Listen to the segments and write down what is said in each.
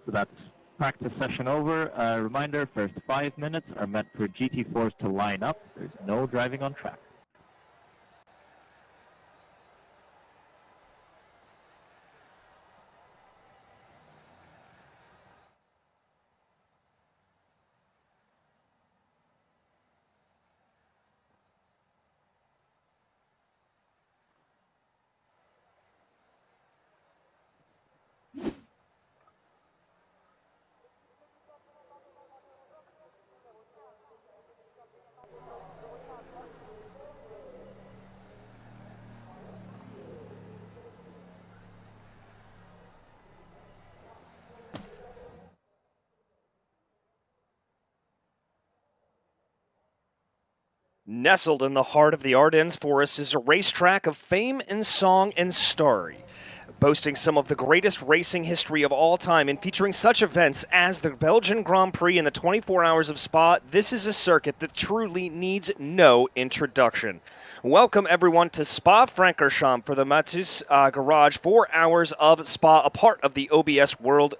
So that's practice session over. Reminder, first 5 minutes are meant for GT4s to line up. There's no driving on track. Nestled in the heart of the Ardennes Forest is a racetrack of fame and song and story, boasting some of the greatest racing history of all time and featuring such events as the Belgian Grand Prix and the 24 Hours of Spa. This is a circuit that truly needs no introduction. Welcome everyone to Spa-Francorchamps for the Matus Garage 4 Hours of Spa, a part of the OBS World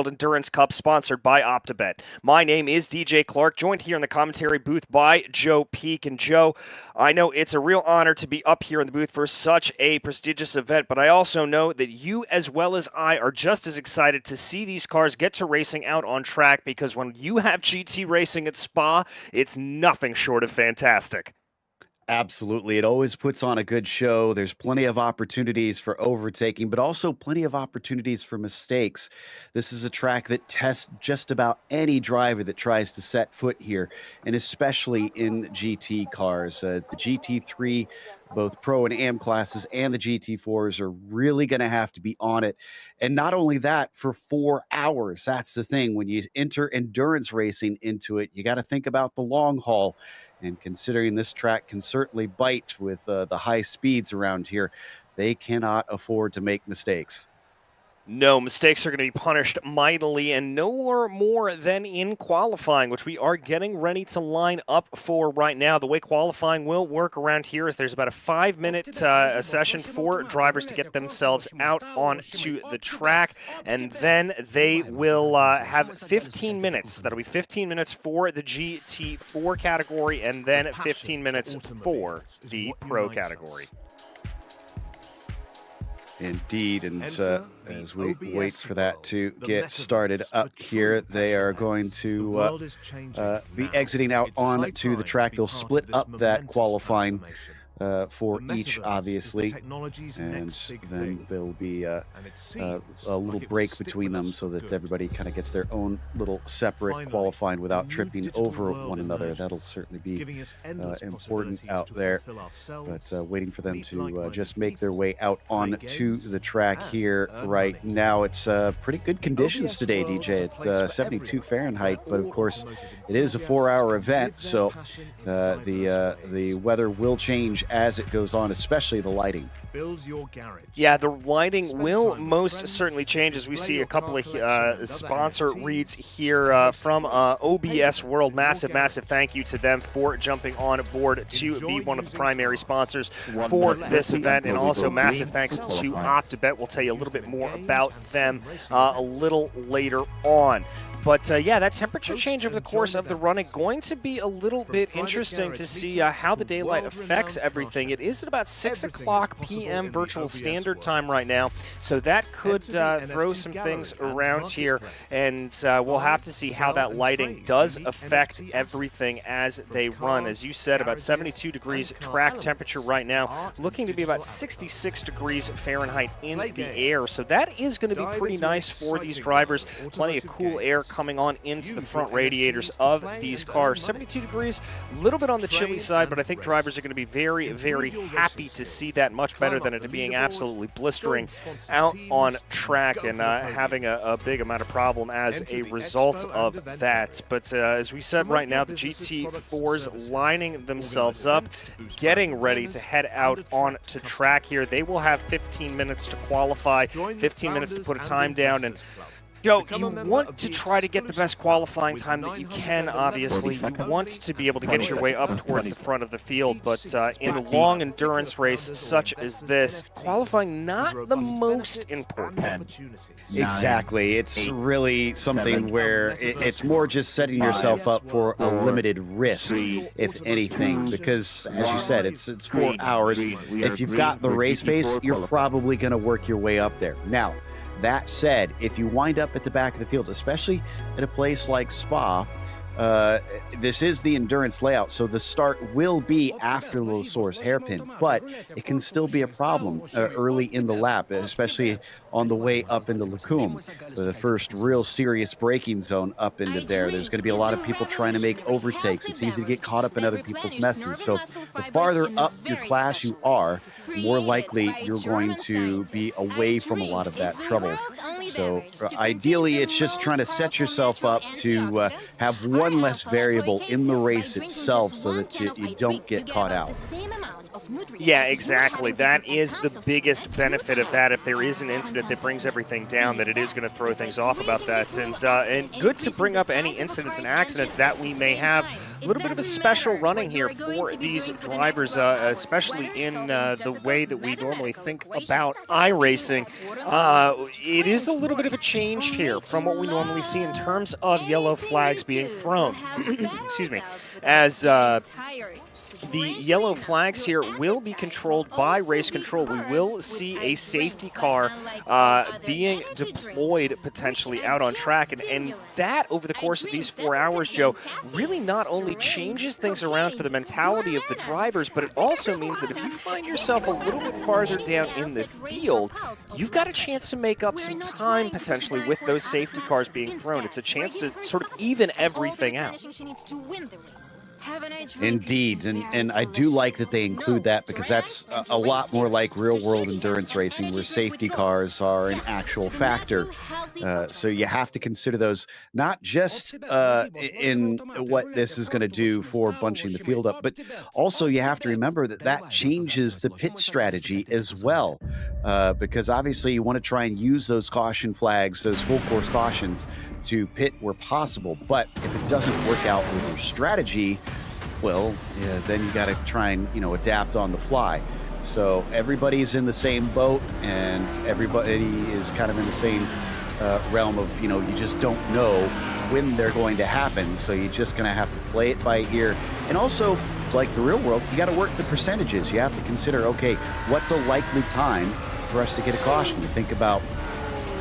Endurance Cup, sponsored by OPTIBET. My name is DJ Clark, joined here in the commentary booth by Joe Peak. And Joe, I know it's a real honor to be up here in the booth for such a prestigious event, but I also know that you, as well as I, are just as excited to see these cars get to racing out on track, because when you have GT racing at Spa, it's nothing short of fantastic. Absolutely. It always puts on a good show. There's plenty of opportunities for overtaking, but also plenty of opportunities for mistakes. This is a track that tests just about any driver that tries to set foot here, and especially in GT cars. The GT3, both Pro and AM classes, and the GT4s are really going to have to be on it. And not only that, for 4 hours. That's the thing. When you enter endurance racing into it, you got to think about the long haul. And considering this track can certainly bite with the high speeds around here, they cannot afford to make mistakes. No, mistakes are going to be punished mightily, and no more than in qualifying, which we are getting ready to line up for right now. The way qualifying will work around here is there's about a 5-minute session for drivers to get themselves out onto the track, and then they will have 15 minutes. That'll be 15 minutes for the GT4 category, and then 15 minutes for the Pro category. Indeed, and as we wait for that to get started up here, they are going to be exiting out onto the track. They'll split up that qualifying for each, obviously, and then there'll be a little break between them so that everybody kind of gets their own little separate qualifying without tripping over one another. That'll certainly be important out there, but waiting for them to just make their way out onto the track here right now. It's pretty good conditions today, DJ, at 72 Fahrenheit, but of course it is a 4-hour event, so the weather will change as it goes on, especially the lighting. Yeah, the lighting will most certainly change, as we see a couple of sponsor reads here from OBS World. Massive thank you to them for jumping on board to be one of the primary sponsors for this event, and also massive thanks to OPTIBET. We'll tell you a little bit more about them a little later on. But yeah, that temperature change over the course of the run is going to be a little bit interesting to see how the daylight affects everything. It is at about 6 o'clock p.m. virtual standard time right now, so that could throw some things around here, and we'll have to see how that lighting does affect everything as they run. As you said, about 72 degrees track temperature right now, looking to be about 66 degrees Fahrenheit in the air, so that is going to be pretty nice for these drivers. Plenty of cool air coming on into the front radiators of these cars. 72 degrees, a little bit on the chilly side, but I think drivers are going to be very, very happy to see that. Much better than it being absolutely blistering out on track and having a big amount of problem as a result of that. But as we said, right now the GT4s lining themselves up, getting ready to head out onto track here. They will have 15 minutes to qualify, 15 minutes to put a time down, and Joe, you want to try to get the best qualifying time that you can, obviously. You want to be able to get your way up towards the front of the field, but in a long endurance race such as this, qualifying not the most important. Exactly. It's really something where it's more just setting yourself up for a limited risk, if anything, because, as you said, it's 4 hours. If you've got the race pace, you're probably going to work your way up there. Now, that said, if you wind up at the back of the field, especially at a place like Spa, this is the endurance layout, so the start will be after Le Source hairpin, but it can still be a problem early in the lap, especially on the way up into Lacombe, the first real serious braking zone up into there. There's going to be a lot of people trying to make overtakes. It's easy to get caught up in other people's messes. So the farther up your class you are, more likely you're going to be away from a lot of that trouble. So ideally, it's just trying to set yourself up to have one less variable in the race itself so that you don't get caught out. Yeah, exactly. That is the biggest benefit of that. If there is an incident that brings everything down, that it is going to throw things off about that. And good to bring up any incidents and accidents that we may have. A little bit of a special running here for these drivers, especially in the way that we normally think about iRacing. It is a little bit of a change here from what we normally see in terms of yellow flags being thrown. Excuse me. As the yellow flags here will be controlled by race control. We will see a safety car being deployed potentially out on track. And that, over the course of these 4 hours, Joe, really not only changes things around for the mentality of the drivers, but it also means that if you find yourself a little bit farther down in the field, you've got a chance to make up some time potentially with those safety cars being thrown. It's a chance to sort of even everything out. Indeed, and I do like that they include that, because that's a lot more like real-world endurance racing, where safety cars are an actual factor. So you have to consider those, not just in what this is going to do for bunching the field up, but also you have to remember that that changes the pit strategy as well, because obviously you want to try and use those caution flags, those full-course cautions, to pit where possible. But if it doesn't work out with your strategy, well, yeah, then you got to try and, adapt on the fly. So everybody's in the same boat, and everybody is kind of in the same realm of, you just don't know when they're going to happen. So you're just going to have to play it by ear. And also, like the real world, you got to work the percentages. You have to consider, okay, what's a likely time for us to get a caution? You think about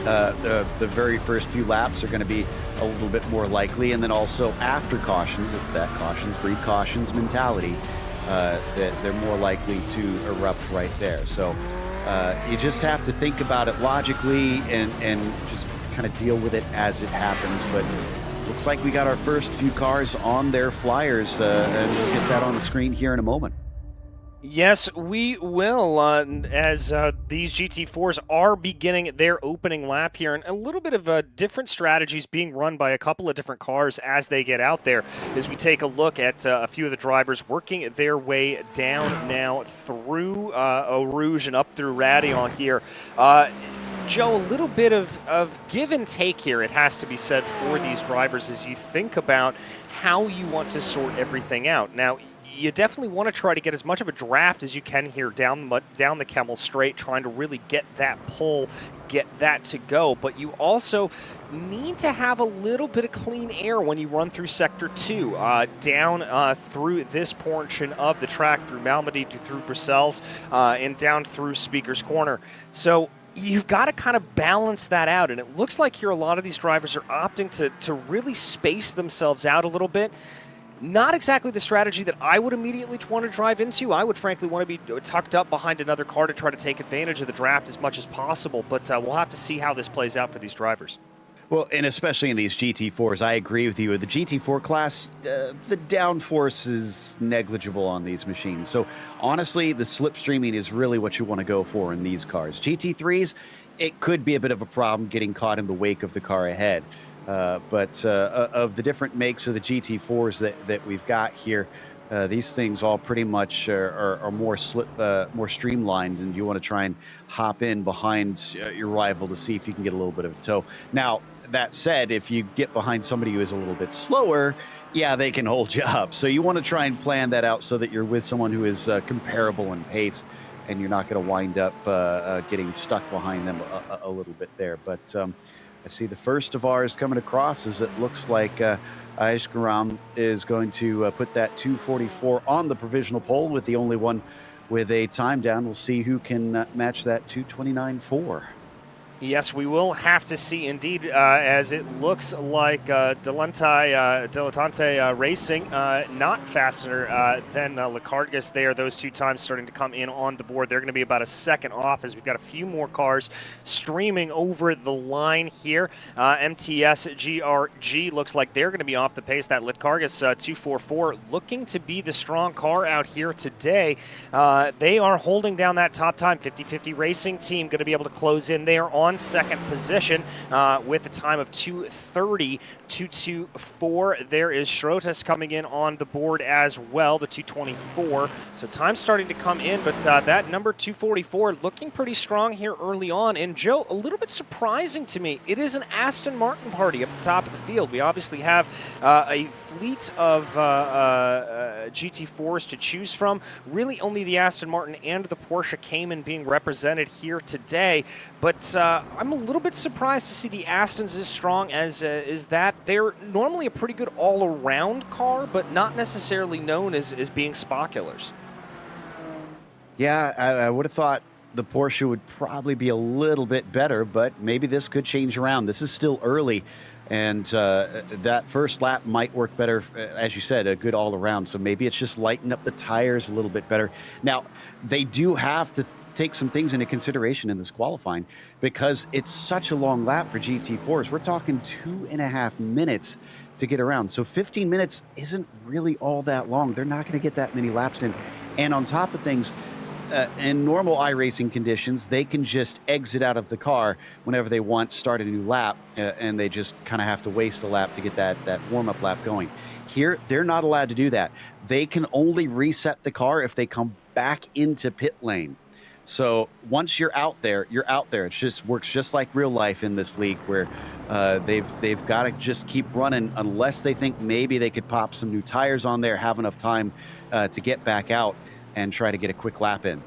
the very first few laps are going to be a little bit more likely, and then also after cautions, it's that cautions breed cautions mentality, that they're more likely to erupt right there. So you just have to think about it logically and just kind of deal with it as it happens. But looks like we got our first few cars on their flyers, and we'll get that on the screen here in a moment. Yes, we will, as these GT4s are beginning their opening lap here, and a little bit of different strategies being run by a couple of different cars as they get out there, as we take a look at a few of the drivers working their way down now through Eau Rouge and up through Raidillon here. Joe, a little bit of give and take here, it has to be said, for these drivers as you think about how you want to sort everything out. Now, you definitely want to try to get as much of a draft as you can here down the Kemmel Straight, trying to really get that pull, get that to go. But you also need to have a little bit of clean air when you run through Sector 2, down through this portion of the track, through Malmedy, through Bruxelles, and down through Speaker's Corner. So you've got to kind of balance that out, and it looks like here a lot of these drivers are opting to really space themselves out a little bit. Not exactly the strategy that I would immediately want to drive into. I would frankly want to be tucked up behind another car to try to take advantage of the draft as much as possible, but we'll have to see how this plays out for these drivers. Well, and especially in these GT4s, I agree with you. The GT4 class, the downforce is negligible on these machines. So honestly, the slipstreaming is really what you want to go for in these cars. GT3s, it could be a bit of a problem getting caught in the wake of the car ahead. But of the different makes of the GT4s that we've got here, These things all pretty much are more streamlined, and you want to try and hop in behind your rival to see if you can get a little bit of a tow. Now, that said, if you get behind somebody who is a little bit slower, yeah, they can hold you up. So you want to try and plan that out so that you're with someone who is comparable in pace, and you're not going to wind up getting stuck behind them a little bit there. But I see the first of ours coming across as it looks like Aishkaram is going to put that 2:44 on the provisional pole with the only one with a time down. We'll see who can match that 2:29.4. Yes, we will have to see indeed, as it looks like Dilettante Racing not faster than Lecargas there. Those two times starting to come in on the board. They're going to be about a second off as we've got a few more cars streaming over the line here. MTS GRG looks like they're going to be off the pace. That Lecargas 244 looking to be the strong car out here today. They are holding down that top time. 50-50 Racing Team going to be able to close in there on second position with a time of 2:30.224. There is Schrotus coming in on the board as well, the 2:24. So time's starting to come in, but that number 2:44 looking pretty strong here early on. And Joe, a little bit surprising to me, it is an Aston Martin party up the top of the field. We obviously have a fleet of GT4s to choose from. Really only the Aston Martin and the Porsche Cayman being represented here today, but I'm a little bit surprised to see the Astons as strong as that. They're normally a pretty good all-around car, but not necessarily known as being spa killers. Yeah, I would have thought the Porsche would probably be a little bit better, but maybe this could change around. This is still early, and that first lap might work better, as you said, a good all-around. So maybe it's just lighten up the tires a little bit better. Now, they do have to take some things into consideration in this qualifying because it's such a long lap for GT4s. We're talking 2.5 minutes to get around. So 15 minutes isn't really all that long. They're not going to get that many laps in. And on top of things, in normal iRacing conditions, they can just exit out of the car whenever they want, start a new lap, and they just kind of have to waste a lap to get that warm-up lap going. Here, they're not allowed to do that. They can only reset the car if they come back into pit lane. So once you're out there, you're out there. It just works just like real life in this league, where they've got to just keep running unless they think maybe they could pop some new tires on there, have enough time to get back out and try to get a quick lap in.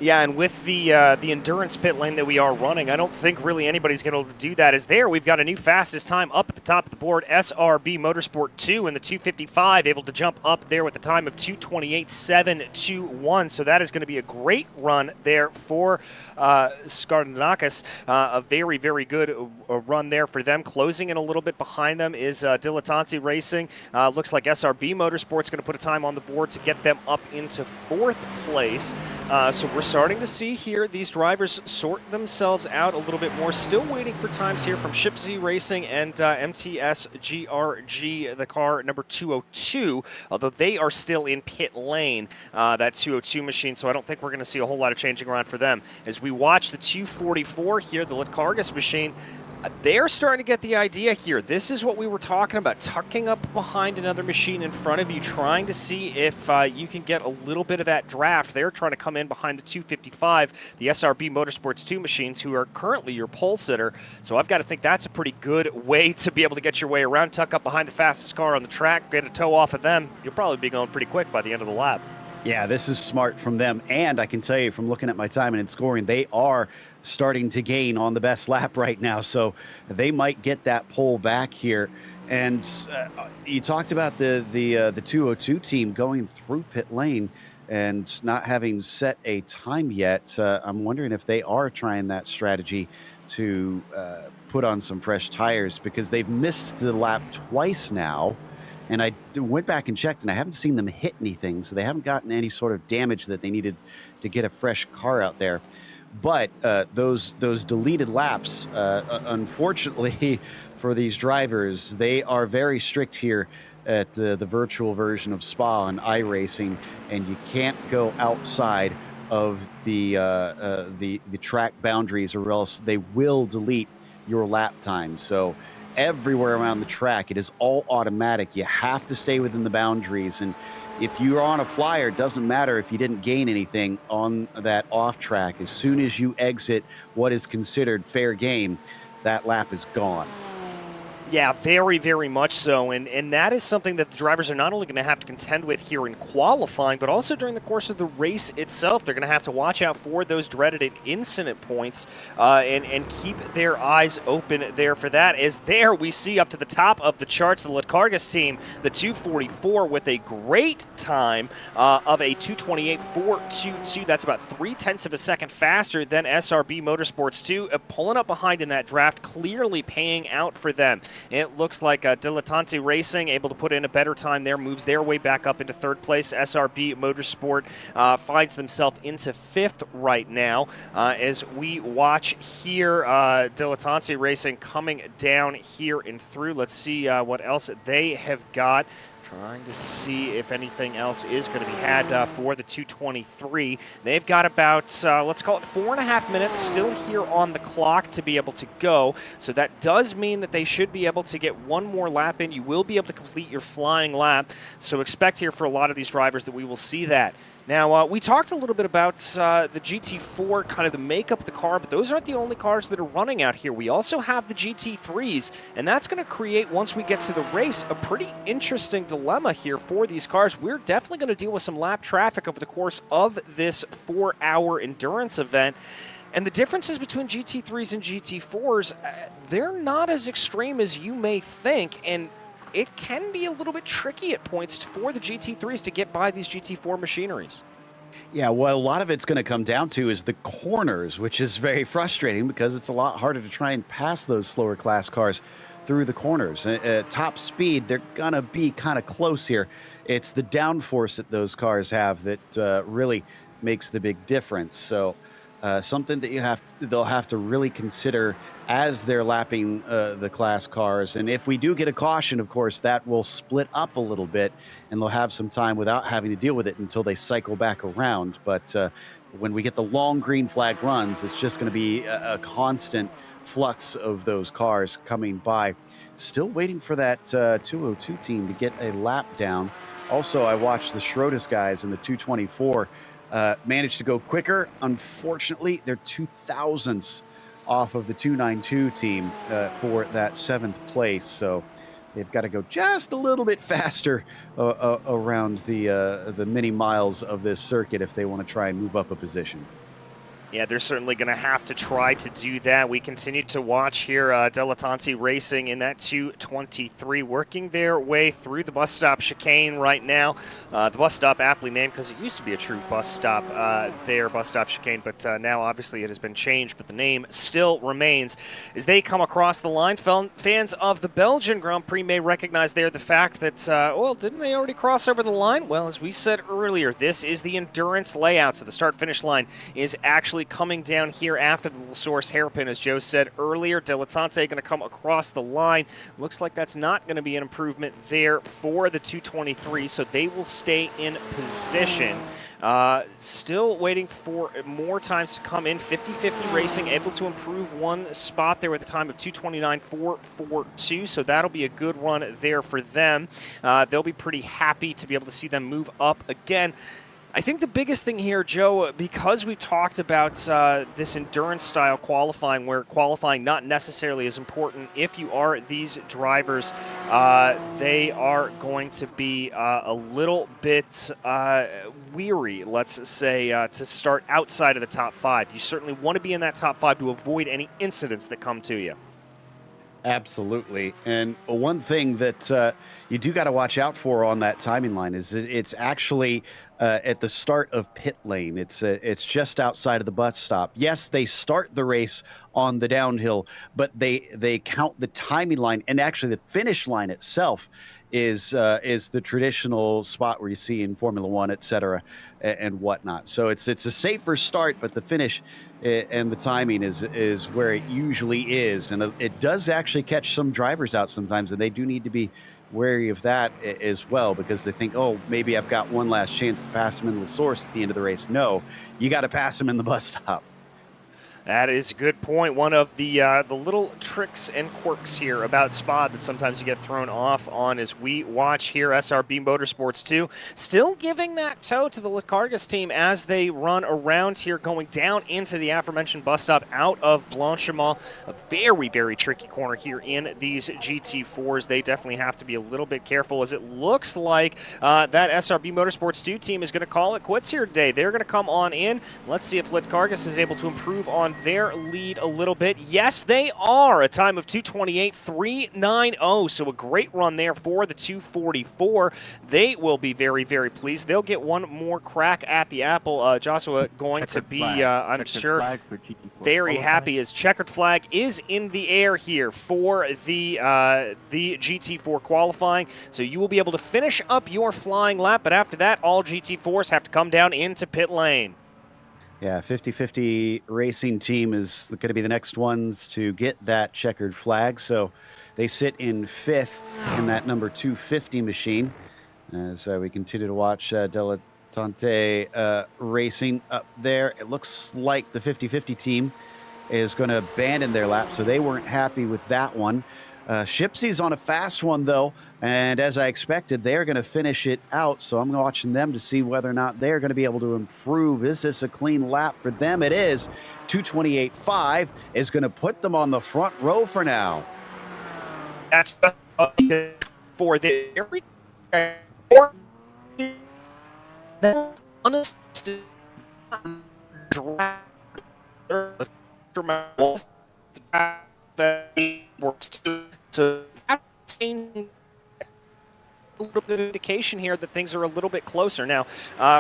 Yeah, and with the endurance pit lane that we are running, I don't think really anybody's going to be able to do that. As there, we've got a new fastest time up at the top of the board, SRB Motorsport 2 in the 2:55, able to jump up there with a time of 2:28.721. So that is going to be a great run there for Skardinakis. A very, very good run there for them. Closing in a little bit behind them is Dilettante Racing. Looks like SRB Motorsport's going to put a time on the board to get them up into fourth place. So we're starting to see here these drivers sort themselves out a little bit more. Still waiting for times here from Ship Z Racing and MTS GRG, the car number 202, although they are still in pit lane, that 202 machine, so I don't think we're going to see a whole lot of changing around for them. As we watch the 244 here, the Lecargas machine, they're starting to get the idea here. This is what we were talking about, tucking up behind another machine in front of you, trying to see if you can get a little bit of that draft. They're trying to come in behind the 255, the SRB Motorsports 2 machines, who are currently your pole sitter. So I've got to think that's a pretty good way to be able to get your way around, tuck up behind the fastest car on the track, get a tow off of them. You'll probably be going pretty quick by the end of the lap. Yeah, this is smart from them. And I can tell you from looking at my timing and scoring, they are starting to gain on the best lap right now. So they might get that pole back here. And you talked about the 202 team going through pit lane and not having set a time yet. I'm wondering if they are trying that strategy to put on some fresh tires, because they've missed the lap twice now. And I went back and checked, and I haven't seen them hit anything, so they haven't gotten any sort of damage that they needed to get a fresh car out there. But those deleted laps, unfortunately for these drivers, they are very strict here at the virtual version of Spa and iRacing, and you can't go outside of the track boundaries, or else they will delete your lap time. So everywhere around the track, it is all automatic. You have to stay within the boundaries, and if you're on a flyer, it doesn't matter if you didn't gain anything on that off track. As soon as you exit what is considered fair game, that lap is gone. Yeah, very, very much so, and that is something that the drivers are not only going to have to contend with here in qualifying, but also during the course of the race itself. They're going to have to watch out for those dreaded incident points and keep their eyes open there for that. As there we see up to the top of the charts, the Ledkargas team, the 244 with a great time of a 228.422. That's about 0.3 of a second faster than SRB Motorsports 2, pulling up behind in that draft, clearly paying out for them. It looks like Dilettante Racing able to put in a better time there, moves their way back up into third place. SRB Motorsport finds themselves into fifth right now. As we watch here, Dilettante Racing coming down here and through. Let's see what else they have got. Trying to see if anything else is going to be had for the 223. They've got about, let's call it 4.5 minutes still here on the clock to be able to go. So that does mean that they should be able to get one more lap in. You will be able to complete your flying lap. So expect here for a lot of these drivers that we will see that. Now, we talked a little bit about the GT4, kind of the makeup of the car, but those aren't the only cars that are running out here. We also have the GT3s, and that's going to create, once we get to the race, a pretty interesting dilemma here for these cars. We're definitely going to deal with some lap traffic over the course of this 4-hour endurance event. And the differences between GT3s and GT4s, they're not as extreme as you may think, and it can be a little bit tricky at points for the GT3s to get by these GT4 machineries. Yeah, what a lot of it's going to come down to is the corners, which is very frustrating because it's a lot harder to try and pass those slower class cars through the corners. At top speed, they're going to be kind of close here. It's the downforce that those cars have that really makes the big difference. So something that they'll have to really consider as they're lapping the class cars. And if we do get a caution, of course, that will split up a little bit and they'll have some time without having to deal with it until they cycle back around. But when we get the long green flag runs, it's just going to be a constant flux of those cars coming by. Still waiting for that 202 team to get a lap down. Also, I watched the Schroeders guys in the 224 managed to go quicker. Unfortunately, they're 2,000ths off of the 292 team for that 7th place. So they've got to go just a little bit faster around the mini miles of this circuit if they want to try and move up a position. Yeah, they're certainly going to have to try to do that. We continue to watch here Dilettante Racing in that 223 working their way through the bus stop chicane right now. The bus stop aptly named because it used to be a true bus stop bus stop chicane, but now obviously it has been changed, but the name still remains. As they come across the line, fans of the Belgian Grand Prix may recognize there the fact that, well, didn't they already cross over the line? Well, as we said earlier, this is the endurance layout, so the start-finish line is actually coming down here after the Source hairpin, as Joe said earlier. Dilettante going to come across the line. Looks like that's not going to be an improvement there for the 223, so they will stay in position. Still waiting for more times to come in. 50-50 Racing able to improve one spot there with a time of 229.442, so that'll be a good run there for them. They'll be pretty happy to be able to see them move up again. I think the biggest thing here, Joe, because we've talked about this endurance-style qualifying, where qualifying not necessarily is important if you are these drivers, they are going to be a little bit weary, let's say, to start outside of the top 5. You certainly want to be in that top 5 to avoid any incidents that come to you. Absolutely. And one thing that you do got to watch out for on that timing line is it's actually at the start of pit lane. It's just outside of the bus stop. Yes, they start the race on the downhill, but they count the timing line, and actually the finish line itself is the traditional spot where you see in Formula One, et cetera, and whatnot. So it's a safer start, but the finish and the timing is where it usually is. And it does actually catch some drivers out sometimes, and they do need to be wary of that as well, because they think, oh, maybe I've got one last chance to pass them in the source at the end of the race. No, you got to pass them in the bus stop. That is a good point. One of the little tricks and quirks here about SPOD that sometimes you get thrown off on as we watch here SRB Motorsports 2. Still giving that toe to the Likargas team as they run around here, going down into the aforementioned bus stop out of Blanchimont. A very, very tricky corner here in these GT4s. They definitely have to be a little bit careful, as it looks like that SRB Motorsports 2 team is going to call it quits here today. They're going to come on in. Let's see if Likargas is able to improve on their lead a little bit. Yes, they are. A time of 2:28.390. So a great run there for the 244. They will be very, very pleased. They'll get one more crack at the apple. Joshua going to be, I'm sure, very happy, as checkered flag is in the air here for the GT4 qualifying. So you will be able to finish up your flying lap, but after that, all GT4s have to come down into pit lane. Yeah, 50-50 Racing Team is going to be the next ones to get that checkered flag. So they sit in 5th in that number 250 machine. As we continue to watch Dilettante Racing up there, it looks like the 50-50 team is going to abandon their lap, so they weren't happy with that one. Shipsy's on a fast one, though, and as I expected, they're going to finish it out, so I'm watching them to see whether or not they're going to be able to improve. Is this a clean lap for them? It is. 2:28.5 is going to put them on the front row for now. That's for the so that's a little bit of indication here that things are a little bit closer. Now,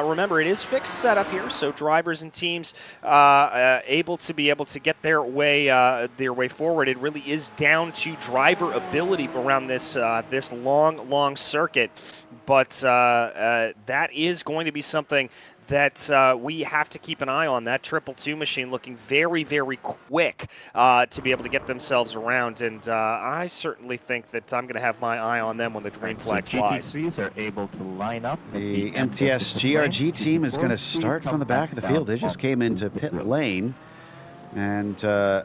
remember, it is fixed setup here, so drivers and teams able to get their way forward. It really is down to driver ability around this this long circuit, but that is going to be something that we have to keep an eye on. That 222 machine looking very, very quick to be able to get themselves around, and I certainly think that I'm going to have my eye on them when the green flag flies. GT3s are able to line up. The MTS GRG team is going to start from the back of the field. They just came into pit lane. And,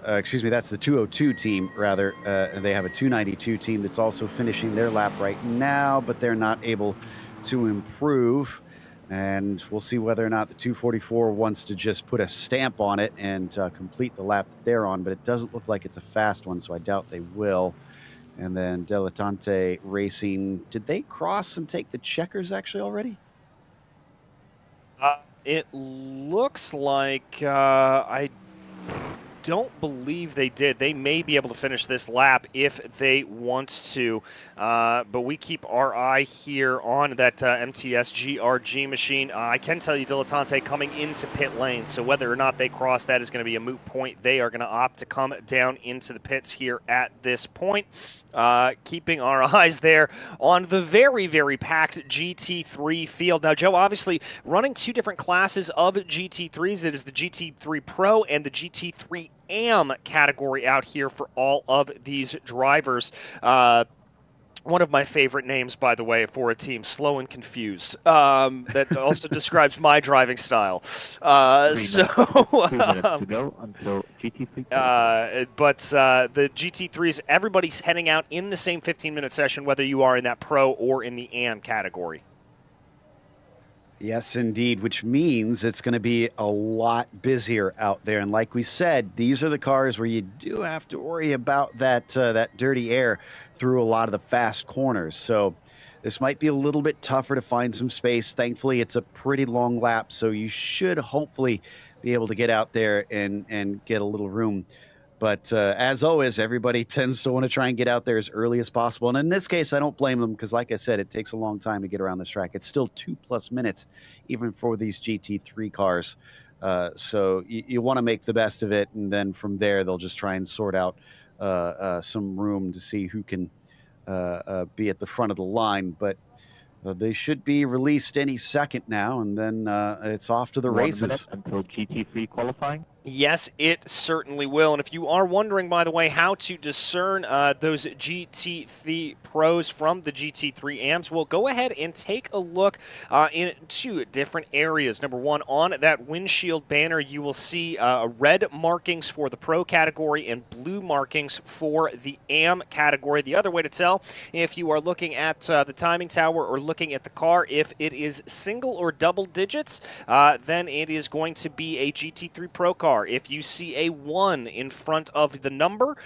excuse me, that's the 202 team, rather. They have a 292 team that's also finishing their lap right now, but they're not able to improve. And we'll see whether or not the 244 wants to just put a stamp on it and complete the lap that they're on, but it doesn't look like it's a fast one, so I doubt they will. And then Dilettante Racing, did they cross and take the checkers actually already? It looks like I don't believe they did. They may be able to finish this lap if they want to, but we keep our eye here on that MTS GRG machine. I can tell you Dilettante coming into pit lane, so whether or not they cross, that is going to be a moot point. They are going to opt to come down into the pits here at this point. Keeping our eyes there on the very, very packed GT3 field. Now, Joe, obviously running two different classes of GT3s. It is the GT3 Pro and the GT3 AM category out here for all of these drivers. One of my favorite names, by the way, for a team, Slow and Confused. That also describes my driving style. 2 minutes to go until GT3. But the GT3s, everybody's heading out in the same 15-minute session, whether you are in that Pro or in the AM category. Yes, indeed, which means it's going to be a lot busier out there. And like we said, these are the cars where you do have to worry about that dirty air through a lot of the fast corners. So this might be a little bit tougher to find some space. Thankfully, it's a pretty long lap, so you should hopefully be able to get out there and get a little room. But as always, everybody tends to want to try and get out there as early as possible. And in this case, I don't blame them because, like I said, it takes a long time to get around this track. It's still 2+ minutes, even for these GT3 cars. So you want to make the best of it. And then from there, they'll just try and sort out some room to see who can be at the front of the line. But they should be released any second now. And then it's off to the races. 1 minute until GT3 qualifying. Yes, it certainly will. And if you are wondering, by the way, how to discern those GT3 Pros from the GT3 AMs, well, go ahead and take a look in two different areas. Number one, on that windshield banner, you will see red markings for the Pro category and blue markings for the AM category. The other way to tell if you are looking at the timing tower or looking at the car, if it is single or double digits, then it is going to be a GT3 Pro car. If you see a 1 in front of the number,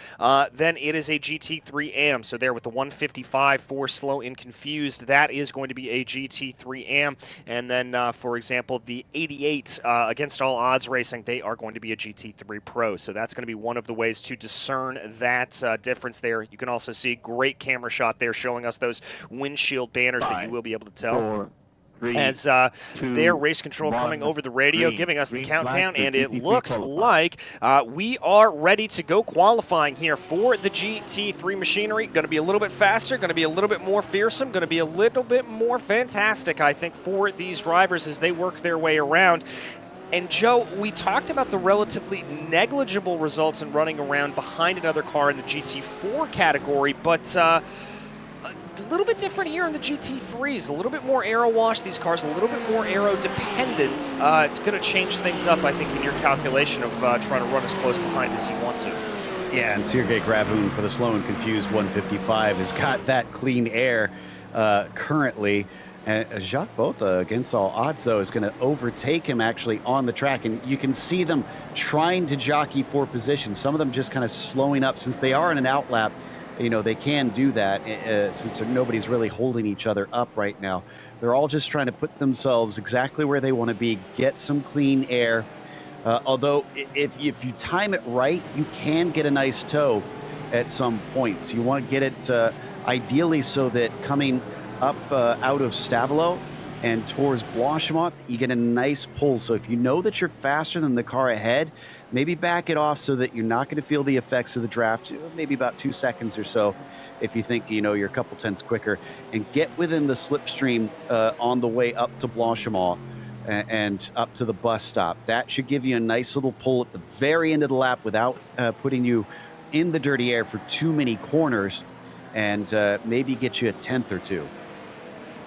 then it is a GT3 AM. So there with the 155 for slow and confused, that is going to be a GT3 AM. And then, for example, the 88 against all odds racing, they are going to be a GT3 Pro. So that's going to be one of the ways to discern that difference there. You can also see a great camera shot there showing us those windshield banners that you will be able to tell. As their race control coming over the radio, giving us the countdown, and it looks like we are ready to go qualifying here for the GT3 machinery. Going to be a little bit faster, going to be a little bit more fearsome, going to be a little bit more fantastic, I think, for these drivers as they work their way around. And Joe, we talked about the relatively negligible results in running around behind another car in the GT4 category, but a little bit different here in the GT3s, a little bit more aero wash, these cars a little bit more aero dependent. It's going to change things up, I think, in your calculation of trying to run as close behind as you want to. Yeah, and Sergey Grabun for the slow and confused 155 has got that clean air currently. Jacques Botha, against all odds, though, is going to overtake him actually on the track. And you can see them trying to jockey for position. Some of them just kind of slowing up since they are in an outlap. You know, they can do that since nobody's really holding each other up right now. They're all just trying to put themselves exactly where they want to be, get some clean air. Although if you time it right, you can get a nice tow at some points. You want to get it ideally so that coming up out of Stavelo and towards Blanchimont, you get a nice pull. So if you know that you're faster than the car ahead, maybe back it off so that you're not going to feel the effects of the draft, maybe about 2 seconds or so if you think, you know, you're a couple tenths quicker, and get within the slipstream on the way up to Blanchimont and up to the bus stop. That should give you a nice little pull at the very end of the lap without putting you in the dirty air for too many corners, and maybe get you a tenth or two.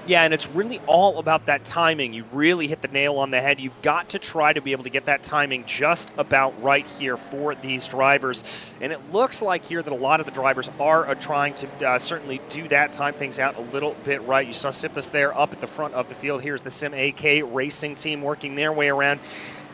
Yeah, and it's really all about that timing. You really hit the nail on the head. You've got to try to be able to get that timing just about right here for these drivers. And it looks like here that a lot of the drivers are trying to certainly do that, time things out a little bit right. You saw Sipas there up at the front of the field. Here's the Sim AK racing team working their way around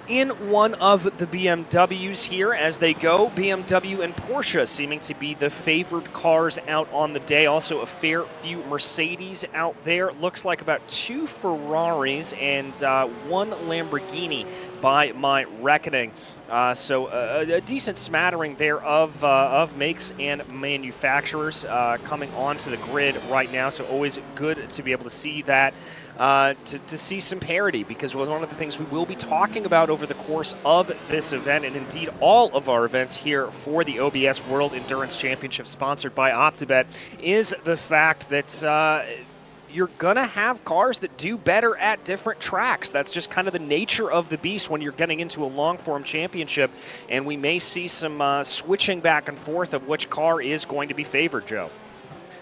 in one of the BMWs here as they go. BMW and Porsche seeming to be the favored cars out on the day. Also a fair few Mercedes out there. Looks like about 2 Ferraris and 1 Lamborghini by my reckoning. So a decent smattering there of makes and manufacturers coming onto the grid right now. So always good to be able to see that. To see some parity, because one of the things we will be talking about over the course of this event, and indeed all of our events here for the OBS World Endurance Championship sponsored by OPTIBET, is the fact that you're going to have cars that do better at different tracks. That's just kind of the nature of the beast when you're getting into a long-form championship, and we may see some switching back and forth of which car is going to be favored, Joe.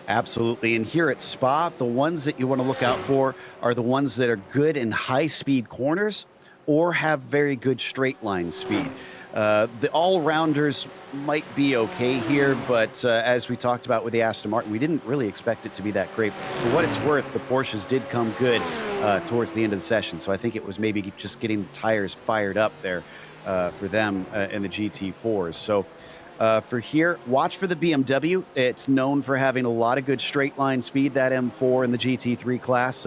Absolutely. And here at Spa, the ones that you want to look out for are the ones that are good in high-speed corners or have very good straight line speed. The all-rounders might be okay here, but as we talked about with the Aston Martin, we didn't really expect it to be that great. For what it's worth, the Porsches did come good towards the end of the session, so I think it was maybe just getting the tires fired up there for them in the GT4s. So for here, watch for the BMW. It's known for having a lot of good straight line speed, that M4 in the GT3 class.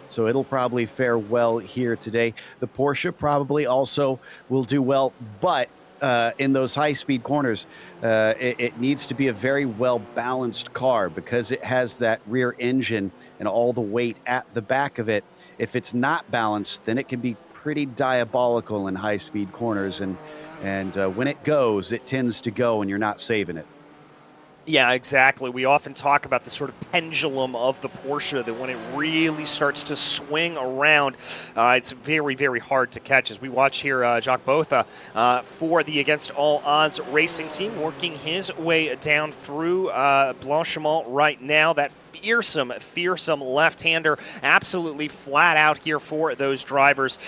So it'll probably fare well here today. The Porsche probably also will do well, but in those high-speed corners, it needs to be a very well-balanced car because it has that rear engine and all the weight at the back of it. If it's not balanced, then it can be pretty diabolical in high-speed corners, and when it goes, it tends to go, and you're not saving it. Yeah, exactly. We often talk about the sort of pendulum of the Porsche, that when it really starts to swing around, it's very, very hard to catch. As we watch here, Jacques Botha for the Against All Odds racing team, working his way down through Blanchimont right now. That fearsome left-hander, absolutely flat out here for those drivers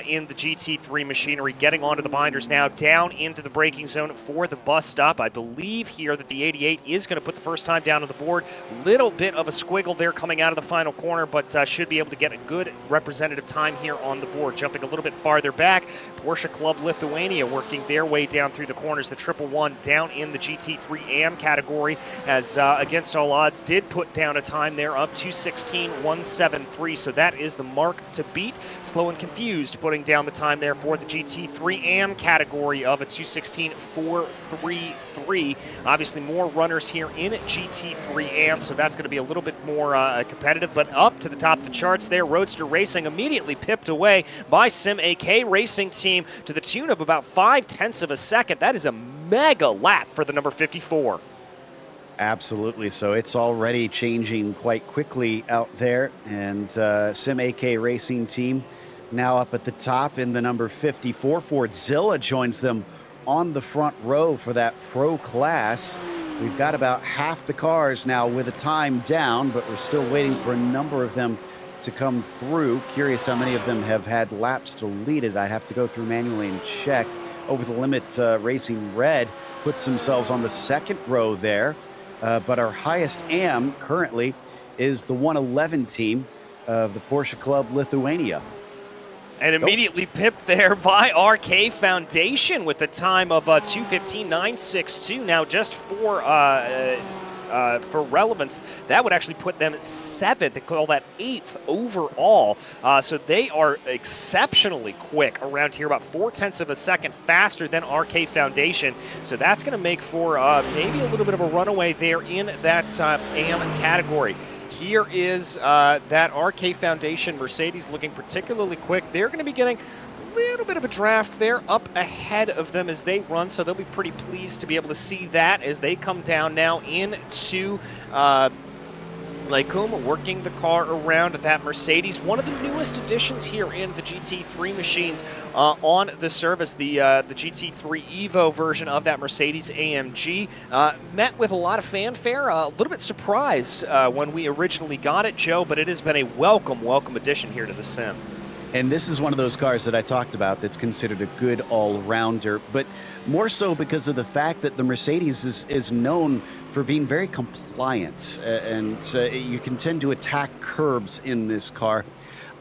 in the GT3 machinery, getting onto the binders now, down into the braking zone for the bus stop. I believe here that the 88 is going to put the first time down on the board. Little bit of a squiggle there coming out of the final corner, but should be able to get a good representative time here on the board. Jumping a little bit farther back, Porsche Club Lithuania working their way down through the corners. The 111 down in the GT3 AM category, as Against All Odds did put down a time there of 2:16.173, so that is the mark to beat. Slow and Confused putting down the time there for the GT3 AM category of a 2:16.433. Obviously more runners here in GT3 AM, so that's going to be a little bit more competitive, but up to the top of the charts there. Roadster Racing immediately pipped away by Sim AK Racing Team to the tune of about 0.5 of a second. That is a mega lap for the number 54. Absolutely. So it's already changing quite quickly out there, and Sim AK Racing Team now up at the top in the number 54. Fordzilla joins them on the front row for that pro class. We've got about half the cars now with a time down, but we're still waiting for a number of them to come through. Curious how many of them have had laps deleted. I'd have to go through manually and check. Over the Limit Racing Red puts themselves on the second row there, but our highest AM currently is the 111 team of the Porsche Club Lithuania. And immediately pipped there by RK Foundation with a time of 2:15.962. Now, just for relevance, that would actually put them 7th. They call that 8th overall. So they are exceptionally quick around here, about 0.4 of a second faster than RK Foundation. So that's going to make for maybe a little bit of a runaway there in that AM category. Here is that RK Foundation Mercedes looking particularly quick. They're going to be getting a little bit of a draft there up ahead of them as they run, so they'll be pretty pleased to be able to see that as they come down now into Lacombe, working the car around that Mercedes. One of the newest additions here in the GT3 machines on the service, the GT3 Evo version of that Mercedes AMG, met with a lot of fanfare. A little bit surprised when we originally got it, Joe, but it has been a welcome addition here to the sim. And this is one of those cars that I talked about that's considered a good all-rounder, but more so because of the fact that the Mercedes is known for being very compliant, and you can tend to attack curbs in this car.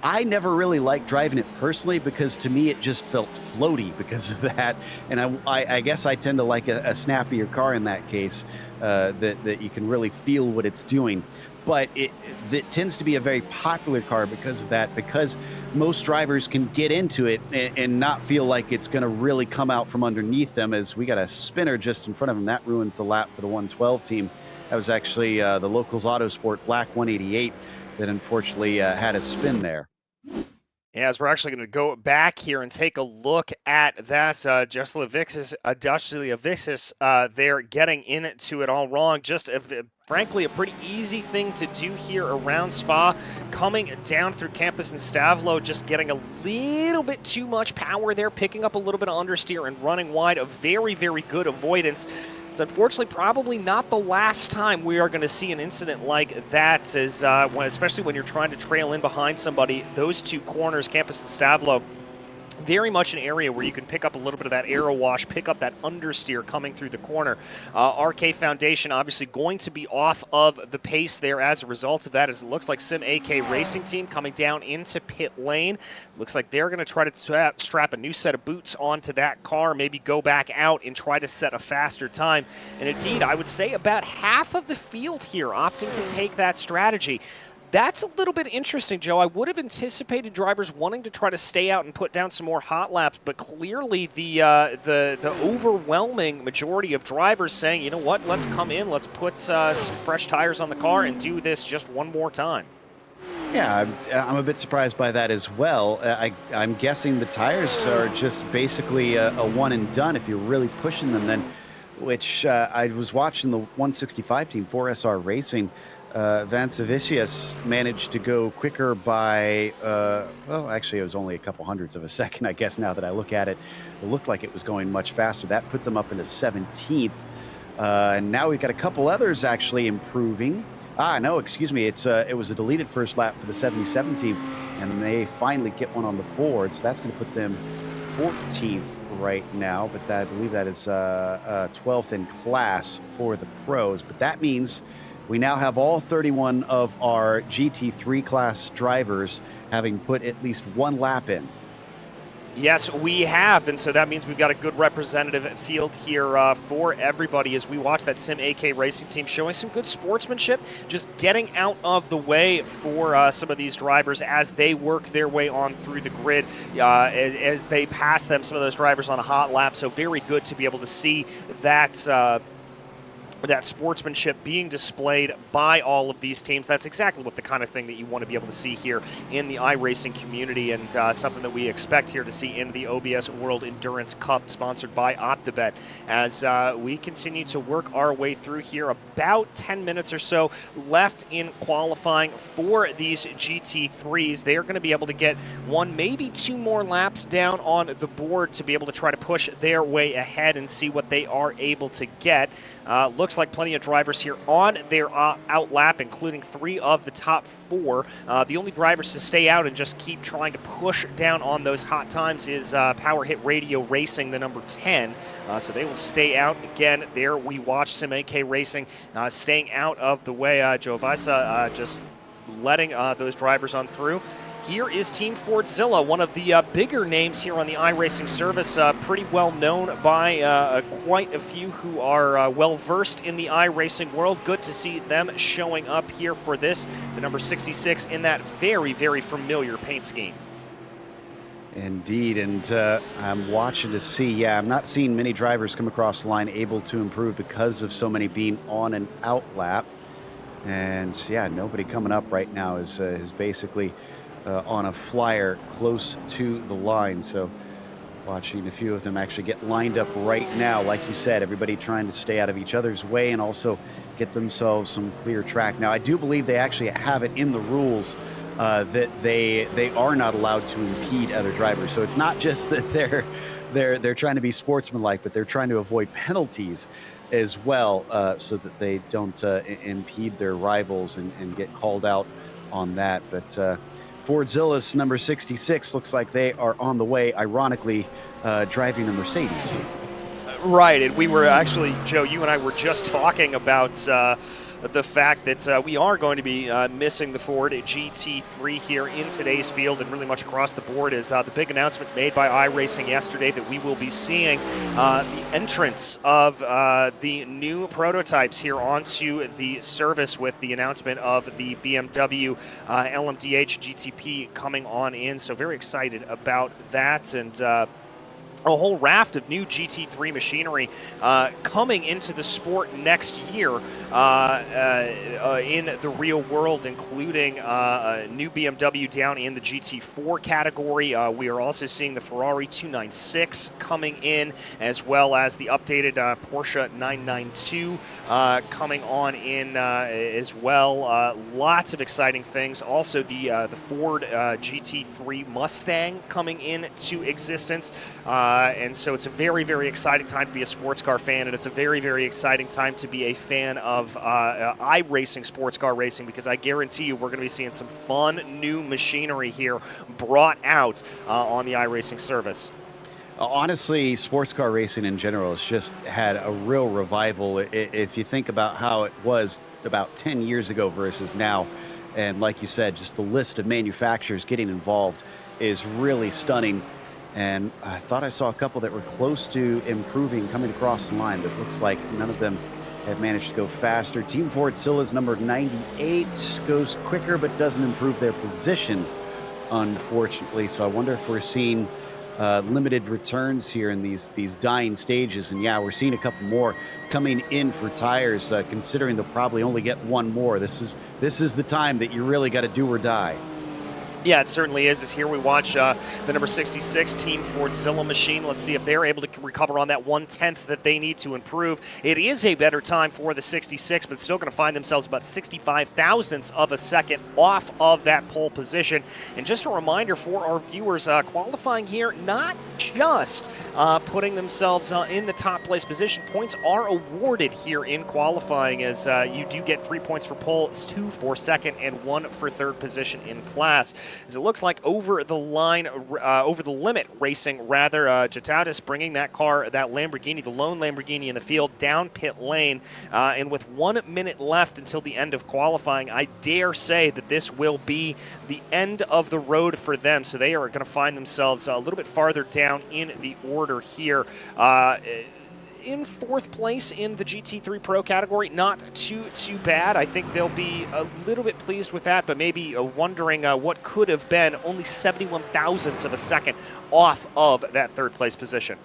I never really liked driving it personally because to me it just felt floaty because of that, and I guess I tend to like a snappier car in that case, that you can really feel what it's doing. But it tends to be a very popular car because of that, because most drivers can get into it and not feel like it's going to really come out from underneath them, as we got a spinner just in front of them. That ruins the lap for the 112 team. That was actually the Locals Autosport Black 188 that unfortunately had a spin there. Yeah, as we're actually going to go back here and take a look at that, Juslavixis there getting into it all wrong. Just frankly, a pretty easy thing to do here around Spa. Coming down through Campus and Stavlo, just getting a little bit too much power there, picking up a little bit of understeer and running wide. A very, very good avoidance. It's unfortunately probably not the last time we are going to see an incident like that, as especially when you're trying to trail in behind somebody. Those two corners, Campus and Stavlo, very much an area where you can pick up a little bit of that aero wash, pick up that understeer coming through the corner. RK Foundation obviously going to be off of the pace there as a result of that, as it looks like Sim AK Racing Team coming down into pit lane. Looks like they're going to try to strap a new set of boots onto that car, maybe go back out and try to set a faster time. And indeed, I would say about half of the field here opting to take that strategy. That's a little bit interesting, Joe. I would have anticipated drivers wanting to try to stay out and put down some more hot laps, but clearly the overwhelming majority of drivers saying, you know what, let's come in, let's put some fresh tires on the car and do this just one more time. Yeah, I'm a bit surprised by that as well. I'm guessing the tires are just basically a one and done. If you're really pushing them, then which I was watching the 165 team, 4SR Racing. Vancevicius managed to go quicker by, well, actually, it was only a couple hundredths of a second, I guess, now that I look at it. It looked like it was going much faster. That put them up into 17th. And now we've got a couple others actually improving. No, excuse me. It was a deleted first lap for the 77 team, and they finally get one on the board. So that's going to put them 14th right now. But I believe that is 12th in class for the pros. But that means we now have all 31 of our GT3 class drivers having put at least one lap in. Yes, we have, and so that means we've got a good representative field here for everybody as we watch that Sim AK Racing team showing some good sportsmanship, just getting out of the way for some of these drivers as they work their way on through the grid, as they pass them, some of those drivers on a hot lap. So very good to be able to see that that sportsmanship being displayed by all of these teams. That's exactly what the kind of thing that you want to be able to see here in the iRacing community, and something that we expect here to see in the OBS World Endurance Cup, sponsored by OPTIBET, as we continue to work our way through here. About 10 minutes or so left in qualifying for these GT3s. They're going to be able to get one, maybe two more laps down on the board to be able to try to push their way ahead and see what they are able to get. Looks like plenty of drivers here on their out lap, including 3 of the top 4. The only drivers to stay out and just keep trying to push down on those hot times is Power Hit Radio Racing, the number 10. So they will stay out. Again, there we watch Sim AK Racing staying out of the way. Joe Visa just letting those drivers on through. Here is Team Fordzilla, one of the bigger names here on the iRacing service, pretty well known by quite a few who are well-versed in the iRacing world. Good to see them showing up here for this, the number 66 in that very, very familiar paint scheme. Indeed, and I'm watching to see, I'm not seeing many drivers come across the line able to improve because of so many being on and out lap. And yeah, nobody coming up right now is basically on a flyer close to the line. So watching a few of them actually get lined up right now. Like you said, everybody trying to stay out of each other's way and also get themselves some clear track. Now, I do believe they actually have it in the rules that they are not allowed to impede other drivers. So it's not just that they're trying to be sportsmanlike, but they're trying to avoid penalties as well, so that they don't impede their rivals and get called out on that. But Fordzilla's number 66 looks like they are on the way, ironically, driving a Mercedes. Right, and we were actually, Joe, you and I were just talking about the fact that we are going to be missing the Ford GT3 here in today's field, and really much across the board is the big announcement made by iRacing yesterday that we will be seeing the entrance of the new prototypes here onto the service, with the announcement of the BMW LMDH GTP coming on in. So very excited about that, and a whole raft of new GT3 machinery coming into the sport next year in the real world, including a new BMW down in the GT4 category. We are also seeing the Ferrari 296 coming in, as well as the updated Porsche 992 coming on in as well. Lots of exciting things. Also the Ford GT3 Mustang coming into existence. And so it's a very, very exciting time to be a sports car fan, and it's a very, very exciting time to be a fan of iRacing sports car racing, because I guarantee you we're going to be seeing some fun new machinery here brought out on the iRacing service. Honestly, sports car racing in general has just had a real revival. If you think about how it was about 10 years ago versus now, and like you said, just the list of manufacturers getting involved is really stunning. And I thought I saw a couple that were close to improving coming across the line, but it looks like none of them have managed to go faster. Team Fordzilla's number 98 goes quicker but doesn't improve their position, unfortunately. So I wonder if we're seeing limited returns here in these dying stages. And yeah, we're seeing a couple more coming in for tires, considering they'll probably only get one more. This is the time that you really got to do or die. Yeah, it certainly is. As here we watch the number 66 Team Fordzilla machine. Let's see if they're able to recover on that 1/10 that they need to improve. It is a better time for the 66, but still going to find themselves about 65 thousandths of a second off of that pole position. And just a reminder for our viewers, qualifying here, not just putting themselves in the top place position. Points are awarded here in qualifying, as you do get 3 points for pole, 2 for second, and 1 for third position in class. As it looks like over the line, over the limit racing, rather, Jatatis bringing that car, that Lamborghini, the lone Lamborghini in the field, down pit lane. And with 1 minute left until the end of qualifying, I dare say that this will be the end of the road for them. So they are going to find themselves a little bit farther down in the order here. In fourth place in the GT3 Pro category, not too bad. I think they'll be a little bit pleased with that, but maybe wondering what could have been only 71 thousandths of a second off of that third place position.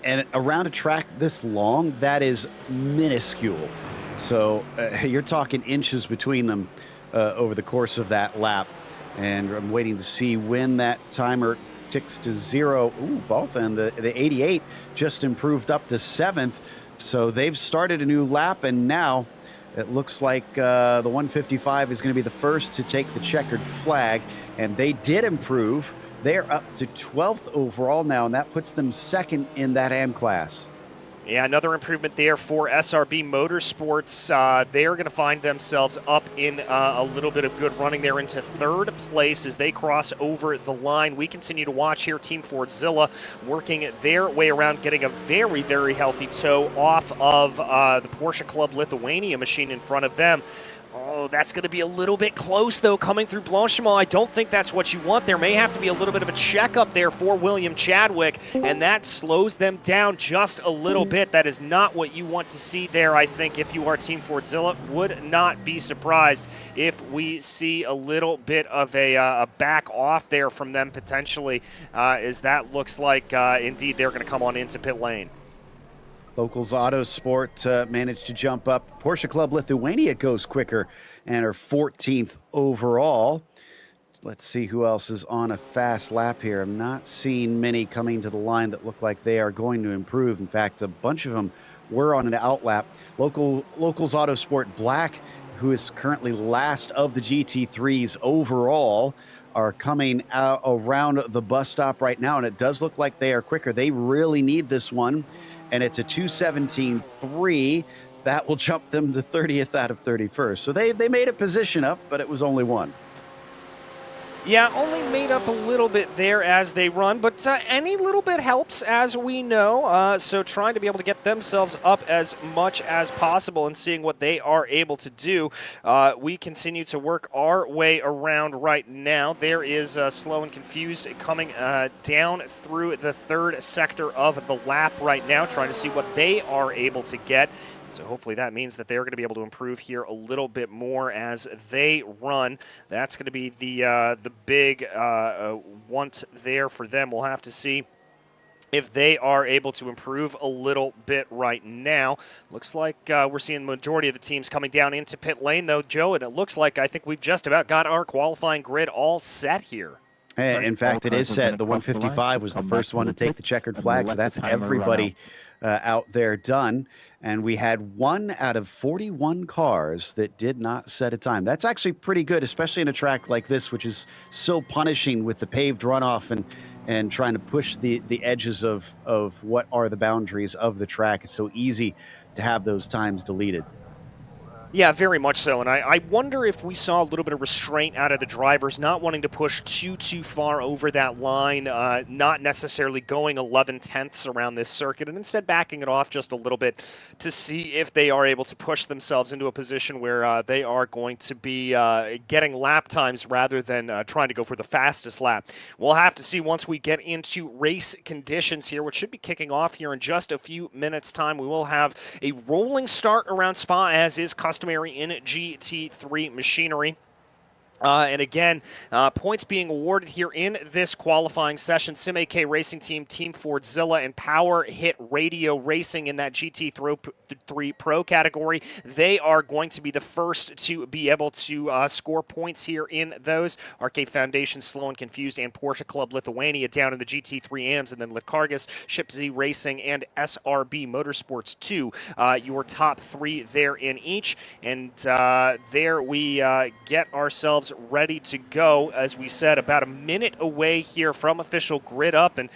And around a track this long, that is minuscule. So you're talking inches between them over the course of that lap. And I'm waiting to see when that timer ticks to 0. Ooh, both, and the 88 just improved up to 7th. So they've started a new lap, and now it looks like the 155 is going to be the first to take the checkered flag, and they did improve. They're up to 12th overall now, and that puts them second in that AM class. Yeah, another improvement there for SRB Motorsports. They're going to find themselves up in a little bit of good running there into third place as they cross over the line. We continue to watch here Team Fordzilla working their way around, getting a very, very healthy toe off of the Porsche Club Lithuania machine in front of them. Oh, that's going to be a little bit close, though, coming through Blanchimont. I don't think that's what you want. There may have to be a little bit of a checkup there for William Chadwick, and that slows them down just a little bit. That is not what you want to see there, I think, if you are Team Fordzilla. Would not be surprised if we see a little bit of a back off there from them potentially, as that looks like, indeed, they're going to come on into pit lane. Locals Autosport managed to jump up. Porsche Club Lithuania goes quicker and are 14th overall. Let's see who else is on a fast lap here. I'm not seeing many coming to the line that look like they are going to improve. In fact, a bunch of them were on an outlap. Locals Autosport Black, who is currently last of the GT3s overall, are coming out around the bus stop right now, and it does look like they are quicker. They really need this one. And it's a 2:17.3. That will jump them to 30th out of 31st. So they made a position up, but it was only one. Yeah, only made up a little bit there as they run, but any little bit helps, as we know. So trying to be able to get themselves up as much as possible and seeing what they are able to do. We continue to work our way around right now. There is Slow and Confused coming down through the third sector of the lap right now, trying to see what they are able to get. So hopefully that means that they're going to be able to improve here a little bit more as they run. That's going to be the big want there for them. We'll have to see if they are able to improve a little bit right now. Looks like we're seeing the majority of the teams coming down into pit lane, though, Joe, and it looks like I think we've just about got our qualifying grid all set here. In fact, it is set. The 155 was the first one to take the checkered flag, so that's everybody out there done. And we had 1 out of 41 cars that did not set a time. That's actually pretty good, especially in a track like this, which is so punishing with the paved runoff and trying to push the edges of what are the boundaries of the track. It's so easy to have those times deleted. Yeah, very much so, and I wonder if we saw a little bit of restraint out of the drivers, not wanting to push too far over that line, not necessarily going 11/10ths around this circuit, and instead backing it off just a little bit to see if they are able to push themselves into a position where they are going to be getting lap times rather than trying to go for the fastest lap. We'll have to see once we get into race conditions here, which should be kicking off here in just a few minutes' time. We will have a rolling start around Spa, as is customary in GT3 machinery. And again, points being awarded here in this qualifying session. Sim AK Racing Team, Team Fordzilla, and Power Hit Radio Racing in that GT3 Pro category. They are going to be the first to be able to score points here in those. Arcade Foundation, Slow and Confused, and Porsche Club Lithuania down in the GT3 AMs, and then Likargas, Ship Z Racing, and SRB Motorsports 2. Your top 3 there in each. And there we get ourselves ready to go. As we said, about a minute away here from official grid up, and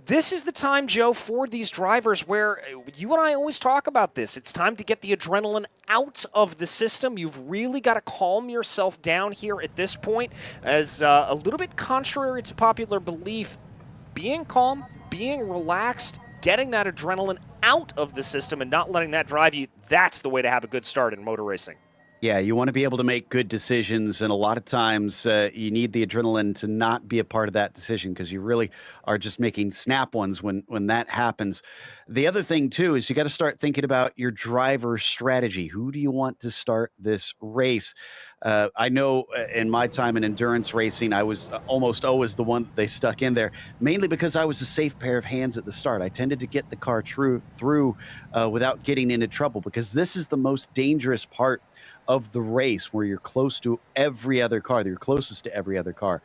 this is the time, Joe, for these drivers where you and I always talk about this. It's time to get the adrenaline out of the system. You've really got to calm yourself down here at this point, as a little bit contrary to popular belief, being calm, being relaxed, getting that adrenaline out of the system and not letting that drive you, that's the way to have a good start in motor racing. Yeah, you want to be able to make good decisions, and a lot of times you need the adrenaline to not be a part of that decision, because you really are just making snap ones when that happens. The other thing, too, is you got to start thinking about your driver's strategy. Who do you want to start this race? I know in my time in endurance racing, I was almost always the one they stuck in there, mainly because I was a safe pair of hands at the start. I tended to get the car through without getting into trouble, because this is the most dangerous part of the race, where you're close to every other car. You're closest to every other car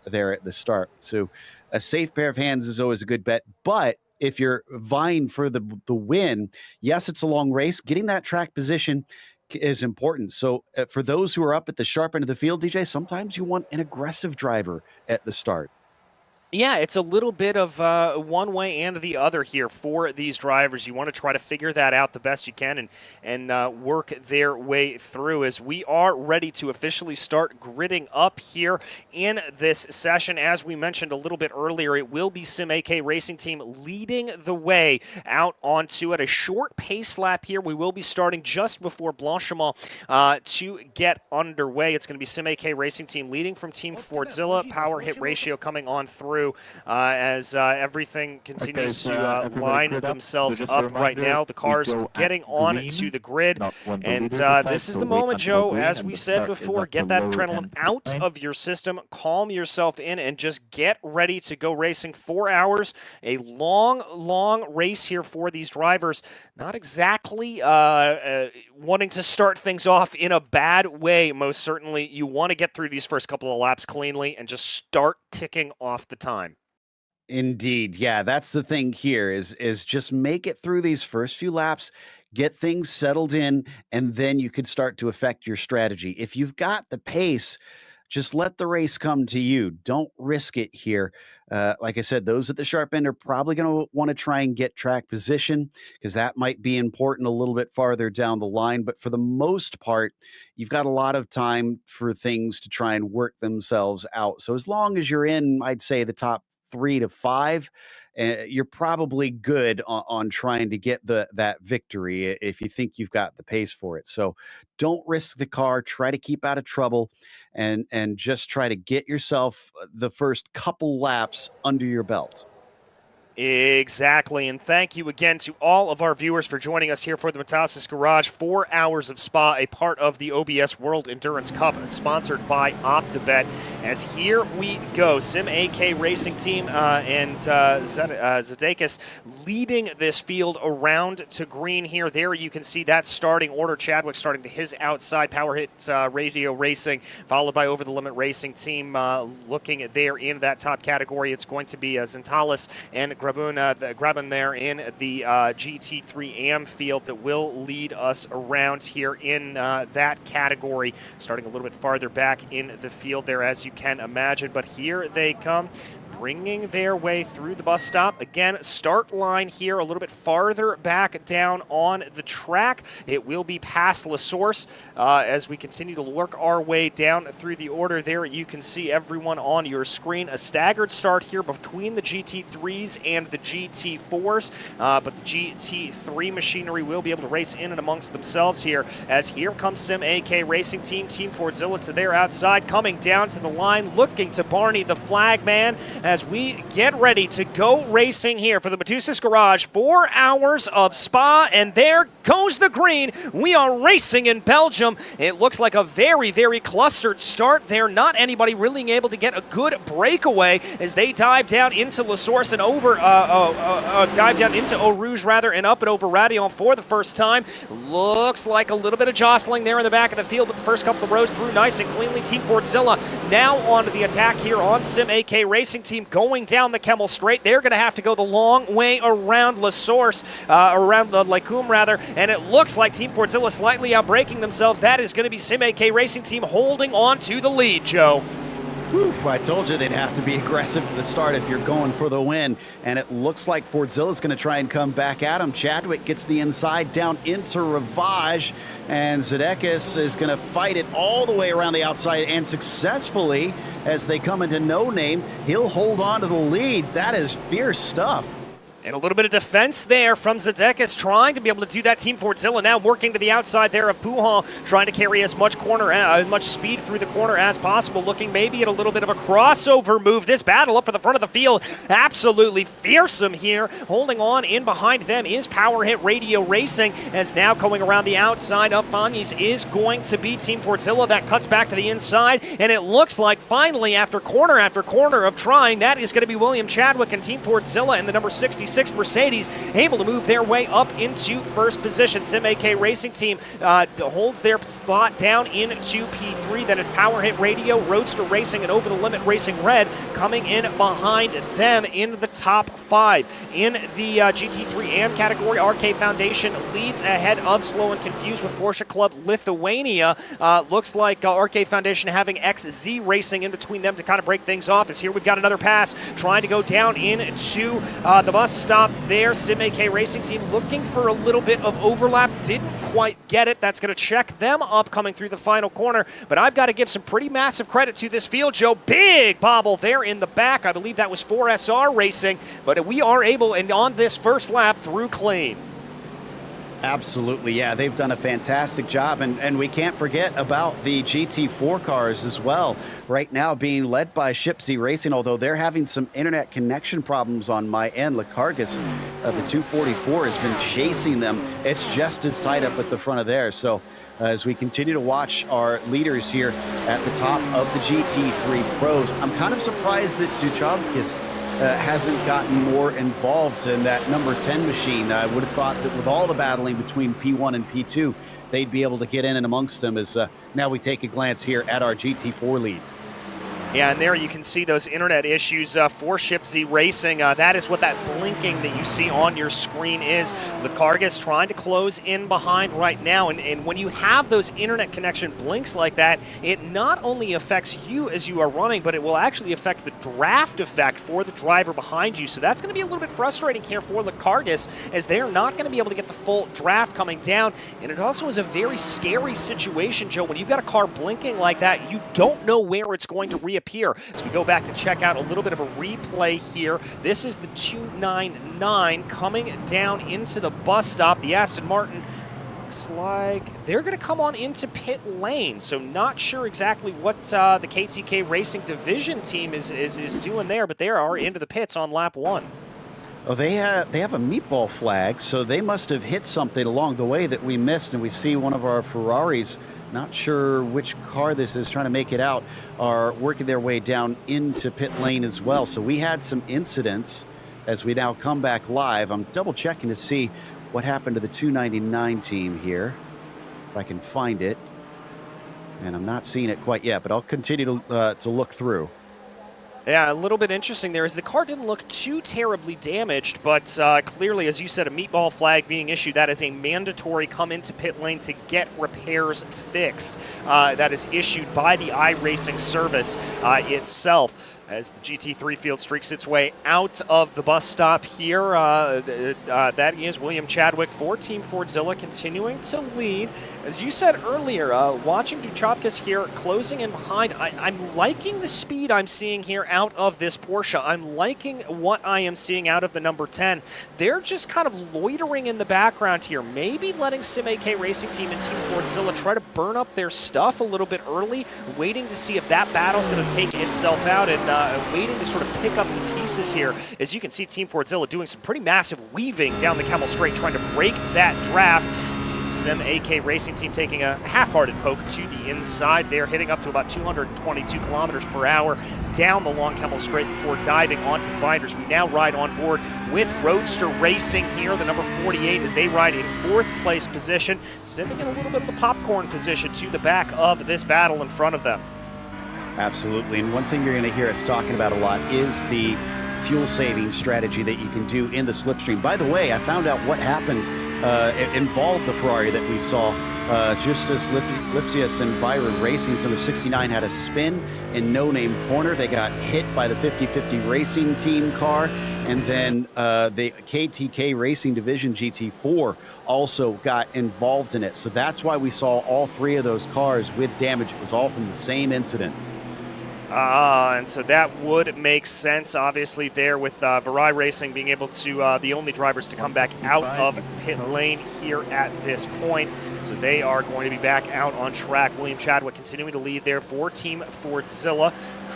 there at the start. So a safe pair of hands is always a good bet. But if you're vying for the win, yes, it's a long race. Getting that track position is important. So for those who are up at the sharp end of the field, DJ, sometimes you want an aggressive driver at the start. Yeah, it's a little bit of one way and the other here for these drivers. You want to try to figure that out the best you can and work their way through, as we are ready to officially start gridding up here in this session. As we mentioned a little bit earlier, it will be Sim AK Racing Team leading the way out onto it. A short pace lap here. We will be starting just before Blanchiment to get underway. It's going to be Sim AK Racing Team leading from Team Fordzilla. Power hit ratio coming on through as everything continues to line themselves up right now. The cars getting on to the grid, and this is the moment, Joe, as we said before, get that adrenaline out of your system, calm yourself in, and just get ready to go racing. 4 hours, a long race here for these drivers. Not exactly wanting to start things off in a bad way, most certainly. You want to get through these first couple of laps cleanly and just start ticking off the time. Indeed. Yeah, that's the thing here is just make it through these first few laps, get things settled in, and then you could start to affect your strategy. If you've got the pace, just let the race come to you. Don't risk it here. Like I said, those at the sharp end are probably going to want to try and get track position, because that might be important a little bit farther down the line. But for the most part, you've got a lot of time for things to try and work themselves out. So as long as you're in, I'd say, the top 3 to 5, you're probably good on trying to get that victory if you think you've got the pace for it. So don't risk the car. Try to keep out of trouble, and just try to get yourself the first couple laps under your belt. Exactly, and thank you again to all of our viewers for joining us here for the Metasis Garage. 4 hours of Spa, a part of the OBS World Endurance Cup, sponsored by OPTIBET. As here we go, Sim AK Racing Team and Zadakis leading this field around to green here. There you can see that starting order. Chadwick starting to his outside. Power Hit Radio Racing, followed by Over the Limit Racing Team looking there in that top category. It's going to be Zentalis and Grabun there in the GT3 AM field that will lead us around here in that category, starting a little bit farther back in the field there, as you can imagine. But here they come, bringing their way through the bus stop. Again, start line here a little bit farther back down on the track. It will be past La Source as we continue to work our way down through the order there. You can see everyone on your screen. A staggered start here between the GT3s and the GT4s, but the GT3 machinery will be able to race in and amongst themselves here, as here comes Sim AK Racing Team, Team Fordzilla to their outside, coming down to the line, looking to Barney the flag man, as we get ready to go racing here for the Matusas Garage. 4 hours of Spa, and there goes the green. We are racing in Belgium. It looks like a very, very clustered start there. Not anybody really able to get a good breakaway as they dive down into La Source and over, dive down into Eau Rouge rather, and up and over Radillon for the first time. Looks like a little bit of jostling there in the back of the field, but the first couple of rows through nice and cleanly. Team Fordzilla now onto the attack here on Sim AK Racing Team, going down the Kemmel Straight. They're going to have to go the long way around La Source, around the Lacombe rather, and it looks like Team Fordzilla slightly outbraking themselves. That is going to be Sim AK Racing Team holding on to the lead, Joe. Oof, I told you they'd have to be aggressive at the start if you're going for the win. And it looks like Fordzilla's going to try and come back at him. Chadwick gets the inside down into Ravage, and Zedeckis is going to fight it all the way around the outside, and successfully, as they come into No Name, he'll hold on to the lead. That is fierce stuff. And a little bit of defense there from Zedeckis, trying to be able to do that. Team Fordzilla now working to the outside there of Puhan, trying to carry as much speed through the corner as possible, looking maybe at a little bit of a crossover move. This battle up for the front of the field, absolutely fearsome here. Holding on in behind them is Power Hit Radio Racing, as now going around the outside of Fagnes is going to be Team Fordzilla. That cuts back to the inside, and it looks like finally, after corner of trying, that is going to be William Chadwick and Team Fordzilla and the number 66 Mercedes able to move their way up into first position. Sim AK Racing Team holds their spot down into P3. Then it's Power Hit Radio, Roadster Racing, and Over the Limit Racing Red coming in behind them in the top 5. In the GT3 AM category, RK Foundation leads ahead of Slow and Confused with Porsche Club Lithuania. Looks like RK Foundation having XZ Racing in between them to kind of break things off. As here we've got another pass trying to go down into the bus stop there. Sim AK Racing Team looking for a little bit of overlap, didn't quite get it. That's going to check them up coming through the final corner, but I've got to give some pretty massive credit to this field, Joe. Big bobble there in the back. I believe that was 4SR Racing, but we are able, and on this first lap, through clean. Absolutely, yeah. They've done a fantastic job, and we can't forget about the GT4 cars as well. Right now being led by Shipsy Racing, although they're having some internet connection problems on my end. Lacargas, the 244, has been chasing them. It's just as tight up at the front of there. So as we continue to watch our leaders here at the top of the GT3 Pros, I'm kind of surprised that Duchovskis hasn't gotten more involved in that number 10 machine. I would have thought that with all the battling between P1 and P2, they'd be able to get in and amongst them. As now we take a glance here at our GT4 lead. Yeah, and there you can see those internet issues for Shipsy Racing. That is what that blinking that you see on your screen is. Lacargas trying to close in behind right now. And when you have those internet connection blinks like that, it not only affects you as you are running, but it will actually affect the draft effect for the driver behind you. So that's going to be a little bit frustrating here for Lacargas, as they're not going to be able to get the full draft coming down. And it also is a very scary situation, Joe. When you've got a car blinking like that, you don't know where it's going to reappear. As we go back to check out a little bit of a replay here, this is the 299 coming down into the bus stop. The Aston Martin looks like they're going to come on into pit lane, so not sure exactly what the KTK Racing Division team is doing there, but they are into the pits on lap 1. Oh, they have a meatball flag, so they must have hit something along the way that we missed, and we see one of our Ferraris, not sure which car this is, trying to make it out, are working their way down into pit lane as well. So we had some incidents as we now come back live. I'm double checking to see what happened to the 299 team here, if I can find it. And I'm not seeing it quite yet, but I'll continue to look through. Yeah, a little bit interesting there is the car didn't look too terribly damaged, but clearly, as you said, a meatball flag being issued, that is a mandatory come into pit lane to get repairs fixed. That is issued by the iRacing service itself. As the GT3 field streaks its way out of the bus stop here. That is William Chadwick for Team Fordzilla continuing to lead. As you said earlier, watching Duchovskis here closing in behind, I'm liking the speed I'm seeing here out of this Porsche. I'm liking what I am seeing out of the number 10. They're just kind of loitering in the background here, maybe letting Sim AK Racing Team and Team Fordzilla try to burn up their stuff a little bit early, waiting to see if that battle's going to take itself out. And waiting to sort of pick up the pieces here. As you can see, Team Fordzilla doing some pretty massive weaving down the Camel Straight, trying to break that draft. Sim AK Racing Team taking a half-hearted poke to the inside there, hitting up to about 222 kilometers per hour down the long Camel Straight before diving onto the binders. We now ride on board with Roadster Racing here, the number 48, as they ride in 4th place position, sitting in a little bit of the popcorn position to the back of this battle in front of them. Absolutely, and one thing you're going to hear us talking about a lot is the fuel-saving strategy that you can do in the slipstream. By the way, I found out what happened involved the Ferrari that we saw just as Lipsius and Byron Racing. Number 69 had a spin in no-name corner. They got hit by the 50-50 Racing Team car, and then the KTK Racing Division GT4 also got involved in it. So that's why we saw all 3 of those cars with damage. It was all from the same incident. And so that would make sense, obviously, there with Varai Racing being able to, the only drivers to come back out of pit lane here at this point. So they are going to be back out on track. William Chadwick continuing to lead there for Team Fordzilla,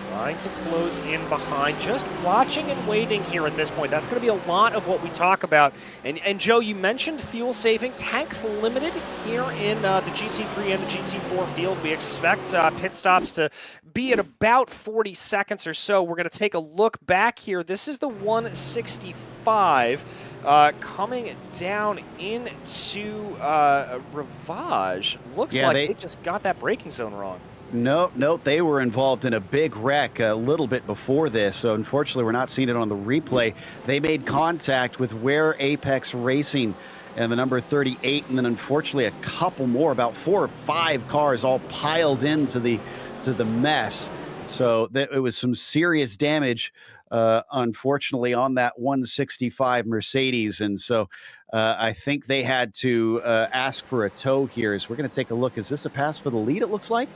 trying to close in behind, just watching and waiting here at this point. That's going to be a lot of what we talk about. And Joe, you mentioned fuel saving. Tanks limited here in the GT3 and the GT4 field. We expect pit stops to be at about 40 seconds or so. We're going to take a look back here. This is the 165 coming down into Rivage. Looks like they just got that braking zone wrong. No, they were involved in a big wreck a little bit before this, so unfortunately we're not seeing it on the replay. They made contact with Where Apex Racing and the number 38, and then unfortunately a couple more, about 4 or 5 cars all piled into the mess. So it was some serious damage, unfortunately, on that 165 Mercedes, and so I think they had to ask for a tow here. As we're going to take a look, is this a pass for the lead, it looks like?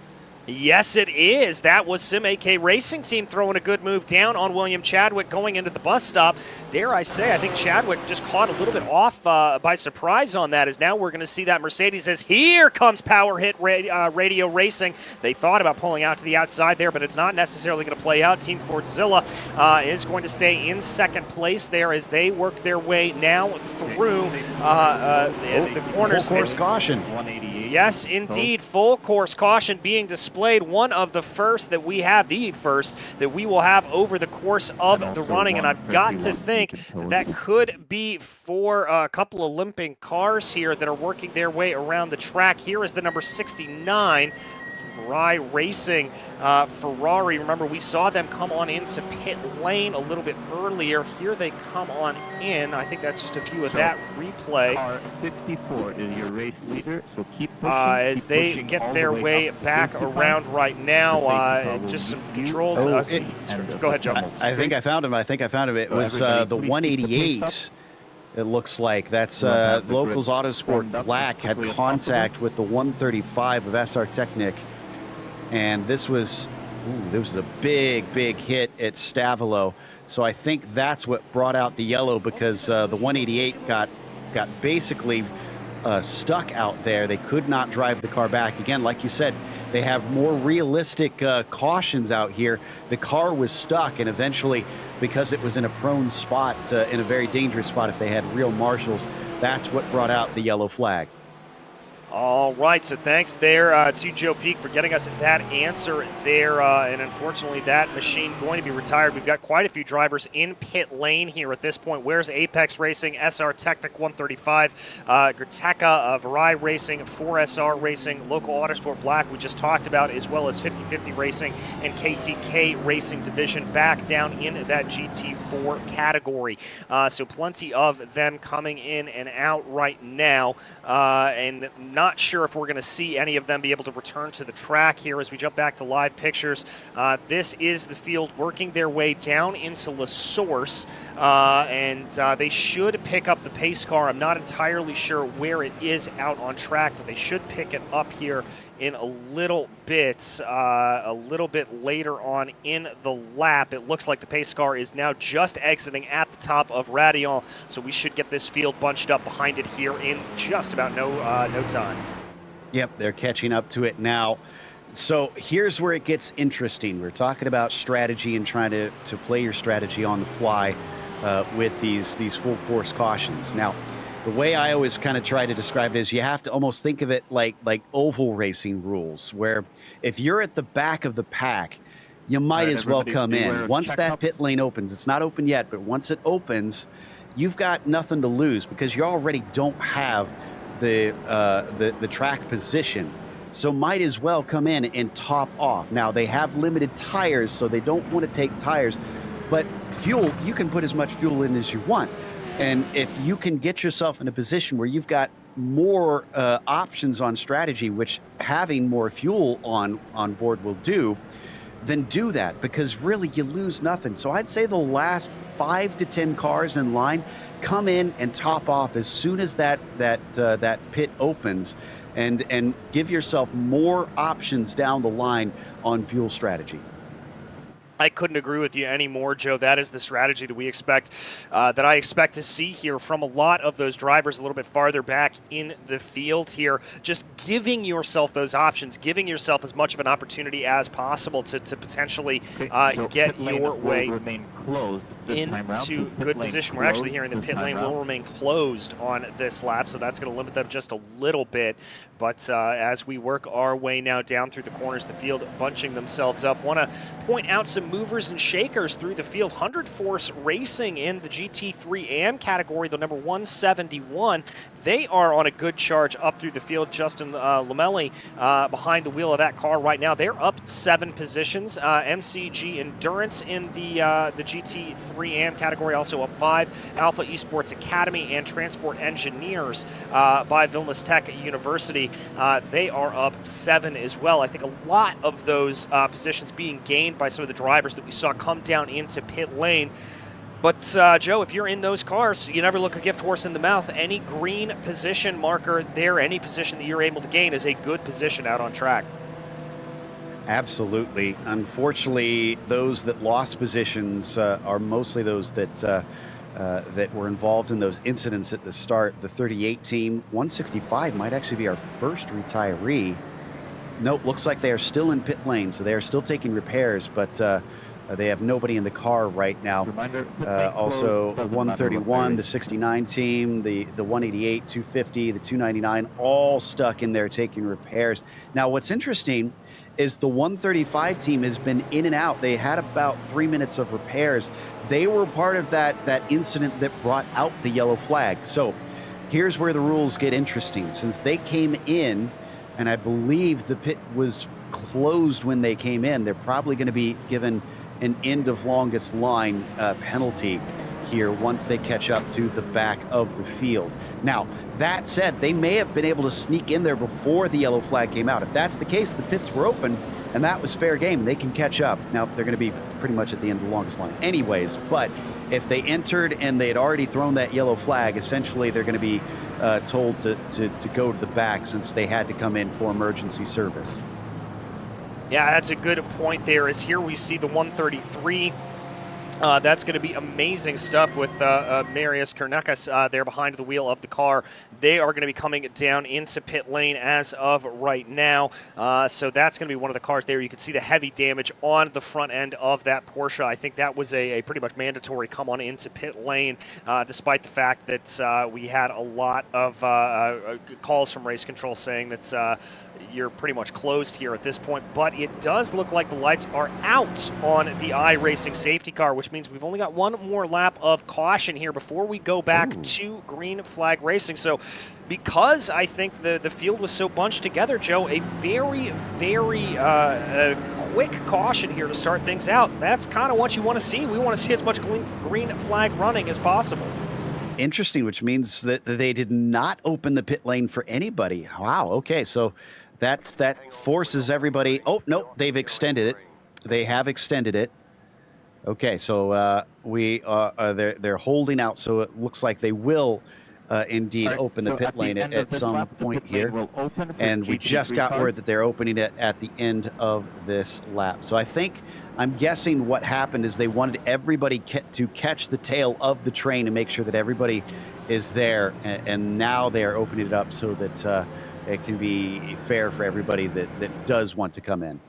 Yes, it is. That was Sim AK Racing Team throwing a good move down on William Chadwick going into the bus stop. Dare I say, I think Chadwick just caught a little bit off by surprise on that, as now we're going to see that Mercedes as here comes Power Hit Radio Racing. They thought about pulling out to the outside there, but it's not necessarily going to play out. Team Fordzilla is going to stay in 2nd place there as they work their way now through the corners. Full course caution. Yes, indeed. Full course caution being displayed. One of the first that we have, the first that we will have over the course of the running. And I've got to think that could be for a couple of limping cars here that are working their way around the track. Here is the number 69. It's the Varai Racing Ferrari. Remember, we saw them come on into pit lane a little bit earlier. Here they come on in. I think that's just a view of that replay. Car 54 is your race leader, so keep pushing. As they get their way back around right now, just some controls. Go ahead, Joe. I think I found him. It was the 188. It looks like that's Locals Autosport Black had contact with the 135 of SR Technic, and this was a big hit at Stavilo. So I think that's what brought out the yellow, because the 188 got basically stuck out there. They could not drive the car back. Again, like you said, they have more realistic cautions out here. The car was stuck, and eventually, because it was in a prone spot, in a very dangerous spot, if they had real marshals, that's what brought out the yellow flag. All right, so thanks there to Joe Peak for getting us that answer there, and unfortunately that machine going to be retired. We've got quite a few drivers in pit lane here at this point. Where's Apex Racing, SR Technic 135, Gerteca, Varai Racing, 4SR Racing, Local Autosport Black we just talked about, as well as 50-50 Racing and KTK Racing Division back down in that GT4 category. So plenty of them coming in and out right now, and not sure if we're going to see any of them be able to return to the track here as we jump back to live pictures. This is the field working their way down into La Source, and they should pick up the pace car. I'm not entirely sure where it is out on track, but they should pick it up here in a little bit later on in the lap. It looks like the pace car is now just exiting at the top of Radion, so we should get this field bunched up behind it here in just about no time. Yep, they're catching up to it now. So here's where it gets interesting. We're talking about strategy and trying to play your strategy on the fly with these full course cautions. Now, the way I always kind of try to describe it is you have to almost think of it like oval racing rules, where if you're at the back of the pack, you might as well come in. Once that pit lane opens, it's not open yet, but once it opens, you've got nothing to lose because you already don't have the track position. So might as well come in and top off. Now, they have limited tires, so they don't want to take tires, but fuel, you can put as much fuel in as you want. And if you can get yourself in a position where you've got more options on strategy, which having more fuel on board will do, then do that, because really you lose nothing. So I'd say the last 5 to 10 cars in line come in and top off as soon as that pit opens, and give yourself more options down the line on fuel strategy. I couldn't agree with you anymore, Joe. That is the strategy that we expect, that I expect to see here from a lot of those drivers a little bit farther back in the field here. Just giving yourself those options, giving yourself as much of an opportunity as possible to potentially get your way into good position. We're actually hearing the pit lane will remain closed on this lap, so that's going to limit them just a little bit. But as we work our way now down through the corners, the field bunching themselves up. Want to point out some movers and shakers through the field. 100 Force Racing in the GT3 AM category, the number 171. They are on a good charge up through the field. Justin Lamelli behind the wheel of that car right now. They're up 7 positions. MCG Endurance in the GT3 AM category also up 5. Alpha Esports Academy and Transport Engineers by Vilnius Tech University, they are up 7 as well. I think a lot of those positions being gained by some of the drivers that we saw come down into pit lane. But, Joe, if you're in those cars, you never look a gift horse in the mouth. Any green position marker there, any position that you're able to gain is a good position out on track. Absolutely. Unfortunately, those that lost positions are mostly those that were involved in those incidents at the start. The 38 team, 165 might actually be our first retiree. Nope, looks like they are still in pit lane, so they are still taking repairs, but they have nobody in the car right now. Also, 131, the 69 team, the 188, 250, the 299, all stuck in there taking repairs. Now, what's interesting is the 135 team has been in and out. They had about 3 minutes of repairs. They were part of that incident that brought out the yellow flag. So here's where the rules get interesting. Since they came in, and I believe the pit was closed when they came in, they're probably going to be given an end of longest line penalty here once they catch up to the back of the field. Now, that said, they may have been able to sneak in there before the yellow flag came out. If that's the case, the pits were open, and that was fair game. They can catch up. Now, they're going to be pretty much at the end of the longest line anyways, but if they entered and they had already thrown that yellow flag, essentially they're going to be told to go to the back since they had to come in for emergency service. Yeah, that's a good point there. Is here we see the 133. That's going to be amazing stuff with Marius Kernekas there behind the wheel of the car. They are going to be coming down into pit lane as of right now. So that's going to be one of the cars there. You can see the heavy damage on the front end of that Porsche. I think that was a pretty much mandatory come on into pit lane, despite the fact that we had a lot of calls from race control saying that you're pretty much closed here at this point. But it does look like the lights are out on the iRacing safety car, which means we've only got one more lap of caution here before we go back to green flag racing. So because I think the field was so bunched together, Joe, a very, very quick caution here to start things out. That's kind of what you want to see. We want to see as much green flag running as possible. Interesting, which means that they did not open the pit lane for anybody. Wow, okay, so that forces everybody. Oh, no, they've extended it. They have extended it. Okay, so they're holding out, so it looks like they will indeed open the pit lane at some point here. And we just got word that they're opening it at the end of this lap. So I'm guessing what happened is they wanted everybody to catch the tail of the train and make sure that everybody is there. And now they are opening it up so that it can be fair for everybody that does want to come in.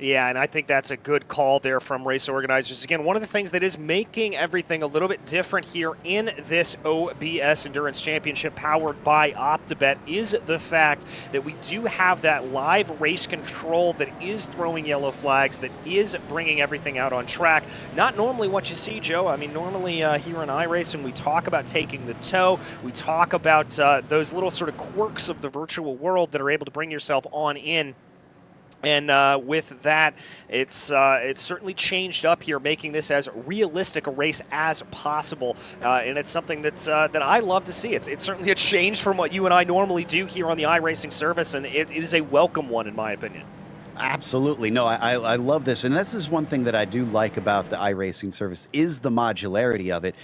Yeah, and I think that's a good call there from race organizers. Again, one of the things that is making everything a little bit different here in this OBS Endurance Championship powered by OPTIBET is the fact that we do have that live race control that is throwing yellow flags, that is bringing everything out on track. Not normally what you see, Joe. I mean, normally here in iRacing, we talk about taking the tow. We talk about those little sort of quirks of the virtual world that are able to bring yourself on in. And with that, it's certainly changed up here, making this as realistic a race as possible. And it's something that's that I love to see. It's certainly a change from what you and I normally do here on the iRacing service, and it is a welcome one, in my opinion. Absolutely. No, I love this. And this is one thing that I do like about the iRacing service is the modularity of it,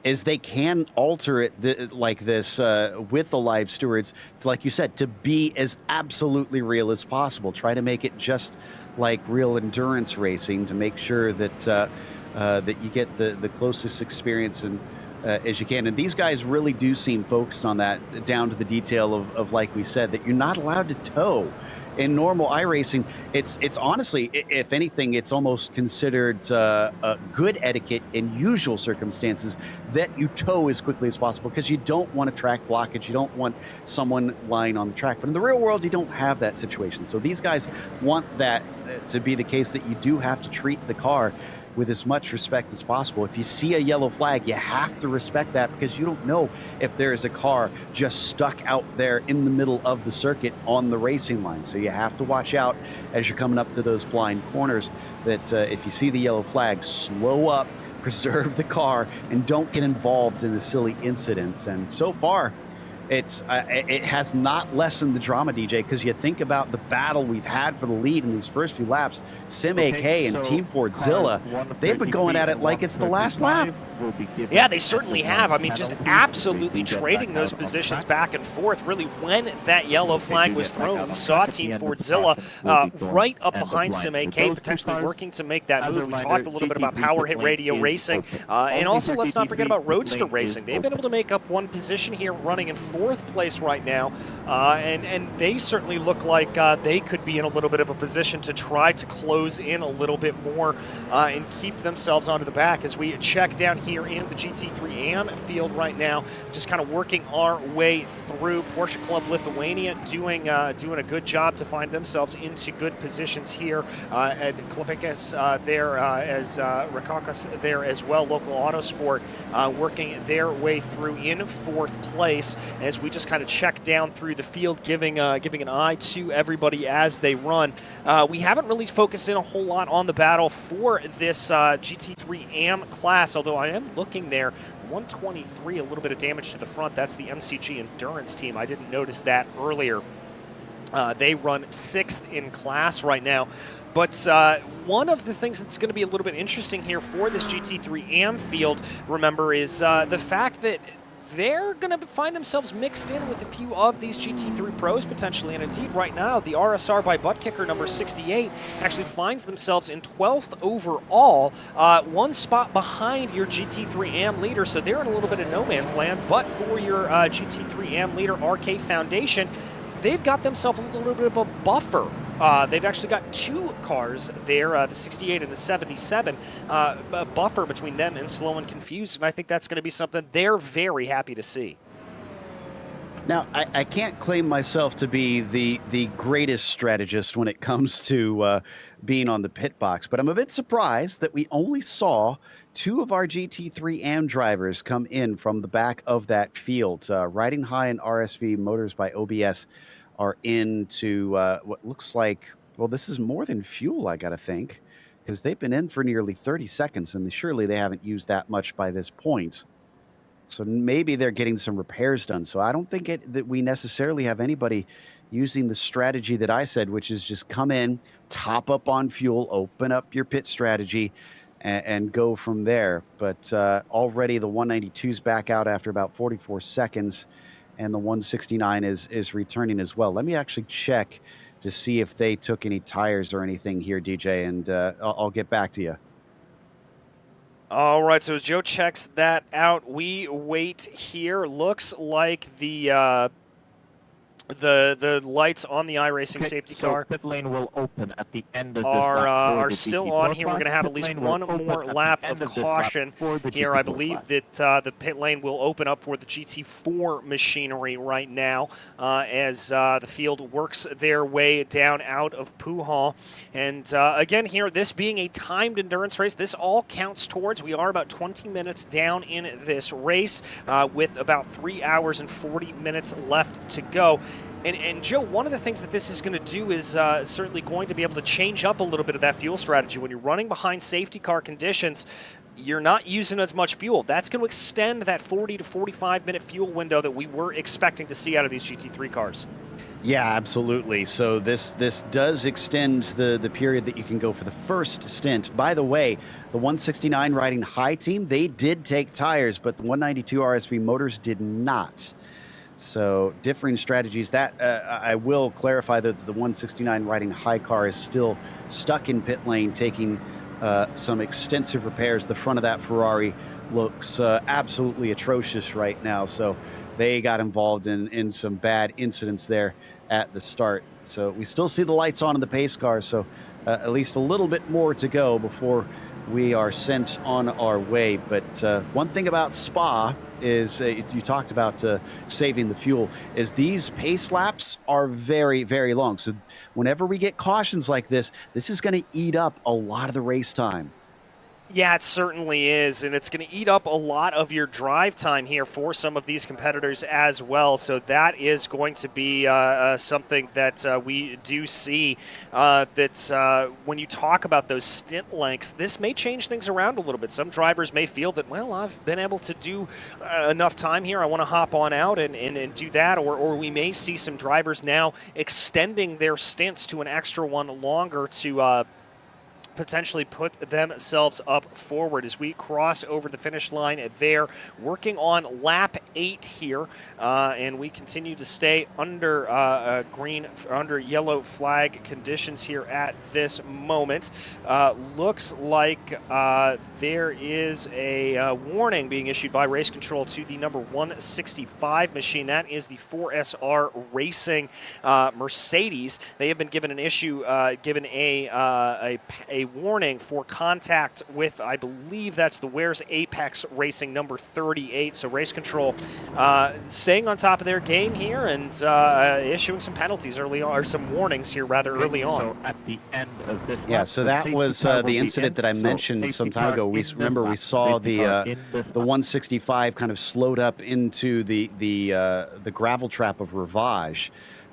is they can alter it like this with the live stewards, like you said, to be as absolutely real as possible. Try to make it just like real endurance racing to make sure that that you get the closest experience and as you can. And these guys really do seem focused on that down to the detail of like we said, that you're not allowed to tow. In normal iRacing, it's honestly, if anything, it's almost considered good etiquette in usual circumstances that you tow as quickly as possible because you don't want a track blockage. You don't want someone lying on the track. But in the real world, you don't have that situation. So these guys want that to be the case, that you do have to treat the car with as much respect as possible. If you see a yellow flag, you have to respect that because you don't know if there is a car just stuck out there in the middle of the circuit on the racing line. So you have to watch out as you're coming up to those blind corners that if you see the yellow flag, slow up, preserve the car, and don't get involved in a silly incident. And so far, it has not lessened the drama, DJ, because you think about the battle we've had for the lead in these first few laps. Sim AK and Team Fordzilla, they've been going at it like it's the last lap. Yeah, they certainly have. I mean, just absolutely trading those positions back and forth. Really, when that yellow flag was thrown, we saw Team Fordzilla right up behind Sim AK, potentially working to make that move. We talked a little bit about Power Hit Radio Racing, and also let's not forget about Roadster Racing. They've been able to make up one position here, running in fourth place right now, and they certainly look like they could be in a little bit of a position to try to close in a little bit more and keep themselves onto the back as we check down here in the GT3 AM field right now, just kind of working our way through. Porsche Club Lithuania doing a good job to find themselves into good positions here. And Klipikas there as Rakakas there as well. Local Autosport working their way through in fourth place as we just kind of check down through the field, giving an eye to everybody as they run. We haven't really focused in a whole lot on the battle for this GT3 AM class, although I am looking there. 123, a little bit of damage to the front. That's the MCG Endurance team. I didn't notice that earlier. They run 6th in class right now. But one of the things that's going to be a little bit interesting here for this GT3 AM field, remember, is the fact that they're going to find themselves mixed in with a few of these GT3 pros potentially. And indeed, right now, the RSR by butt kicker number 68 actually finds themselves in 12th overall, one spot behind your GT3 AM leader. So they're in a little bit of no man's land. But for your GT3 AM leader, RK Foundation, they've got themselves a little bit of a buffer. They've actually got two cars there, the 68 and the 77, a buffer between them and Slow and Confused, and I think that's going to be something they're very happy to see. Now, I can't claim myself to be the greatest strategist when it comes to being on the pit box, but I'm a bit surprised that we only saw two of our GT3 AM drivers come in from the back of that field. Riding High and RSV Motors by OBS are into what looks like, well, this is more than fuel, I got to think, because they've been in for nearly 30 seconds, and surely they haven't used that much by this point. So maybe they're getting some repairs done. So I don't think that we necessarily have anybody using the strategy that I said, which is just come in, top up on fuel, open up your pit strategy, and go from there. But already the 192's back out after about 44 seconds, and the 169 is returning as well. Let me actually check to see if they took any tires or anything here, DJ, and I'll get back to you. All right, so as Joe checks that out, we wait here. Looks like the The lights on the iRacing safety car pit lane will open at the end of this are still on here. We're going to have at least one more lap of caution here. I believe that the pit lane will open up for the GT4 machinery right now as the field works their way down out of Pujol. And again here, this being a timed endurance race, this all counts towards. We are about 20 minutes down in this race with about 3 hours and 40 minutes left to go. And Joe, one of the things that this is going to do is certainly going to be able to change up a little bit of that fuel strategy. When you're running behind safety car conditions, you're not using as much fuel. That's going to extend that 40 to 45-minute fuel window that we were expecting to see out of these GT3 cars. Yeah, absolutely. So this does extend the period that you can go for the first stint. By the way, the 169 riding high team, they did take tires, but the 192 RSV Motors did not. So differing strategies. That I will clarify that the 169 riding high car is still stuck in pit lane taking some extensive repairs. The front of that Ferrari looks absolutely atrocious right now. So they got involved in some bad incidents there at the start. So we still see the lights on in the pace car. So at least a little bit more to go before we are sent on our way. But one thing about Spa is you talked about saving the fuel, is these pace laps are very, very long. So whenever we get cautions like this is going to eat up a lot of the race time. Yeah, it certainly is, and it's going to eat up a lot of your drive time here for some of these competitors as well. So that is going to be something that we do see that when you talk about those stint lengths, this may change things around a little bit. Some drivers may feel that, well, I've been able to do enough time here. I want to hop on out and do that, or we may see some drivers now extending their stints to an extra one longer to potentially put themselves up forward as we cross over the finish line there, working on lap 8 here, and we continue to stay under under yellow flag conditions here at this moment. Looks like there is a warning being issued by race control to the number 165 machine. That is the 4SR Racing Mercedes. They have been given an issue, given a warning for contact with, I believe that's the Where's Apex Racing number 38. So race control staying on top of their game here and issuing some penalties early on, or some warnings here rather early on. So at the end of this so that was the incident that I mentioned some time ago. We saw the 165 kind of slowed up into the gravel trap of Rivage.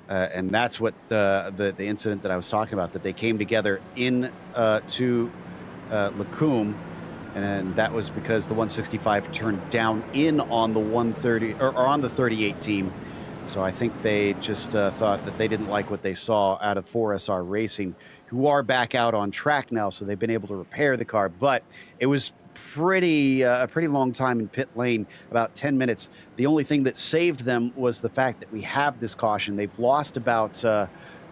And that's what the incident that I was talking about, that they came together in to Lacombe, and that was because the 165 turned down in on the 130 or on the 38 team. So I think they just thought that they didn't like what they saw out of 4SR Racing, who are back out on track now, so they've been able to repair the car. But it was a pretty long time in pit lane, about 10 minutes. The only thing that saved them was the fact that we have this caution. They've lost about,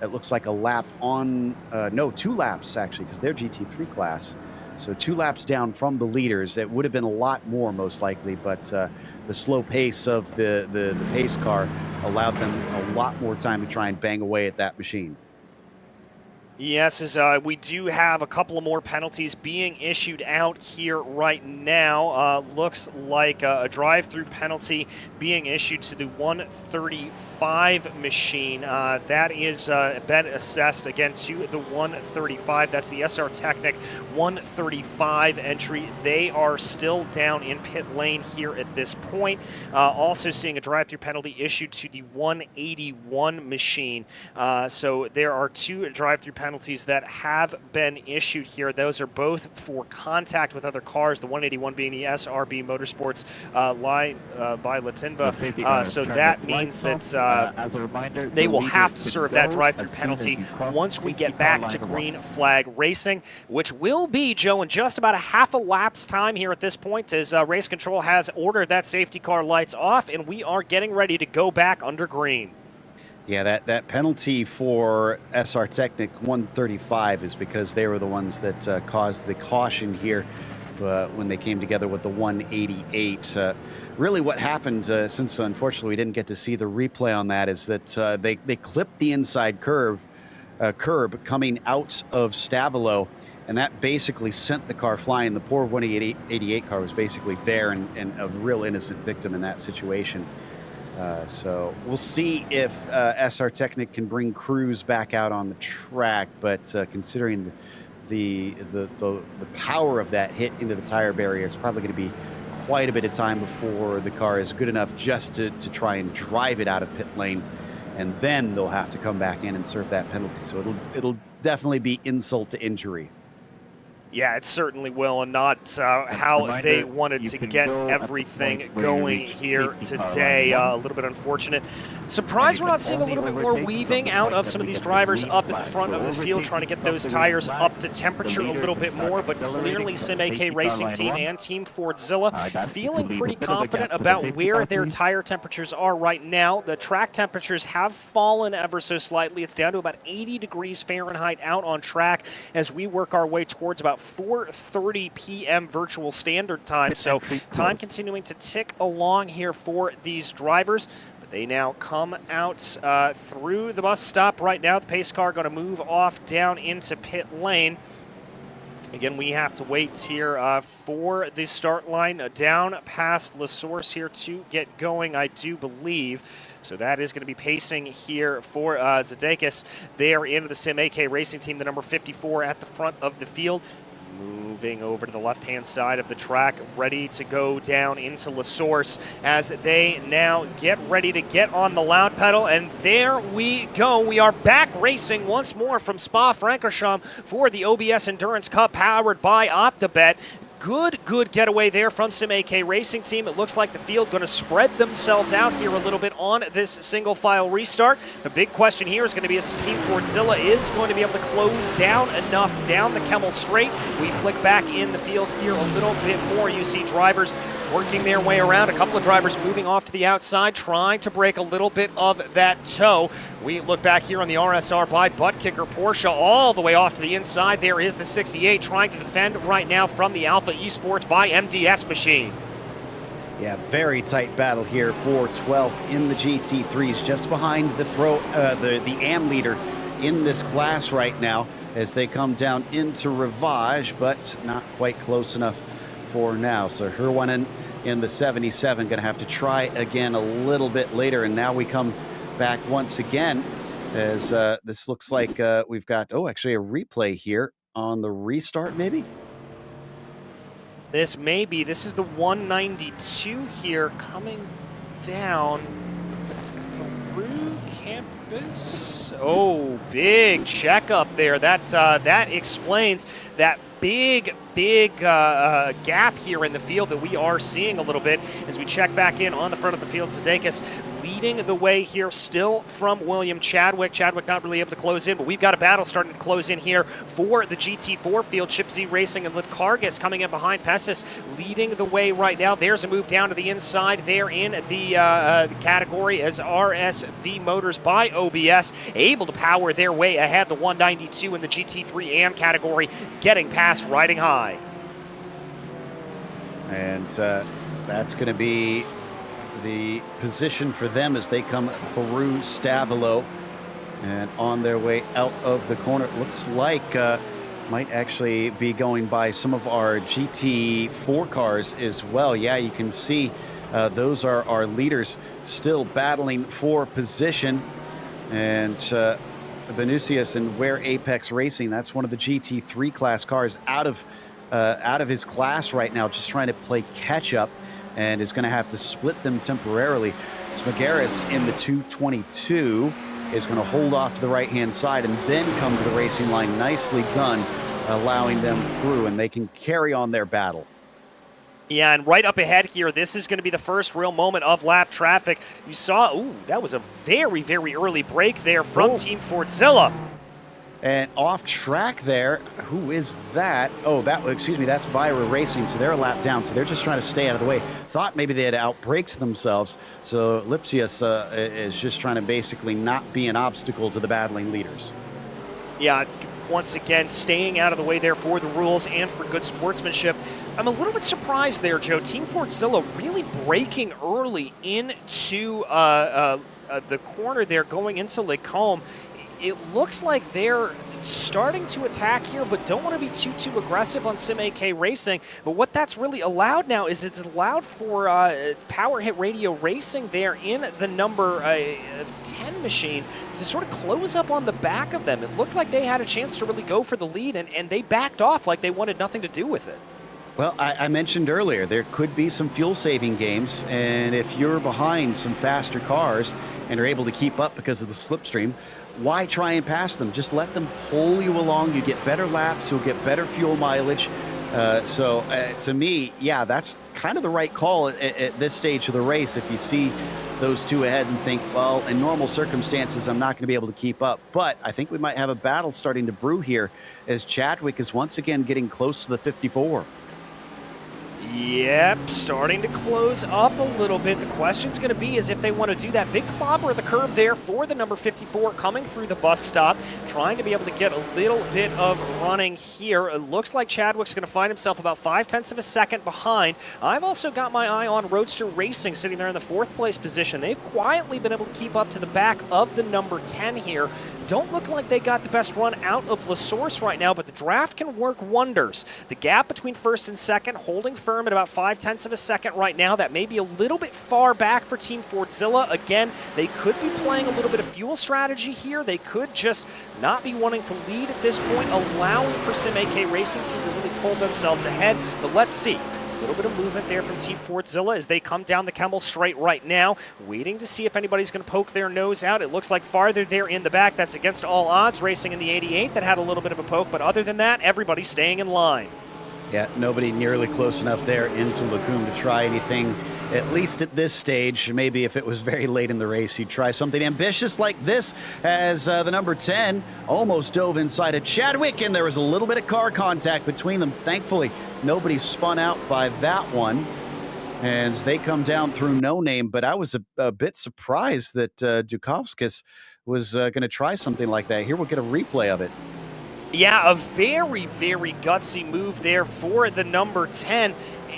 it looks like a lap on, no, 2 laps actually, because they're GT3 class. So 2 laps down from the leaders. It would have been a lot more most likely, but the slow pace of the pace car allowed them a lot more time to try and bang away at that machine. Yes, as we do have a couple of more penalties being issued out here right now. Looks like a drive-through penalty being issued to the 135 machine. That is been assessed again to the 135. That's the SR Technic 135 entry. They are still down in pit lane here at this point. Also seeing a drive-through penalty issued to the 181 machine. So there are 2 drive-through penalties that have been issued here. Those are both for contact with other cars, the 181 being the SRB Motorsports line by Latinva. So that means that they will have to serve that drive-through penalty once we get back to green flag racing, which will be, Joe, in just about a half a lap's time here at this point, as race control has ordered that safety car lights off, and we are getting ready to go back under green. Yeah, that penalty for SR Technic 135 is because they were the ones that caused the caution here. when they came together with the 188. Really what happened, since unfortunately we didn't get to see the replay on that, is that they clipped the inside curb coming out of Stavilo, and that basically sent the car flying. The poor 188 car was basically there and a real innocent victim in that situation. So we'll see if SR Technic can bring crews back out on the track, but considering the power of that hit into the tire barrier, it's probably going to be quite a bit of time before the car is good enough just to try and drive it out of pit lane, and then they'll have to come back in and serve that penalty. So it'll definitely be insult to injury. Yeah, it certainly will, and not how they wanted to get everything going here today. A little bit unfortunate. Surprised we're not seeing a little bit more weaving out of some of these drivers up at the front of the field, trying to get those tires up to temperature a little bit more, but clearly Sim AK Racing Team and Team Fordzilla feeling pretty confident about where their tire temperatures are right now. The track temperatures have fallen ever so slightly. It's down to about 80 degrees Fahrenheit out on track as we work our way towards about 4:30 p.m. virtual standard time. So time continuing to tick along here for these drivers. But they now come out through the bus stop right now. The pace car going to move off down into pit lane. Again, we have to wait here for the start line down past La Source here to get going, I do believe. So that is going to be pacing here for Zadakis. They are into the Sim AK Racing Team, the number 54 at the front of the field. Moving over to the left-hand side of the track, ready to go down into La Source as they now get ready to get on the loud pedal. And there we go. We are back racing once more from Spa-Francorchamps for the OBS Endurance Cup powered by OPTIBET. Good getaway there from Sim AK Racing Team. It looks like the field going to spread themselves out here a little bit on this single file restart. The big question here is going to be if Team Fordzilla is going to be able to close down enough down the Kemmel Straight. We flick back in the field here a little bit more. You see drivers working their way around. A couple of drivers moving off to the outside, trying to break a little bit of that toe. We look back here on the RSR by butt kicker Porsche all the way off to the inside. There is the 68 trying to defend right now from the Alpha Esports by MDS Machine. Yeah, very tight battle here for 12th in the GT3s, just behind the the AM leader in this class right now as they come down into Rivage, but not quite close enough for now. So Herwanen in the 77 going to have to try again a little bit later, and now we come back once again as this looks like we've got, actually a replay here on the restart maybe? This is the 192 here coming down through campus. Oh, big checkup there. That explains that big gap here in the field that we are seeing a little bit as we check back in on the front of the field. Zadakis leading the way here still from William Chadwick. Chadwick not really able to close in, but we've got a battle starting to close in here for the GT4 field. Chip Z Racing and Litkargas coming in behind Pessis, leading the way right now. There's a move down to the inside there in the category as RSV Motors by OBS able to power their way ahead. The 192 in the GT3 AM category getting past Riding High. And that's going to be the position for them as they come through Stavilo and on their way out of the corner. It looks like might actually be going by some of our GT4 cars as well. Yeah, you can see those are our leaders still battling for position. And Venusius and Ware Apex Racing, that's one of the GT3 class cars out of his class right now, just trying to play catch up, and is going to have to split them temporarily. Smagaris in the 222 is going to hold off to the right-hand side and then come to the racing line. Nicely done, allowing them through, and they can carry on their battle. Yeah, and right up ahead here, this is going to be the first real moment of lap traffic. You saw, that was a very early break there from Team Fordzilla. And off track there, who is that? That's Vira Racing, so they're a lap down, so they're just trying to stay out of the way. Thought maybe they had outbraked themselves, so Lipsius is just trying to basically not be an obstacle to the battling leaders. Yeah, once again, staying out of the way there for the rules and for good sportsmanship. I'm a little bit surprised there, Joe. Team Fordzilla really breaking early into the corner there going into Lake Combe. It looks like they're starting to attack here, but don't want to be too aggressive on Sim AK Racing. But what that's really allowed now is it's allowed for Power Hit Radio Racing there in the number 10 machine to sort of close up on the back of them. It looked like they had a chance to really go for the lead, and they backed off like they wanted nothing to do with it. Well, I mentioned earlier, there could be some fuel-saving games, and if you're behind some faster cars and are able to keep up because of the slipstream, why try and pass them? Just let them pull you along. You get better laps, you'll get better fuel mileage. To me, yeah, that's kind of the right call at this stage of the race. If you see those two ahead and think, well, in normal circumstances, I'm not going to be able to keep up. But I think we might have a battle starting to brew here as Chadwick is once again getting close to the 54. Yep, starting to close up a little bit. The question's going to be is if they want to do that big clobber of the curb there for the number 54 coming through the bus stop, trying to be able to get a little bit of running here. It looks like Chadwick's going to find himself about 0.5 of a second behind. I've also got my eye on Roadster Racing sitting there in the 4th place position. They've quietly been able to keep up to the back of the number 10 here. Don't look like they got the best run out of La Source right now, but the draft can work wonders. The gap between 1st and 2nd holding firm at about 0.5 of a second right now. That may be a little bit far back for Team Fordzilla. Again, they could be playing a little bit of fuel strategy here. They could just not be wanting to lead at this point, allowing for Sim AK Racing Team to really pull themselves ahead. But let's see. A little bit of movement there from Team Fordzilla as they come down the Kemmel Straight right now, waiting to see if anybody's going to poke their nose out. It looks like farther there in the back. That's against all odds. Racing in the 88 that had a little bit of a poke, but other than that, everybody's staying in line. Yeah, nobody nearly close enough there into Lacombe to try anything, at least at this stage. Maybe if it was very late in the race, you'd try something ambitious like this as the number 10 almost dove inside of Chadwick, and there was a little bit of car contact between them. Thankfully, nobody spun out by that one, and they come down through No Name, but I was a bit surprised that Dukovskis was going to try something like that. Here we'll get a replay of it. Yeah, a very gutsy move there for the number 10.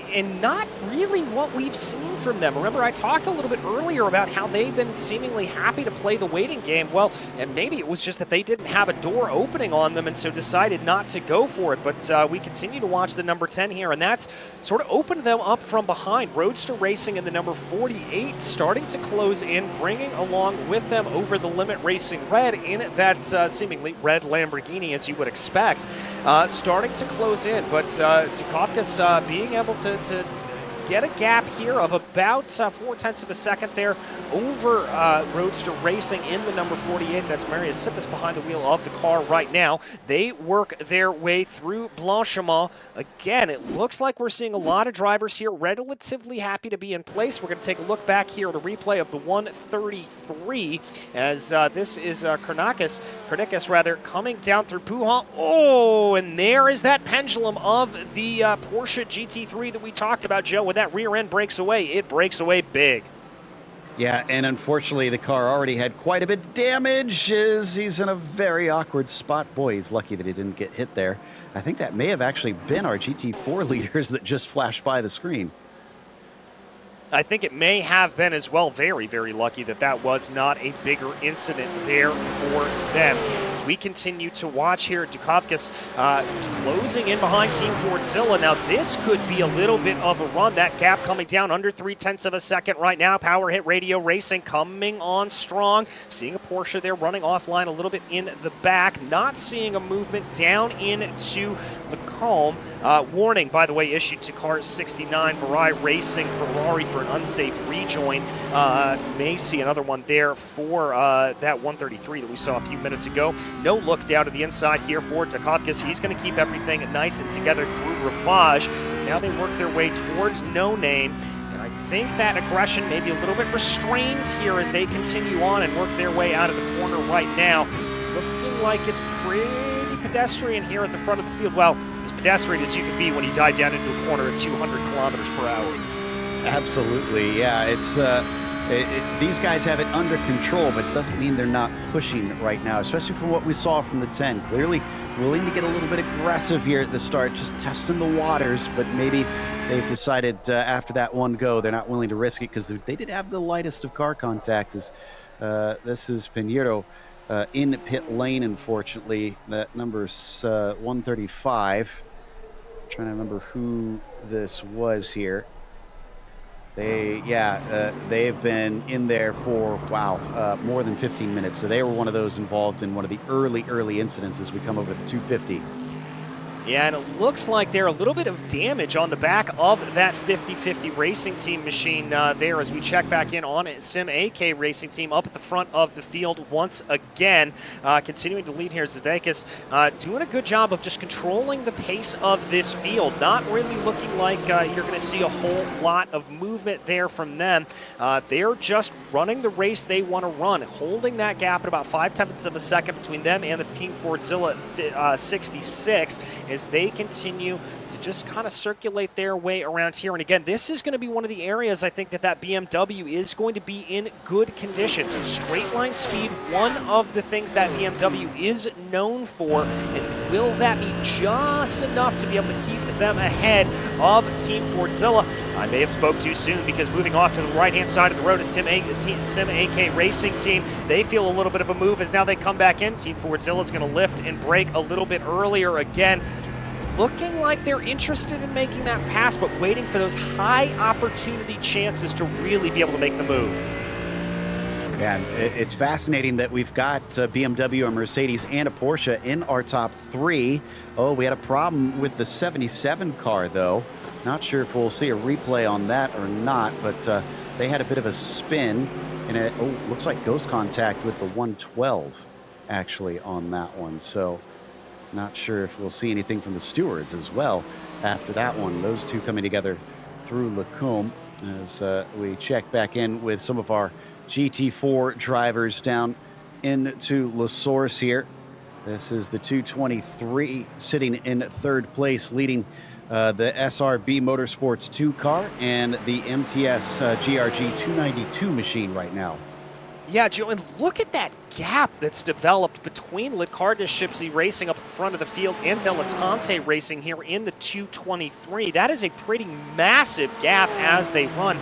And not really what we've seen from them. Remember, I talked a little bit earlier about how they've been seemingly happy to play the waiting game. Well, and maybe it was just that they didn't have a door opening on them and so decided not to go for it. But we continue to watch the number 10 here, and that's sort of opened them up from behind. Roadster Racing in the number 48 starting to close in, bringing along with them Over the Limit Racing Red in that seemingly red Lamborghini, as you would expect, starting to close in. But Dukovskis being able to get a gap here of about 0.4 of a second there over Roadster Racing in the number 48. That's Marius Sippis behind the wheel of the car right now. They work their way through Blanchiment. Again, it looks like we're seeing a lot of drivers here relatively happy to be in place. We're going to take a look back here at a replay of the 133 as this is Kornikis coming down through Puhan. Oh, and there is that pendulum of the Porsche GT3 that we talked about, Joe. When that rear end breaks away, it breaks away big. Yeah, and unfortunately the car already had quite a bit of damage as he's in a very awkward spot. Boy, he's lucky that he didn't get hit there. I think that may have actually been our GT4 leaders that just flashed by the screen. I think it may have been as well. Very lucky that that was not a bigger incident there for them. As we continue to watch here, Dukovskis closing in behind Team Fordzilla. Now this could be a little bit of a run. That gap coming down under 0.3 of a second right now. Power Hit Radio Racing coming on strong. Seeing a Porsche there running offline a little bit in the back. Not seeing a movement down into the Combe. Warning, by the way, issued to car 69, Varai Racing Ferrari for an unsafe rejoin. May see another one there for that 133 that we saw a few minutes ago. No look down to the inside here for Dukovskis. He's going to keep everything nice and together through Ravage, as now they work their way towards No Name. And I think that aggression may be a little bit restrained here as they continue on and work their way out of the corner right now. Looking like it's pretty pedestrian here at the front of the field. Well, as pedestrian as you can be when you dive down into a corner at 200 kilometers per hour. Absolutely, yeah. It's these guys have it under control, but it doesn't mean they're not pushing right now, especially from what we saw from the 10. Clearly willing to get a little bit aggressive here at the start, just testing the waters, but maybe they've decided after that one go, they're not willing to risk it because they did have the lightest of car contact. As this is Pinheiro in pit lane, unfortunately. That number's 135. I'm trying to remember who this was here. They've been in there for, more than 15 minutes. So they were one of those involved in one of the early incidents as we come over the 250. Yeah, and it looks like there a little bit of damage on the back of that 50-50 Racing Team machine there as we check back in on it. Sim AK Racing Team up at the front of the field once again. Continuing to lead here, Zdekis doing a good job of just controlling the pace of this field. Not really looking like you're going to see a whole lot of movement there from them. They're just running the race they want to run, holding that gap at about 0.5 of a second between them and the Team Fordzilla 66. As they continue to just kind of circulate their way around here. And again, this is going to be one of the areas I think that BMW is going to be in good conditions. So straight line speed, one of the things that BMW is known for, and will that be just enough to be able to keep them ahead of Team Fordzilla? I may have spoke too soon because moving off to the right-hand side of the road is Sim AK Racing Team. They feel a little bit of a move as now they come back in. Team Fordzilla is going to lift and brake a little bit earlier again. Looking like they're interested in making that pass, but waiting for those high opportunity chances to really be able to make the move. Yeah, it's fascinating that we've got BMW, a Mercedes, and a Porsche in our top three. Oh, we had a problem with the 77 car, though. Not sure if we'll see a replay on that or not, but they had a bit of a spin, and it looks like ghost contact with the 112, actually, on that one. So not sure if we'll see anything from the stewards as well after that one. Those two coming together through Lacombe as we check back in with some of our GT4 drivers down into La Source here. This is the 223 sitting in third place, leading the SRB Motorsports 2 car and the MTS GRG 292 machine right now. Yeah, Joe, and look at that gap that's developed between Licardis Shipsy Racing up at the front of the field and Dilettante Racing here in the 223. That is a pretty massive gap as they run.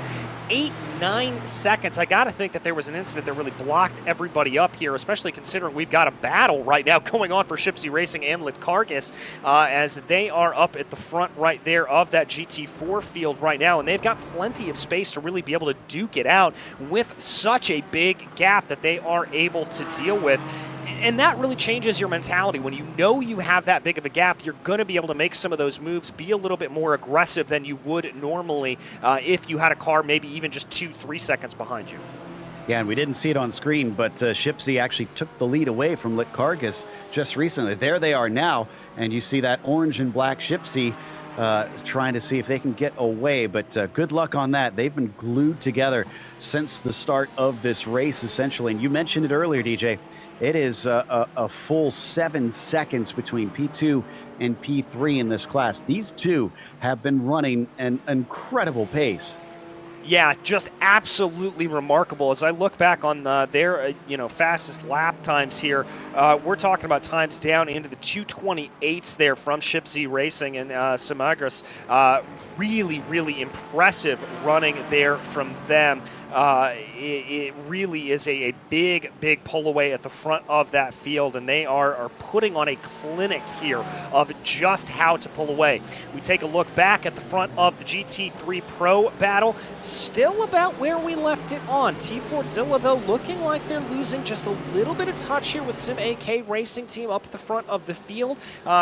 8-9 seconds. I got to think that there was an incident that really blocked everybody up here, especially considering we've got a battle right now going on for Shipsy Racing and Licardis as they are up at the front right there of that GT4 field right now, and they've got plenty of space to really be able to duke it out with such a big gap that they are able to deal with. And that really changes your mentality. When you know you have that big of a gap, you're going to be able to make some of those moves, be a little bit more aggressive than you would normally if you had a car maybe even just 2-3 seconds behind you. Yeah, and we didn't see it on screen, but Shipsy actually took the lead away from Licardis just recently. There they are now, and you see that orange and black Shipsy trying to see if they can get away, but good luck on that. They've been glued together since the start of this race, essentially. And you mentioned it earlier, DJ. It is a full 7 seconds between P2 and P3 in this class. These two have been running an incredible pace. Yeah, just absolutely remarkable. As I look back on their fastest lap times here, we're talking about times down into the 228s there from Shipsy Racing and Simagris. Really, really impressive running there from them. It really is a big pull away at the front of that field, and they are putting on a clinic here of just how to pull away. We take a look back at the front of the GT3 Pro battle, still about where we left it on. Team Fordzilla, though, looking like they're losing just a little bit of touch here with Sim AK Racing Team up at the front of the field.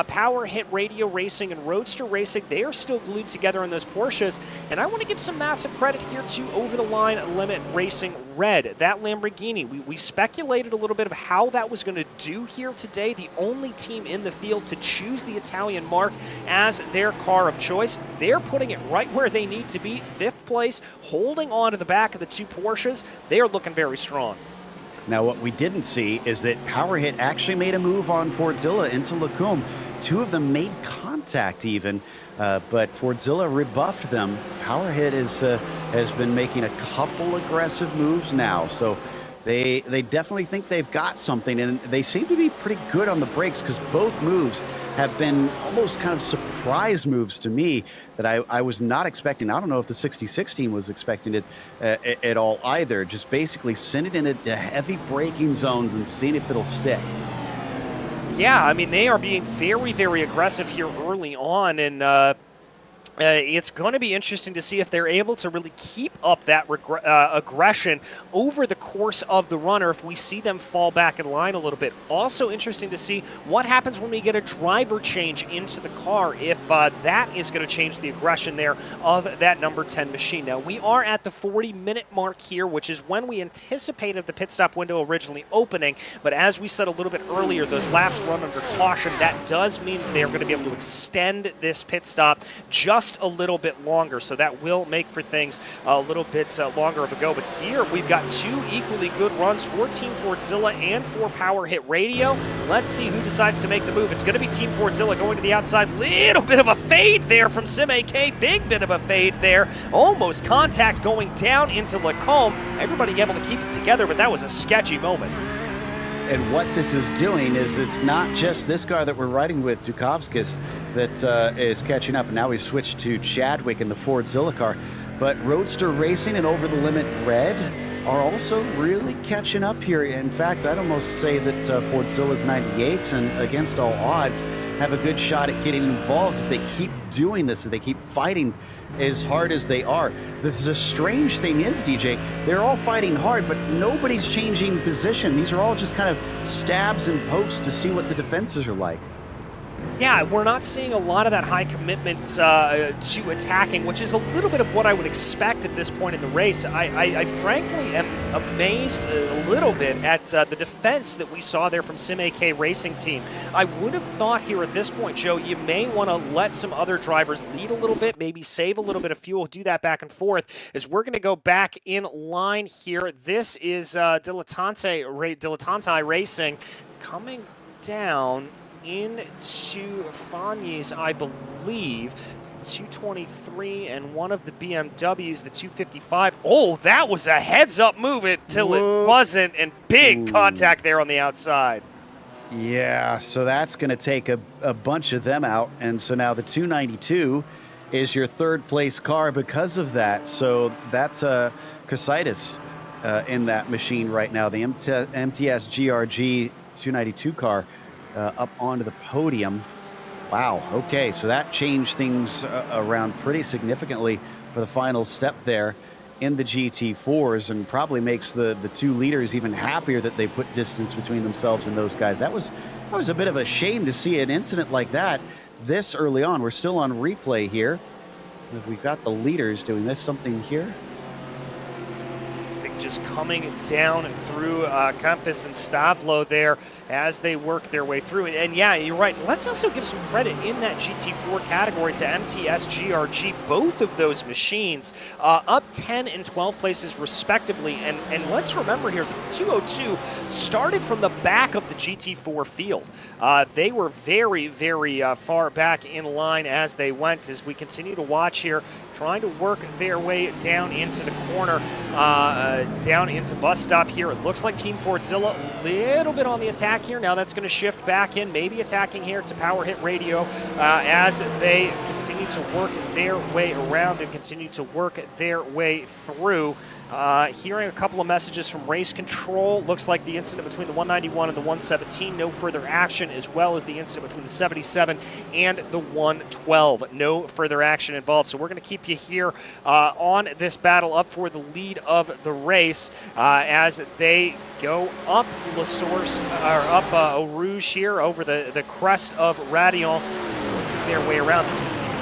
Power Hit Radio Racing and Roadster Racing, they are still glued together in those Porsches, and I want to give some massive credit here to Over the Line Limit Racing Red. That Lamborghini, we speculated a little bit of how that was going to do here today. The only team in the field to choose the Italian mark as their car of choice. They're putting it right where they need to be, 5th place, holding on to the back of the 2 Porsches. They are looking very strong. Now, what we didn't see is that Power Hit actually made a move on Fordzilla into Lacombe. 2 of them made contact even, but Fordzilla rebuffed them. Power Hit has been making a couple aggressive moves now, so They definitely think they've got something, and they seem to be pretty good on the brakes because both moves have been almost kind of surprise moves to me that I was not expecting. I don't know if the 66 team was expecting it at all either. Just basically send it into heavy braking zones and seeing if it'll stick. Yeah, I mean, they are being very, very aggressive here early on, and it's going to be interesting to see if they're able to really keep up that aggression over the course of the run, or if we see them fall back in line a little bit. Also interesting to see what happens when we get a driver change into the car, if that is going to change the aggression there of that number 10 machine. Now, we are at the 40-minute mark here, which is when we anticipated the pit stop window originally opening, but as we said a little bit earlier, those laps run under caution. That does mean they're going to be able to extend this pit stop just a little bit longer, so that will make for things a little bit longer of a go. But here we've got two equally good runs for Team Fordzilla and for Power Hit Radio. Let's see who decides to make the move. It's going to be Team Fordzilla going to the outside. Little bit of a fade there from Sim AK. Big bit of a fade there. Almost contact going down into Lacombe. Everybody able to keep it together, but that was a sketchy moment. And what this is doing is it's not just this car that we're riding with, Dukovskis, that is catching up. And now we switched to Chadwick in the Fordzilla car. But Roadster Racing and Over the Limit Red are also really catching up here. In fact, I'd almost say that Fordzilla's 98s and against all odds have a good shot at getting involved if they keep doing this, if they keep fighting as hard as they are. The strange thing is, DJ, they're all fighting hard, but nobody's changing position. These are all just kind of stabs and pokes to see what the defenses are like. Yeah, we're not seeing a lot of that high commitment to attacking, which is a little bit of what I would expect at this point in the race. I frankly am amazed a little bit at the defense that we saw there from Sim AK Racing Team. I would have thought here at this point, Joe, you may want to let some other drivers lead a little bit, maybe save a little bit of fuel, do that back and forth, as we're going to go back in line here. This is Dilettante Racing coming down into Fanyi's, I believe. It's 223 and one of the BMWs, the 255. Oh, that was a heads-up move until it wasn't, and big contact there on the outside. Yeah, so that's going to take a bunch of them out, and so now the 292 is your third-place car because of that. So that's Casitas in that machine right now, the MTS GRG 292 car. Up onto the podium. Wow, okay, so that changed things around pretty significantly for the final step there in the GT4s, and probably makes the two leaders even happier that they put distance between themselves and those guys. That was a bit of a shame to see an incident like that this early on. We're still on replay here. We've got the leaders doing this, something here. Just coming down through Campus and Stavlo there as they work their way through it. And yeah, you're right. Let's also give some credit in that GT4 category to MTS GRG. Both of those machines up 10 and 12 places respectively. And let's remember here that the 202 started from the back of the GT4 field. They were very, very far back in line as they went, as we continue to watch here, trying to work their way down into the corner, down into bus stop here. It looks like Team Fordzilla a little bit on the attack here. Now that's going to shift back in, maybe attacking here to Power Hit Radio as they continue to work their way around and continue to work their way through. Hearing a couple of messages from race control. Looks like the incident between the 191 and the 117, no further action, as well as the incident between the 77 and the 112. No further action involved. So we're going to keep you here on this battle up for the lead of the race as they go up La Source, or up Eau Rouge here over the crest of Radion, their way around.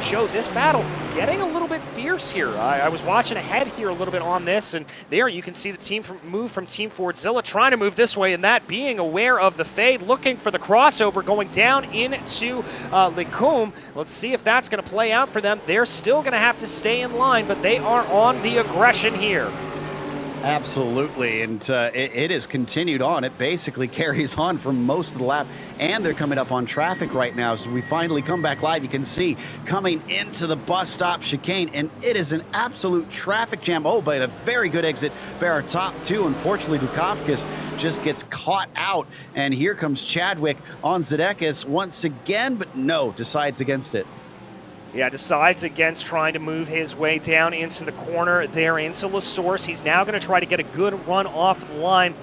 Joe, this battle getting a little bit fierce here. I was watching ahead here a little bit on this, and there you can see the team move from Team Fordzilla, trying to move this way and that, being aware of the fade, looking for the crossover, going down into Lacombe. Let's see if that's going to play out for them. They're still going to have to stay in line, but they are on the aggression here. Absolutely, and it has continued on. It basically carries on for most of the lap, and they're coming up on traffic right now. So we finally come back live. You can see coming into the bus stop chicane, and it is an absolute traffic jam. Oh, but a very good exit by our top two. Unfortunately, Dukakis just gets caught out, and here comes Chadwick on Zedekis once again, but no, decides against it. Yeah, decides against trying to move his way down into the corner there into La Source. He's now going to try to get a good run off the line.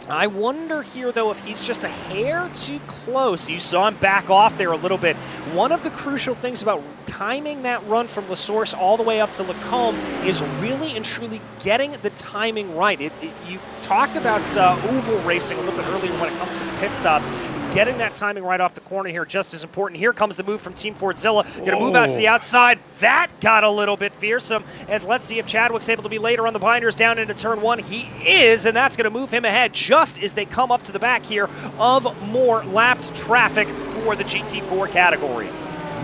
I wonder here, though, if he's just a hair too close. You saw him back off there a little bit. One of the crucial things about timing that run from La Source all the way up to Lacombe is really and truly getting the timing right. You talked about oval racing a little bit earlier when it comes to the pit stops. Getting that timing right off the corner here just as important. Here comes the move from Team Fordzilla. Going to move out to the outside. That got a little bit fearsome. As let's see if Chadwick's able to be later on the binders down into turn one. He is, and that's going to move him ahead just as they come up to the back here of more lapped traffic for the GT4 category.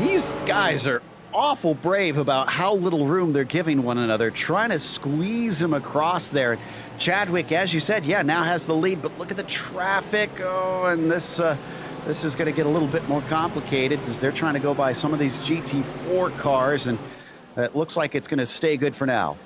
These guys are awful brave about how little room they're giving one another, trying to squeeze him across there. Chadwick, as you said, yeah, now has the lead, but look at the traffic. Oh, and this is going to get a little bit more complicated as they're trying to go by some of these GT4 cars, and it looks like it's going to stay good for now.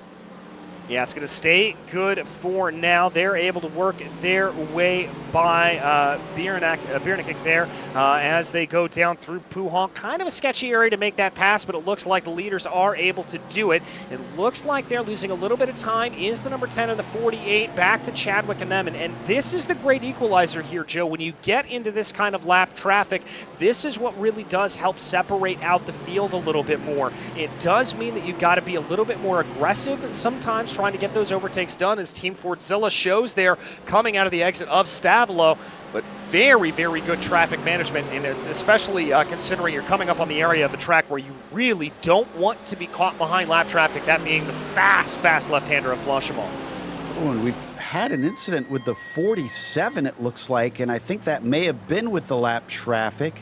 Yeah, it's going to stay good for now. They're able to work their way by Biernik there as they go down through Puhong. Kind of a sketchy area to make that pass, but it looks like the leaders are able to do it. It looks like they're losing a little bit of time. Is the number 10 and the 48 back to Chadwick and them. And this is the great equalizer here, Joe. When you get into this kind of lap traffic, this is what really does help separate out the field a little bit more. It does mean that you've got to be a little bit more aggressive sometimes trying to get those overtakes done, as Team Fordzilla shows there coming out of the exit of Stavelo. But very, very good traffic management, and especially considering you're coming up on the area of the track where you really don't want to be caught behind lap traffic, that being the fast left-hander of Blanchimont. Oh, and we've had an incident with the 47, it looks like, and I think that may have been with the lap traffic.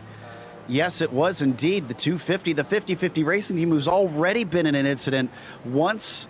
Yes, it was indeed the 250. The 50-50 racing team, who's already been in an incident once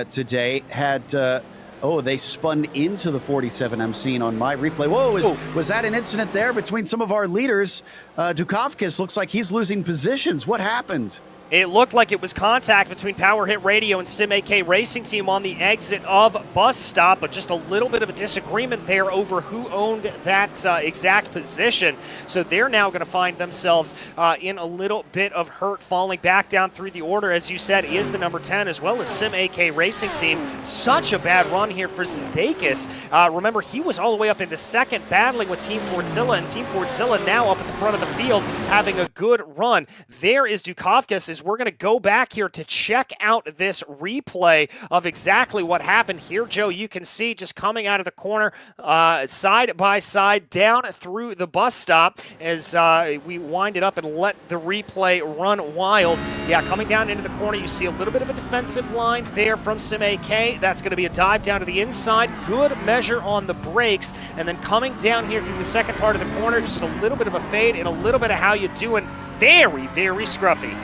today, had they spun into the 47. I'm seeing on my replay. Whoa, was that an incident there between some of our leaders? Dukakis looks like he's losing positions. What happened? It looked like it was contact between Power Hit Radio and Sim AK Racing Team on the exit of bus stop, but just a little bit of a disagreement there over who owned that exact position. So they're now going to find themselves in a little bit of hurt, falling back down through the order, as you said, is the number 10, as well as Sim AK Racing Team. Such a bad run here for Zedekis. Remember, he was all the way up into second, battling with Team Fordzilla, and Team Fordzilla now up at the front of the field, having a good run. There is Dukakis, as we're going to go back here to check out this replay of exactly what happened here. Joe, you can see just coming out of the corner, side by side, down through the bus stop as we wind it up and let the replay run wild. Yeah, coming down into the corner, you see a little bit of a defensive line there from Sim AK. That's going to be a dive down to the inside. Good measure on the brakes. And then coming down here through the second part of the corner, just a little bit of a fade and a little bit of how you doing. Very, very scruffy.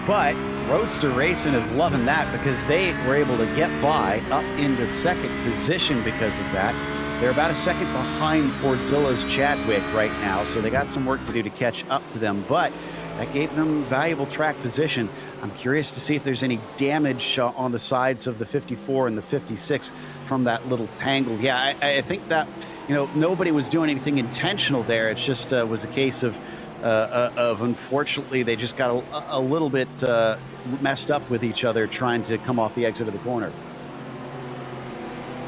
But Roadster Racing is loving that because they were able to get by up into second position because of that. They're about a second behind Fordzilla's Chadwick right now, so they got some work to do to catch up to them, but that gave them valuable track position. I'm curious to see if there's any damage on the sides of the 54 and the 56 from that little tangle. Yeah, I think that, nobody was doing anything intentional there. It just was a case of unfortunately, they just got a little bit messed up with each other trying to come off the exit of the corner.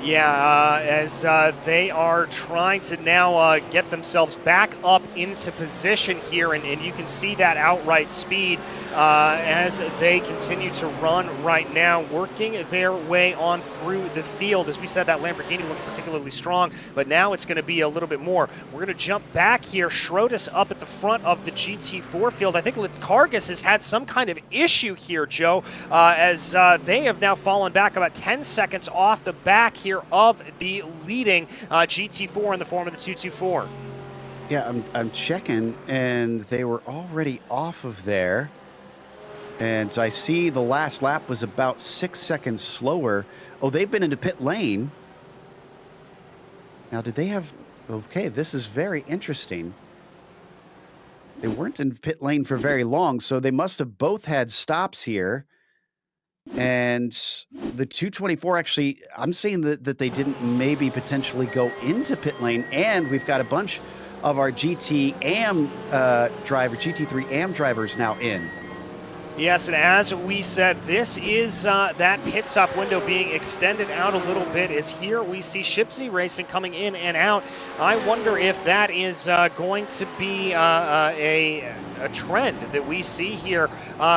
Yeah, as they are trying to now get themselves back up into position here, and you can see that outright speed as they continue to run right now, working their way on through the field. As we said, that Lamborghini looked particularly strong, but now it's going to be a little bit more. We're going to jump back here. Schrotus up at the front of the GT4 field. I think Likargas has had some kind of issue here, Joe, as they have now fallen back about 10 seconds off the back here of the leading GT4 in the form of the 224. Yeah, I'm checking, and they were already off of there. And I see the last lap was about 6 seconds slower. Oh, they've been into pit lane. Now, did they have... Okay, this is very interesting. They weren't in pit lane for very long, so they must have both had stops here. And the 224 actually, I'm saying that they didn't maybe potentially go into pit lane, and we've got a bunch of our GT AM GT3 AM drivers now in. Yes, and as we said, this is that pit stop window being extended out a little bit. As here we see Shipsy Racing coming in and out. I wonder if that is going to be a trend that we see here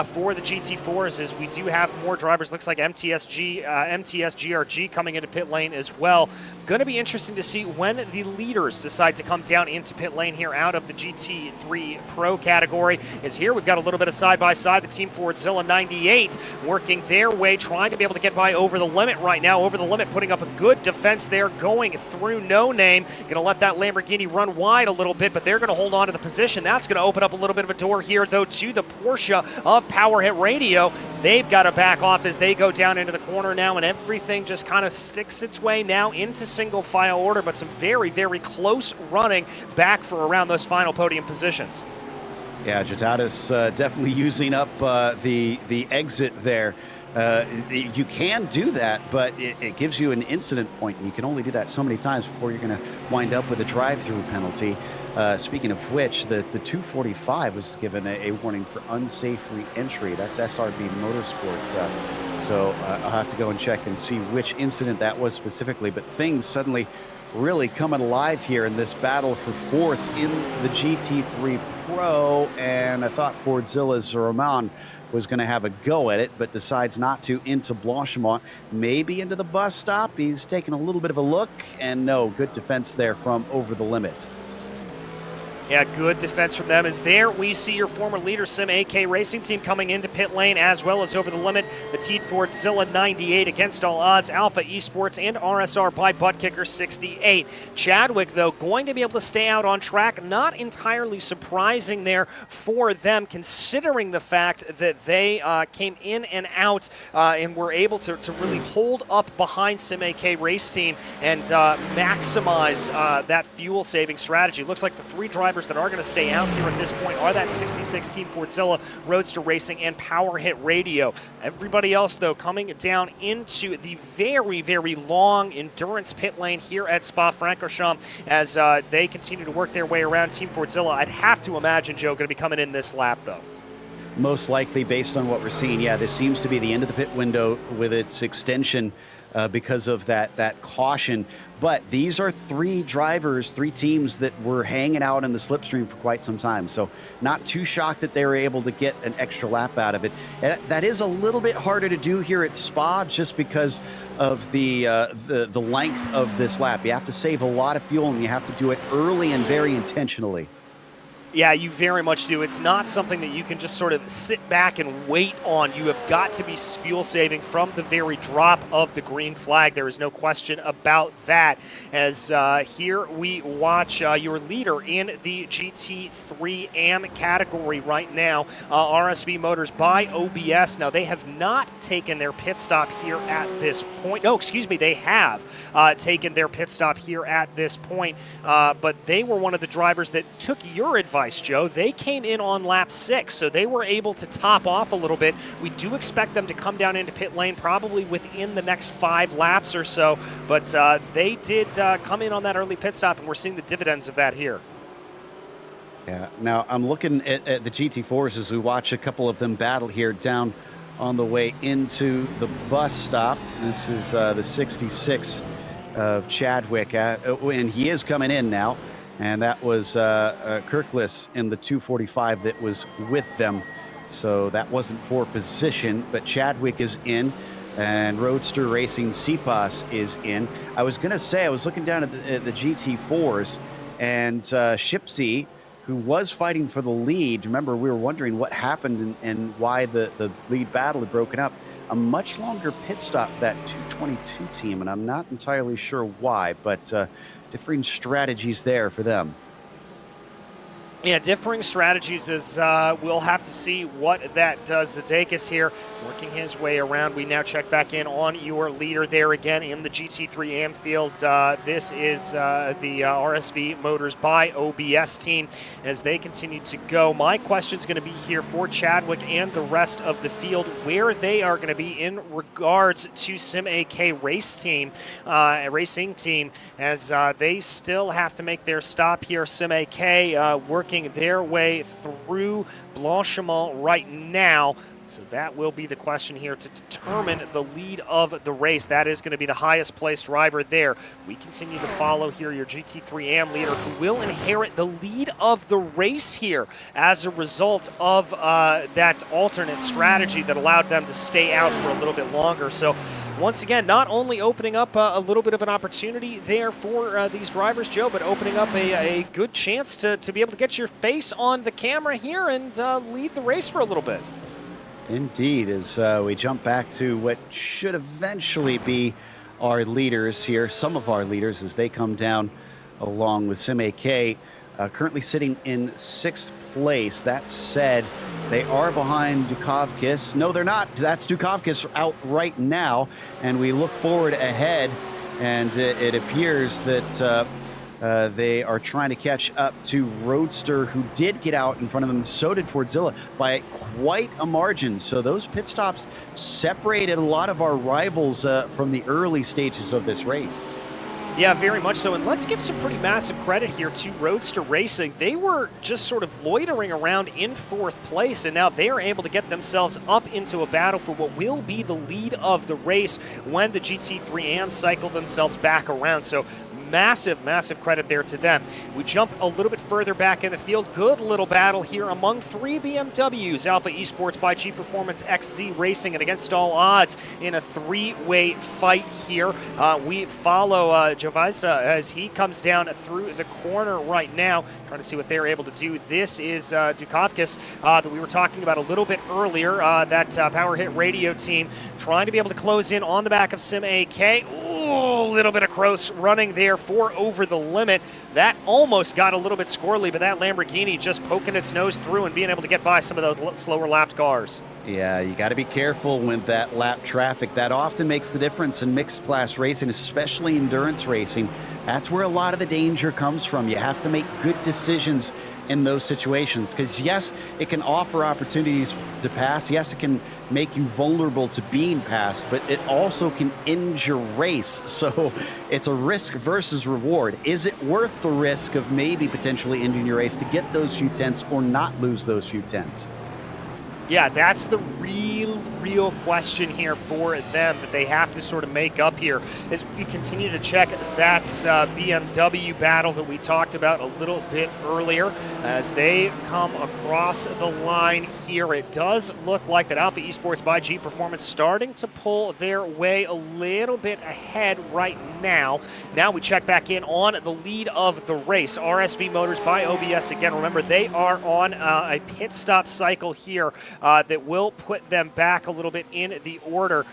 for the GT4s, as we do have more drivers. Looks like MTS GRG coming into pit lane as well. Going to be interesting to see when the leaders decide to come down into pit lane here out of the GT3 Pro category. As here we've got a little bit of side-by-side. The Team Fordzilla 98 working their way, trying to be able to get by Over the Limit right now. Over the Limit putting up a good defense there, going through No Name. Going to let that Lamborghini run wide a little bit, but they're going to hold on to the position. That's going to open up a little bit of a door here, though, to the Porsche of Power Hit Radio. They've got to back off as they go down into the corner now, and everything just kind of sticks its way now into single file order, but some very, very close running back for around those final podium positions. Yeah, Jatatis definitely using up the exit there. You can do that, but it gives you an incident point, and you can only do that so many times before you're going to wind up with a drive-through penalty. Speaking of which, the 245 was given a warning for unsafe re-entry. That's SRB Motorsport. So I'll have to go and check and see which incident that was specifically, but things suddenly really coming alive here in this battle for fourth in the GT3 Pro, and I thought Fordzilla's Roman was going to have a go at it, but decides not to, into Blanchimont, maybe into the bus stop. He's taking a little bit of a look, and no, good defense there from Over the Limit. Yeah, good defense from them. As there we see your former leader Sim AK Racing Team coming into pit lane, as well as Over the Limit, the Team Fordzilla 98 against all odds, Alpha Esports and RSR by Butt Kicker 68. Chadwick, though, going to be able to stay out on track. Not entirely surprising there for them, considering the fact that they came in and out and were able to really hold up behind Sim AK Race Team and maximize that fuel-saving strategy. Looks like the three drivers that are going to stay out here at this point are that 66 Team Fordzilla, Roadster Racing, and Power Hit Radio. Everybody else, though, coming down into the very, very long endurance pit lane here at Spa-Francorchamps as they continue to work their way around Team Fordzilla. I'd have to imagine, Joe, going to be coming in this lap, though. Most likely, based on what we're seeing, yeah, this seems to be the end of the pit window with its extension because of that caution. But these are three drivers, three teams that were hanging out in the slipstream for quite some time. So not too shocked that they were able to get an extra lap out of it. And that is a little bit harder to do here at Spa just because of the length of this lap. You have to save a lot of fuel, and you have to do it early and very intentionally. Yeah, you very much do. It's not something that you can just sort of sit back and wait on. You have got to be fuel saving from the very drop of the green flag. There is no question about that. As here we watch your leader in the GT3 AM category right now, RSV Motors by OBS. Now, they have not taken their pit stop here at this point. No, excuse me, they have taken their pit stop here at this point, but they were one of the drivers that took your advice, Joe. They came in on lap 6, so they were able to top off a little bit. We do expect them to come down into pit lane probably within the next 5 laps or so, but they did come in on that early pit stop, and we're seeing the dividends of that here. Yeah, now I'm looking at the GT4s as we watch a couple of them battle here down on the way into the bus stop. This is the 66 of Chadwick, and he is coming in now. And that was Kirklis in the 245 that was with them. So that wasn't for position, but Chadwick is in, and Roadster Racing CPAS is in. I was going to say, I was looking down at the GT4s, and Shipsy, who was fighting for the lead, remember we were wondering what happened and why the lead battle had broken up. A much longer pit stop for that 222 team, and I'm not entirely sure why, but differing strategies there for them. Yeah, differing strategies as we'll have to see what that does. Zadakis here working his way around. We now check back in on your leader there again in the GT3 AM field. This is the RSV Motors by OBS team as they continue to go. My question is going to be here for Chadwick and the rest of the field, where they are going to be in regards to Sim AK racing team, as they still have to make their stop here. Sim AK working their way through Blanchimont right now. So that will be the question here to determine the lead of the race. That is going to be the highest placed driver there. We continue to follow here your GT3 AM leader, who will inherit the lead of the race here as a result of that alternate strategy that allowed them to stay out for a little bit longer. So once again, not only opening up a little bit of an opportunity there for these drivers, Joe, but opening up a good chance to be able to get your face on the camera here and lead the race for a little bit. Indeed, as we jump back to what should eventually be our leaders here, some of our leaders as they come down along with Sim AK, currently sitting in 6th place. That said, they are behind Dukovkis. No, they're not. That's Dukovkis out right now, and we look forward ahead, and it appears that they are trying to catch up to Roadster, who did get out in front of them. So did Fordzilla by quite a margin. So those pit stops separated a lot of our rivals from the early stages of this race. Yeah, very much so. And let's give some pretty massive credit here to Roadster Racing. They were just sort of loitering around in 4th place, and now they are able to get themselves up into a battle for what will be the lead of the race when the GT3 AM cycle themselves back around. So massive, massive credit there to them. We jump a little bit further back in the field. Good little battle here among 3 BMWs. Alpha Esports by G Performance XZ Racing, and against all odds in a 3-way fight here. We follow Jovaisa as he comes down through the corner right now, trying to see what they're able to do. This is Dukovkis that we were talking about a little bit earlier, that Power Hit Radio team trying to be able to close in on the back of Sim AK. Ooh, a little bit of close running there for over the limit. That almost got a little bit squirrely, but that Lamborghini just poking its nose through and being able to get by some of those slower lapped cars. Yeah, you got to be careful with that lap traffic. That often makes the difference in mixed class racing, especially endurance racing. That's where a lot of the danger comes from. You have to make good decisions in those situations, because yes, it can offer opportunities to pass. Yes, it can make you vulnerable to being passed, but it also can end your race. So it's a risk versus reward. Is it worth the risk of maybe potentially ending your race to get those few tenths or not lose those few tenths? Yeah, that's the real question here for them that they have to sort of make up here as we continue to check that BMW battle that we talked about a little bit earlier. As they come across the line here, it does look like that Alpha Esports by G Performance starting to pull their way a little bit ahead right now. Now we check back in on the lead of the race. RSV Motors by OBS, again, remember they are on a pit stop cycle here that will put them back a little bit in the order.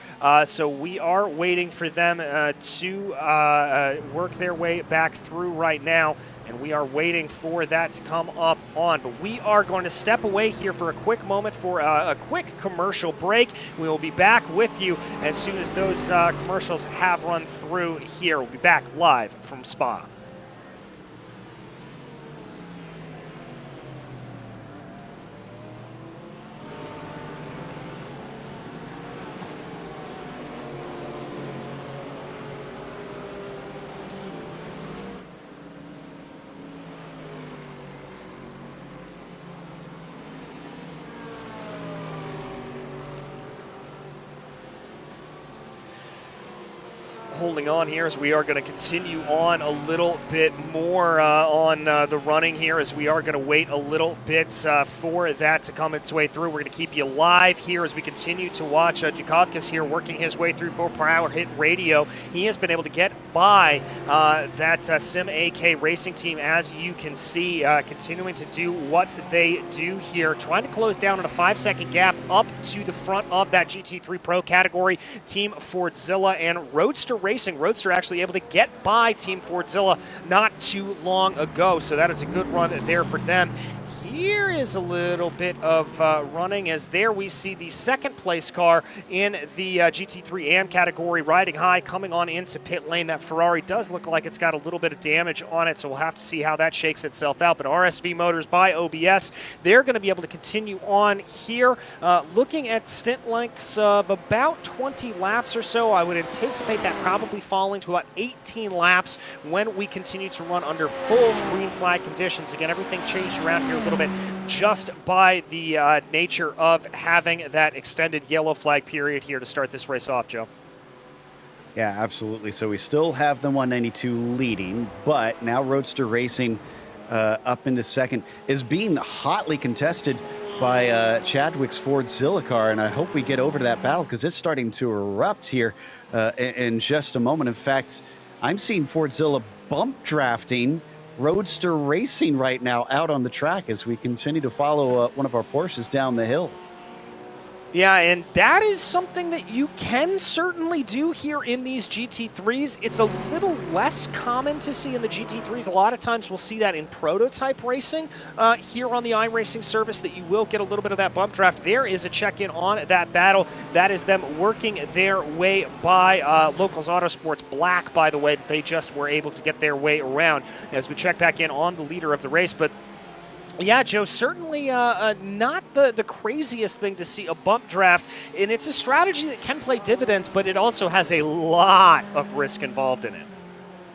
So we are waiting for them to work their way back through right now, and we are waiting for that to come up on. But we are going to step away here for a quick moment for a quick commercial break. We will be back with you as soon as those commercials have run through here. We'll be back live from Spa. Holding on here as we are going to continue on a little bit more on the running here, as we are going to wait a little bit for that to come its way through. We're going to keep you live here as we continue to watch Dukovkis here working his way through for Power Hit Radio. He has been able to get by that Sim AK racing team, as you can see, continuing to do what they do here, trying to close down on a 5-second gap up to the front of that GT3 Pro category. Team Fordzilla and Roadster Racing. Roadster actually able to get by Team Fordzilla not too long ago, so that is a good run there for them. here is a little bit of running, as there we see the second place car in the GT3 AM category riding high, coming on into pit lane. That Ferrari does look like it's got a little bit of damage on it, so we'll have to see how that shakes itself out. But RSV Motors by OBS, they're going to be able to continue on here, looking at stint lengths of about 20 laps or so. I would anticipate that probably falling to about 18 laps when we continue to run under full green flag conditions. Again, everything changed around here a little bit just by the nature of having that extended yellow flag period here to start this race off, Joe. Yeah, absolutely. So we still have the 192 leading, but now Roadster Racing up into second is being hotly contested by Chadwick's Fordzilla car, and I hope we get over to that battle because it's starting to erupt here in just a moment. In fact, I'm seeing Fordzilla bump drafting Roadster Racing right now out on the track as we continue to follow one of our Porsches down the hill. Yeah, and that is something that you can certainly do here in these GT3s. It's a little less common to see in the GT3s. A lot of times we'll see that in prototype racing here on the iRacing service, that you will get a little bit of that bump draft. There is a check-in on that battle. That is them working their way by Locals Autosports Black, by the way, that they just were able to get their way around as we check back in on the leader of the race. But yeah, Joe, certainly not the craziest thing to see a bump draft, and it's a strategy that can play dividends, but it also has a lot of risk involved in it.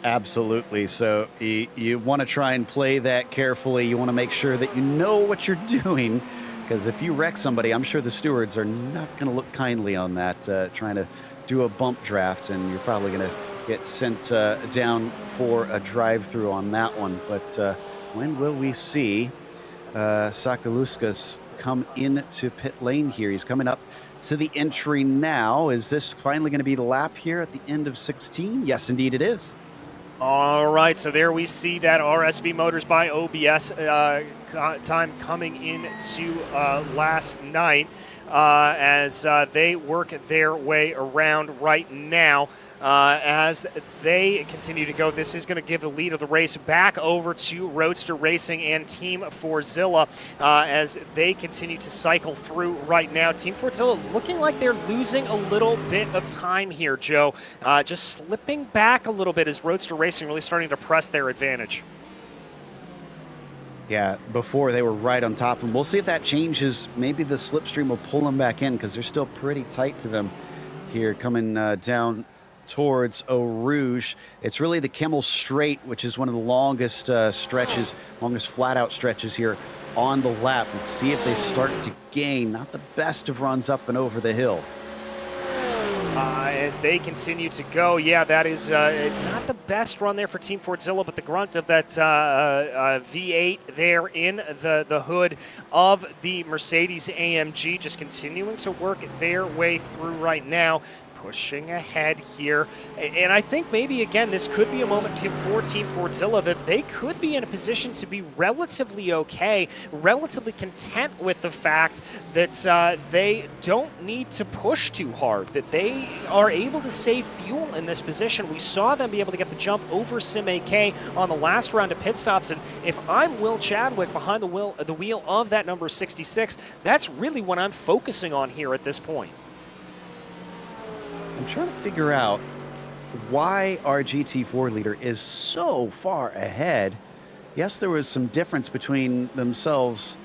Absolutely. So you want to try and play that carefully. You want to make sure that you know what you're doing, because if you wreck somebody, I'm sure the stewards are not going to look kindly on that, trying to do a bump draft, and you're probably going to get sent down for a drive-through on that one. But when will we see Sakaluskas come into pit lane here? He's coming up to the entry now. Is this finally going to be the lap here at the end of 16? Yes, indeed it is. All right, so there we see that RSV Motors by OBS time coming into last night as they work their way around right now. As they continue to go, this is going to give the lead of the race back over to Roadster Racing and Team Fordzilla as they continue to cycle through right now. Team Fordzilla looking like they're losing a little bit of time here, Joe. Just slipping back a little bit as Roadster Racing really starting to press their advantage. Yeah, before they were right on top of them. We'll see if that changes. Maybe the slipstream will pull them back in because they're still pretty tight to them here coming down towards Eau Rouge. It's really the Kemmel Straight, which is one of the longest stretches, longest flat-out stretches here on the lap. Let's see if they start to gain. Not the best of runs up and over the hill. As they continue to go, yeah, that is not the best run there for Team Fordzilla, but the grunt of that V8 there in the hood of the Mercedes AMG just continuing to work their way through right now. Pushing ahead here, and I think maybe again this could be a moment for Team Fordzilla that they could be in a position to be relatively okay, relatively content with the fact that they don't need to push too hard, that they are able to save fuel in this position. We saw them be able to get the jump over Sim AK on the last round of pit stops, and if I'm Will Chadwick behind the wheel of that number 66, that's really what I'm focusing on here at this point. I'm trying to figure out why our GT4 leader is so far ahead. Yes, there was some difference between themselves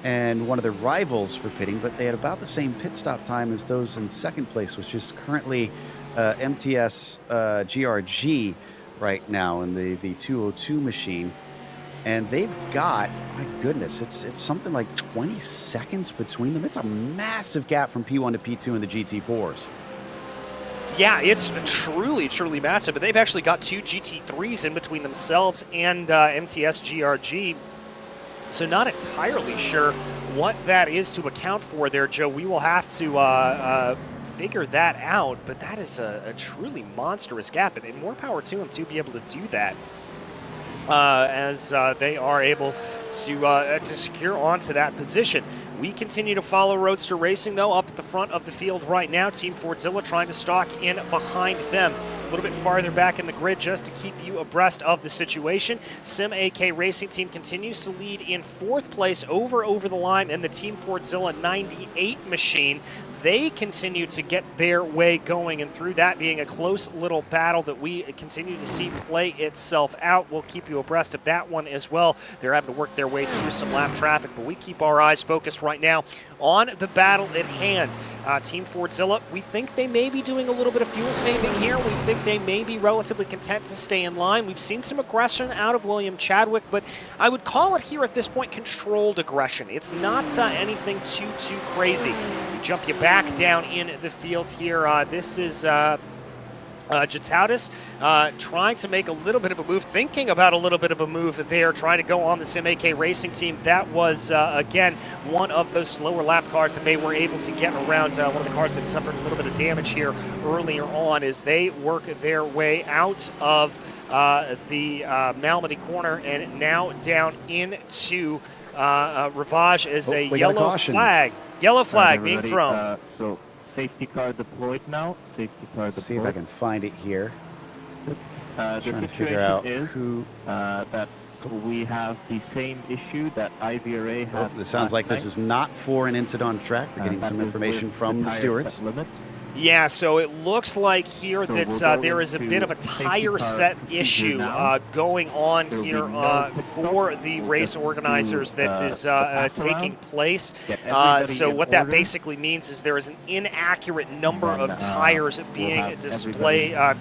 and one of their rivals for pitting, but they had about the same pit stop time as those in second place, which is currently MTS GRG right now in the 202 machine. And they've got, my goodness, it's something like 20 seconds between them. It's a massive gap from P1 to P2 in the GT4s. Yeah, it's truly, truly massive, but they've actually got two GT3s in between themselves and MTS GRG, so not entirely sure what that is to account for there, Joe. We will have to figure that out, but that is a truly monstrous gap, and more power to them to be able to do that. As they are able to secure onto that position. We continue to follow Roadster Racing, though, up at the front of the field right now. Team Fordzilla trying to stalk in behind them. A little bit farther back in the grid just to keep you abreast of the situation. Sim AK Racing Team continues to lead in 4th place over the line, and the Team Fordzilla 98 machine, they continue to get their way going, and through that being a close little battle that we continue to see play itself out. We'll keep you abreast of that one as well. They're having to work their way through some lap traffic, but we keep our eyes focused right now on the battle at hand. Team Fordzilla, we think they may be doing a little bit of fuel saving here. We think they may be relatively content to stay in line. We've seen some aggression out of William Chadwick, but I would call it here at this point controlled aggression. It's not anything too crazy. If we jump you back down in the field here, this is Jatautis trying to make a little bit of a move, thinking about a little bit of a move there, trying to go on the Sim AK Racing Team. That was, again, one of those slower lap cars that they were able to get around, one of the cars that suffered a little bit of damage here earlier on as they work their way out of the Malmedy corner and now down into Rivage as a yellow flag. Yellow flag being thrown. So safety car deployed now. Safety car deployed. See if I can find it here. The Trying to figure out is who. that we have the same issue that IVRA had. This sounds like this is not for an incident on track. We're getting some information from the stewards. Yeah, so it looks like here that there is a bit of a tire set issue going on here for the race organizers that is taking place. So what that basically means is there is an inaccurate number of tires being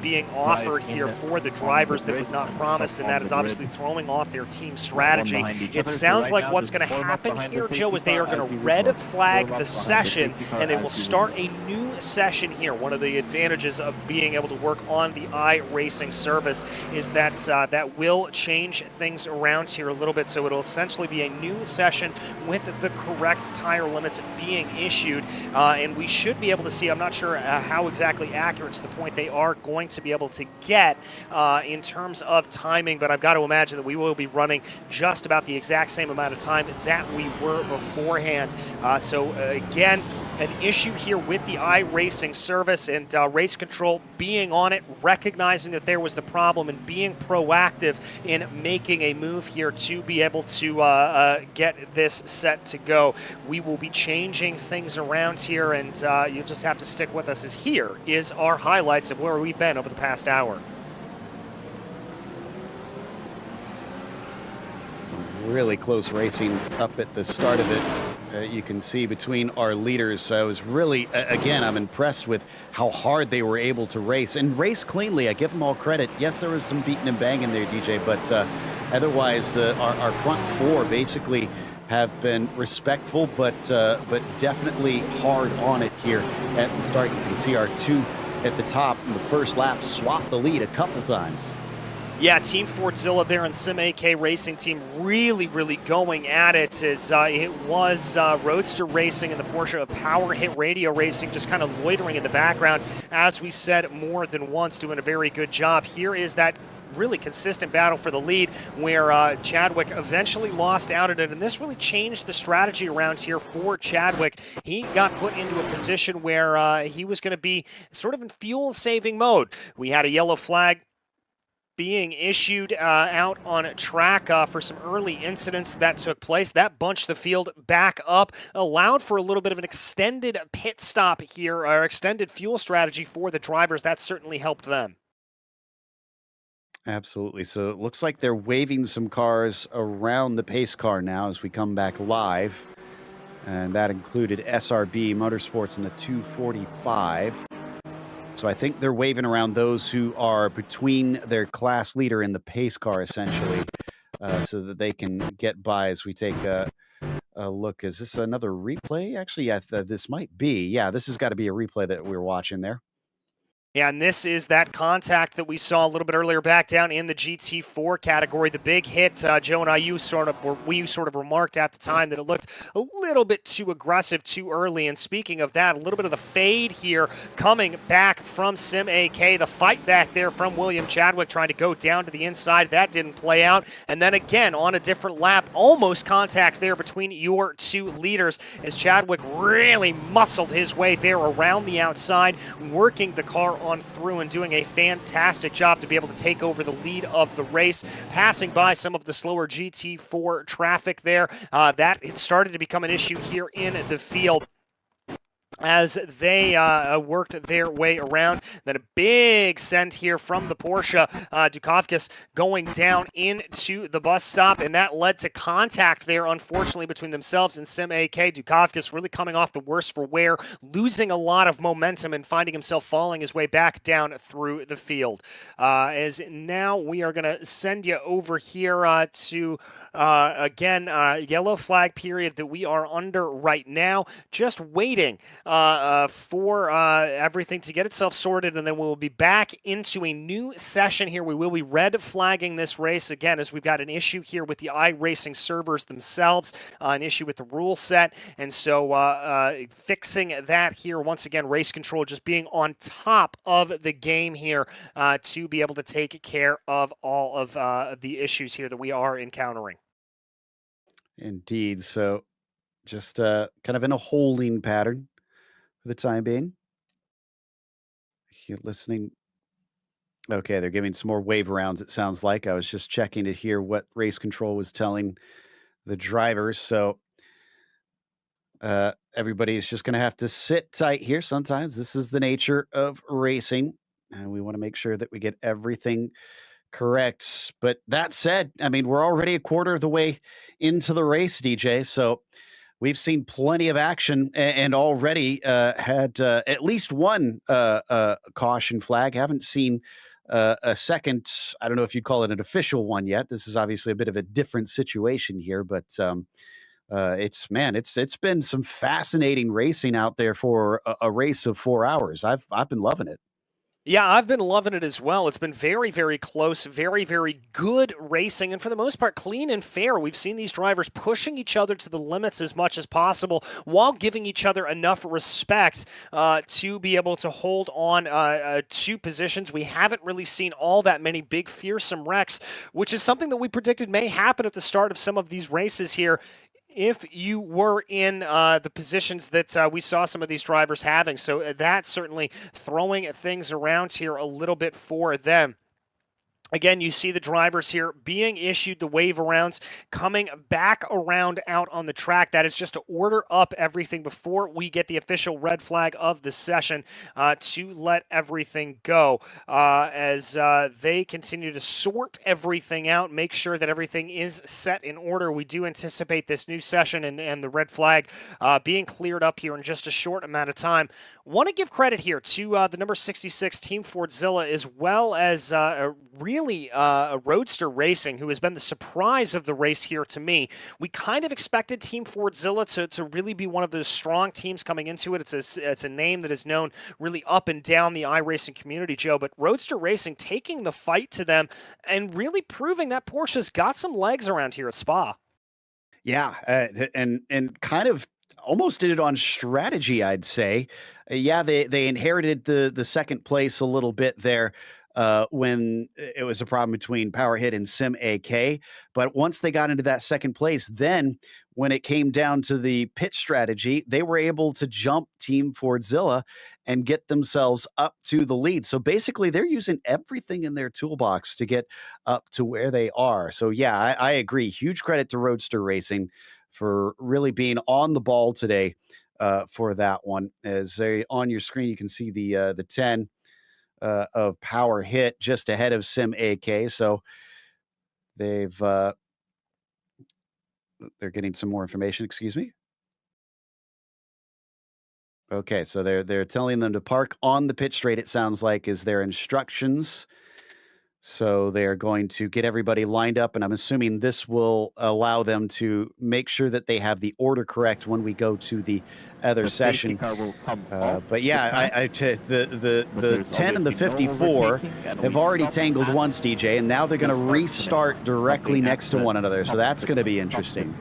being offered here for the drivers that was not promised, and that is obviously throwing off their team strategy. It sounds like what's going to happen here, Joe, is they are going to red flag the session, and they will start a new session here. One of the advantages of being able to work on the iRacing service is that that will change things around here a little bit. So it'll essentially be a new session with the correct tire limits being issued, and we should be able to see, I'm not sure how exactly accurate to the point they are going to be able to get in terms of timing, but I've got to imagine that we will be running just about the exact same amount of time that we were beforehand. So again, an issue here with the iRacing service, and race control being on it, recognizing that there was the problem and being proactive in making a move here to be able to get this set to go. We will be changing things around here, and you'll just have to stick with us, as here is our highlights of where we've been over the past hour. Some really close racing up at the start of it. You can see between our leaders. I was really, again, I'm impressed with how hard they were able to race and race cleanly. I give them all credit. Yes, there was some beating and banging there, DJ, but otherwise our front four basically have been respectful, but definitely hard on it here at the start. You can see our two at the top in the first lap swap the lead a couple times. Yeah, Team Fordzilla there and Sim AK Racing Team really going at it, as it was Roadster Racing and the Porsche of Power Hit Radio Racing just kind of loitering in the background, as we said more than once, doing a very good job. Here is that really consistent battle for the lead where Chadwick eventually lost out at it, and this really changed the strategy around here for Chadwick. He got put into a position where he was going to be sort of in fuel-saving mode. We had a yellow flag being issued out on track for some early incidents that took place. That bunched the field back up, allowed for a little bit of an extended pit stop here, or extended fuel strategy for the drivers. That certainly helped them. Absolutely. So it looks like they're waving some cars around the pace car now as we come back live. And that included SRB Motorsports in the 245. So I think they're waving around those who are between their class leader and the pace car, essentially, so that they can get by as we take a look. Is this another replay? Actually, yeah, this might be. Yeah, this has got to be a replay that we're watching there. Yeah, and this is that contact that we saw a little bit earlier back down in the GT4 category. The big hit, Joe and we sort of remarked at the time that it looked a little bit too aggressive too early. And speaking of that, a little bit of the fade here coming back from Sim AK. The fight back there from William Chadwick trying to go down to the inside. That didn't play out. And then again, on a different lap, almost contact there between your two leaders as Chadwick really muscled his way there around the outside, working the car on through and doing a fantastic job to be able to take over the lead of the race, passing by some of the slower GT4 traffic there. That it started to become an issue here in the field as they worked their way around. Then a big send here from the Porsche. Dukakis going down into the bus stop, and that led to contact there, unfortunately, between themselves and Sim AK. Dukakis really coming off the worst for wear, losing a lot of momentum and finding himself falling his way back down through the field. As now we are going to send you over here to again, yellow flag period that we are under right now, just waiting for everything to get itself sorted, and then we will be back into a new session here. We will be red flagging this race again, as we've got an issue here with the iRacing servers themselves, an issue with the rule set, and so fixing that here once again. Race control just being on top of the game here to be able to take care of all of the issues here that we are encountering. Indeed. So just kind of in a holding pattern for the time being. You're listening. Okay, they're giving some more wave rounds, it sounds like. I was just checking to hear what race control was telling the drivers. So everybody is just going to have to sit tight here. Sometimes this is the nature of racing, and we want to make sure that we get everything correct. But that said, I mean, we're already a quarter of the way into the race, DJ. So we've seen plenty of action and already had at least one caution flag. Haven't seen a second. I don't know if you'd call it an official one yet. This is obviously a bit of a different situation here, but it's been some fascinating racing out there for a race of 4 hours. I've been loving it. Yeah, I've been loving it as well. It's been very, very close, very, very good racing, and for the most part, clean and fair. We've seen these drivers pushing each other to the limits as much as possible while giving each other enough respect to be able to hold on to positions. We haven't really seen all that many big, fearsome wrecks, which is something that we predicted may happen at the start of some of these races here, if you were in the positions that we saw some of these drivers having. So that's certainly throwing things around here a little bit for them. Again, you see the drivers here being issued the wave arounds, coming back around out on the track. That is just to order up everything before we get the official red flag of the session to let everything go. As they continue to sort everything out, make sure that everything is set in order. We do anticipate this new session and the red flag being cleared up here in just a short amount of time. Want to give credit here to the number 66 Team Fordzilla, as well as really Roadster Racing, who has been the surprise of the race here to me. We kind of expected Team Fordzilla to really be one of those strong teams coming into it. It's a name that is known really up and down the iRacing community, Joe, but Roadster Racing taking the fight to them and really proving that Porsche's got some legs around here at Spa. Yeah, and kind of almost did it on strategy, I'd say. Yeah, they inherited the second place a little bit there when it was a problem between Power Hit and Sim AK. But once they got into that second place, then when it came down to the pit strategy, they were able to jump Team Fordzilla and get themselves up to the lead. So basically, they're using everything in their toolbox to get up to where they are. So yeah, I agree. Huge credit to Roadster Racing for really being on the ball today for that one. As on your screen, you can see the 10 of Power Hit just ahead of Sim AK. So they're getting some more information. Excuse me. Okay, so they're telling them to park on the pit straight. It sounds like is their instructions. So they are going to get everybody lined up, and I'm assuming this will allow them to make sure that they have the order correct when we go to the other The safety session. car will come off But yeah, the 10 and the 54 have already tangled once, DJ, and now they're going to restart directly next to one another. So that's going to be interesting.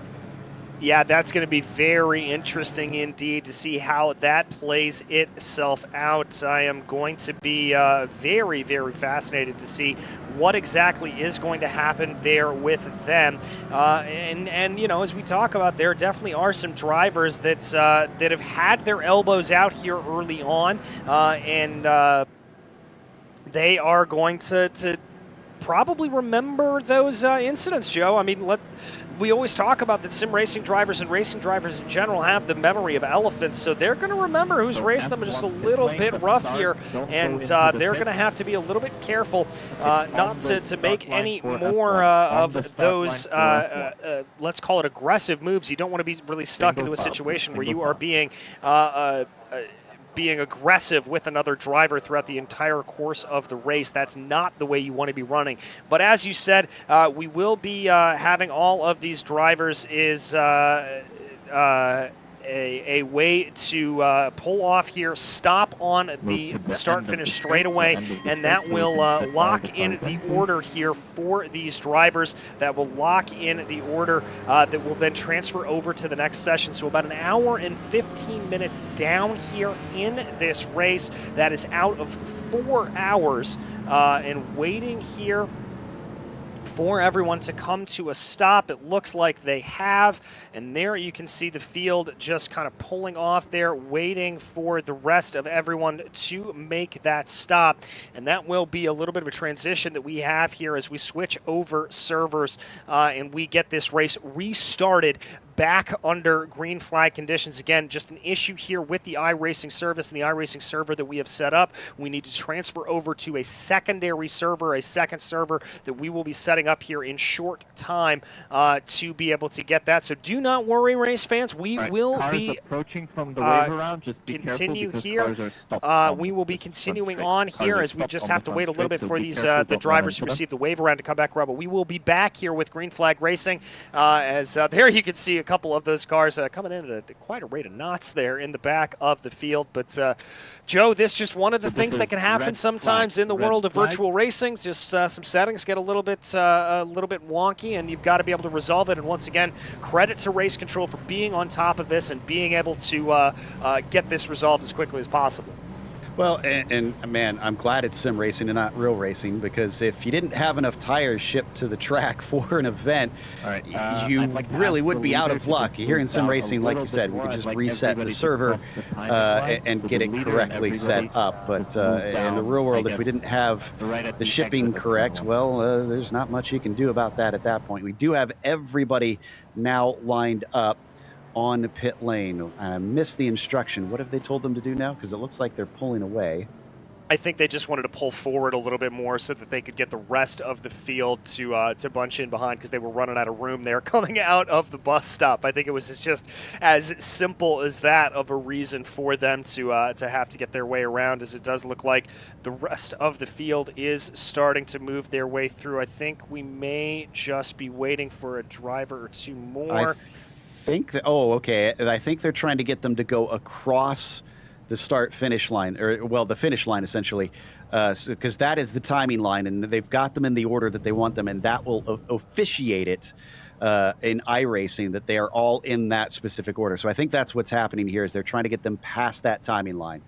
Yeah, that's going to be very interesting indeed to see how that plays itself out. I am going to be very, very fascinated to see what exactly is going to happen there with them. And you know, as we talk about, there definitely are some drivers that that have had their elbows out here early on, and they are going to probably remember those incidents, Joe. I mean, we always talk about that sim racing drivers and racing drivers in general have the memory of elephants, so they're going to remember who's raced them just a little bit rough here, and they're going to have to be a little bit careful not to make any more of those, let's call it aggressive moves. You don't want to be really stuck into a situation where you are being aggressive with another driver throughout the entire course of the race. That's not the way you want to be running. But as you said, we will be having all of these drivers is a way to pull off here, stop on the start-finish straightaway, and that will lock in the order here for these drivers. That will lock in the order that will then transfer over to the next session. So about an hour and 15 minutes down here in this race. That is out of 4 hours and waiting here for everyone to come to a stop. It looks like they have, and there you can see the field just kind of pulling off there, waiting for the rest of everyone to make that stop. And that will be a little bit of a transition that we have here as we switch over servers and we get this race restarted back under green flag conditions. Again, just an issue here with the iRacing service and the iRacing server that we have set up. We need to transfer over to a secondary server, a second server that we will be setting up here in short time to be able to get that. So do not worry, race fans. We will be approaching from the wave around. Just be continue here. We will be continuing on here as we just have to wait a little bit for these the drivers who receive the wave around to come back around. But we will be back here with green flag racing as there you can see a couple of those cars coming in at quite a rate of knots there in the back of the field. But Joe, this is just one of the things that can happen sometimes in the world of virtual racing. Just some settings get a little bit wonky, and you've got to be able to resolve it. And once again, credit to Race Control for being on top of this and being able to get this resolved as quickly as possible. Well, and man, I'm glad it's sim racing and not real racing, because if you didn't have enough tires shipped to the track for an event, you really would be out of luck. Here in sim racing, like you said, we could just reset the server and get it correctly set up. But in the real world, if we didn't have the shipping correct, well, there's not much you can do about that at that point. We do have everybody now lined up on the pit lane. I missed the instruction. What have they told them to do now? Because it looks like they're pulling away. I think they just wanted to pull forward a little bit more so that they could get the rest of the field to bunch in behind, because they were running out of room there coming out of the bus stop. I think it was just as simple as that of a reason for them to have to get their way around, as it does look like the rest of the field is starting to move their way through. I think we may just be waiting for a driver or two more. I think they're trying to get them to go across the start-finish line, or, well, the finish line, essentially, because that is the timing line, and they've got them in the order that they want them, and that will officiate it in iRacing, that they are all in that specific order. So I think that's what's happening here, is they're trying to get them past that timing line.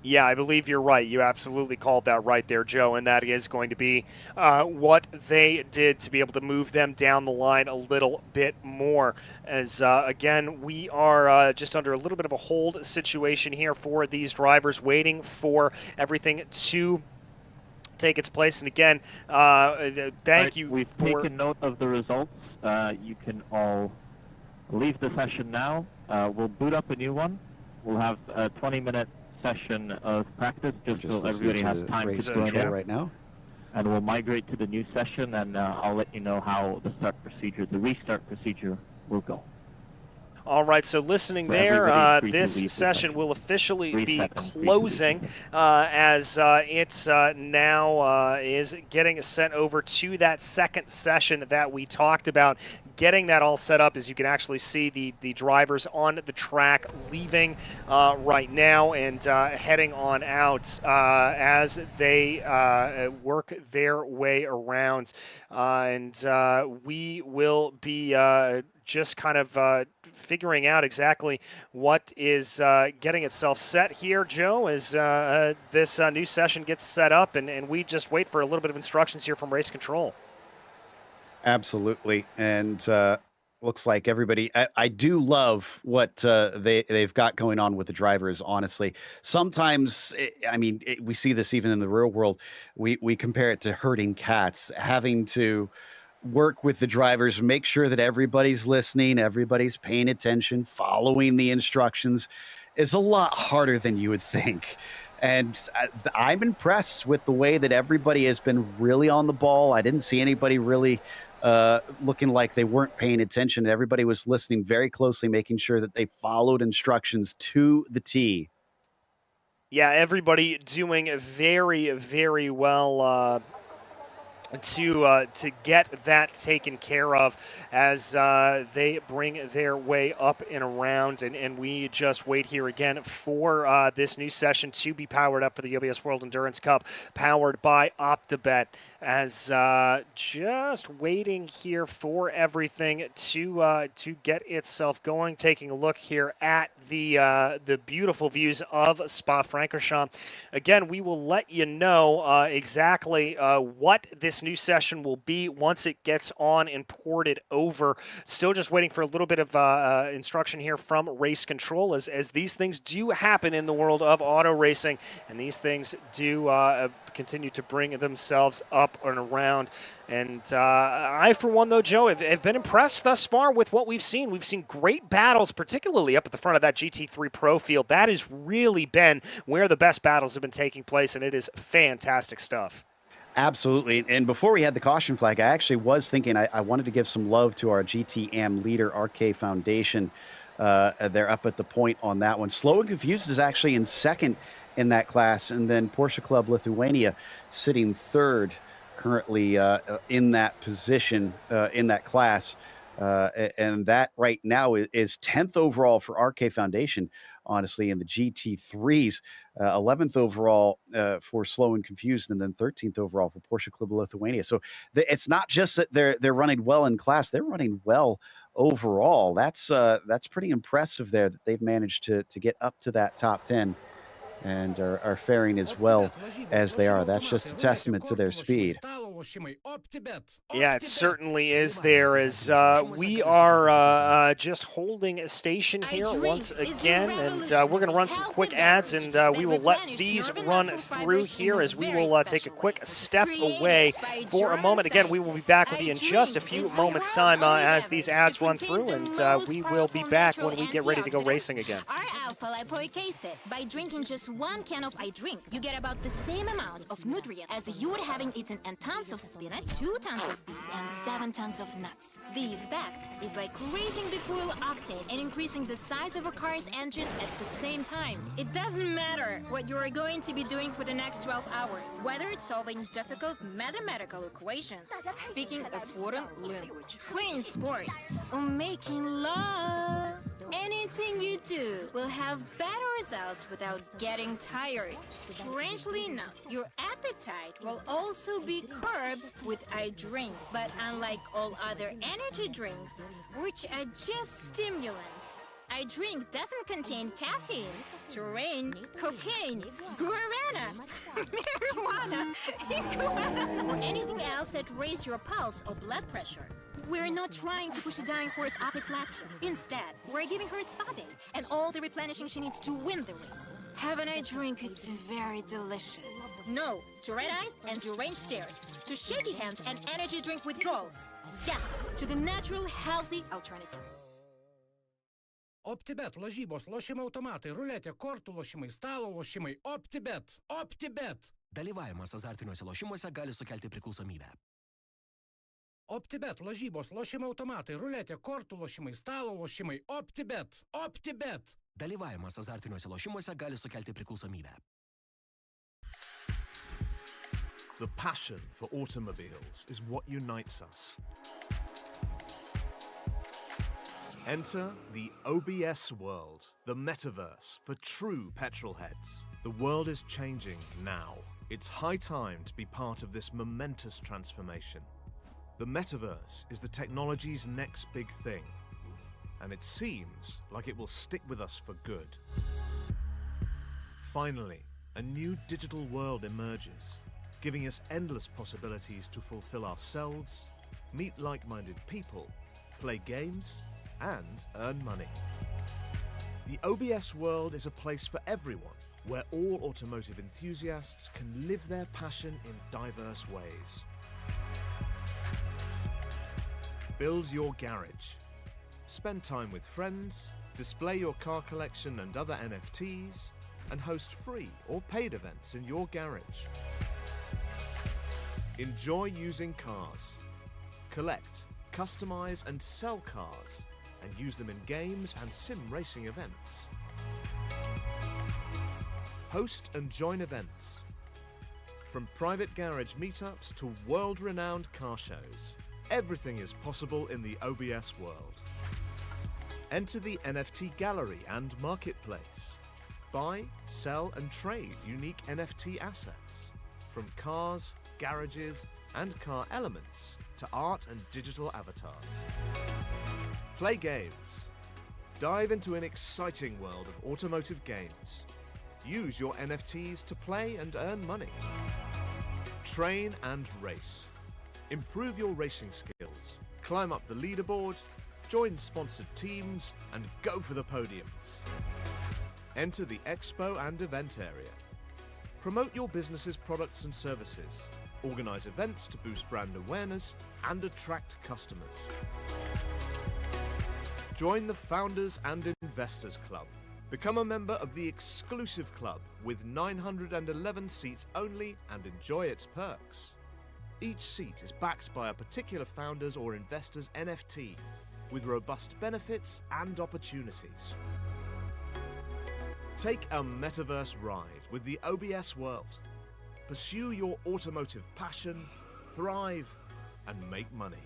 Yeah, I believe you're right. You absolutely called that right there, Joe, and that is going to be what they did to be able to move them down the line a little bit more. As, again, we are just under a little bit of a hold situation here for these drivers, waiting for everything to take its place. And again, thank you. We've taken note of the results. You can all leave the session now. We'll boot up a new one. We'll have a 20-minute session of practice just so everybody has time to join in right now. And we'll migrate to the new session, and I'll let you know how the restart procedure will go. All right, so listening For there, everybody, free to this leave the session will officially 3 be seconds, free to leave. closing as it now is getting sent over to that second session that we talked about. Getting that all set up, as you can actually see the drivers on the track leaving right now and heading on out as they work their way around. We will be just kind of figuring out exactly what is getting itself set here, Joe, as this new session gets set up, and we just wait for a little bit of instructions here from race control. Absolutely, and looks like everybody. I do love what they've got going on with the drivers. Honestly, sometimes we see this even in the real world. We compare it to herding cats, having to work with the drivers, make sure that everybody's listening, everybody's paying attention, following the instructions is a lot harder than you would think. And I'm impressed with the way that everybody has been really on the ball. I didn't see anybody really looking like they weren't paying attention. Everybody was listening very closely, making sure that they followed instructions to the T. Yeah, everybody doing very, very well to get that taken care of as they bring their way up and around, and we just wait here again for this new session to be powered up for the OBS World Endurance Cup, powered by OPTIBET, as just waiting here for everything to get itself going. Taking a look here at the beautiful views of Spa-Francorchamps. Again, we will let you know exactly what this new session will be once it gets on and ported over. Still just waiting for a little bit of instruction here from race control, as these things do happen in the world of auto racing, and these things do continue to bring themselves up and around. And I, for one, though, Joe, have been impressed thus far with what we've seen. We've seen great battles, particularly up at the front of that GT3 Pro field. That has really been where the best battles have been taking place, and it is fantastic stuff. Absolutely. And before we had the caution flag, I actually was thinking I wanted to give some love to our GTM leader, RK Foundation. They're up at the point on that one. Slow and Confused is actually in second in that class, and then Porsche Club Lithuania sitting third currently in that position in that class. And that right now is 10th overall for RK Foundation, honestly, in the GT3s, 11th overall for Slow and Confused, and then 13th overall for Porsche Club Lithuania. So it's not just that they're running well in class, they're running well overall. That's pretty impressive there that they've managed to get up to that top 10 and are faring as well as they are. That's just a testament to their speed. Yeah, it certainly is there, as we are just holding a station here once again, and we're going to run some quick ads, and we will let these run through here as we will take a quick step away for a moment. Again, we will be back with you in just a few moments' time as these ads run through, and we will be back when we get ready to go racing again. By drinking just 1 can of iDrink, you get about the same amount of nutrients as you would having eaten a tons of spinach, 2 tons of beef, and 7 tons of nuts. The effect is like raising the fuel octane and increasing the size of a car's engine at the same time. It doesn't matter what you are going to be doing for the next 12 hours, whether it's solving difficult mathematical equations, speaking a foreign language, playing sports, or making love. Anything you do will have better results without getting tired. Strangely enough, your appetite will also be curbed with iDrink. But unlike all other energy drinks, which are just stimulants, iDrink doesn't contain caffeine, terrain, cocaine, guarana, marijuana, iguana, or anything else that raises your pulse or blood pressure. We're not trying to push a dying horse up its last run. Instead, we're giving her a spa day and all the replenishing she needs to win the race. Have an iDrink, it's very delicious. No to red eyes and deranged stares, to shaky hands and energy drink withdrawals. Yes, to the natural, healthy alternative. OPTIBET, lažybos, lošimo automatai, ruletė, kortų lošimai, stalo lošimai. OPTIBET, OPTIBET. Dalyvavimas azartiniuose lošimuose gali sukelti priklausomybę. OPTIBET, lažybos, lošimo automatai, ruletė, kortų lošimai, stalo lošimai. OPTIBET. OPTIBET. Dalyvavimas azartiniuose lošimuose gali sukelti priklausomybę. The passion for automobiles is what unites us. Enter the OBS world, the metaverse for true petrol heads. The world is changing now. It's high time to be part of this momentous transformation. The metaverse is the technology's next big thing, and it seems like it will stick with us for good. Finally, a new digital world emerges, giving us endless possibilities to fulfill ourselves, meet like-minded people, play games, and earn money. The OBS world is a place for everyone, where all automotive enthusiasts can live their passion in diverse ways. Build your garage. Spend time with friends, display your car collection and other NFTs, and host free or paid events in your garage. Enjoy using cars. Collect, customize, and sell cars, and use them in games and sim racing events. Host and join events. From private garage meetups to world-renowned car shows, everything is possible in the OBS world. Enter the NFT gallery and marketplace. Buy, sell, and trade unique NFT assets, from cars, garages, and car elements to art and digital avatars. Play games. Dive into an exciting world of automotive games. Use your NFTs to play and earn money. Train and race. Improve your racing skills. Climb up the leaderboard, join sponsored teams, and go for the podiums. Enter the expo and event area. Promote your business's products and services. Organize events to boost brand awareness and attract customers. Join the Founders and Investors Club. Become a member of the exclusive club with 911 seats only and enjoy its perks. Each seat is backed by a particular founder's or investor's NFT with robust benefits and opportunities. Take a metaverse ride with the OBS world. Pursue your automotive passion, thrive, and make money.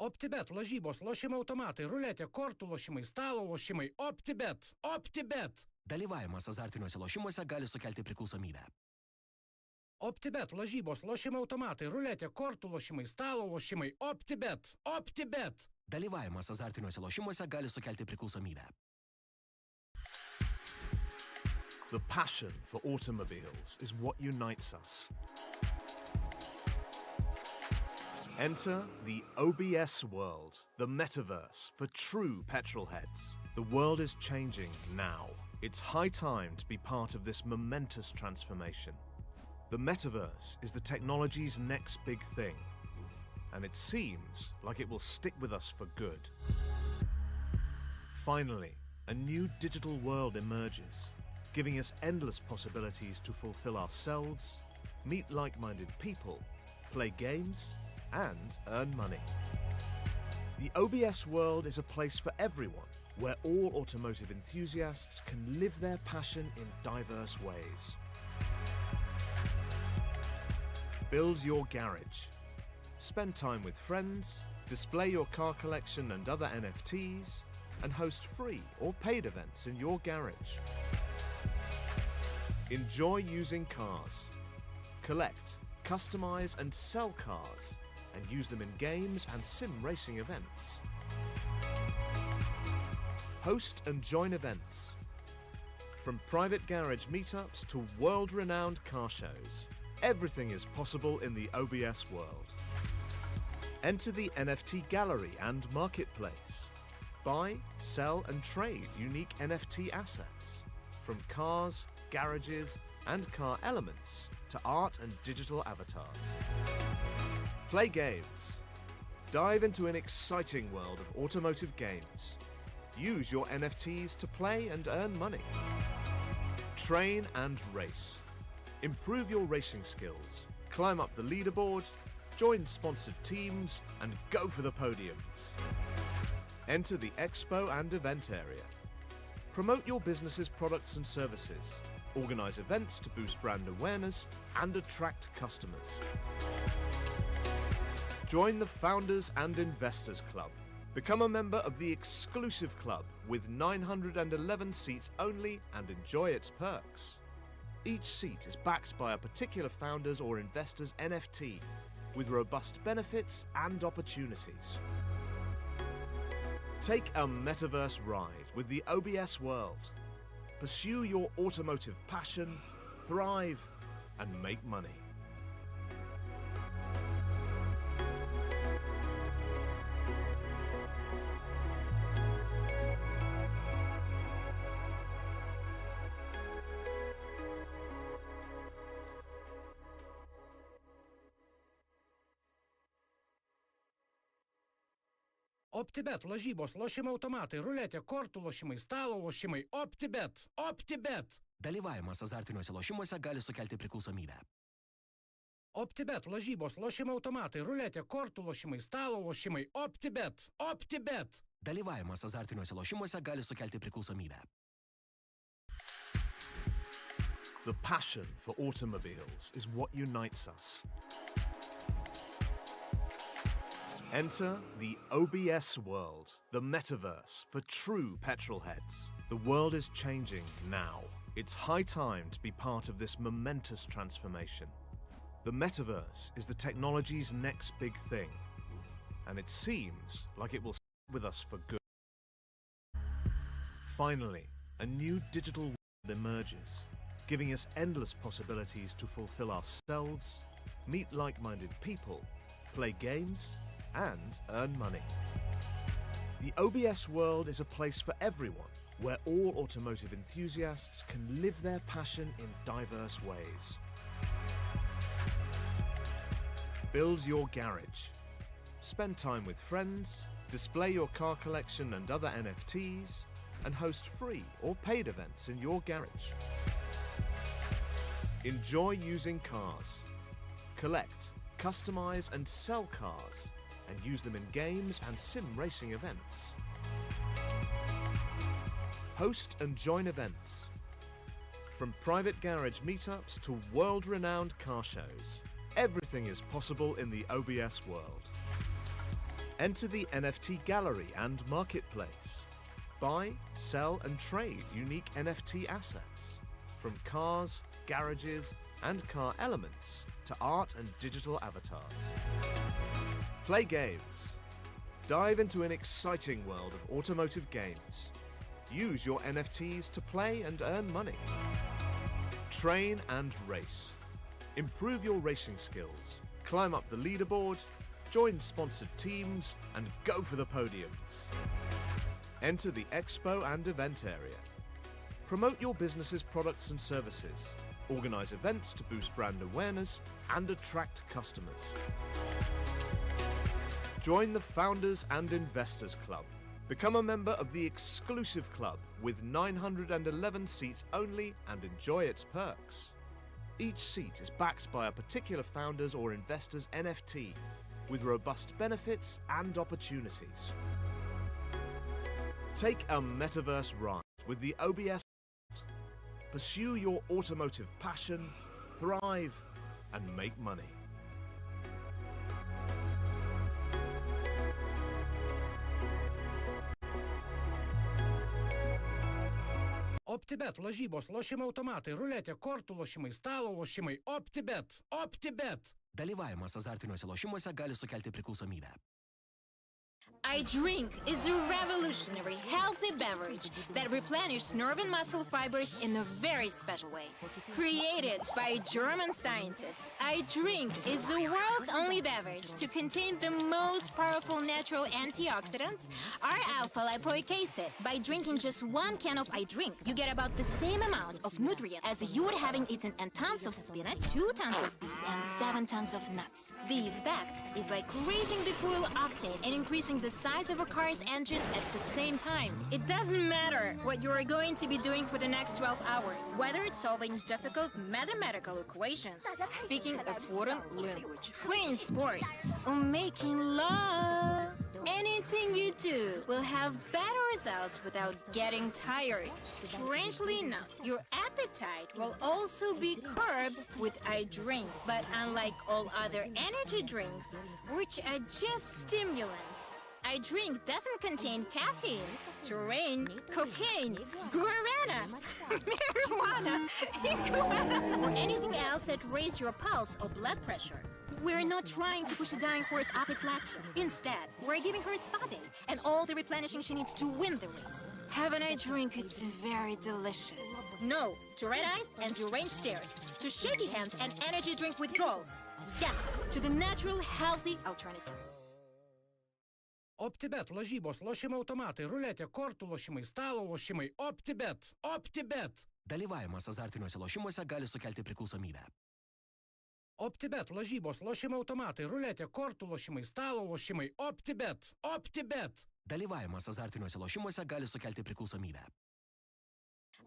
OPTIBET, lažybos, lošimo automatai, ruletė, kortų lošimai, stalo lošimai. OPTIBET. OPTIBET. Dalyvavimas azartiniuose lošimuose gali sukelti priklausomybę. OPTIBET, lažybos, lošimo automatai, ruletė, kortų lošimai, stalo lošimai. OPTIBET. OPTIBET. Dalyvavimas azartiniuose lošimuose gali sukelti priklausomybę. The passion for automobiles is what unites us. Enter the OBS world, the metaverse for true petrol heads. The world is changing now. It's high time to be part of this momentous transformation. The metaverse is the technology's next big thing, and it seems like it will stick with us for good. Finally, a new digital world emerges, giving us endless possibilities to fulfill ourselves, meet like-minded people, play games, and earn money. The OBS world is a place for everyone, where all automotive enthusiasts can live their passion in diverse ways. Build your garage. Spend time with friends, display your car collection and other NFTs, and host free or paid events in your garage. Enjoy using cars. Collect, customize, and sell cars, and use them in games and sim racing events. Host and join events. From private garage meetups to world-renowned car shows, everything is possible in the OBS world. Enter the NFT gallery and marketplace. Buy, sell, and trade unique NFT assets, from cars, garages, and car elements to art and digital avatars. Play games. Dive into an exciting world of automotive games. Use your NFTs to play and earn money. Train and race. Improve your racing skills. Climb up the leaderboard, join sponsored teams, and go for the podiums. Enter the expo and event area. Promote your business's products and services. Organize events to boost brand awareness and attract customers. Join the Founders and Investors Club. Become a member of the exclusive club with 911 seats only and enjoy its perks. Each seat is backed by a particular founder's or investor's NFT with robust benefits and opportunities. Take a metaverse ride with the OBS world. Pursue your automotive passion, thrive, and make money. OPTIBET, lažybos, lošimo automatai, ruletė, kortų lošimai, stalo lošimai. OPTIBET! OPTIBET! Dalyvavimas azartiniuose lošimuose gali sukelti priklausomybę. OPTIBET, lažybos, lošimo automatai, ruletė, kortų lošimai, stalo lošimai. OPTIBET! OPTIBET! Dalyvavimas azartiniuose lošimuose gali sukelti priklausomybę. The passion for automobiles is what unites us. Enter the OBS world, the metaverse for true petrol heads. The world is changing now. It's high time to be part of this momentous transformation. The metaverse is the technology's next big thing, and it seems like it will stay with us for good. Finally, a new digital world emerges, giving us endless possibilities to fulfill ourselves, meet like-minded people, play games, and earn money. The OBS world is a place for everyone, where all automotive enthusiasts can live their passion in diverse ways. Build your garage. Spend time with friends, display your car collection and other NFTs, and host free or paid events in your garage. Enjoy using cars. Collect, customize, and sell cars, and use them in games and sim racing events. Host and join events. From private garage meetups to world-renowned car shows, everything is possible in the OBS world. Enter the NFT gallery and marketplace. Buy, sell, and trade unique NFT assets, from cars, garages, and car elements to art and digital avatars. Play games. Dive into an exciting world of automotive games. Use your NFTs to play and earn money. Train and race. Improve your racing skills. Climb up the leaderboard, join sponsored teams, and go for the podiums. Enter the expo and event area. Promote your business's products and services. Organize events to boost brand awareness and attract customers. Join the Founders and Investors Club. Become a member of the exclusive club with 911 seats only and enjoy its perks. Each seat is backed by a particular founder's or investor's NFT with robust benefits and opportunities. Take a metaverse ride with the OBS. Pursue your automotive passion, thrive, and make money. OPTIBET, lažybos, lošimo automatai, ruletė, kortų lošimai, stalo lošimai. OPTIBET! OPTIBET! Dalyvavimas azartiniuose lošimuose gali sukelti priklausomybę. iDrink is a revolutionary, healthy healthy beverage that replenishes nerve and muscle fibers in a very special way. Created by German scientists, iDrink is the world's only beverage to contain the most powerful natural antioxidants, R-alpha-lipoic acid. By drinking just 1 can of iDrink, you get about the same amount of nutrient as you would having eaten and tons of spinach, 2 tons of beef, and 7 tons of nuts. The effect is like raising the fuel octane and increasing the size of a car's engine at the same time. It doesn't matter what you are going to be doing for the next 12 hours, whether it's solving difficult mathematical equations, speaking a foreign language, playing sports, or making love. Anything you do will have better results without getting tired. Strangely enough, your appetite will also be curbed with iDrink. But unlike all other energy drinks, which are just stimulants, iDrink doesn't contain caffeine, terrain, cocaine, guarana, marijuana, iguana, or anything else that raises your pulse or blood pressure. We're not trying to push a dying horse up its last run. Instead, we're giving her a spa day and all the replenishing she needs to win the race. Have an iDrink, it's very delicious. No to red eyes and deranged stares, to shaky hands and energy drink withdrawals. Yes, to the natural, healthy alternative. OPTIBET, lažybos, lošimo automatai, ruletė, kortų lošimai, stalo lošimai. OPTIBET! OPTIBET! Dalyvavimas azartiniuose lošimuose gali sukelti priklausomybę. OPTIBET, lažybos, lošimo automatai, ruletė, kortų lošimai, stalo lošimai. OPTIBET! OPTIBET! Dalyvavimas azartiniuose lošimuose gali sukelti priklausomybę.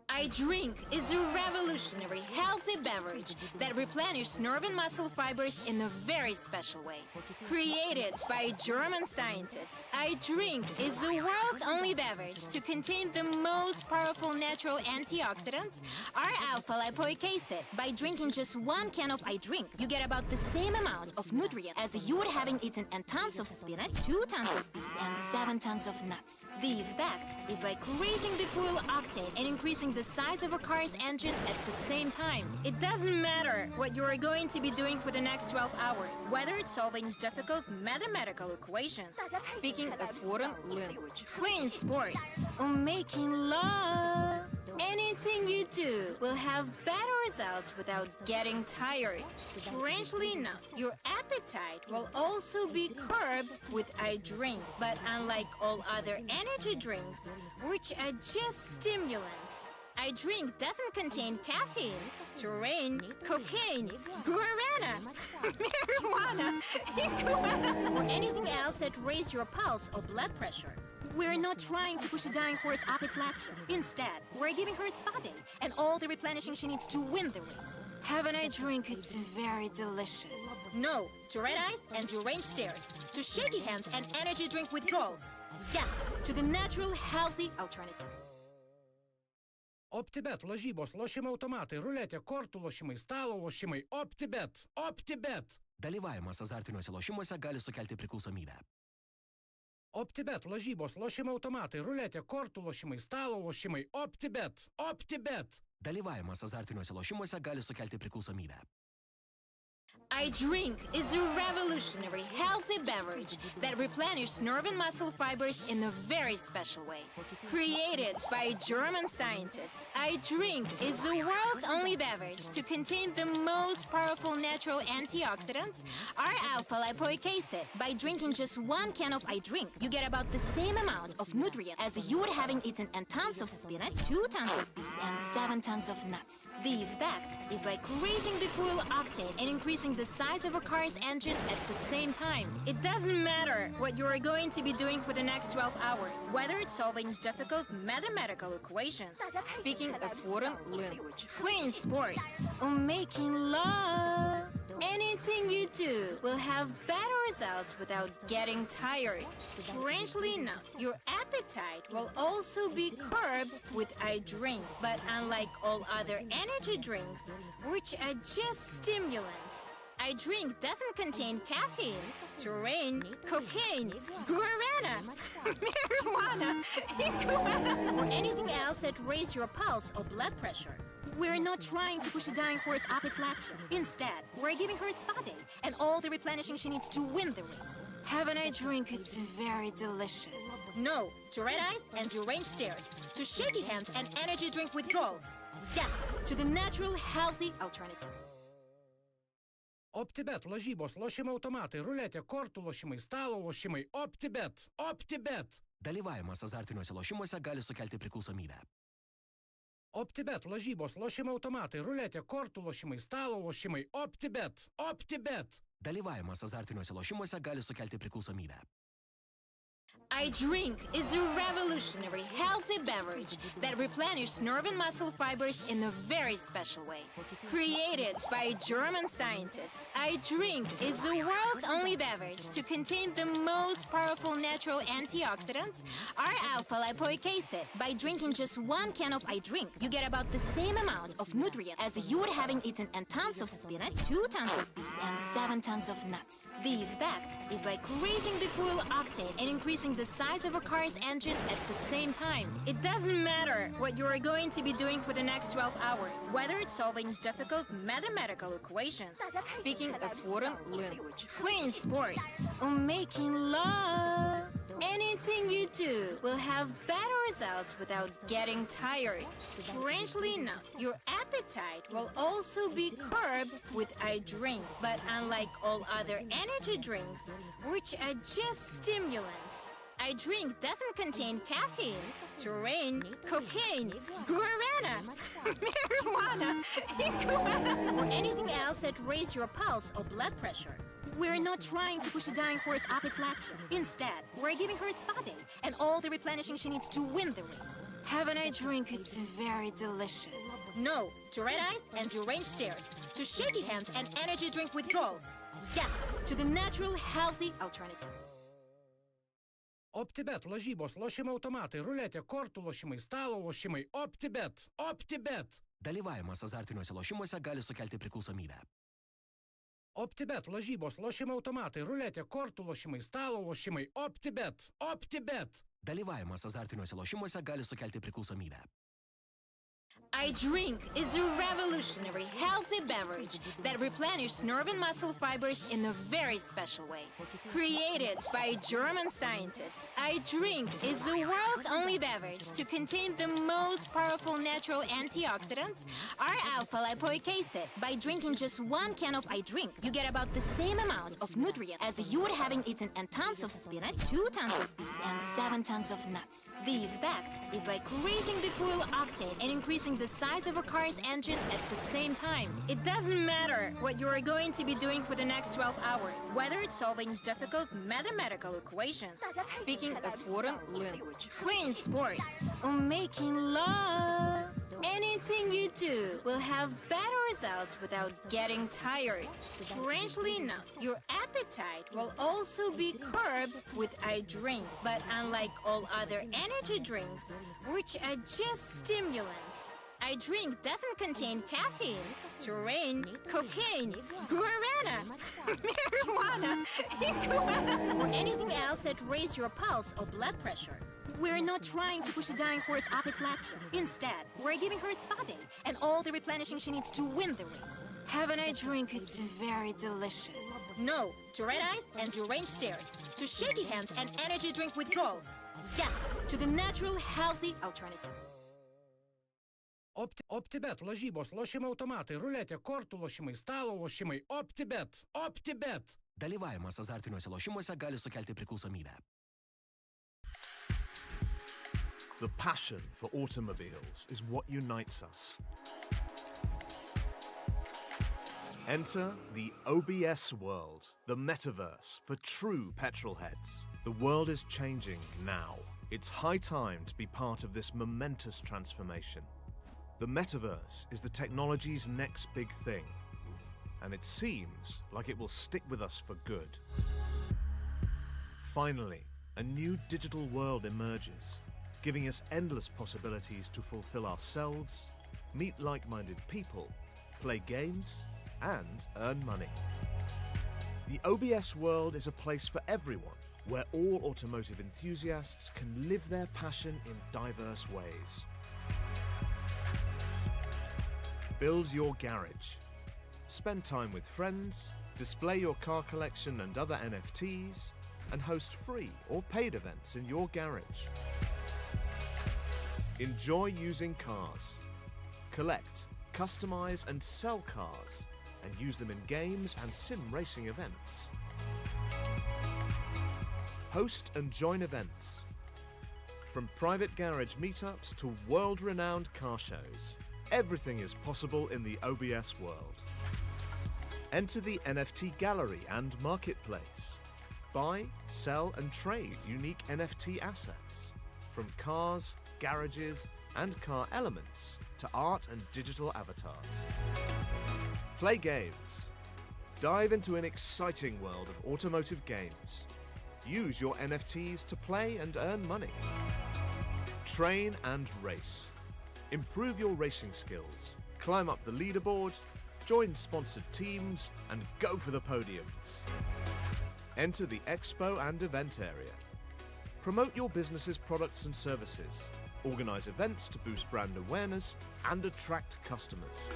iDrink is a revolutionary, healthy beverage that replenishes nerve and muscle fibers in a very special way. Created by German scientists, iDrink is the world's only beverage to contain the most powerful natural antioxidants, R-alpha-lipoic acid. By drinking just 1 can of iDrink, you get about the same amount of nutrient as you would having eaten and tons of spinach, 2 tons of beef, and 7 tons of nuts. The effect is like raising the fuel octane and increasing the size of a car's engine at the same time. It doesn't matter what you are going to be doing for the next 12 hours, whether it's solving difficult mathematical equations, speaking a foreign language, playing sports, or making love. Anything you do will have better results without getting tired. Strangely enough, your appetite will also be curbed with iDrink. But unlike all other energy drinks, which are just stimulants, iDrink doesn't contain caffeine, terrain, cocaine, guarana, marijuana, iguana, or anything else that raises your pulse or blood pressure. We're not trying to push a dying horse up its last run. Instead, we're giving her a spa day and all the replenishing she needs to win the race. Have an iDrink, it's very delicious. No to red eyes and deranged stares, to shaky hands and energy drink withdrawals. Yes, to the natural, healthy alternative. OPTIBET, lažybos, lošimo automatai, ruletė, kortų lošimai, stalo lošimai. OPTIBET! OPTIBET! Dalyvavimas azartiniuose lošimuose gali sukelti priklausomybę. OPTIBET, lažybos, lošimo automatai, ruletė, kortų lošimai, stalo lošimai. OPTIBET! OPTIBET! Dalyvavimas azartiniuose lošimuose gali sukelti priklausomybę. iDrink is a revolutionary, healthy beverage that replenishes nerve and muscle fibers in a very special way. Created by German scientists, iDrink is the world's only beverage to contain the most powerful natural antioxidants, R-alpha-lipoic acid. By drinking just 1 can of iDrink, you get about the same amount of nutrient as you would having eaten and tons of spinach, 2 tons of beef, and 7 tons of nuts. The effect is like raising the fuel octane and increasing the size of a car's engine at the same time. It doesn't matter what you are going to be doing for the next 12 hours, whether it's solving difficult mathematical equations, speaking a foreign language, playing sports, or making love. Anything you do will have better results without getting tired. Strangely enough, your appetite will also be curbed with iDrink. But unlike all other energy drinks, which are just stimulants, I drink doesn't contain caffeine, terrain, cocaine, guarana, marijuana, iguana, or anything else that raises your pulse or blood pressure. We're not trying to push a dying horse up its last run. Instead, we're giving her a spa day and all the replenishing she needs to win the race. Haven't I drink? It's very delicious. No to red eyes and deranged stares, to shaky hands and energy drink withdrawals. Yes, to the natural, healthy alternative. OPTIBET, lažybos, lošimo automatai, ruletė, kortų lošimai, stalo lošimai. OPTIBET, OPTIBET. Dalyvavimas azartiniuose lošimuose gali sukelti priklausomybę. OPTIBET, lažybos, lošimo automatai, ruletė, kortų lošimai, stalo lošimai. OPTIBET, OPTIBET. Dalyvavimas azartiniuose lošimuose gali sukelti priklausomybę. I Drink is a revolutionary, healthy beverage that replenishes nerve and muscle fibers in a very special way. Created by German scientists, I Drink is the world's only beverage to contain the most powerful natural antioxidants, R-alpha-lipoic acid. By drinking just one can of I Drink, you get about the same amount of nutrient as you would having eaten a tons of spinach, 2 tons of beef, and 7 tons of nuts. The effect is like raising the fuel octane and increasing the size of a car's engine at the same time. It doesn't matter what you are going to be doing for the next 12 hours, whether it's solving difficult mathematical equations, speaking a foreign language, playing sports, or making love. Anything you do will have better results without getting tired. Strangely enough, your appetite will also be curbed with I Drink. But unlike all other energy drinks, which are just stimulants, I Drink doesn't contain caffeine, terrain, cocaine, guarana, marijuana, iguana, or anything else that raises your pulse or blood pressure. We're not trying to push a dying horse up its last run. Instead, we're giving her a spa day and all the replenishing she needs to win the race. Haven't I drink? It's very delicious. No to red eyes and deranged stares, to shaky hands and energy drink withdrawals. Yes, to the natural, healthy alternative. OPTIBET, lažybos, lošimo automatai, ruletė, kortų lošimai, stalo lošimai. OPTIBET, OPTIBET. Dalyvavimas azartiniuose lošimuose gali sukelti priklausomybę. OPTIBET, lažybos, lošimo automatai, ruletė, kortų lošimai, stalo lošimai. OPTIBET, OPTIBET. Dalyvavimas azartiniuose lošimuose gali sukelti priklausomybę. I Drink is a revolutionary, healthy beverage that replenishes nerve and muscle fibers in a very special way. Created by German scientists, I Drink is the world's only beverage to contain the most powerful natural antioxidants, R-alpha-lipoic acid. By drinking just one can of I Drink, you get about the same amount of nutrient as you would having eaten a tons of spinach, 2 tons of beef, and 7 tons of nuts. The effect is like raising the fuel octane and increasing the size of a car's engine at the same time. It doesn't matter what you are going to be doing for the next 12 hours, whether it's solving difficult mathematical equations, speaking a foreign language, playing sports, or making love. Anything you do will have better results without getting tired. Strangely enough, your appetite will also be curbed with I Drink. But unlike all other energy drinks, which are just stimulants, I Drink doesn't contain caffeine, terrain, cocaine, guarana, marijuana, iguana, or anything else that raises your pulse or blood pressure. We're not trying to push a dying horse up its last run. Instead, we're giving her a spa day and all the replenishing she needs to win the race. Haven't I drink? It's very delicious. No to red eyes and deranged stares, to shaky hands and energy drink withdrawals. Yes, to the natural, healthy alternative. OPTIBET, lažybos, lošimo automatai, ruletė, kortų lošimai, stalo lošimai. OPTIBET, OPTIBET. Dalyvavimas azartiniuose lošimuose gali sukelti priklausomybę. The passion for automobiles is what unites us. Enter the OBS world, the metaverse for true petrol heads. The world is changing now. It's high time to be part of this momentous transformation. The metaverse is the technology's next big thing, and it seems like it will stick with us for good. Finally, a new digital world emerges, giving us endless possibilities to fulfill ourselves, meet like-minded people, play games, and earn money. The OBS world is a place for everyone, where all automotive enthusiasts can live their passion in diverse ways. Build your garage. Spend time with friends, display your car collection and other NFTs, and host free or paid events in your garage. Enjoy using cars. Collect, customize and sell cars, and use them in games and sim racing events. Host and join events. From private garage meetups to world-renowned car shows, everything is possible in the OBS world. Enter the NFT gallery and marketplace. Buy, sell and trade unique NFT assets, from cars, garages and car elements to art and digital avatars. Play games. Dive into an exciting world of automotive games. Use your NFTs to play and earn money. Train and race. Improve your racing skills. Climb up the leaderboard, join sponsored teams, and go for the podiums. Enter the expo and event area. Promote your business's products and services. Organize events to boost brand awareness and attract customers.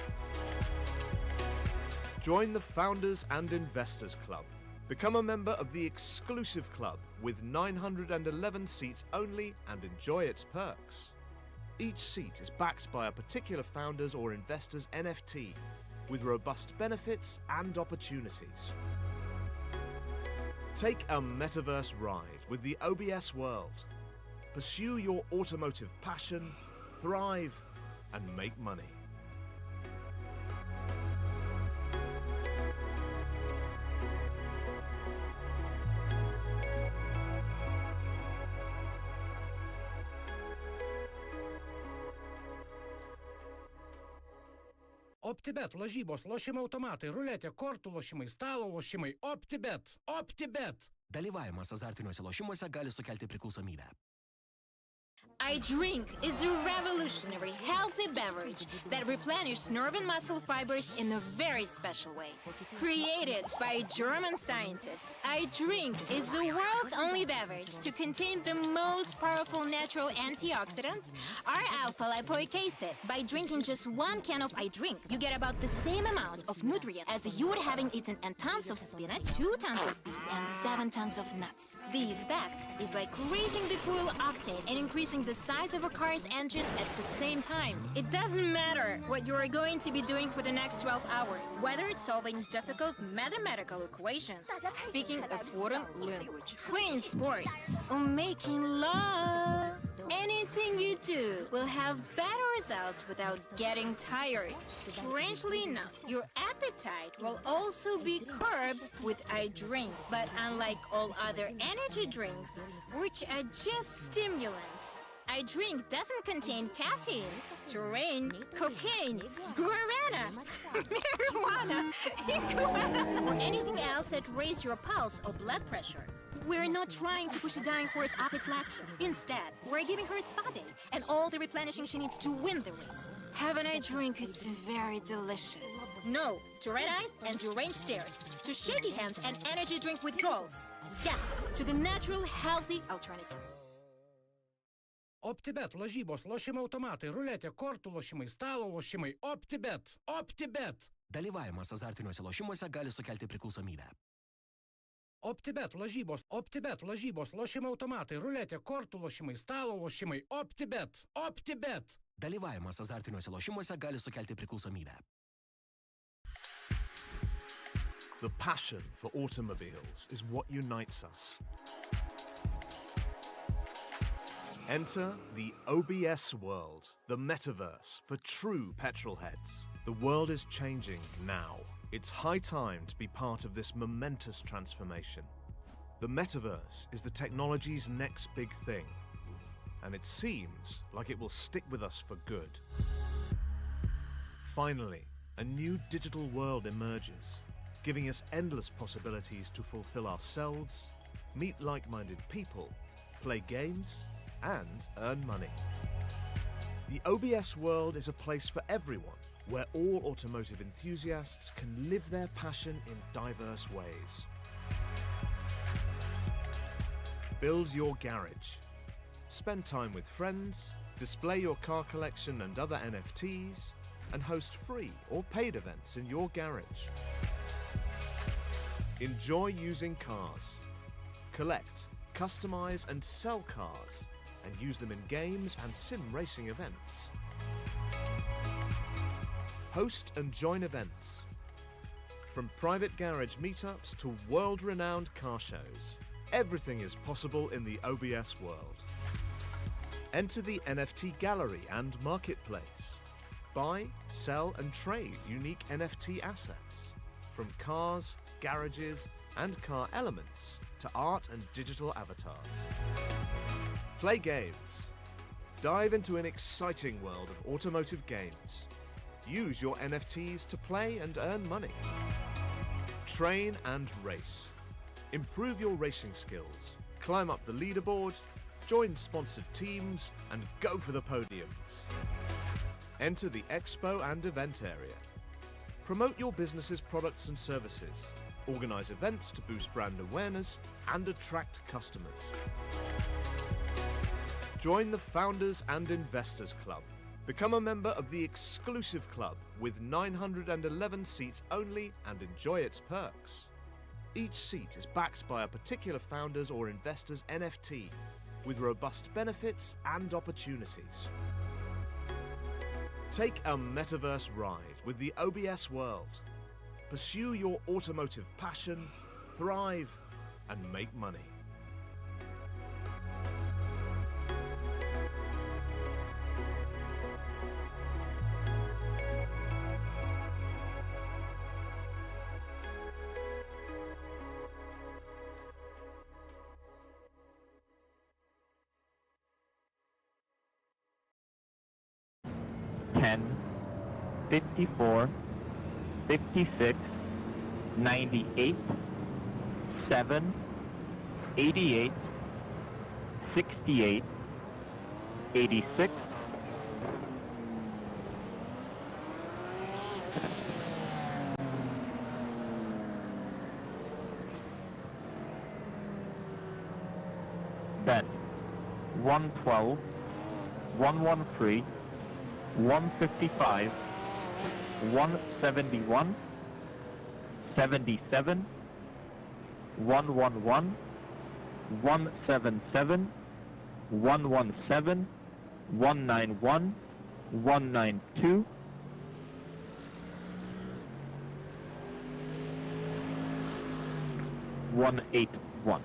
Join the Founders and Investors Club. Become a member of the exclusive club with 911 seats only and enjoy its perks. Each seat is backed by a particular founder's or investor's NFT with robust benefits and opportunities. Take a metaverse ride with the OBS world. Pursue your automotive passion, thrive, and make money. OPTIBET, lažybos, lošimo automatai, ruletė, kortų lošimai, stalo lošimai. OPTIBET! OPTIBET! Dalyvavimas azartiniuose lošimuose gali sukelti priklausomybę. iDrink is a revolutionary, healthy beverage that replenishes nerve and muscle fibers in a very special way. Created by German scientists, iDrink is the world's only beverage to contain the most powerful natural antioxidants, R-alpha-lipoic acid. By drinking just one can of iDrink, you get about the same amount of nutrient as you would having eaten a tons of spinach, 2 tons of beef, and 7 tons of nuts. The effect is like raising the fuel octane and increasing the size of a car's engine at the same time. It doesn't matter what you are going to be doing for the next 12 hours, whether it's solving difficult mathematical equations, speaking a foreign language, playing sports, or making love. Anything you do will have better results without getting tired. Strangely enough, your appetite will also be curbed with iDrink. But unlike all other energy drinks, which are just stimulants, iDrink doesn't contain caffeine, terrain, cocaine, guarana, marijuana, iguana, or anything else that raises your pulse or blood pressure. We're not trying to push a dying horse up its last hill. Instead, we're giving her a spa day and all the replenishing she needs to win the race. Have an iDrink, it's very delicious. No to red eyes and deranged stares, to shaky hands and energy drink withdrawals. Yes, to the natural, healthy alternative. OPTIBET, lažybos, lošimo automatai, ruletė, kortų lošimai, stalo lošimai. OPTIBET! OPTIBET! Dalyvavimas azartiniuose lošimuose gali sukelti priklausomybę. OPTIBET, lažybos, lošimo automatai, ruletė, kortų lošimai, stalo lošimai. OPTIBET! OPTIBET! Dalyvavimas azartiniuose lošimuose gali sukelti priklausomybę. The passion for automobiles is what unites us. Enter the OBS world, the metaverse for true petrol heads. The world is changing now. It's high time to be part of this momentous transformation. The metaverse is the technology's next big thing, and it seems like it will stick with us for good. Finally, a new digital world emerges, giving us endless possibilities to fulfill ourselves, meet like-minded people, play games, and earn money. The OBS world is a place for everyone, where all automotive enthusiasts can live their passion in diverse ways. Build your garage. Spend time with friends, display your car collection and other NFTs, and host free or paid events in your garage. Enjoy using cars. Collect, customize and sell cars, and use them in games and sim racing events. Host and join events. From private garage meetups to world-renowned car shows, everything is possible in the OBS world. Enter the NFT gallery and marketplace. Buy, sell and trade unique NFT assets, from cars, garages and car elements to art and digital avatars. Play games. Dive into an exciting world of automotive games. Use your NFTs to play and earn money. Train and race. Improve your racing skills. Climb up the leaderboard, join sponsored teams, and go for the podiums. Enter the expo and event area. Promote your business's products and services. Organize events to boost brand awareness and attract customers. Join the Founders and Investors Club. Become a member of the exclusive club with 911 seats only and enjoy its perks. Each seat is backed by a particular founder's or investor's NFT, with robust benefits and opportunities. Take a metaverse ride with the OBS world. Pursue your automotive passion, thrive, and make money. Ten, 54, 56, 98, 7, 88, 68, 86, 112, 113, 155, 171, 77, 111, 177, 117, 191, 192, 181.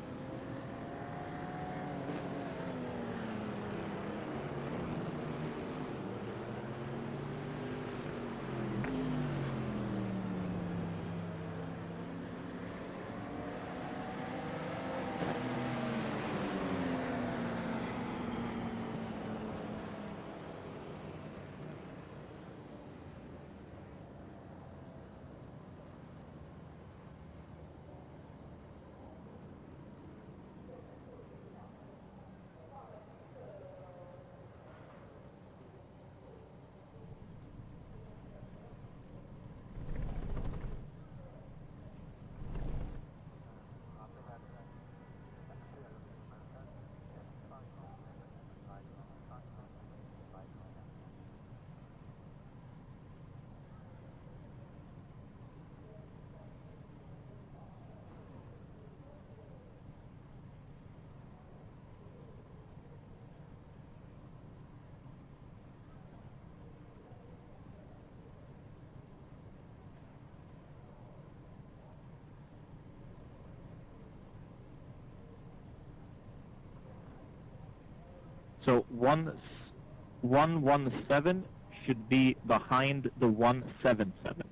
So 117 should be behind the 177.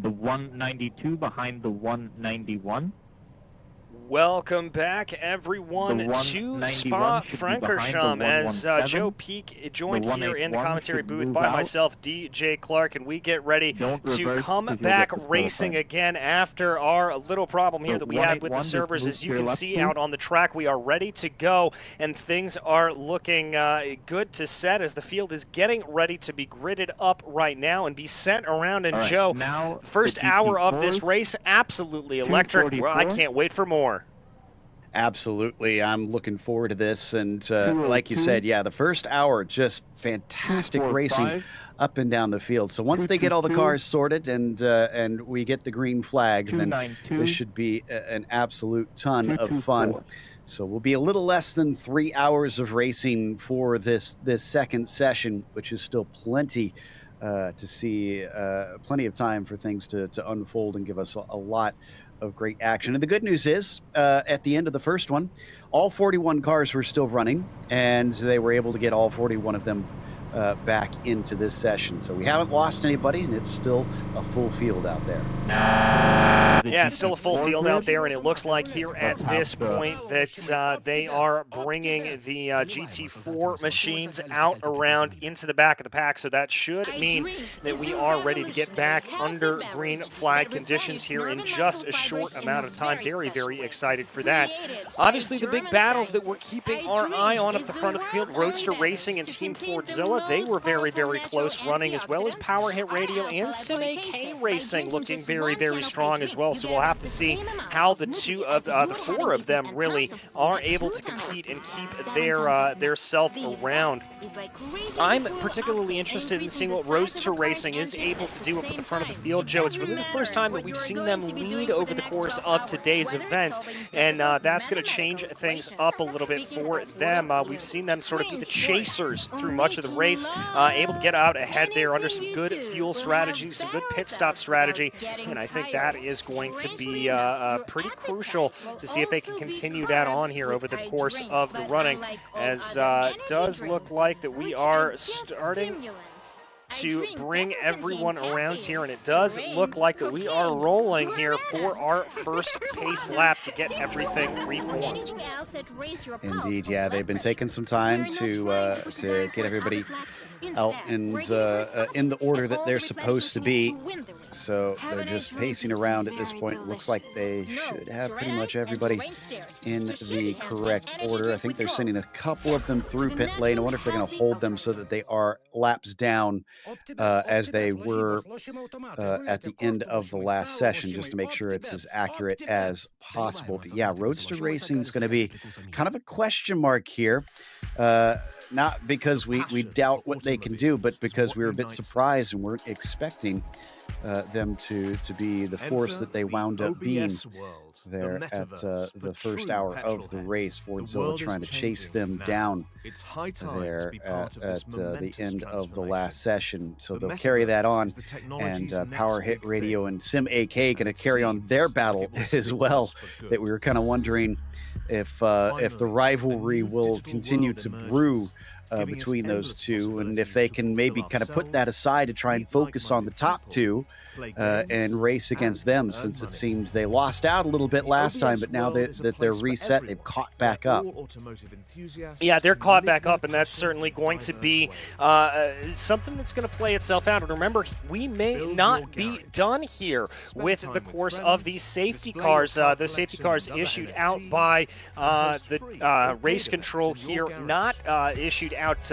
The 192 behind the 191. Welcome back, everyone, to Spa-Francorchamps as Joe Peak joined here in the commentary booth by myself, DJ Clark, and we get ready to come back racing again after our little problem here that we had with the servers. As you can see out on the track, we are ready to go, and things are looking good to set as the field is getting ready to be gridded up right now and be sent around. And Joe, first hour of this race, absolutely electric. Well, I can't wait for more. Absolutely. I'm looking forward to this. And like you said, yeah, the first hour, just fantastic racing up and down the field. So once they get all the cars sorted and we get the green flag, then this should be an absolute ton of fun. So we'll be a little less than 3 hours of racing for this second session, which is still plenty to see, plenty of time for things to unfold and give us a lot of great action. And the good news is, at the end of the first one, all 41 cars were still running, and they were able to get all 41 of them back into this session. So we haven't lost anybody, and it's still a full field out there. Yeah, it's still a full field out there, and it looks like here at this point that they are bringing the GT4 machines out around into the back of the pack, so that should mean that we are ready to get back under green flag conditions here in just a short amount of time. Very, very excited for that. Obviously, the big battles that we're keeping our eye on up the front of the field, Roadster Racing and Team Fordzilla, they were very, very close running, as well as Power Hit Radio and Sim AK Racing looking very, very strong as well. So we'll have to see how the four of them really are able to compete and keep their self around. I'm particularly interested in seeing what Roadster Racing is able to do up at the front of the field. Joe, it's really the first time that we've seen them lead over the course of today's event, and that's going to change things up a little bit for them. We've seen them sort of be the chasers through much of the race, able to get out ahead there under some good fuel strategy, some good pit stop strategy, and I think that is going to be pretty crucial to see if they can continue that on here over the course of the running, as it does look like that we are starting to bring everyone around here, and it does look like that we are rolling here for our first pace lap to get everything reformed. Indeed, yeah, they've been taking some time to get everybody out and in the order that they're supposed to be. So they're just pacing around at this point. It looks like they should have pretty much everybody in the correct order. I think they're sending a couple of them through pit lane. I wonder if they're going to hold them so that they are laps down as they were at the end of the last session, just to make sure it's as accurate as possible. But yeah, Roadster Racing is going to be kind of a question mark here. Not because we doubt what they can do, but because we were a bit surprised and weren't expecting them to be the force that they wound up being there at the first hour of the race. Fordzilla trying to chase them down there at the end of the last session. So they'll carry that on, and Power Hit Radio and Sim AK going to carry on their battle as well, that we were kind of wondering if the rivalry will continue to brew between those two, and if they can maybe kind of put that aside to try and focus on the top two and race against them, since it seems they lost out a little bit last time, but now that they're reset, they've caught back up. Yeah, they're caught back up, and that's certainly going to be something that's going to play itself out. And remember, we may not be done here with the course of these safety cars. The safety cars issued out by the race control here, not issued out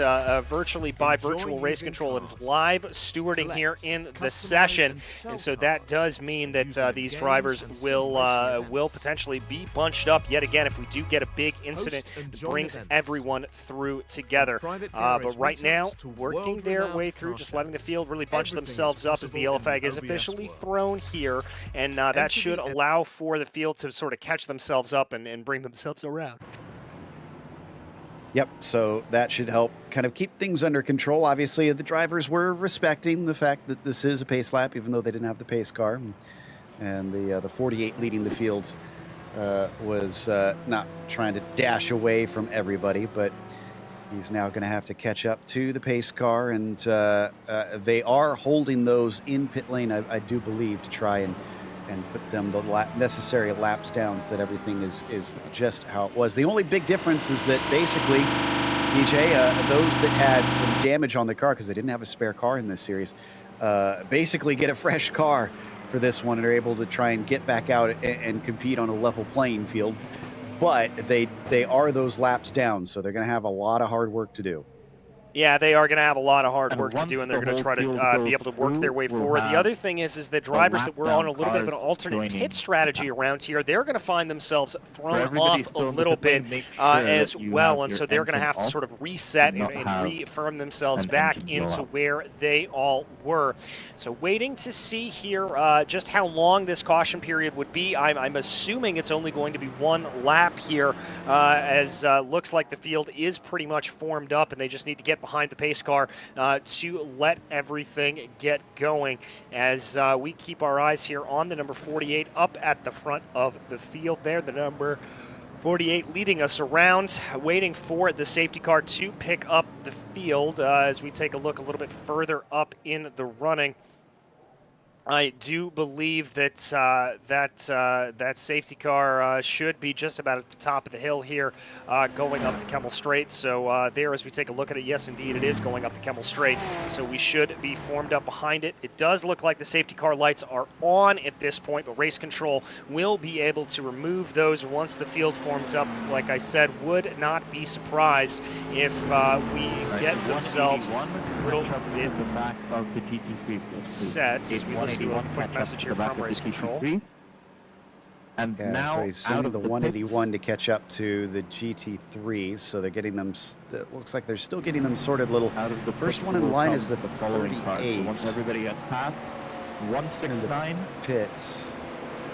virtually by virtual race control. It is live stewarding here in the session. And so that does mean that these drivers will potentially be bunched up yet again if we do get a big incident that brings everyone through together. But right now, working their way through, just letting the field really bunch themselves up as the yellow flag is officially thrown here, and that should allow for the field to sort of catch themselves up and bring themselves around. Yep, so that should help kind of keep things under control. Obviously, the drivers were respecting the fact that this is a pace lap, even though they didn't have the pace car. And the 48 leading the field was not trying to dash away from everybody, but he's now going to have to catch up to the pace car. And they are holding those in pit lane, I do believe, to try and and put them the necessary laps down so that everything is just how it was. The only big difference is that basically, DJ, those that had some damage on the car because they didn't have a spare car in this series, basically get a fresh car for this one and are able to try and get back out and compete on a level playing field. But they are those laps down, so they're going to have a lot of hard work to do. Yeah, they are going to have a lot of hard work to do, and they're going to try to be able to work their way forward. The other thing is that drivers that were on a little bit of an alternate pit strategy around here, they're going to find themselves thrown off a little bit as well, and so they're going to have to sort of reset and reaffirm themselves back into where they all were. So waiting to see here just how long this caution period would be. I'm assuming it's only going to be one lap here, as looks like the field is pretty much formed up, and they just need to get behind the pace car to let everything get going as we keep our eyes here on the number 48 up at the front of the field there. The number 48 leading us around, waiting for the safety car to pick up the field as we take a look a little bit further up in the running. I do believe that that safety car should be just about at the top of the hill here, going up the Kemmel Straight. So there, as we take a look at it, yes, indeed, it is going up the Kemmel Straight. So we should be formed up behind it. It does look like the safety car lights are on at this point, but race control will be able to remove those once the field forms up. Like I said, would not be surprised if we get themselves a little bit back of the GT3 set as we listen to a quick message here from race control. And yeah, now so he's sending the 181 to catch up to the GT3, so they're getting them, it looks like they're still getting them sorted little. The first one in line is the 38. Once everybody gets past, 169 pits.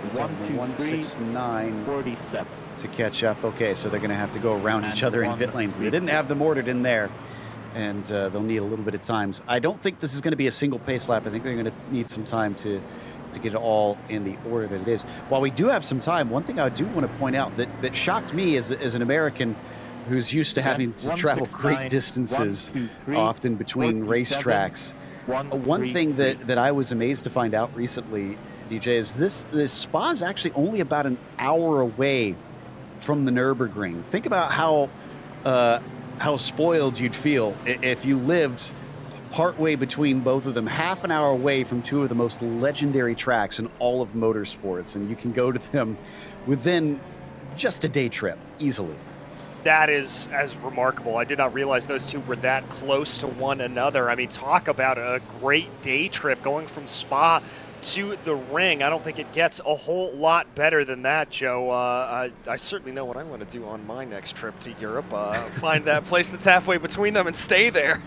It's 169 47 to catch up. Okay, so they're going to have to go around each other in pit lanes. They didn't have them ordered in there, and they'll need a little bit of time. I don't think this is going to be a single pace lap. I think they're going to need some time to get it all in the order that it is. While we do have some time, one thing I do want to point out that shocked me as an American who's used to having to travel great distances often between racetracks. One thing that I was amazed to find out recently, DJ, is this Spa is actually only about an hour away from the Nürburgring. Think about how spoiled you'd feel if you lived partway between both of them, half an hour away from two of the most legendary tracks in all of motorsports, and you can go to them within just a day trip easily. That is as remarkable. I did not realize those two were that close to one another. I mean, talk about a great day trip going from Spa to the ring. I don't think it gets a whole lot better than that, Joe. I certainly know what I want to do on my next trip to Europe. Find that place that's halfway between them and stay there.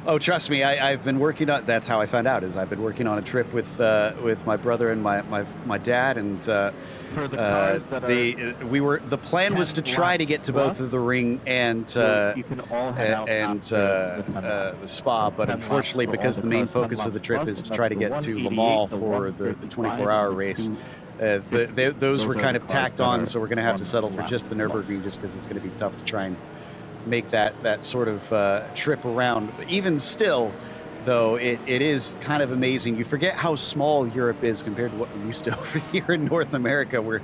Oh, trust me, I've been working on. That's how I found out. Is I've been working on a trip with my brother and my dad, and the plan was to try to get to both of the ring and the Spa, but unfortunately, because the main focus of the trip is to try to get to Le Mans for the 24-hour race, those were kind of tacked on. So we're going to have to settle for just the Nürburgring, just because it's going to be tough to try and make that sort of trip around. Even still, though, it is kind of amazing. You forget how small Europe is compared to what we're used to over here in North America, where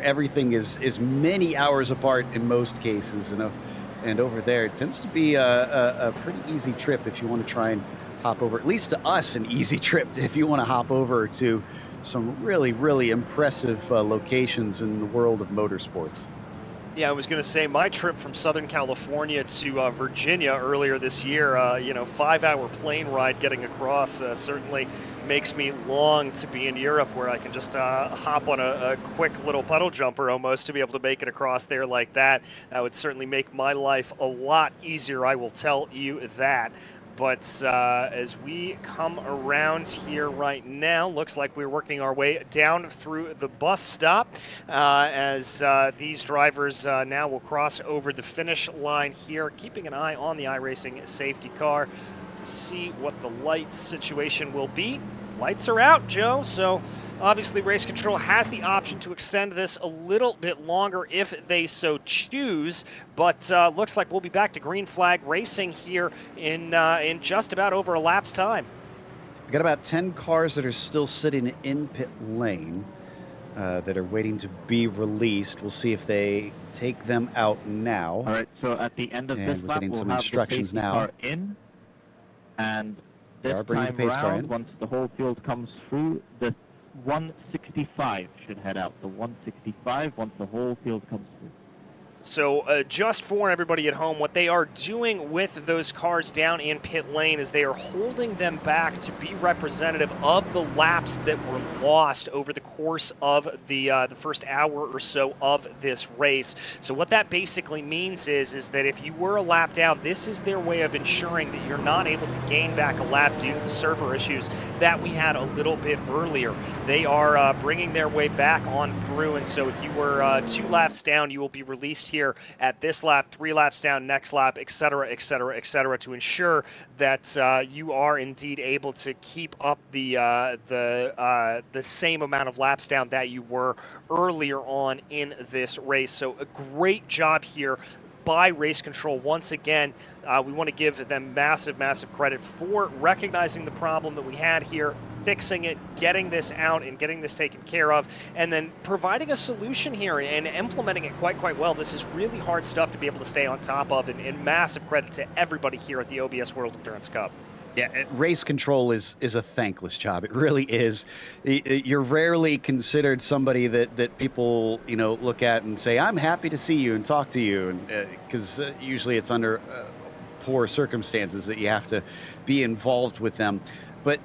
everything is many hours apart in most cases, and over there it tends to be a pretty easy trip if you want to try and hop over. At least to us, an easy trip if you want to hop over to some really, really impressive locations in the world of motorsports. Yeah, I was going to say my trip from Southern California to Virginia earlier this year, 5-hour plane ride getting across certainly makes me long to be in Europe, where I can just hop on a quick little puddle jumper almost to be able to make it across there like that. That would certainly make my life a lot easier, I will tell you that. But as we come around here right now, looks like we're working our way down through the bus stop as these drivers now will cross over the finish line here, keeping an eye on the iRacing safety car to see what the lights situation will be. Lights are out, Joe, so obviously race control has the option to extend this a little bit longer if they so choose, but looks like we'll be back to green flag racing here in just about over a lap's time. got about 10 cars that are still sitting in pit lane that are waiting to be released. We'll see if they take them out now. All right, so at the end of And this we're lap, getting we'll some have instructions the safety now. car in, and They this are bringing the time pace car round, in. once the whole field comes through, the 165 should head out. The 165 once the whole field comes through. So just for everybody at home, what they are doing with those cars down in pit lane is they are holding them back to be representative of the laps that were lost over the course of the first hour or so of this race. So what that basically means is that if you were a lap down, this is their way of ensuring that you're not able to gain back a lap due to the server issues that we had a little bit earlier. They are bringing their way back on through, and so if you were 2 laps down, you will be released here at this lap, 3 laps down, next lap, etc., etc., etc., to ensure that you are indeed able to keep up the same amount of laps down that you were earlier on in this race. So a great job here by Race Control. Once again, we want to give them massive, massive credit for recognizing the problem that we had here, fixing it, getting this out and getting this taken care of, and then providing a solution here and implementing it quite well. This is really hard stuff to be able to stay on top of, and massive credit to everybody here at the OBS World Endurance Cup. Yeah, race control is a thankless job. It really is. You're rarely considered somebody that people look at and say, "I'm happy to see you and talk to you," and because usually it's under poor circumstances that you have to be involved with them. But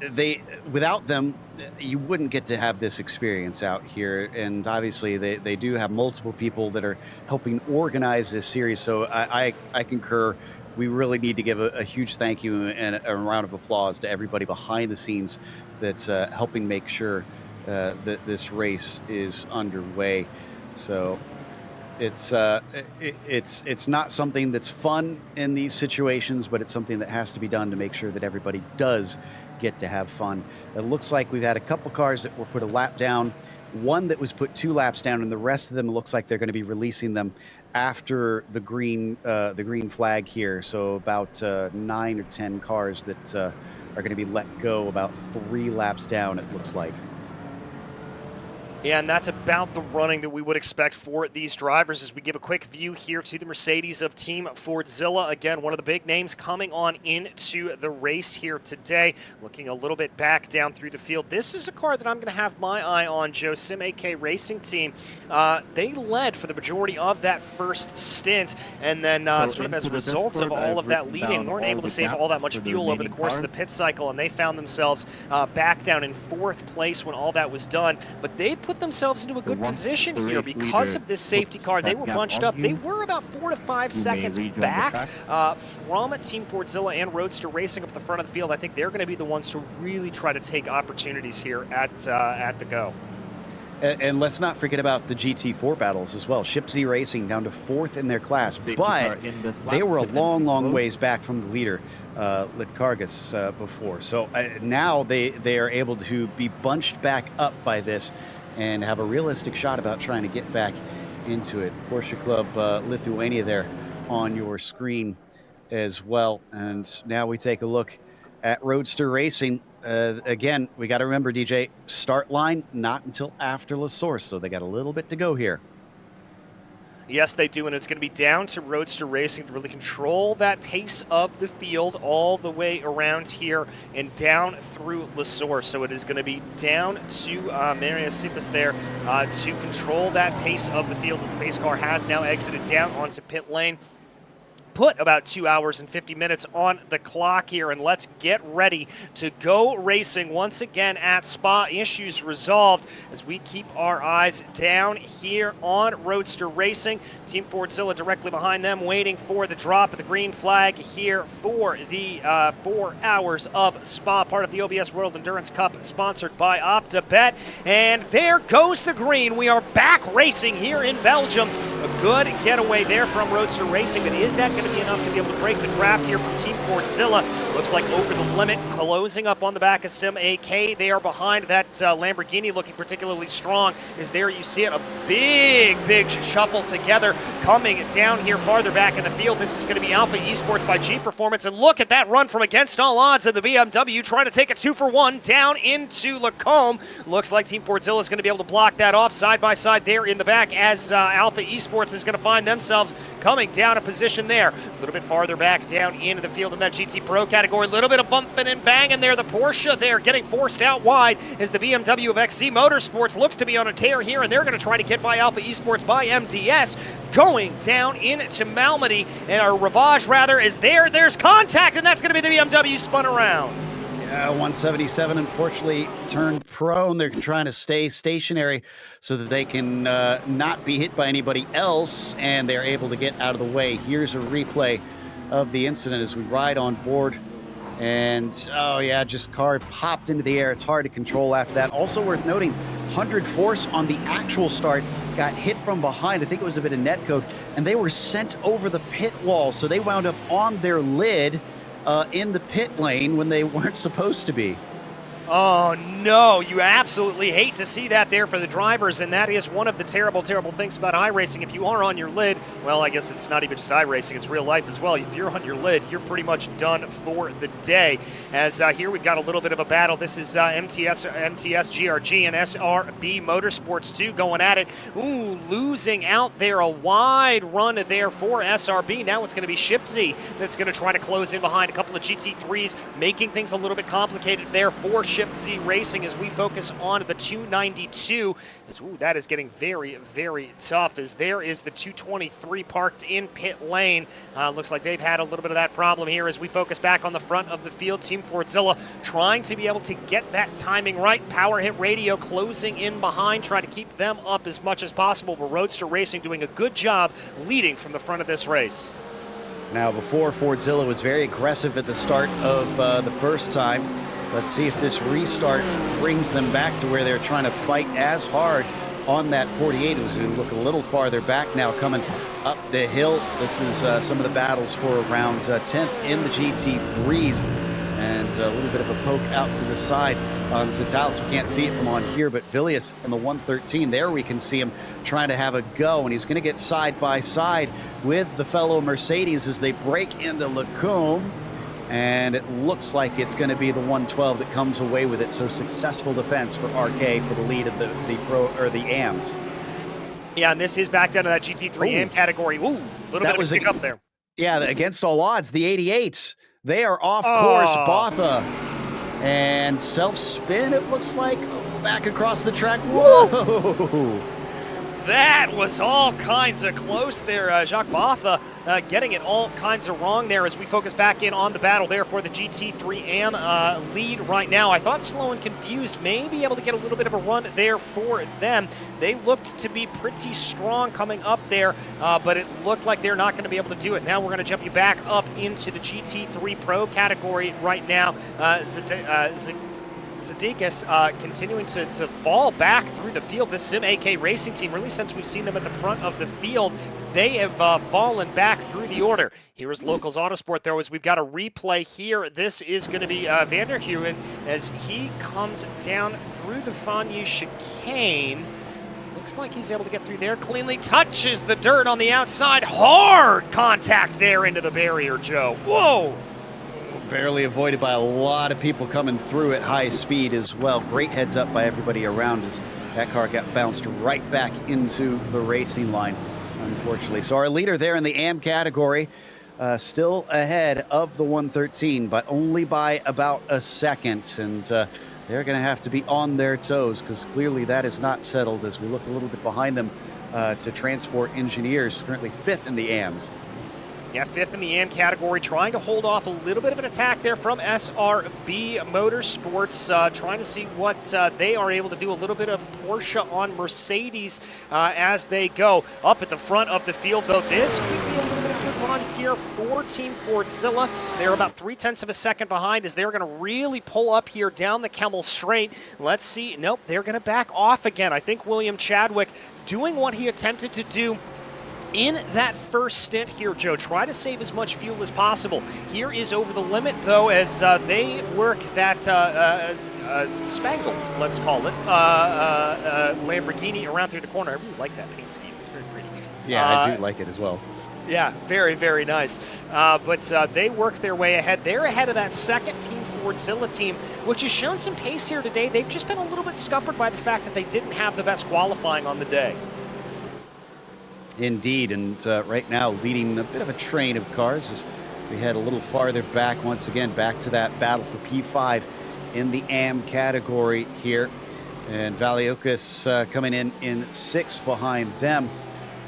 without them, you wouldn't get to have this experience out here. And obviously, they do have multiple people that are helping organize this series. So I concur. We really need to give a huge thank you and a round of applause to everybody behind the scenes that's helping make sure that this race is underway. So it's not something that's fun in these situations, but it's something that has to be done to make sure that everybody does get to have fun. It looks like we've had a couple cars that were put a lap down, one that was put 2 laps down, and the rest of them, it looks like they're going to be releasing them after the green flag here. So about 9 or 10 cars that are going to be let go about 3 laps down, it looks like. And that's about the running that we would expect for these drivers as we give a quick view here to the Mercedes of Team Fordzilla. Again, one of the big names coming on into the race here today. Looking a little bit back down through the field. This is a car that I'm going to have my eye on, Joe. Sim AK Racing Team. They led for the majority of that first stint, and then sort of as a result of all of that leading, weren't able to save all that much fuel over the course of the pit cycle, and they found themselves back down in 4th place when all that was done. But they put themselves into a good position here because of this safety car. They were bunched up. They were about 4 to 5 seconds back from Team Fordzilla and Roadster Racing up at the front of the field. I think they're going to be the ones to really try to take opportunities here at the go. And let's not forget about the GT4 battles as well. Ship Z Racing down to 4th in their class, but they were a long ways back from the leader, Litkargas, before. So now they are able to be bunched back up by this and have a realistic shot about trying to get back into it. Porsche Club Lithuania there on your screen as well. And now we take a look at Roadster Racing. Again, we got to remember, DJ, start line not until after La Source, so they got a little bit to go here. Yes, they do, and it's going to be down to Roadster Racing to really control that pace of the field all the way around here and down through La Source. So it is going to be down to Maria Sipas there to control that pace of the field as the pace car has now exited down onto pit lane. Put about 2 hours and 50 minutes on the clock here, and let's get ready to go racing once again at Spa. Issues resolved as we keep our eyes down here on Roadster Racing. Team Fordzilla directly behind them, waiting for the drop of the green flag here for the 4 hours of Spa, part of the OBS World Endurance Cup, sponsored by OPTIBET. And there goes the green. We are back racing here in Belgium. A good getaway there from Roadster Racing, but is that going to be enough to be able to break the craft here for Team Fordzilla? Looks like over the limit, closing up on the back of Sim AK. They are behind that Lamborghini, looking particularly strong. Is there you see it, a big shuffle together coming down here farther back in the field. This is going to be Alpha Esports by G Performance, and look at that run from against all odds of the BMW, trying to take a 2-for-1 down into Lacombe. Looks like Team Fordzilla is going to be able to block that off side by side there in the back as Alpha Esports is going to find themselves coming down a position there. A little bit farther back down into the field in that GT Pro category. A little bit of bumping and banging there. The Porsche there getting forced out wide as the BMW of XC Motorsports looks to be on a tear here, and they're going to try to get by Alpha Esports by MDS. Going down into Malmedy, and our Ravage rather is there. There's contact, and that's going to be the BMW spun around. Yeah, 177 unfortunately turned prone. They're trying to stay stationary so that they can not be hit by anybody else, and they're able to get out of the way. Here's a replay of the incident as we ride on board. And, oh yeah, just car popped into the air. It's hard to control after that. Also worth noting, 100 Force on the actual start got hit from behind. I think it was a bit of netcode, and they were sent over the pit wall. So they wound up on their lid in the pit lane when they weren't supposed to be. Oh no, you absolutely hate to see that there for the drivers, and that is one of the terrible things about iRacing. If you are on your lid, well, I guess it's not even just iRacing, it's real life as well. If you're on your lid, you're pretty much done for the day. As here we've got a little bit of a battle. This is MTS GRG and SRB Motorsports 2 going at it. Ooh, losing out there, a wide run there for SRB. Now it's going to be Shipsy that's going to try to close in behind a couple of GT3s, making things a little bit complicated there for Shipsy Racing as we focus on the 292. Ooh, that is getting very tough, as there is the 223 parked in pit lane. Looks like they've had a little bit of that problem here as we focus back on the front of the field. Team Fordzilla trying to be able to get that timing right. Power Hit Radio closing in behind, trying to keep them up as much as possible, but Roadster Racing doing a good job leading from the front of this race. Now, before, Fordzilla was very aggressive at the start of the first time. Let's see if this restart brings them back to where they're trying to fight as hard on that 48. It was going to look a little farther back now, coming up the hill. This is some of the battles for around 10th in the GT3s. And a little bit of a poke out to the side on Zitalis. We can't see it from on here, but Villius in the 113, there we can see him trying to have a go, and he's going to get side by side with the fellow Mercedes as they break into Lacombe. And it looks like it's going to be the 112 that comes away with it. So successful defense for RK for the lead of the AMs. Yeah, and this is back down to that GT3 AM category. Ooh, a little bit of a pick up there. Yeah, against all odds, the 88s. They are off course, Botha. And self-spin, it looks like, back across the track. Whoa! That was all kinds of close there. Jacques Botha getting it all kinds of wrong there as we focus back in on the battle there for the GT3 AM lead right now. I thought Slow and Confused may be able to get a little bit of a run there for them. They looked to be pretty strong coming up there, but it looked like they're not going to be able to do it. Now we're going to jump you back up into the GT3 Pro category right now. Zadikas continuing to fall back through the field. This Sim AK Racing team, really since we've seen them at the front of the field, they have fallen back through the order. Here is Locals Autosport, though, as we've got a replay here. This is going to be Vanderheuen as he comes down through the Fanyu chicane. Looks like he's able to get through there cleanly. Touches the dirt on the outside. Hard contact there into the barrier, Joe. Whoa! Barely avoided by a lot of people coming through at high speed as well. Great heads up by everybody around as that car got bounced right back into the racing line, unfortunately. So our leader there in the AM category still ahead of the 113, but only by about a second. And they're going to have to be on their toes because clearly that is not settled as we look a little bit behind them to Transport Engineers, currently 5th in the AMs. Yeah, 5th in the AM category, trying to hold off a little bit of an attack there from SRB Motorsports, trying to see what they are able to do. A little bit of Porsche on Mercedes as they go. Up at the front of the field, though, this could be a little bit of a good run here for Team Fordzilla. They're about 0.3 of a second behind as they're going to really pull up here down the Kemmel Straight. Let's see. Nope, they're going to back off again. I think William Chadwick doing what he attempted to do in that first stint here, Joe. Try to save as much fuel as possible. Here is Over the Limit, though, as they work that spangled, let's call it, Lamborghini around through the corner. I really like that paint scheme. It's very pretty. Yeah, I do like it as well. Yeah, very, very nice. But they work their way ahead. They're ahead of that second Team Fordzilla team, which has shown some pace here today. They've just been a little bit scuppered by the fact that they didn't have the best qualifying on the day. Indeed, and right now leading a bit of a train of cars as we head a little farther back once again, back to that battle for P5 in the AM category here. And Valiocus coming in 6th behind them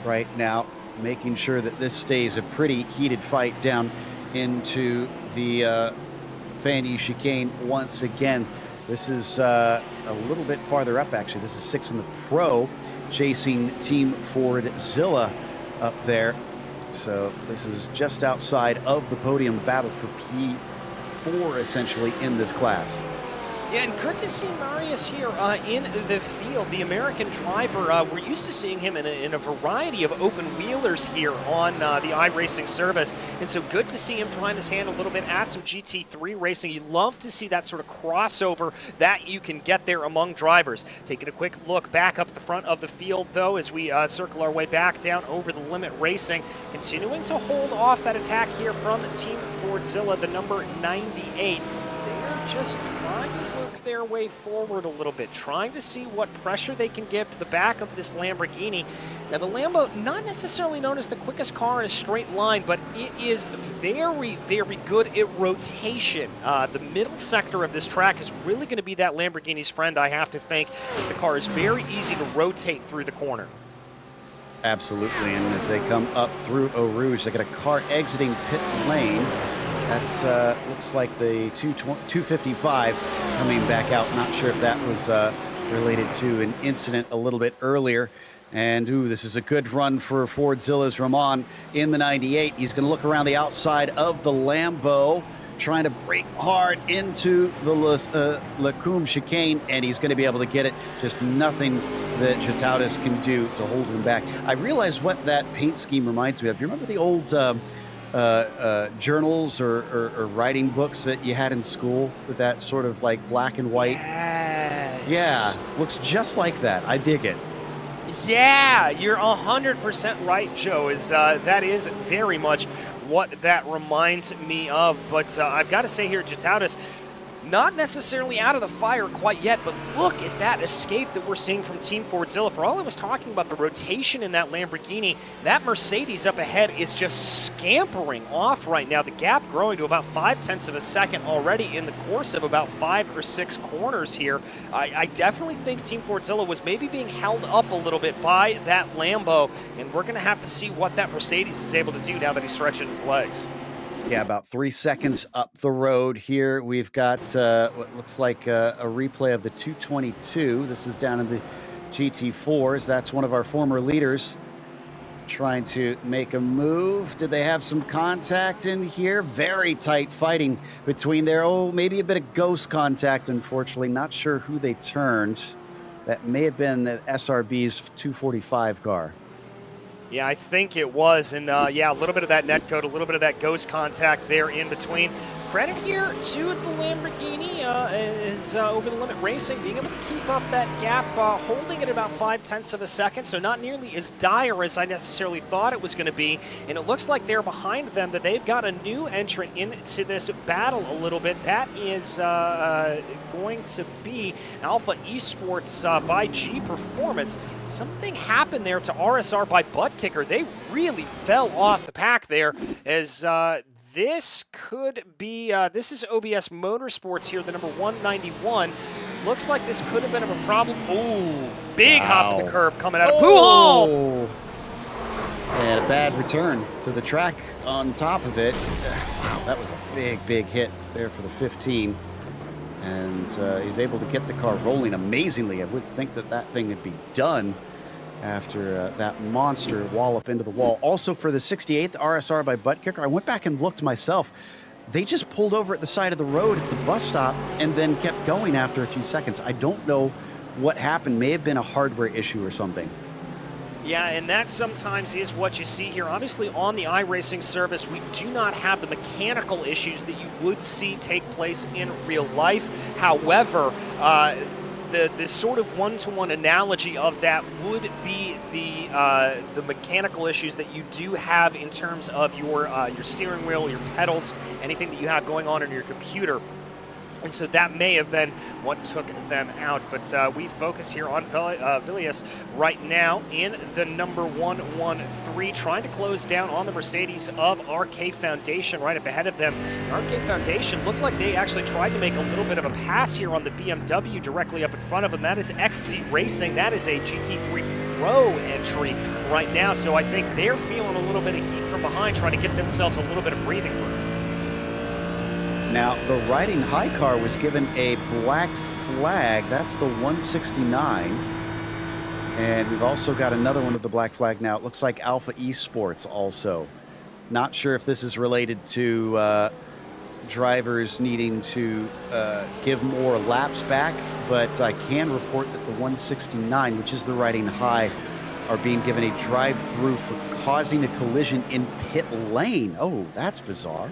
right now, making sure that this stays a pretty heated fight down into the Fanny chicane once again. This is a little bit farther up, actually. This is 6th in the Pro, chasing Team Fordzilla up there. So this is just outside of the podium, the battle for P4 essentially in this class. Yeah, and good to see Marius here in the field, the American driver. We're used to seeing him in a variety of open wheelers here on the iRacing service, and so good to see him trying his hand a little bit at some GT3 racing. You love to see that sort of crossover that you can get there among drivers. Taking a quick look back up the front of the field, though, as we circle our way back down Over the Limit Racing, continuing to hold off that attack here from Team Fordzilla, the number 98. They're just trying to work their way forward a little bit, trying to see what pressure they can give to the back of this Lamborghini. Now, the Lambo, not necessarily known as the quickest car in a straight line, but it is very, very good at rotation. The middle sector of this track is really going to be that Lamborghini's friend, I have to think, as the car is very easy to rotate through the corner. Absolutely, and as they come up through Eau Rouge, they got a car exiting pit lane. That's looks like the 255 coming back out. Not sure if that was related to an incident a little bit earlier. And ooh, this is a good run for Fordzilla's Ramon in the 98. He's going to look around the outside of the Lambo, trying to brake hard into the Lacombe chicane, and he's going to be able to get it. Just nothing that Jataudas can do to hold him back. I realize what that paint scheme reminds me of. You remember the old journals or writing books that you had in school with that sort of like black and white? Yes. Yeah, looks just like that. I dig it. Yeah, you're 100% right, Joe. That is very much what that reminds me of. But I've got to say here, Jataudas, not necessarily out of the fire quite yet, but look at that escape that we're seeing from Team Fordzilla. For all I was talking about the rotation in that Lamborghini, that Mercedes up ahead is just scampering off right now. The gap growing to about 0.5 of a second already in the course of about 5 or 6 corners here. I definitely think Team Fordzilla was maybe being held up a little bit by that Lambo, and we're going to have to see what that Mercedes is able to do now that he's stretching his legs. Yeah, about 3 seconds up the road here. We've got what looks like a replay of the 222. This is down in the GT4s. That's one of our former leaders trying to make a move. Did they have some contact in here? Very tight fighting between there. Oh, maybe a bit of ghost contact, unfortunately. Not sure who they turned. That may have been the SRB's 245 car. Yeah, I think it was, and yeah, a little bit of that net code, a little bit of that ghost contact there in between. Credit here to the Lamborghini is Over the Limit Racing, being able to keep up that gap, holding it about 0.5 of a second, so not nearly as dire as I necessarily thought it was going to be. And it looks like they're behind them, that they've got a new entrant into this battle a little bit. That is going to be Alpha Esports by G Performance. Something happened there to RSR by Butt Kicker. They really fell off the pack there as this could be, this is OBS Motorsports here, the number 191. Looks like this could have been of a problem. Ooh, big hop at the curb coming out of Pujol. And a bad return to the track on top of it. Wow, that was a big, big hit there for the 15. And he's able to get the car rolling amazingly. I would think that that thing would be done after that monster wallop into the wall. Also for the 68th RSR by Butt Kicker, I went back and looked myself. They just pulled over at the side of the road at the bus stop and then kept going after a few seconds. I don't know what happened. May have been a hardware issue or something. Yeah, and that sometimes is what you see here. Obviously, on the iRacing service, we do not have the mechanical issues that you would see take place in real life. However, the sort of one-to-one analogy of that would be the mechanical issues that you do have in terms of your steering wheel, your pedals, anything that you have going on in your computer. And so that may have been what took them out. But we focus here on Villius right now in the number 113, trying to close down on the Mercedes of RK Foundation right up ahead of them. RK Foundation looked like they actually tried to make a little bit of a pass here on the BMW directly up in front of them. That is XZ Racing. That is a GT3 Pro entry right now. So I think they're feeling a little bit of heat from behind, trying to get themselves a little bit of breathing room. Now, the riding high car was given a black flag. That's the 169. And we've also got another one of the black flag now. It looks like Alpha Esports also. Not sure if this is related to drivers needing to give more laps back, but I can report that the 169, which is the riding high, are being given a drive-through for causing a collision in pit lane. Oh, that's bizarre.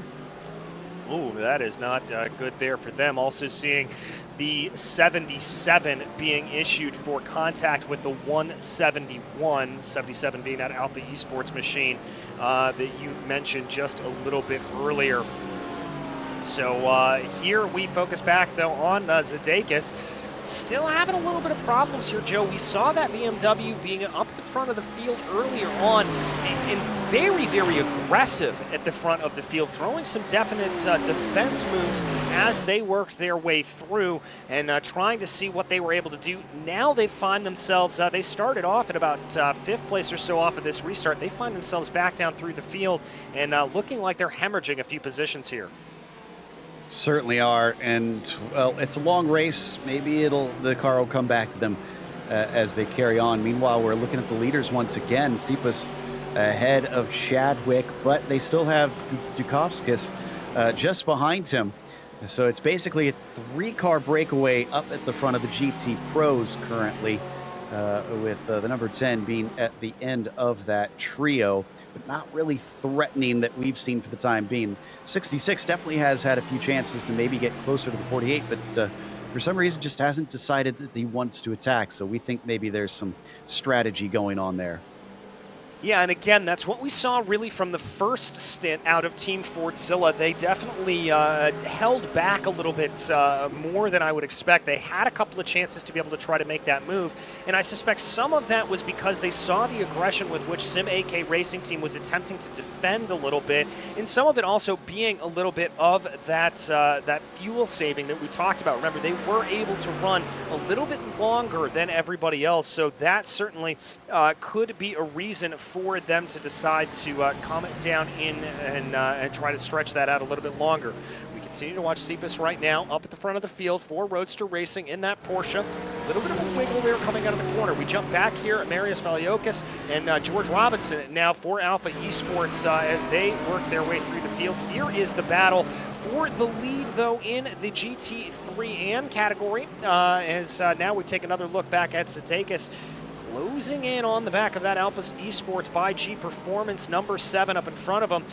Oh, that is not good there for them. Also seeing the 77 being issued for contact with the 171, 77 being that Alpha Esports machine that you mentioned just a little bit earlier. So here we focus back, though, on Zadakis. Still having a little bit of problems here, Joe. We saw that BMW being up the front of the field earlier on and very, very aggressive at the front of the field, throwing some definite defense moves as they worked their way through and trying to see what they were able to do. Now they find themselves, they started off at about 5th place or so off of this restart. They find themselves back down through the field and looking like they're hemorrhaging a few positions here. Certainly are, and well, it's a long race. Maybe the car will come back to them as they carry on. Meanwhile, we're looking at the leaders once again. Cepas ahead of Chadwick, but they still have Dukovskis just behind him. So it's basically a 3-car breakaway up at the front of the GT Pros currently, with the number 10 being at the end of that trio, but not really threatening that we've seen for the time being. 66 definitely has had a few chances to maybe get closer to the 48, but for some reason just hasn't decided that he wants to attack. So we think maybe there's some strategy going on there. Yeah, and again, that's what we saw really from the first stint out of Team Fordzilla. They definitely held back a little bit more than I would expect. They had a couple of chances to be able to try to make that move, and I suspect some of that was because they saw the aggression with which Sim AK Racing Team was attempting to defend a little bit, and some of it also being a little bit of that that fuel saving that we talked about. Remember, they were able to run a little bit longer than everybody else, so that certainly could be a reason for them to decide to calm it down in and try to stretch that out a little bit longer. We continue to watch Cepas right now up at the front of the field for Roadster Racing in that Porsche. A little bit of a wiggle there coming out of the corner. We jump back here at Marius Valiokis and George Robinson now for Alpha Esports as they work their way through the field. Here is the battle for the lead, though, in the GT3 category as now we take another look back at Zadakis, closing in on the back of that Alpha Esports by G Performance, number 7 up in front of him.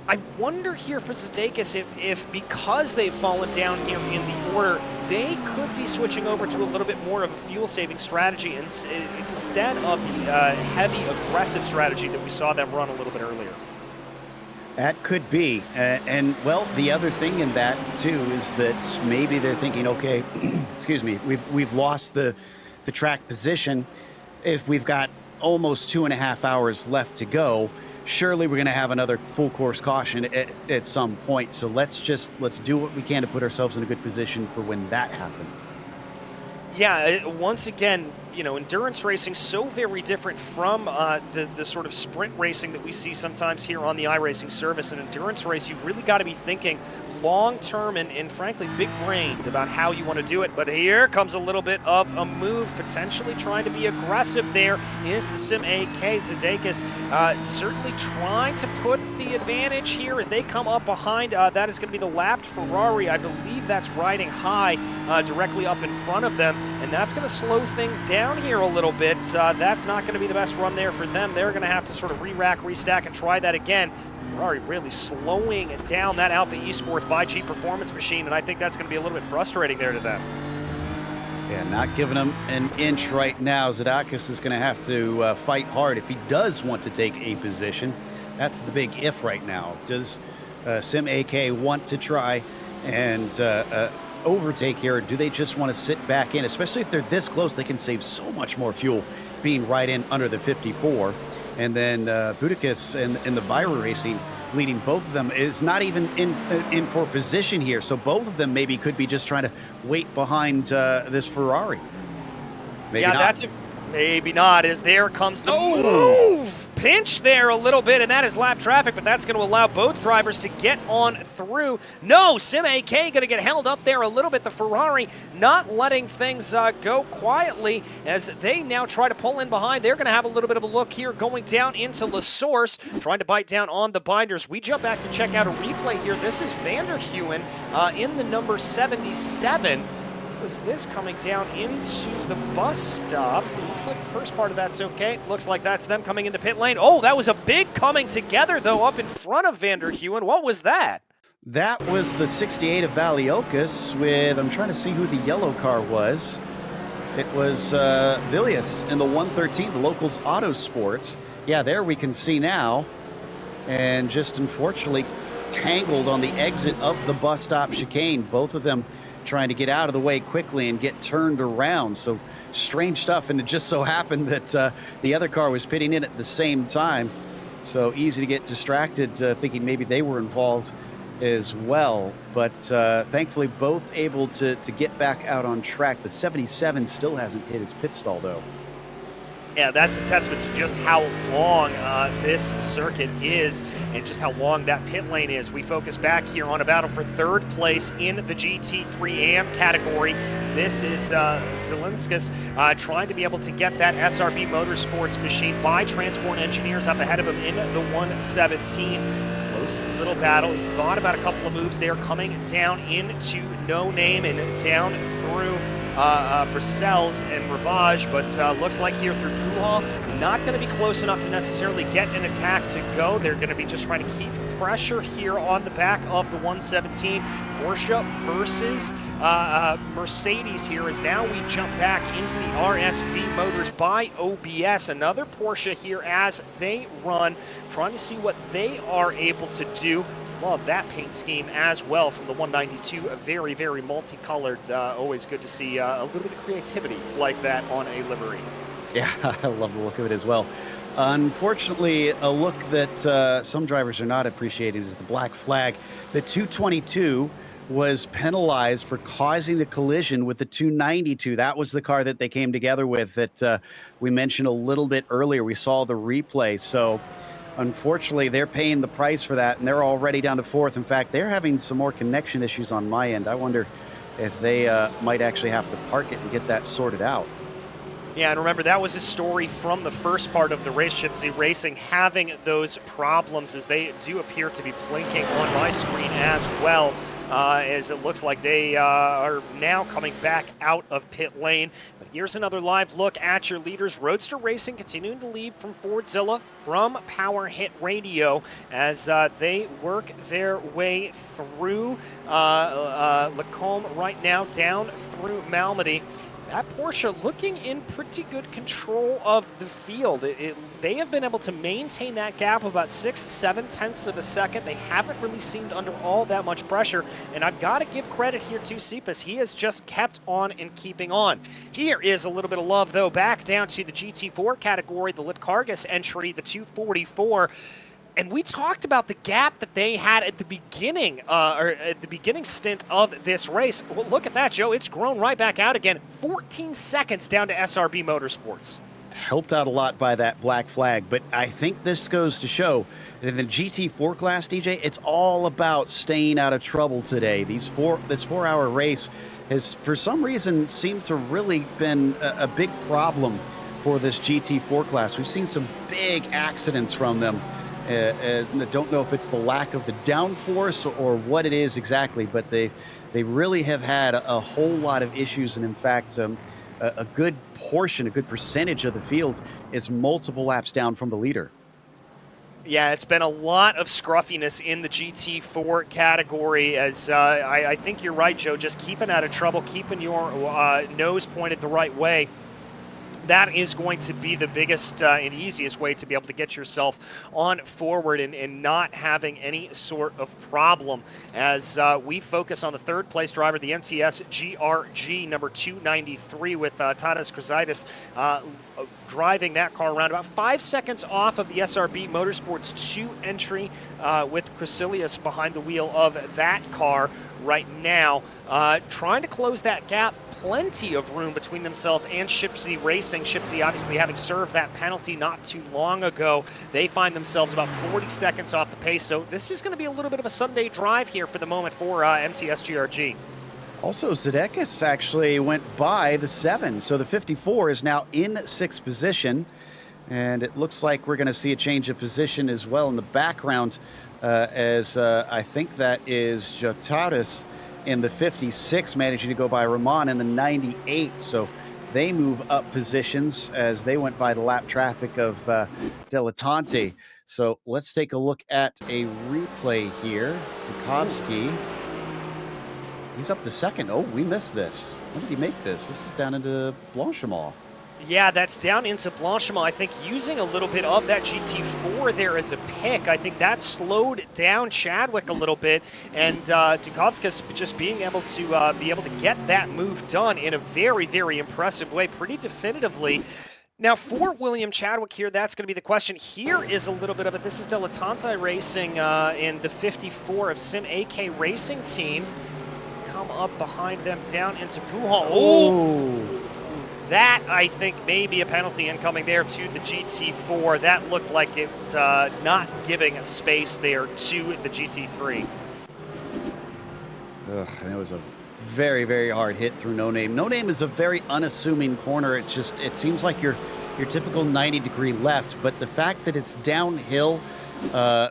I wonder here for Zadakis if because they've fallen down here in the order, they could be switching over to a little bit more of a fuel-saving strategy instead of the heavy, aggressive strategy that we saw them run a little bit earlier. That could be. And, well, the other thing in that, too, is that maybe they're thinking, okay, excuse me, we've lost the track position. If we've got almost 2.5 hours left to go, surely we're going to have another full course caution at some point. So let's do what we can to put ourselves in a good position for when that happens. Yeah, once again, you know, endurance racing so very different from the sort of sprint racing that we see sometimes here on the iRacing service. An endurance race, you've really got to be thinking long-term and frankly big-brained about how you want to do it. But here comes a little bit of a move, potentially trying to be aggressive. There is Sim AK. Zadakis certainly trying to put the advantage here as they come up behind. That is going to be the lapped Ferrari. I believe that's riding high directly up in front of them. and that's going to slow things down here a little bit. That's not going to be the best run there for them. They're going to have to sort of re-rack, restack, and try that again. Ferrari really slowing down that Alpha Esports by G Performance machine, and I think that's going to be a little bit frustrating there to them. Yeah, not giving him an inch right now. Zadakis is going to have to fight hard if he does want to take a position. That's the big if right now. Does Sim AK want to try and overtake here, or do they just want to sit back in? Especially if they're this close, they can save so much more fuel being right in under the 54. And then Budakis and the Vira Racing leading both of them is not even in for position here. So both of them maybe could be just trying to wait behind this Ferrari. Maybe yeah, not. Maybe not, as there comes the move. Pinch there a little bit, and that is lap traffic, but that's going to allow both drivers to get on through. No, Sim AK going to get held up there a little bit. The Ferrari not letting things go quietly as they now try to pull in behind. They're going to have a little bit of a look here going down into La Source, trying to bite down on the binders. We jump back to check out a replay here. This is Vanderheuen in the number 77. Was this coming down into the bus stop? Looks like the first part of that's okay. Looks like that's them coming into pit lane. Oh, that was a big coming together, though, up in front of Vanderheuen. What was that? That was the 68 of Valiocas with, I'm trying to see who the yellow car was. It was Villius in the 113, the locals Autosport. Yeah, there we can see now. And just unfortunately tangled on the exit of the bus stop chicane. Both of them trying to get out of the way quickly and get turned around. So strange stuff, and it just so happened that the other car was pitting in at the same time. So easy to get distracted, thinking maybe they were involved as well. But thankfully both able to get back out on track. The 77 still hasn't hit his pit stall though. Yeah, that's a testament to just how long this circuit is and just how long that pit lane is. We focus back here on a battle for third place in the GT3 AM category. This is Zelinskas trying to be able to get that SRB Motorsports machine by Transport Engineers up ahead of him in the 117. Close little battle. He thought about a couple of moves there, coming down into No Name and down through Purcell's and Ravage, but looks like here through Puhal, not going to be close enough to necessarily get an attack to go. They're going to be just trying to keep pressure here on the back of the 117. Porsche versus Mercedes here, as now we jump back into the RSV Motors by OBS. Another Porsche here as they run, trying to see what they are able to do. Love that paint scheme as well from the 192. Very, very multicolored. Always good to see a little bit of creativity like that on a livery. Yeah, I love the look of it as well. Unfortunately, a look that some drivers are not appreciating is the black flag. The 222 was penalized for causing a collision with the 292. That was the car that they came together with that we mentioned a little bit earlier. We saw the replay. So unfortunately, they're paying the price for that, and they're already down to fourth. In fact, they're having some more connection issues on my end. I wonder if they might actually have to park it and get that sorted out. Yeah, and remember, that was a story from the first part of the race, Chipsy Racing, having those problems, as they do appear to be blinking on my screen as well, as it looks like they are now coming back out of pit lane. But here's another live look at your leaders. Roadster Racing continuing to lead from Fordzilla, from Power Hit Radio, as they work their way through Lacombe right now, down through Malmedy. That Porsche looking in pretty good control of the field. They have been able to maintain that gap of about 6-7 tenths of a second. They haven't really seemed under all that much pressure, and I've got to give credit here to Cepas. He has just kept on and keeping on. Here is a little bit of love, though, back down to the GT4 category, the Litkargas entry, the 244. And we talked about the gap that they had at the beginning, or at the beginning stint of this race. Well, look at that, Joe. It's grown right back out again. 14 seconds down to SRB Motorsports. Helped out a lot by that black flag, but I think this goes to show that in the GT4 class, DJ, it's all about staying out of trouble today. This 4-hour race has, for some reason, seemed to really been a big problem for this GT4 class. We've seen some big accidents from them. I don't know if it's the lack of the downforce or what it is exactly, but they really have had a whole lot of issues. And in fact, a good portion, a good percentage of the field is multiple laps down from the leader. Yeah, it's been a lot of scruffiness in the GT4 category, as I think you're right, Joe, just keeping out of trouble, keeping your nose pointed the right way. That is going to be the biggest and easiest way to be able to get yourself on forward and not having any sort of problem as we focus on the third place driver, the MTS GRG number 293 with Tadas Krasaitis driving that car around about 5 seconds off of the SRB Motorsports 2 entry with Krasilius behind the wheel of that car right now. Trying to close that gap, plenty of room between themselves and Shipsy Racing. Shipsy obviously having served that penalty not too long ago. They find themselves about 40 seconds off the pace, so this is going to be a little bit of a Sunday drive here for the moment for MTS GRG. Also, Zedekis actually went by the 7, so the 54 is now in 6th position, and it looks like we're going to see a change of position as well in the background, as I think that is Jotaris in the 56, managing to go by Rahman in the 98, so they move up positions as they went by the lap traffic of Dilettante. So let's take a look at a replay here. Dukovsky. He's up to 2nd. Oh, we missed this. When did he make this? This is down into Blanchimont. Yeah, that's down into Blanchimont. I think using a little bit of that GT4 there as a pick, I think that slowed down Chadwick a little bit, and Dukovsky just being able to get that move done in a very, very impressive way, pretty definitively. Now, for William Chadwick here, that's going to be the question. Here is a little bit of it. This is Dilettante Racing in the 54 of Sim AK Racing Team. Come up behind them down into Buhon. Oh! That, I think, may be a penalty incoming there to the GT4. That looked like it not giving a space there to the GT3. Ugh, and it was a very, very hard hit through No Name. No Name is a very unassuming corner. It seems like your typical 90-degree left, but the fact that it's downhill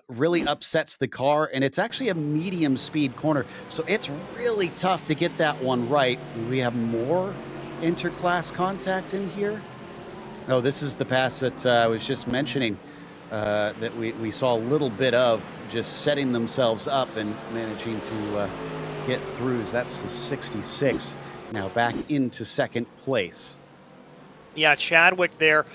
really upsets the car, and it's actually a medium speed corner, so it's really tough to get that one right. We have more interclass contact in here. No, this is the pass that I was just mentioning that we saw a little bit of, just setting themselves up and managing to get through. That's the 66 now back into 2nd place. Yeah, Chadwick there,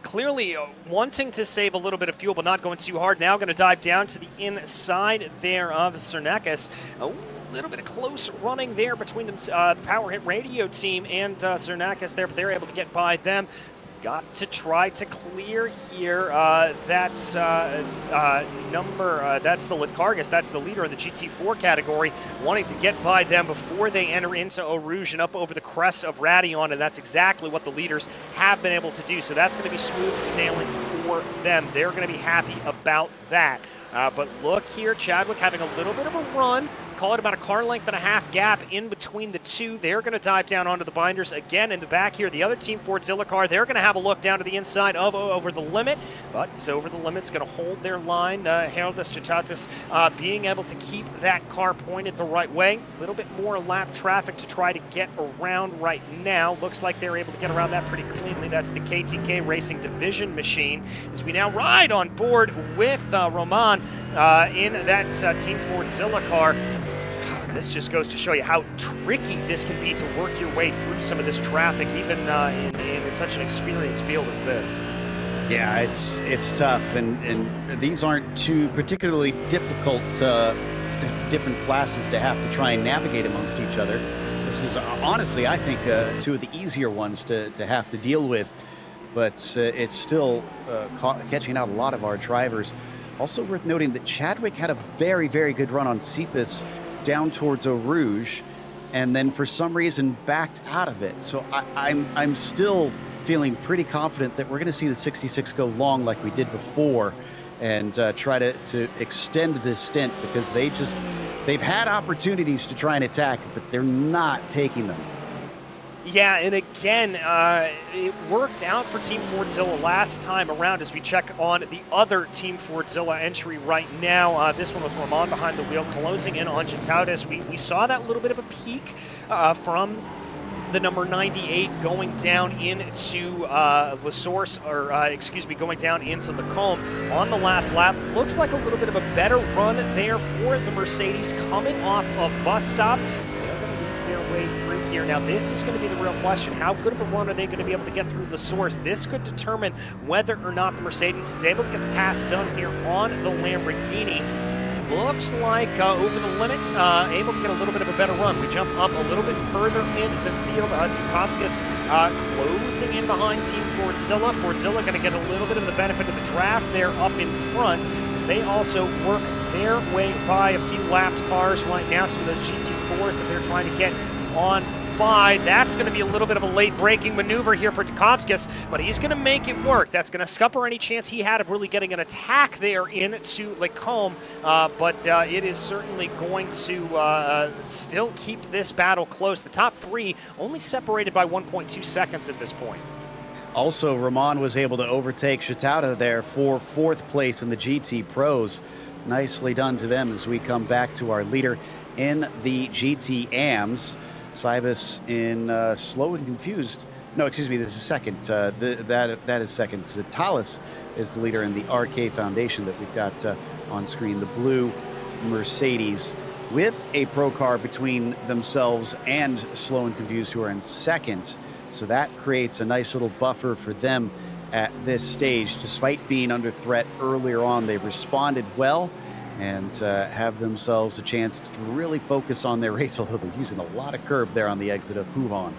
clearly wanting to save a little bit of fuel, but not going too hard. Now going to dive down to the inside there of Cernakis. A little bit of close running there between them, the Power Hit Radio team and Cernakis there, but they're able to get by them. Got to try to clear here. That's that's the Litkargas, that's the leader in the GT4 category, wanting to get by them before they enter into Eau Rouge and up over the crest of Radion, and that's exactly what the leaders have been able to do. So that's going to be smooth sailing for them. They're going to be happy about that. But look here, Chadwick having a little bit of a run. Call it about a car length and a half gap in between the two. They're going to dive down onto the binders again in the back here. The other Team Fordzilla car, they're going to have a look down to the inside of Over the Limit, but it's Over the Limit's going to hold their line. Heraldus Chatatis being able to keep that car pointed the right way. A little bit more lap traffic to try to get around right now. Looks like they're able to get around that pretty cleanly. That's the KTK Racing Division machine as we now ride on board with Roman in that Team Fordzilla car. This just goes to show you how tricky this can be to work your way through some of this traffic, even in such an experienced field as this. Yeah, it's tough, and these aren't two particularly difficult different classes to have to try and navigate amongst each other. This is honestly, I think, two of the easier ones to have to deal with, but it's still catching out a lot of our drivers. Also worth noting that Chadwick had a very, very good run on Cepas down towards Eau Rouge, and then for some reason backed out of it. So I'm still feeling pretty confident that we're going to see the 66 go long like we did before, and try to extend this stint, because they've had opportunities to try and attack, but they're not taking them. Yeah, and again, it worked out for Team Fordzilla last time around as we check on the other Team Fordzilla entry right now. This one with Roman behind the wheel, closing in on Jataudis. We saw that little bit of a peak from the number 98 going down into La Source, or excuse me, going down into Lacombe on the last lap. Looks like a little bit of a better run there for the Mercedes coming off of bus stop. They're going to move their way through here. Now, this is going to be the real question. How good of a run are they going to be able to get through La Source? This could determine whether or not the Mercedes is able to get the pass done here on the Lamborghini. Looks like over the limit, able to get a little bit of a better run. We jump up a little bit further in the field. Dukowskis closing in behind Team Fordzilla. Fordzilla going to get a little bit of the benefit of the draft there up in front as they also work their way by a few lapped cars right now. Some of those GT4s that they're trying to get on by. That's going to be a little bit of a late braking maneuver here for Dukowskis, but he's going to make it work. That's going to scupper any chance he had of really getting an attack there into Lacombe, but it is certainly going to still keep this battle close. The top three only separated by 1.2 seconds at this point. Also, Ramon was able to overtake Shitauda there for 4th place in the GT Pros. Nicely done to them as we come back to our leader in the GT AMs. Cybus in slow and confused. No, excuse me, this is second. That is second. Zitalis is the leader in the RK Foundation that we've got on screen. The blue Mercedes with a pro car between themselves and slow and confused, who are in second. So that creates a nice little buffer for them at this stage. Despite being under threat earlier on, they've responded well and have themselves a chance to really focus on their race, although they're using a lot of curb there on the exit of Pouvon.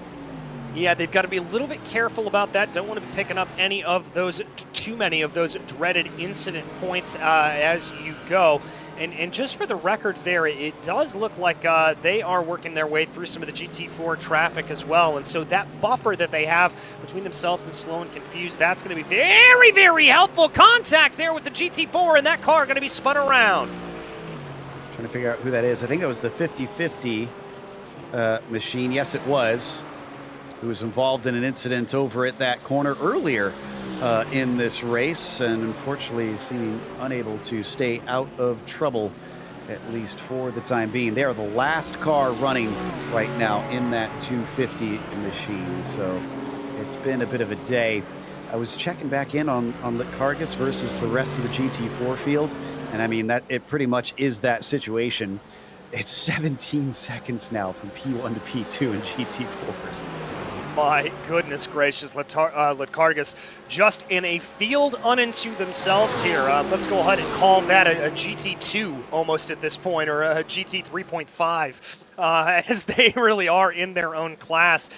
Yeah, they've got to be a little bit careful about that. Don't want to be picking up any of those, too many of those dreaded incident points as you go. And just for the record there, it does look like they are working their way through some of the GT4 traffic as well. And so that buffer that they have between themselves and slow and confused, that's going to be very, very helpful. Contact there with the GT4, and that car going to be spun around. Trying to figure out who that is. I think it was the 50-50 machine. Yes, it was. Who was involved in an incident over at that corner earlier in this race, and unfortunately seeming unable to stay out of trouble, at least for the time being. They are the last car running right now in that 250 machine, so it's been a bit of a day. I was checking back in on Litkargas versus the rest of the GT4 field, and I mean, that it pretty much is that situation. It's 17 seconds now from P1 to P2 in GT4s. My goodness gracious, Litkargas just in a field unto themselves here. Let's go ahead and call that a GT2 almost at this point, or a GT 3.5, as they really are in their own class.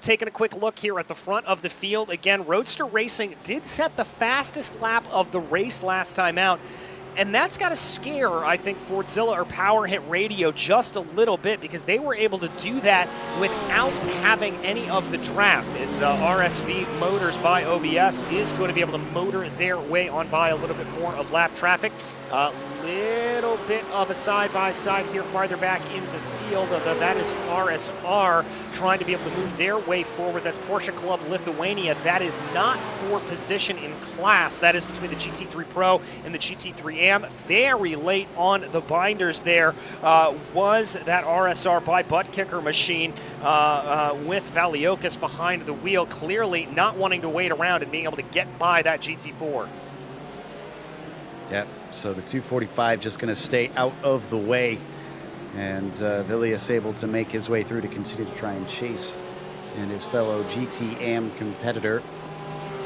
Taking a quick look here at the front of the field. Again, Roadster Racing did set the fastest lap of the race last time out. And that's got to scare, I think, Fordzilla or Power Hit Radio just a little bit, because they were able to do that without having any of the draft. As RSV Motors by OBS is going to be able to motor their way on by a little bit more of lap traffic. Little bit of a side-by-side here farther back in the field. That is RSR trying to be able to move their way forward. That's Porsche Club Lithuania. That is not for position in class. That is between the GT3 Pro and the GT3 AM. Very late on the binders there was that RSR by Butt Kicker machine with Valiokis behind the wheel, clearly not wanting to wait around and being able to get by that GT4. Yep, so the 245 just going to stay out of the way, and Vilius able to make his way through to continue to try and chase and his fellow GT AM competitor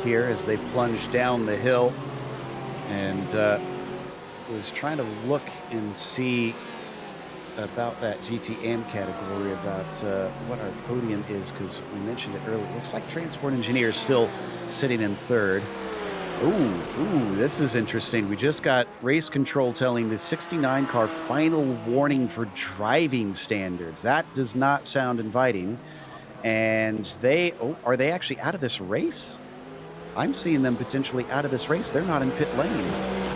here as they plunge down the hill. And was trying to look and see about that GT AM category, about what our podium is, because we mentioned it earlier. It looks like Transport Engineer still sitting in third. Ooh, this is interesting. We just got Race Control telling the 69 car final warning for driving standards. That does not sound inviting. And are they actually out of this race? I'm seeing them potentially out of this race. They're not in pit lane.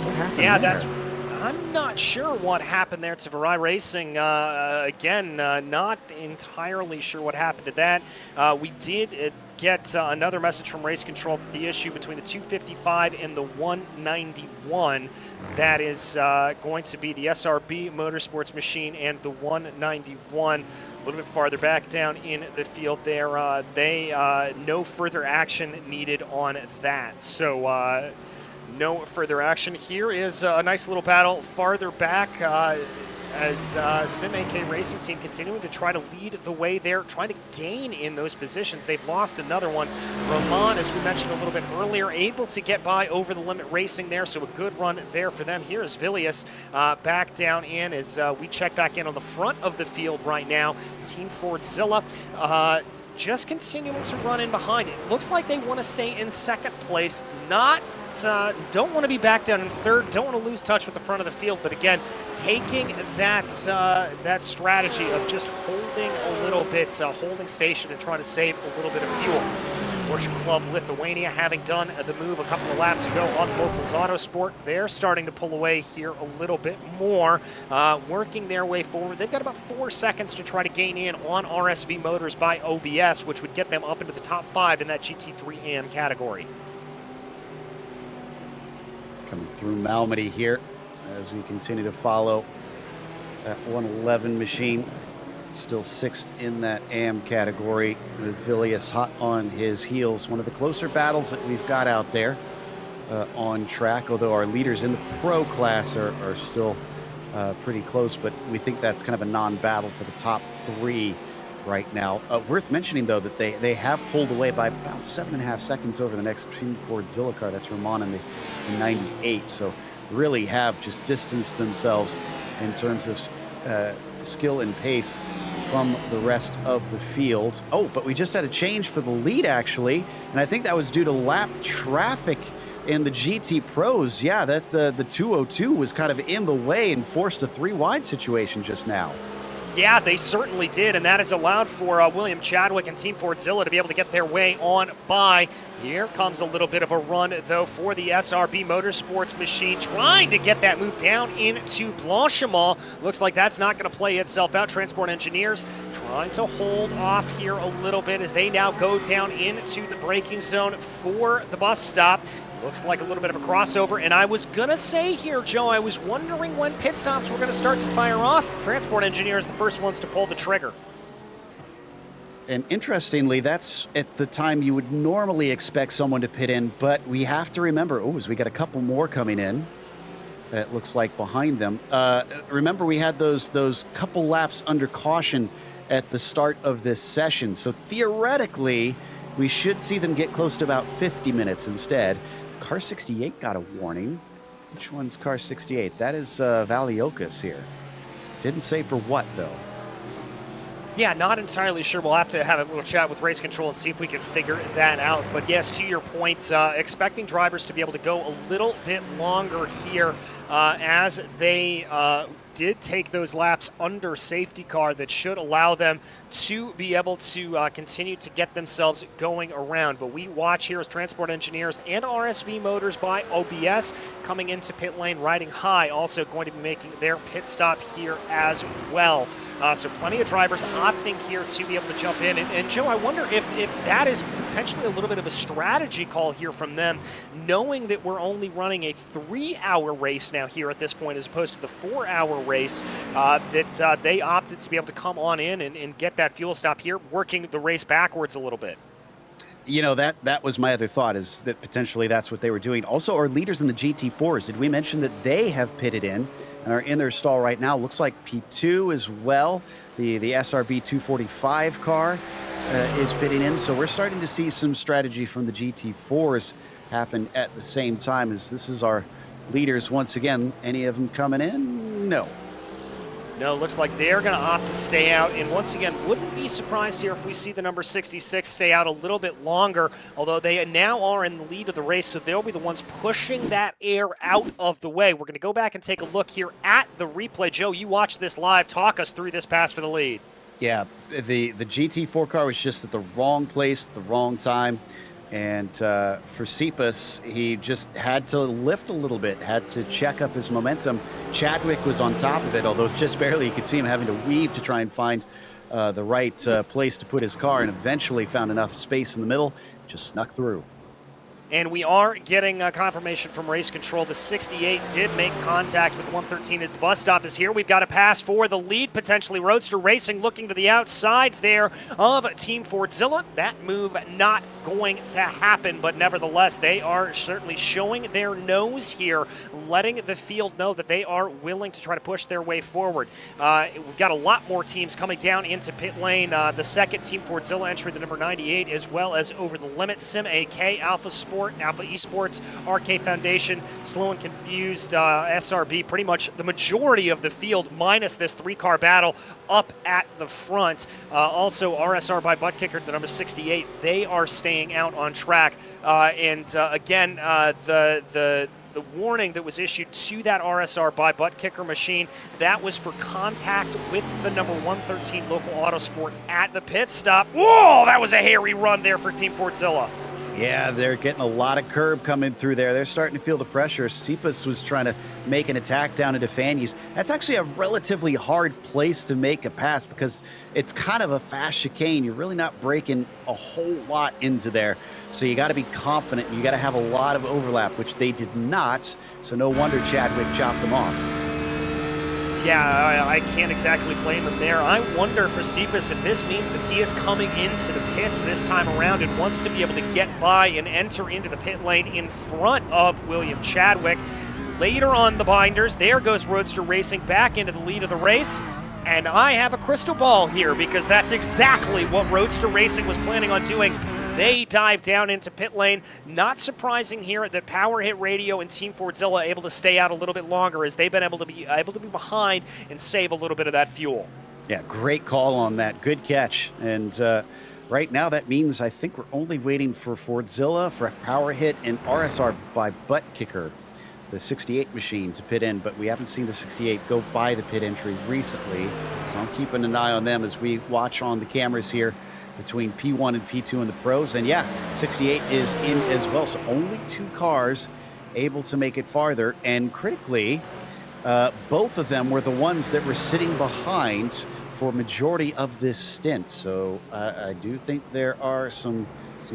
What happened there? I'm not sure what happened there to Varai Racing. Again, not entirely sure what happened to that. We did get another message from Race Control that the issue between the 255 and the 191, that is going to be the SRB Motorsports machine and the 191. A little bit farther back down in the field there. No further action needed on that. So no further action. Here is a nice little battle farther back as Sim AK Racing Team continuing to try to lead the way there, trying to gain in those positions. They've lost another one. Roman, as we mentioned a little bit earlier, able to get by over the limit racing there, so a good run there for them. Here is Vilius back down in as we check back in on the front of the field right now. Team Fordzilla just continuing to run in behind it. Looks like they want to stay in second place, don't want to be back down in third, don't want to lose touch with the front of the field, but again, taking that strategy of just holding a little bit, holding station and trying to save a little bit of fuel. Porsche Club Lithuania, having done the move a couple of laps ago on Locals Autosport, they're starting to pull away here a little bit more, working their way forward. They've got about 4 seconds to try to gain in on RSV Motors by OBS, which would get them up into the top 5 in that GT3 AM category. Coming through Malmedy here as we continue to follow that 111 machine. Still 6th in that AM category with Vilius hot on his heels. One of the closer battles that we've got out there on track, although our leaders in the pro class are still pretty close, but we think that's kind of a non-battle for the top 3 right now. Worth mentioning, though, that they have pulled away by about 7.5 seconds over the next Team Fordzilla car. That's Roman in the 98. So really have just distanced themselves in terms of skill and pace from the rest of the field. Oh, but we just had a change for the lead, actually, and I think that was due to lap traffic in the GT Pros. Yeah, that the 202 was kind of in the way and forced a 3-wide situation just now. Yeah, they certainly did, and that has allowed for William Chadwick and Team Fordzilla to be able to get their way on by. Here comes a little bit of a run, though, for the SRB Motorsports machine, trying to get that move down into Blanchimont. Looks like that's not going to play itself out. Transport Engineers trying to hold off here a little bit as they now go down into the braking zone for the bus stop. Looks like a little bit of a crossover, and I was going to say here, Joe, I was wondering when pit stops were going to start to fire off. Transport Engineers the first ones to pull the trigger. And interestingly, that's at the time you would normally expect someone to pit in, but we have to remember, as we got a couple more coming in, it looks like behind them. Remember, we had those couple laps under caution at the start of this session, so theoretically, we should see them get close to about 50 minutes instead. Car 68 got a warning. Which one's car 68? That is Valiokas here. Didn't say for what, though. Yeah, not entirely sure. We'll have to have a little chat with Race Control and see if we can figure that out. But yes, to your point, expecting drivers to be able to go a little bit longer here as they did take those laps under safety car that should allow them to be able to continue to get themselves going around. But we watch here as Transport Engineers and RSV Motors by OBS coming into pit lane riding high, also going to be making their pit stop here as well. So plenty of drivers opting here to be able to jump in. And Joe, I wonder if that is potentially a little bit of a strategy call here from them, knowing that we're only running a 3-hour race now here at this point as opposed to the 4-hour race, that they opted to be able to come on in and get that fuel stop here, working the race backwards a little bit. You know, that was my other thought, is that potentially that's what they were doing. Also, our leaders in the GT4s, did we mention that they have pitted in and are in their stall right now? Looks like P2 as well. The SRB 245 car is pitting in. So we're starting to see some strategy from the GT4s happen at the same time as this is our leaders once again. Any of them coming in? No. No, looks like they're going to opt to stay out. And once again, wouldn't be surprised here if we see the number 66 stay out a little bit longer, although they now are in the lead of the race, so they'll be the ones pushing that air out of the way. We're going to go back and take a look here at the replay. Joe, you watch this live. Talk us through this pass for the lead. Yeah, the GT4 car was just at the wrong place at the wrong time. And for Cepas, he just had to lift a little bit, had to check up his momentum. Chadwick was on top of it, although just barely. You could see him having to weave to try and find the right place to put his car and eventually found enough space in the middle, just snuck through. And we are getting confirmation from race control. The 68 did make contact with the 113 at the bus stop is here. We've got a pass for the lead, potentially Roadster Racing looking to the outside there of Team Fordzilla. That move not going to happen, but nevertheless, they are certainly showing their nose here, letting the field know that they are willing to try to push their way forward. We've got a lot more teams coming down into pit lane. The second Team Fordzilla entry, the number 98, as well as Over the Limit, Sim AK, Alpha Sport, Alpha Esports, RK Foundation, Slow and Confused, SRB, pretty much the majority of the field, minus this 3-car battle up at the front. Also, RSR by Butt Kicker, the number 68, they are staying out on track. Again, the warning that was issued to that RSR by Butt Kicker machine, that was for contact with the number 113 local Autosport at the pit stop. Whoa, that was a hairy run there for Team Fordzilla. Yeah, they're getting a lot of curb coming through there. They're starting to feel the pressure. Cepas was trying to make an attack down into Fanny's. That's actually a relatively hard place to make a pass because it's kind of a fast chicane. You're really not breaking a whole lot into there. So you got to be confident. You got to have a lot of overlap, which they did not. So no wonder Chadwick chopped them off. Yeah, I can't exactly blame him there. I wonder for Cepas if this means that he is coming into the pits this time around and wants to be able to get by and enter into the pit lane in front of William Chadwick. Later on the binders, there goes Roadster Racing back into the lead of the race. And I have a crystal ball here because that's exactly what Roadster Racing was planning on doing. They dive down into pit lane. Not surprising here that Power Hit Radio and Team Fordzilla able to stay out a little bit longer as they've been able to be behind and save a little bit of that fuel. Yeah, great call on that. Good catch. And right now that means I think we're only waiting for Fordzilla, for Power Hit, and RSR by Butt Kicker, the 68 machine, to pit in. But we haven't seen the 68 go by the pit entry recently. So I'm keeping an eye on them as we watch on the cameras here between P1 and P2 in the pros. And yeah, 68 is in as well. So only 2 cars able to make it farther. And critically, both of them were the ones that were sitting behind for majority of this stint. So I do think there are some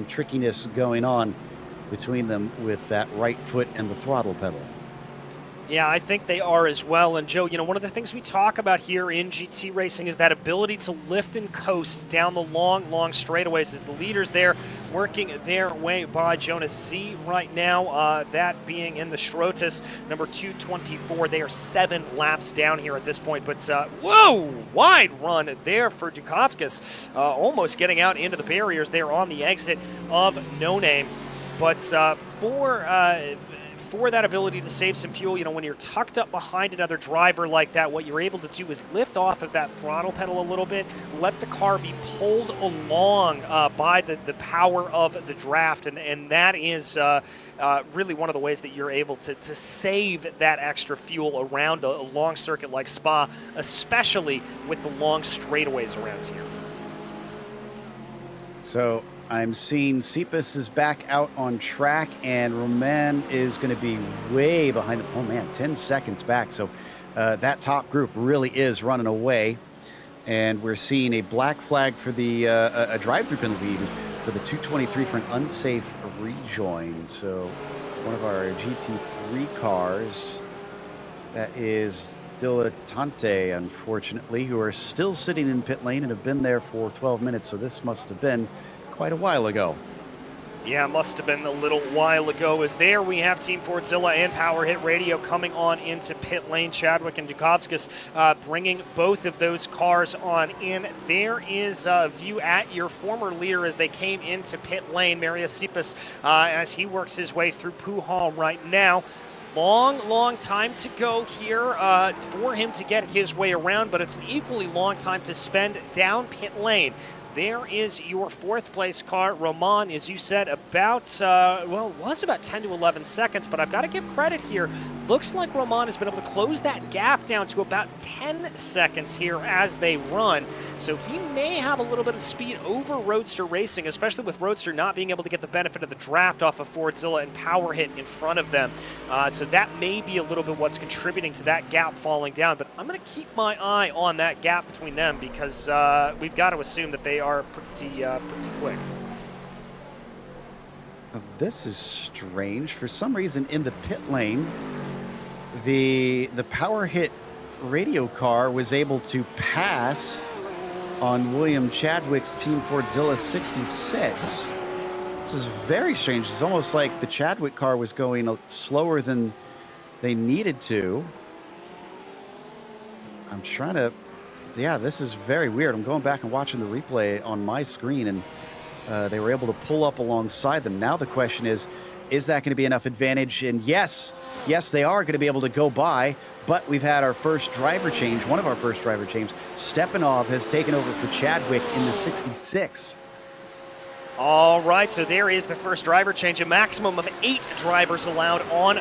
trickiness going on between them with that right foot and the throttle pedal. Yeah, I think they are as well. And Joe, you know, one of the things we talk about here in GT racing is that ability to lift and coast down the long straightaways as the leaders there working their way by Jonas Z right now, that being in the Schrotus, number 224. They are 7 laps down here at this point, but whoa, wide run there for Dukovskis, almost getting out into the barriers there on the exit of No Name. But for that ability to save some fuel, you know, when you're tucked up behind another driver like that, what you're able to do is lift off of that throttle pedal a little bit, let the car be pulled along by the power of the draft, and that is really one of the ways that you're able to save that extra fuel around a long circuit like Spa, especially with the long straightaways around here. So I'm seeing Cepas is back out on track, and Roman is going to be way behind. Oh, man, 10 seconds back. So that top group really is running away. And we're seeing a black flag for the a drive-through penalty even for the 223 for an unsafe rejoin. So one of our GT3 cars, that is Dilettante, unfortunately, who are still sitting in pit lane and have been there for 12 minutes. So this must have been quite a while ago. Yeah, must have been a little while ago. As there we have Team Fordzilla and Power Hit Radio coming on into pit lane. Chadwick and Dukovskis bringing both of those cars on in. There is a view at your former leader as they came into pit lane, Marius Cepas, as he works his way through Puhal right now. Long time to go here for him to get his way around, but it's an equally long time to spend down pit lane. there is your fourth place car. Roman, as you said, about, well, was about 10 to 11 seconds, but I've got to give credit here. Looks like Roman has been able to close that gap down to about 10 seconds here as they run. So he may have a little bit of speed over Roadster Racing, especially with Roadster not being able to get the benefit of the draft off of Fordzilla and Power Hit in front of them. So that may be a little bit what's contributing to that gap falling down, but I'm going to keep my eye on that gap between them because we've got to assume that they are pretty quick. This is strange. For some reason, in the pit lane, the Power Hit radio car was able to pass on William Chadwick's Team Fordzilla 66. This is very strange. It's almost like the Chadwick car was going slower than they needed to. I'm trying to... Yeah, this is very weird. I'm going back and watching the replay on my screen, and they were able to pull up alongside them. Now the question is that going to be enough advantage? And yes, they are going to be able to go by, but we've had our first driver change, one of our first driver changes. Stepanov has taken over for Chadwick in the 66. All right, so there is the first driver change. A maximum of 8 drivers allowed on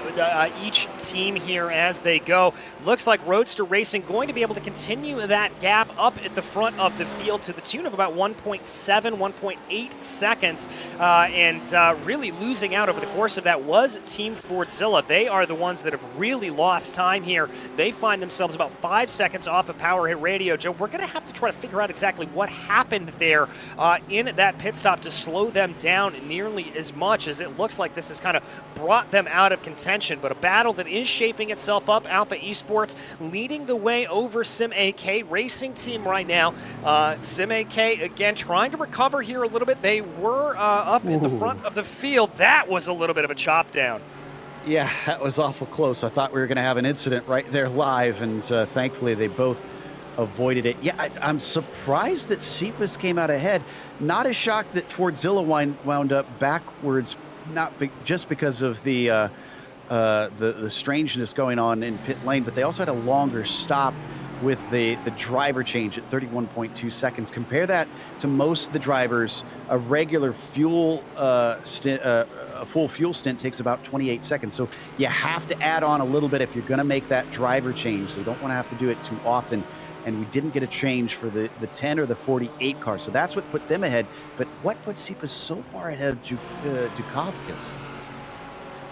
each team here as they go. Looks like Roadster Racing going to be able to continue that gap up at the front of the field to the tune of about 1.7, 1.8 seconds. And really losing out over the course of that was Team Fordzilla. They are the ones that have really lost time here. They find themselves about 5 seconds off of Power Hit Radio. Joe, we're going to have to try to figure out exactly what happened there in that pit stop to slow them down nearly as much, as it looks like this has kind of brought them out of contention. But a battle that is shaping itself up. Alpha Esports leading the way over Sim AK Racing Team right now. Sim AK again trying to recover here a little bit. They were up in the front of the field. That was a little bit of a chop down. Yeah, that was awful close. I thought we were going to have an incident right there live, and thankfully they both avoided it. Yeah, I'm surprised that Cepas came out ahead. Not as shocked that Fordzilla wound up backwards, just because of the strangeness going on in pit lane, but they also had a longer stop with the driver change at 31.2 seconds. Compare that to most of the drivers. A regular fuel stint, a full fuel stint takes about 28 seconds. So you have to add on a little bit if you're going to make that driver change. So you don't want to have to do it too often. And we didn't get a change for the 10 or the 48 car. So that's what put them ahead. But what put Cepas so far ahead of Dukavkas?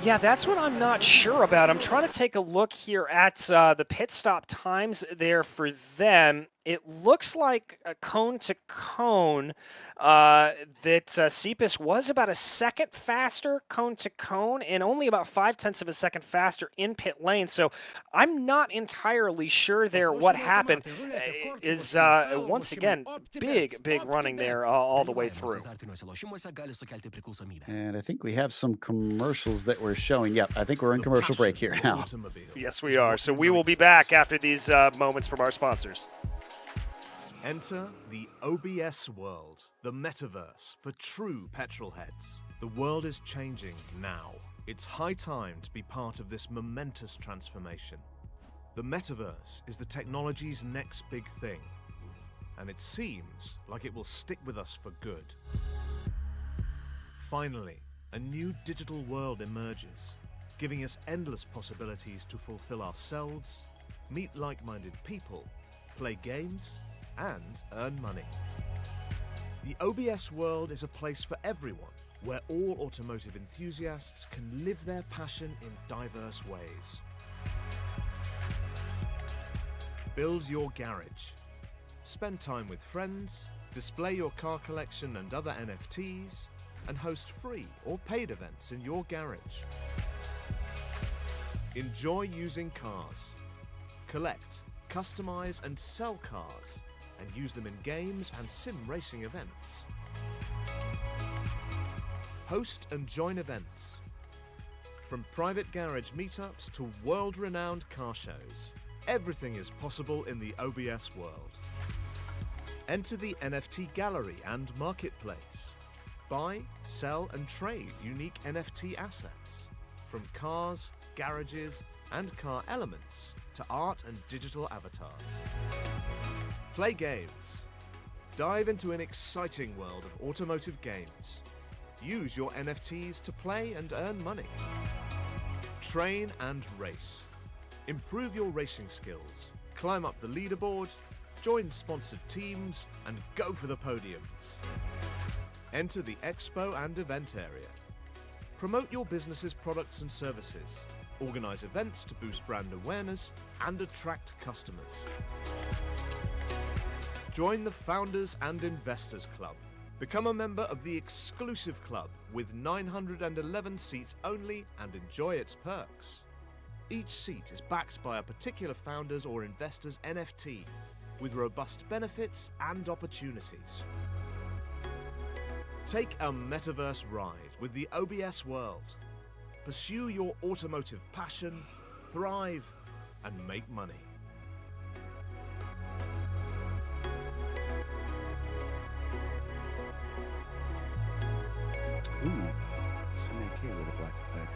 Yeah, that's what I'm not sure about. I'm trying to take a look here at the pit stop times there for them. It looks like cone to cone that Cepas was about a second faster cone to cone and only about 0.5 of a second faster in pit lane. So I'm not entirely sure there what happened. Is once again big running there all the way through. And I think we have some commercials that we're showing. Yep, I think we're in commercial break here now. Yes, we are. So we will be back after these moments from our sponsors. Enter the OBS world, the metaverse for true petrol heads. The world is changing now. It's high time to be part of this momentous transformation. The metaverse is the technology's next big thing, and it seems like it will stick with us for good. Finally, a new digital world emerges, giving us endless possibilities to fulfill ourselves, meet like-minded people, play games, and earn money. The OBS world is a place for everyone, where all automotive enthusiasts can live their passion in diverse ways. Build your garage. Spend time with friends, display your car collection and other NFTs, and host free or paid events in your garage. Enjoy using cars. Collect, customize, and sell cars, and use them in games and sim racing events. Host and join events. From private garage meetups to world-renowned car shows, everything is possible in the OBS world. Enter the NFT gallery and marketplace. Buy, sell, and trade unique NFT assets. From cars, garages, and car elements to art and digital avatars. Play games. Dive into an exciting world of automotive games. Use your NFTs to play and earn money. Train and race. Improve your racing skills. Climb up the leaderboard, join sponsored teams, and go for the podiums. Enter the expo and event area. Promote your business's products and services. Organize events to boost brand awareness and attract customers. Join the Founders and Investors Club. Become a member of the exclusive club with 911 seats only and enjoy its perks. Each seat is backed by a particular founder's or investor's NFT with robust benefits and opportunities. Take a metaverse ride with the OBS world. Pursue your automotive passion, thrive, and make money. Ooh, some AK with a black flag.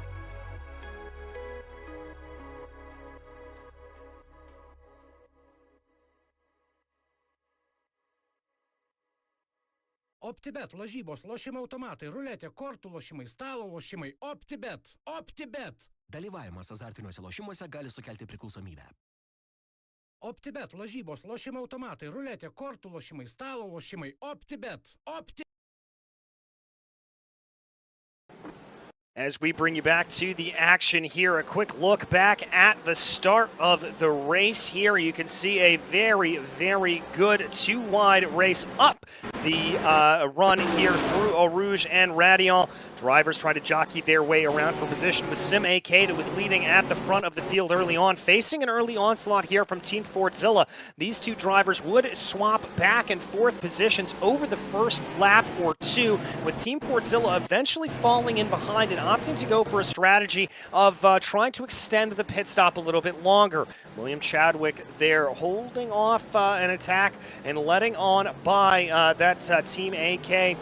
OPTIBET, lažybos, lošimo automatai, ruletė, kortų lošimai, stalo lošimai. OPTIBET. OPTIBET. Dalyvavimas azartiniuose lošimuose gali sukelti priklausomybę. OPTIBET, lažybos, lošimo automatai, ruletė, kortų lošimai, stalo lošimai. OPTIBET. As we bring you back to the action here, a quick look back at the start of the race here. You can see a very, very good two-wide race up the run here through Eau Rouge and Radion. Drivers try to jockey their way around for position with Sim AK that was leading at the front of the field early on, facing an early onslaught here from Team Fordzilla. These two drivers would swap back and forth positions over the first lap or two, with Team Fordzilla eventually falling in behind and opting to go for a strategy of trying to extend the pit stop a little bit longer. William Chadwick there holding off an attack and letting on by that Team AK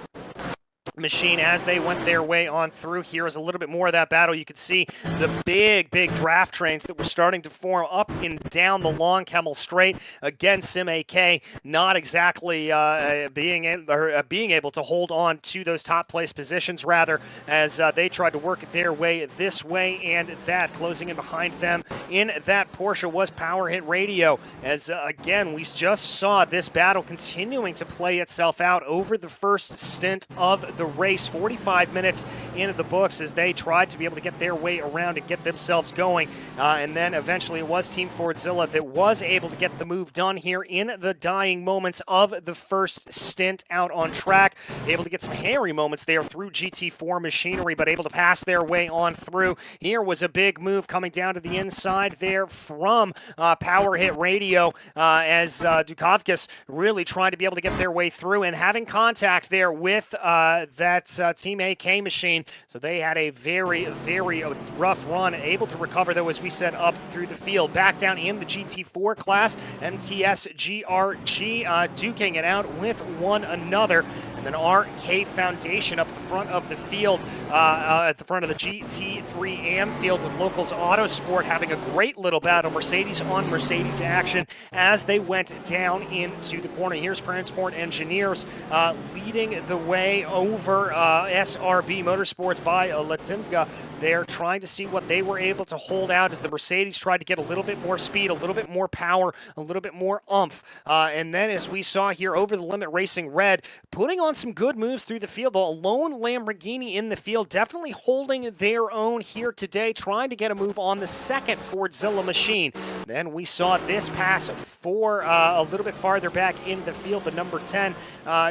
machine as they went their way on through. Here is a little bit more of that battle. You could see the big draft trains that were starting to form up and down the long Kemmel Straight. Again, Sim AK not exactly being able to hold on to those top place positions, rather, as they tried to work their way this way and that. Closing in behind them in that Porsche was Power Hit Radio, as again we just saw this battle continuing to play itself out over the first stint of the race. 45 minutes into the books as they tried to be able to get their way around and get themselves going. And then eventually it was Team Fordzilla that was able to get the move done here in the dying moments of the first stint out on track. Able to get some hairy moments there through GT4 machinery, but able to pass their way on through. Here was a big move coming down to the inside there from Power Hit Radio as Dukovkis really trying to be able to get their way through and having contact there with that Team AK machine. So they had a very, very rough run, able to recover, though, as we said, up through the field. Back down in the GT4 class, MTS GRG duking it out with one another. And then RK Foundation up the front of the field, at the front of the GT3 AM field with Locals Autosport having a great little battle. Mercedes on Mercedes action as they went down into the corner. Here's Transport Engineers leading the way over SRB Motorsports by Latimka. They're trying to see what they were able to hold out as the Mercedes tried to get a little bit more speed, a little bit more power, a little bit more oomph. And then as we saw here, Over the Limit Racing Red putting on some good moves through the field. The lone Lamborghini in the field definitely holding their own here today, trying to get a move on the second Fordzilla machine. Then we saw this pass for a little bit farther back in the field, the number 10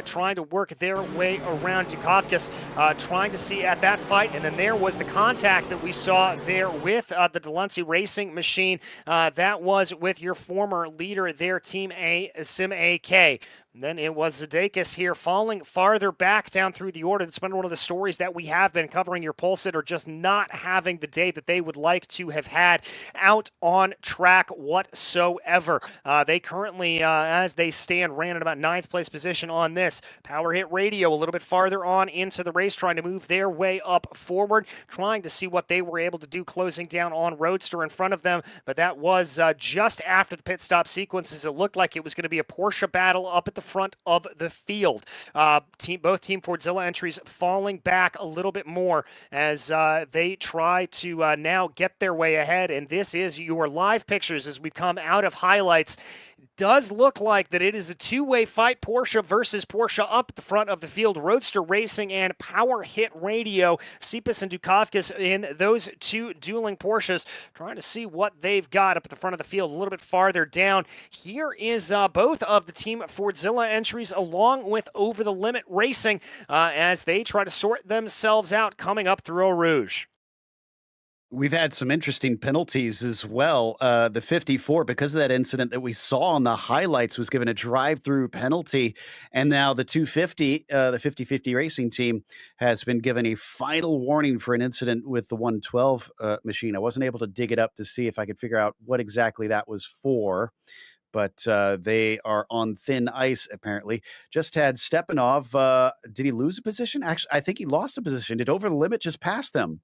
trying to work their way around. Dukovkis trying to see at that fight, and then there was the contact that we saw there with the Delancey Racing machine. That was with your former leader there, Team Sim AK. Then it was Zadakis here falling farther back down through the order. That's been one of the stories that we have been covering. Your Pulsit are just not having the day that they would like to have had out on track. back whatsoever. They currently, as they stand, ran at about 9th place position on this. Power Hit Radio a little bit farther on into the race, trying to move their way up forward, trying to see what they were able to do, closing down on Roadster in front of them. But that was just after the pit stop sequences. It looked like it was going to be a Porsche battle up at the front of the field. Both Team Fordzilla entries falling back a little bit more as they try to now get their way ahead. And this is your live pictures as we come out of highlights. Does look like that it is a two-way fight, Porsche versus Porsche up at the front of the field. Roadster Racing and Power Hit Radio, Cepas and Dukakis in those two dueling Porsches, trying to see what they've got up at the front of the field. A little bit farther down, here is both of the Team Fordzilla entries along with Over the Limit Racing as they try to sort themselves out coming up through Eau Rouge. We've had some interesting penalties as well. The 54, because of that incident that we saw on the highlights, was given a drive-through penalty. And now the 250, the 50-50 racing team, has been given a final warning for an incident with the 112 machine. I wasn't able to dig it up to see if I could figure out what exactly that was for. But they are on thin ice, apparently. Just had Stepanov. Did he lose a position? Actually, I think he lost a position. Did Over the Limit just pass them?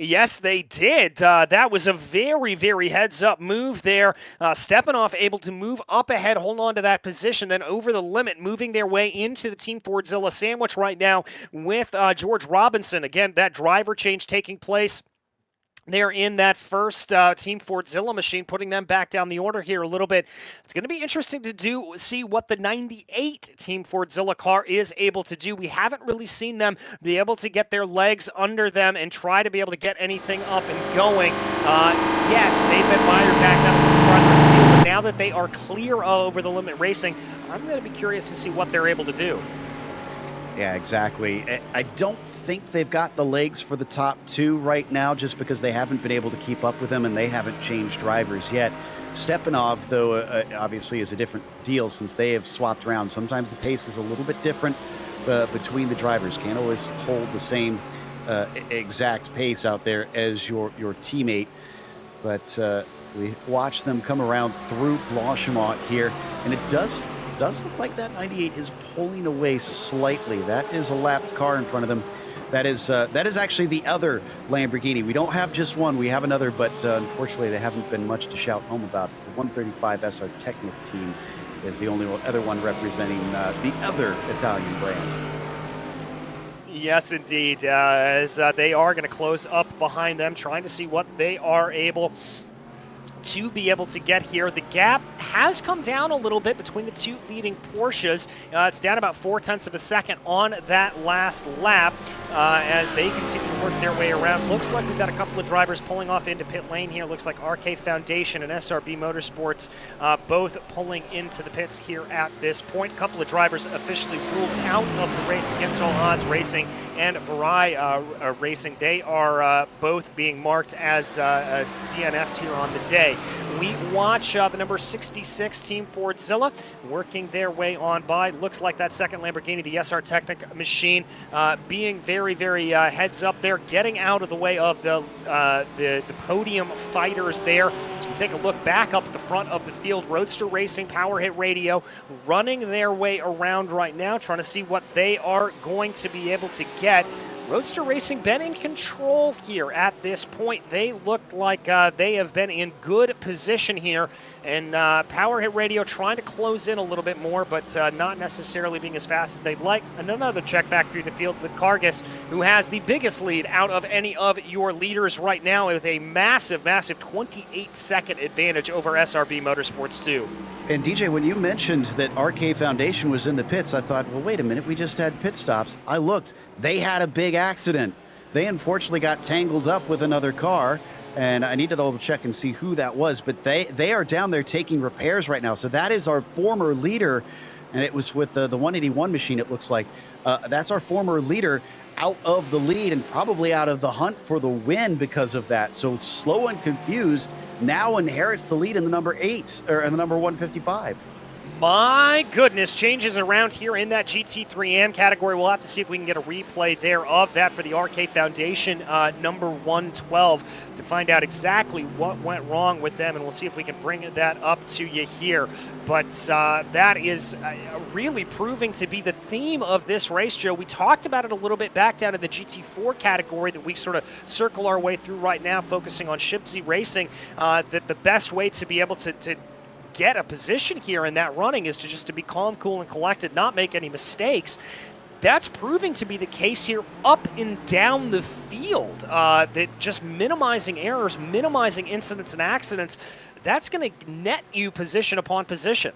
Yes, they did. That was a very, very heads-up move there. Stepanov able to move up ahead, hold on to that position, then Over the Limit, moving their way into the Team Fordzilla sandwich right now with George Robinson. Again, that driver change taking place. They're in that first Team Fordzilla machine, putting them back down the order here a little bit. It's going to be interesting to see what the 98 Team Fordzilla car is able to do. We haven't really seen them be able to get their legs under them and try to be able to get anything up and going yet. They've been mired back down the front of the field, but now that they are clear of Over the Limit Racing, I'm going to be curious to see what they're able to do. Yeah, exactly. I don't think they've got the legs for the top two right now just because they haven't been able to keep up with them and they haven't changed drivers yet. Stepanov, though, obviously is a different deal since they have swapped around. Sometimes the pace is a little bit different between the drivers. Can't always hold the same exact pace out there as your teammate. But we watch them come around through Blanchimont here, and it does look like that 98 is pulling away slightly. That is a lapped car in front of them. That is actually the other Lamborghini. We don't have just one. We have another, but unfortunately, they haven't been much to shout home about. It's the 135 SR Technic team is the only other one representing the other Italian brand. Yes, indeed. As they are going to close up behind them, trying to see what they are able to be able to get here. The gap has come down a little bit between the two leading Porsches. It's down about 0.4 of a second on that last lap as they continue to work their way around. Looks like we've got a couple of drivers pulling off into pit lane here. Looks like RK Foundation and SRB Motorsports both pulling into the pits here at this point. A couple of drivers officially ruled out of the race. Against All Odds Racing and Varai Racing. They are both being marked as DNFs here on the day. We watch the number 66 Team Fordzilla working their way on by. Looks like that second Lamborghini, the SR Technic machine, being very, very heads up there, getting out of the way of the podium fighters there. So we take a look back up at the front of the field. Roadster Racing, Power Hit Radio, running their way around right now, trying to see what they are going to be able to get. Roadster Racing been in control here at this point. They look like they have been in good position here. And Power Hit Radio trying to close in a little bit more, but not necessarily being as fast as they'd like. And another check back through the field with Kargas, who has the biggest lead out of any of your leaders right now with a massive, massive 28-second advantage over SRB Motorsports 2. And DJ, when you mentioned that RK Foundation was in the pits, I thought, well, wait a minute, we just had pit stops. I looked, they had a big accident. They unfortunately got tangled up with another car, and I need to double check and see who that was, but they are down there taking repairs right now. So that is our former leader, and it was with the 181 machine, it looks like. That's our former leader out of the lead and probably out of the hunt for the win because of that. So Slow and Confused now inherits the lead in the number 8, or in the number 155. My goodness, changes around here in that GT3M category. We'll have to see if we can get a replay there of that for the RK Foundation number 112 to find out exactly what went wrong with them, and we'll see if we can bring that up to you here. But that is really proving to be the theme of this race, Joe. We talked about it a little bit back down in the GT4 category that we sort of circle our way through right now, focusing on Shipsy Racing, that the best way to be able to get a position here in that running is to be calm, cool, and collected, not make any mistakes. That's proving to be the case here up and down the field, that just minimizing errors, minimizing incidents and accidents, that's going to net you position upon position.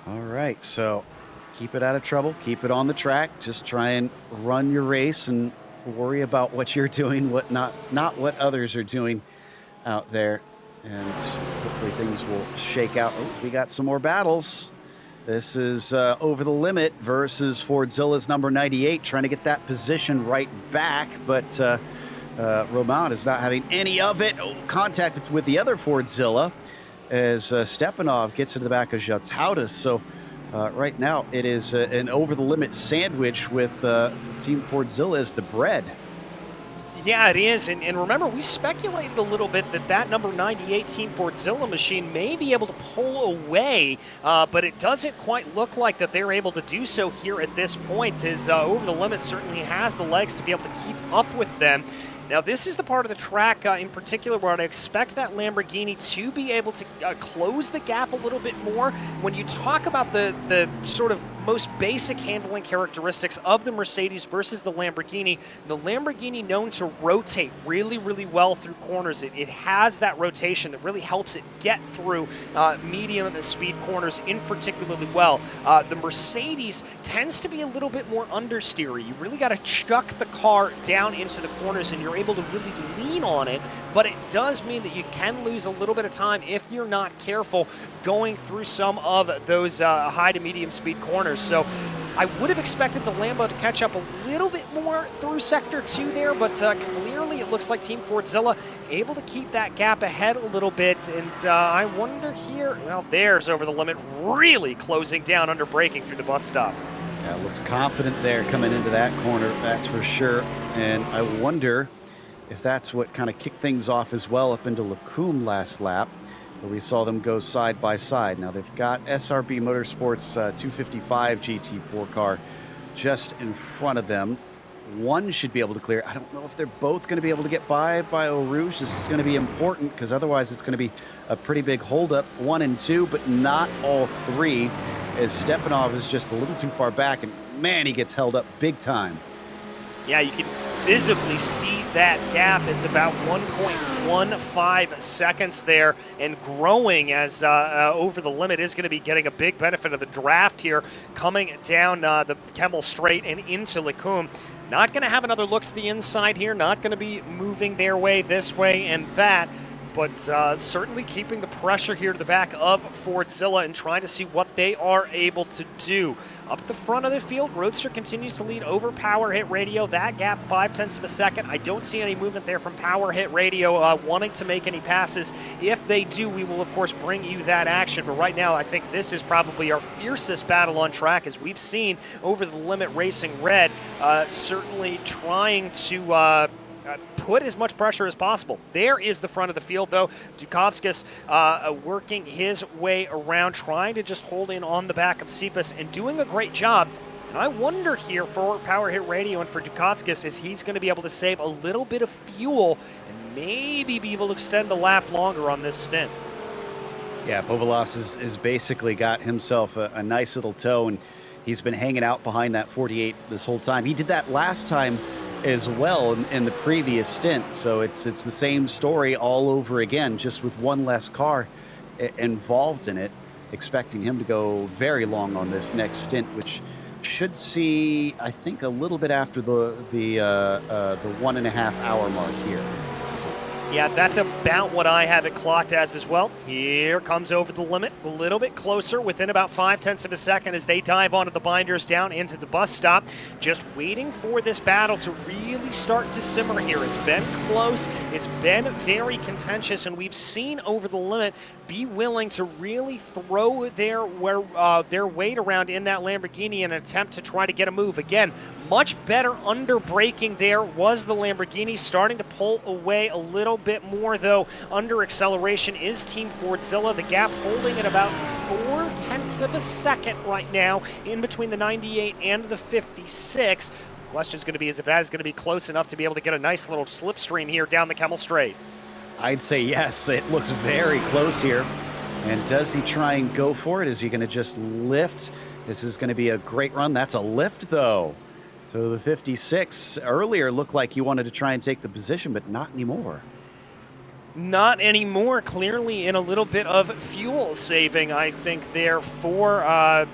All right, so keep it out of trouble, keep it on the track, just try and run your race and worry about what you're doing, what not what others are doing out there, and hopefully things will shake out. Oh, we got some more battles. This is Over the Limit versus Fordzilla's number 98, trying to get that position right back, but Roman is not having any of it. Oh, contact with the other Fordzilla as Stepanov gets into the back of Jatautas. So right now it is an Over the Limit sandwich with Team Fordzilla as the bread. Yeah, it is, and remember, we speculated a little bit that number 98 Team Fordzilla machine may be able to pull away, but it doesn't quite look like that they're able to do so here at this point, as Over the Limit certainly has the legs to be able to keep up with them. Now, this is the part of the track in particular where I'd expect that Lamborghini to be able to close the gap a little bit more. When you talk about the sort of most basic handling characteristics of the Mercedes versus the Lamborghini known to rotate really, really well through corners. It has that rotation that really helps it get through medium speed corners in particularly well. The Mercedes tends to be a little bit more understeery. You really got to chuck the car down into the corners and you're able to really lean on it, but it does mean that you can lose a little bit of time if you're not careful going through some of those high to medium speed corners. So I would have expected the Lambo to catch up a little bit more through Sector 2 there, but clearly it looks like Team Fordzilla able to keep that gap ahead a little bit, and I wonder here, well, there's Over the Limit really closing down under braking through the bus stop. Yeah, looked confident there coming into that corner, that's for sure, and I wonder if that's what kind of kicked things off as well up into Lacombe last lap, where we saw them go side by side. Now they've got SRB Motorsports 255 GT4 car just in front of them. One should be able to clear. I don't know if they're both going to be able to get by Eau Rouge. This is going to be important because otherwise it's going to be a pretty big holdup. 1 and 2, but not all three, as Stepanov is just a little too far back, and man, he gets held up big time. Yeah, you can visibly see that gap. It's about 1.15 seconds there and growing, as Over the Limit is going to be getting a big benefit of the draft here, coming down the Kemmel Straight and into Lacombe. Not going to have another look to the inside here, not going to be moving their way this way and that, but certainly keeping the pressure here to the back of Fordzilla and trying to see what they are able to do. Up the front of the field, Roadster continues to lead over Power Hit Radio. That gap, 0.5 of a second. I don't see any movement there from Power Hit Radio wanting to make any passes. If they do, we will, of course, bring you that action. But right now, I think this is probably our fiercest battle on track, as we've seen Over the Limit Racing Red certainly trying to put as much pressure as possible. There is the front of the field, though. Dukovskis working his way around, trying to just hold in on the back of Cepas and doing a great job. And I wonder here for Power Hit Radio and for Dukovskis, is he's going to be able to save a little bit of fuel and maybe be able to extend the lap longer on this stint. Yeah, Bovalas has basically got himself a nice little tow, and he's been hanging out behind that 48 this whole time. He did that last time as well in the previous stint, so it's the same story all over again, just with one less car involved in it. Expecting him to go very long on this next stint, which should see, I think, a little bit after the 1.5 hour mark here. Yeah, that's about what I have it clocked as well. Here comes Over the Limit, a little bit closer, within about 0.5 of a second as they dive onto the binders down into the bus stop. Just waiting for this battle to really start to simmer here. It's been close, it's been very contentious, and we've seen Over the Limit be willing to really throw their weight around in that Lamborghini in an attempt to try to get a move. Again, much better under braking there was the Lamborghini, starting to pull away a little bit more, though. Under acceleration is Team Fordzilla. The gap holding at about 0.4 of a second right now in between the 98 and the 56. The question is going to be is if that is going to be close enough to be able to get a nice little slipstream here down the Kemmel Straight. I'd say yes. It looks very close here. And does he try and go for it? Is he going to just lift? This is going to be a great run. That's a lift, though. So the 56 earlier looked like you wanted to try and take the position, but not anymore. Not anymore. Clearly in a little bit of fuel saving, I think, there for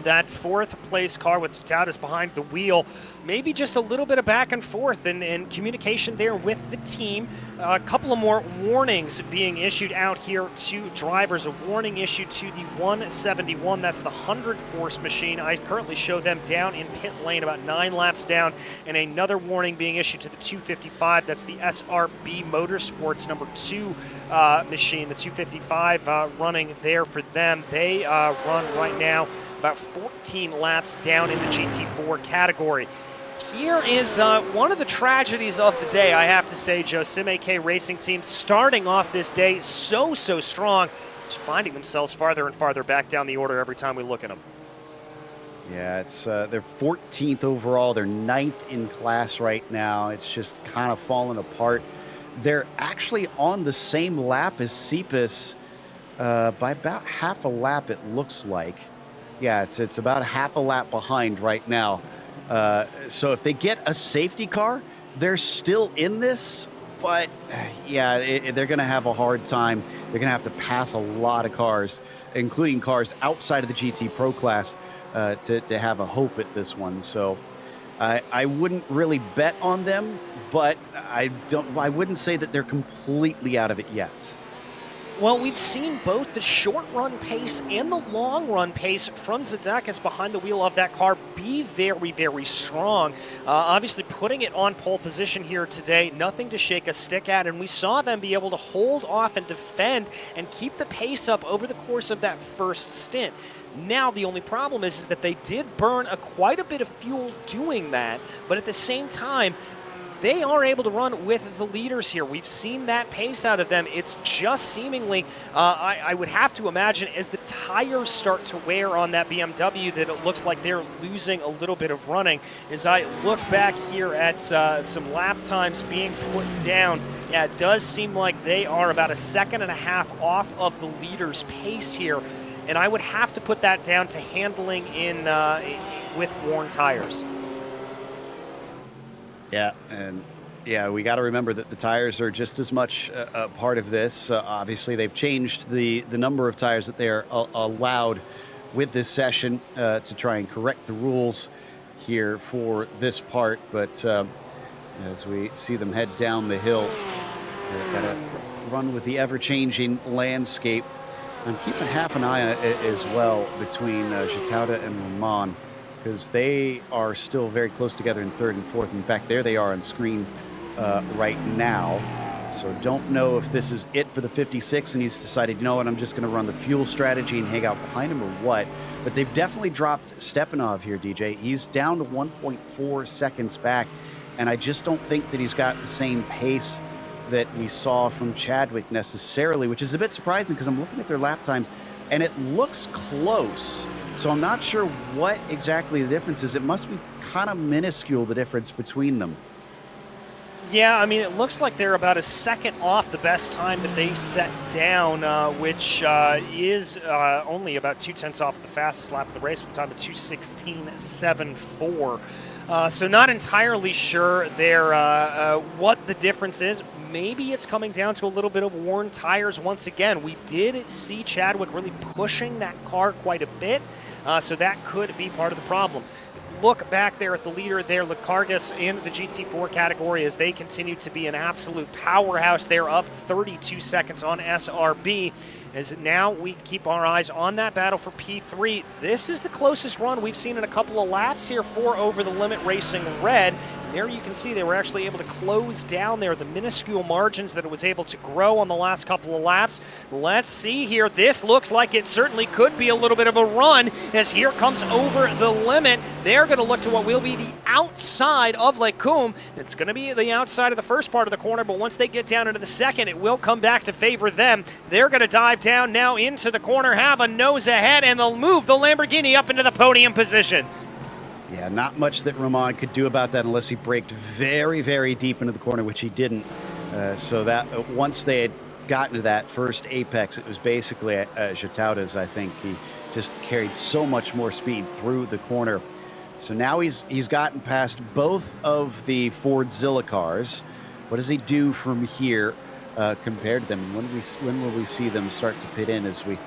that fourth place car with Tadas behind the wheel. Maybe just a little bit of back and forth and communication there with the team. A couple of more warnings being issued out here to drivers. A warning issued to the 171, that's the 100 force machine. I currently show them down in pit lane about 9 laps down, and another warning being issued to the 255, that's the SRB Motorsports number 2 machine. The 255 running there for them. They run right now about 14 laps down in the GT4 category. Here is one of the tragedies of the day, I have to say, Joe. Sim AK Racing Team starting off this day so strong, just finding themselves farther and farther back down the order every time we look at them. Yeah, it's they're 14th overall. They're 9th in class right now. It's just kind of falling apart. They're actually on the same lap as Cepas by about half a lap, it looks like. Yeah, it's about half a lap behind right now. So if they get a safety car, they're still in this, but yeah, they're going to have a hard time. They're going to have to pass a lot of cars, including cars outside of the GT Pro class, to have a hope at this one. So I wouldn't really bet on them, but I wouldn't say that they're completely out of it yet. Well, we've seen both the short-run pace and the long-run pace from Zadekis behind the wheel of that car be very strong. Obviously, putting it on pole position here today, nothing to shake a stick at, and we saw them be able to hold off and defend and keep the pace up over the course of that first stint. Now, the only problem is that they did burn quite a bit of fuel doing that, but at the same time, they are able to run with the leaders here. We've seen that pace out of them. It's just seemingly, I would have to imagine, as the tires start to wear on that BMW, that it looks like they're losing a little bit of running. As I look back here at some lap times being put down, yeah, it does seem like they are about 1.5 seconds off of the leader's pace here. And I would have to put that down to handling in with worn tires. Yeah, and yeah, we got to remember that the tires are just as much a part of this. Obviously, they've changed the number of tires that they are allowed with this session to try and correct the rules here for this part. But as we see them head down the hill, they've got to run with the ever-changing landscape. I'm keeping half an eye on it as well between Jitauda and Roman, because they are still very close together in 3rd and 4th. In fact, there they are on screen right now. So don't know if this is it for the 56 and he's decided, you know what, I'm just going to run the fuel strategy and hang out behind him or what. But they've definitely dropped Stepanov here, DJ. He's down to 1.4 seconds back, and I just don't think that he's got the same pace that we saw from Chadwick necessarily, which is a bit surprising because I'm looking at their lap times and it looks close. So I'm not sure what exactly the difference is. It must be kind of minuscule, the difference between them. Yeah, I mean, it looks like they're about 1 second off the best time that they set down, which is only about 0.2 off the fastest lap of the race with a time of 2:16.74. So not entirely sure there what the difference is. Maybe it's coming down to a little bit of worn tires once again. We did see Chadwick really pushing that car quite a bit, so that could be part of the problem. Look back there at the leader there, Lecargas in the GT4 category, as they continue to be an absolute powerhouse. They're up 32 seconds on SRB. As now we keep our eyes on that battle for P3. This is the closest run we've seen in a couple of laps here for Over the Limit Racing Red. there you can see they were actually able to close down there the minuscule margins that it was able to grow on the last couple of laps. Let's see here. This looks like it certainly could be a little bit of a run, as here comes over the limit. They're going to look to what will be the outside of Lake Coombe. It's going to be the outside of the first part of the corner, but once they get down into the second, it will come back to favor them. They're going to dive down now into the corner, have a nose ahead, and they'll move the Lamborghini up into the podium positions. Yeah, not much that Romain could do about that unless he braked very, very deep into the corner, which he didn't. So that once they had gotten to that first apex, it was basically Jatauda's, I think. He just carried so much more speed through the corner. So now he's gotten past both of the Fordzilla cars. What does he do from here compared to them? When will we see them start to pit in as we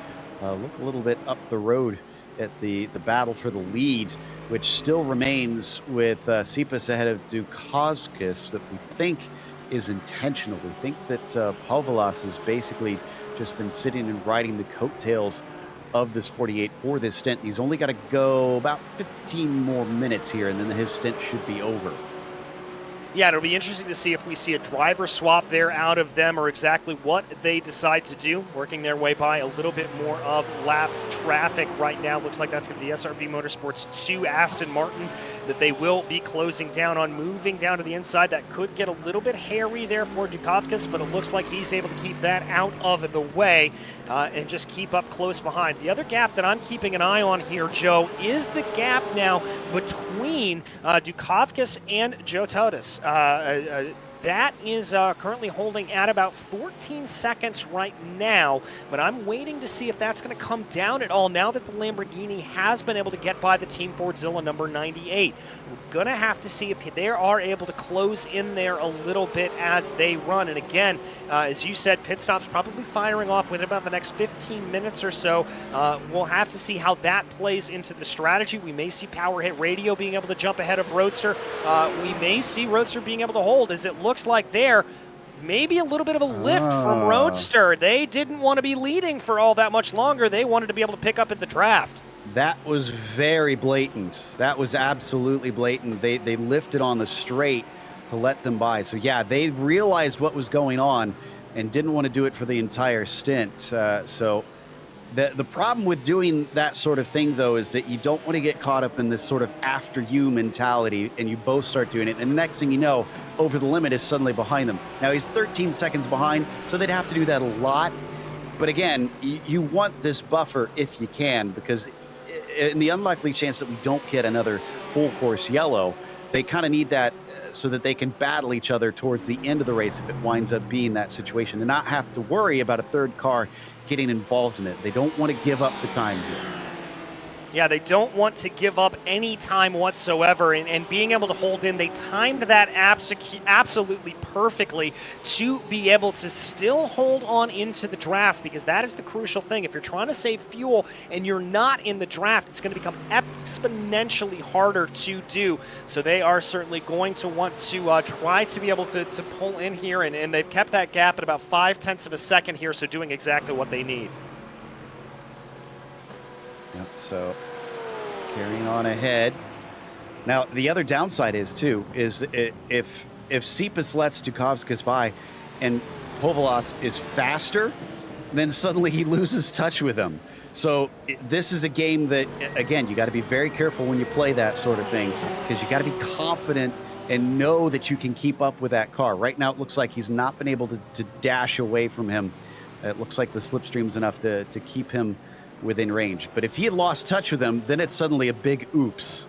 look a little bit up the road at the battle for the lead, which still remains with Sipas ahead of Dukowskis, that we think is intentional. We think that Palvelas has basically just been sitting and riding the coattails of this 48 for this stint. He's only got to go about 15 more minutes here, and then his stint should be over. Yeah, it'll be interesting to see if we see a driver swap there out of them, or exactly what they decide to do, working their way by a little bit more of lap traffic right now. Looks like that's going to be SRB Motorsports 2 Aston Martin that they will be closing down on, moving down to the inside. That could get a little bit hairy there for Dukowskis, but it looks like he's able to keep that out of the way and just keep up close behind. The other gap that I'm keeping an eye on here, Joe, is the gap now between Dukowskis and Jotautas. That is currently holding at about 14 seconds right now, but I'm waiting to see if that's going to come down at all now that the Lamborghini has been able to get by the Team Fordzilla number 98. We're going to have to see if they are able to close in there a little bit as they run. And again, as you said, pit stop's probably firing off within about the next 15 minutes or so. We'll have to see how that plays into the strategy. We may see Power Hit Radio being able to jump ahead of Roadster. We may see Roadster being able to hold, as it looks like there maybe a little bit of a lift from Roadster. They didn't want to be leading for all that much longer. They wanted to be able to pick up in the draft. That was very blatant. That was absolutely blatant. They lifted on the straight to let them by. So yeah, they realized what was going on and didn't want to do it for the entire stint. So the problem with doing that sort of thing, though, is that you don't want to get caught up in this sort of after you mentality, and you both start doing it. And the next thing you know, over the limit is suddenly behind them. Now he's 13 seconds behind, so they'd have to do that a lot. But again, you want this buffer if you can, because in the unlikely chance that we don't get another full course yellow, they kind of need that so that they can battle each other towards the end of the race if it winds up being that situation, and not have to worry about a third car getting involved in it. They don't want to give up the time here. Yeah, they don't want to give up any time whatsoever, and being able to hold in, they timed that absolutely perfectly to be able to still hold on into the draft, because that is the crucial thing. If you're trying to save fuel and you're not in the draft, it's going to become exponentially harder to do. So they are certainly going to want to try to be able to pull in here, and they've kept that gap at about 0.5 of a second here, so doing exactly what they need. Yep, so carrying on ahead. Now, the other downside is if Sipas lets Dukowskis by and Palvelas is faster, then suddenly he loses touch with him. So this is a game that, again, you got to be very careful when you play that sort of thing, because you got to be confident and know that you can keep up with that car. Right now, it looks like he's not been able to dash away from him. It looks like the slipstream's enough to keep him within range. But if he had lost touch with him, then it's suddenly a big oops.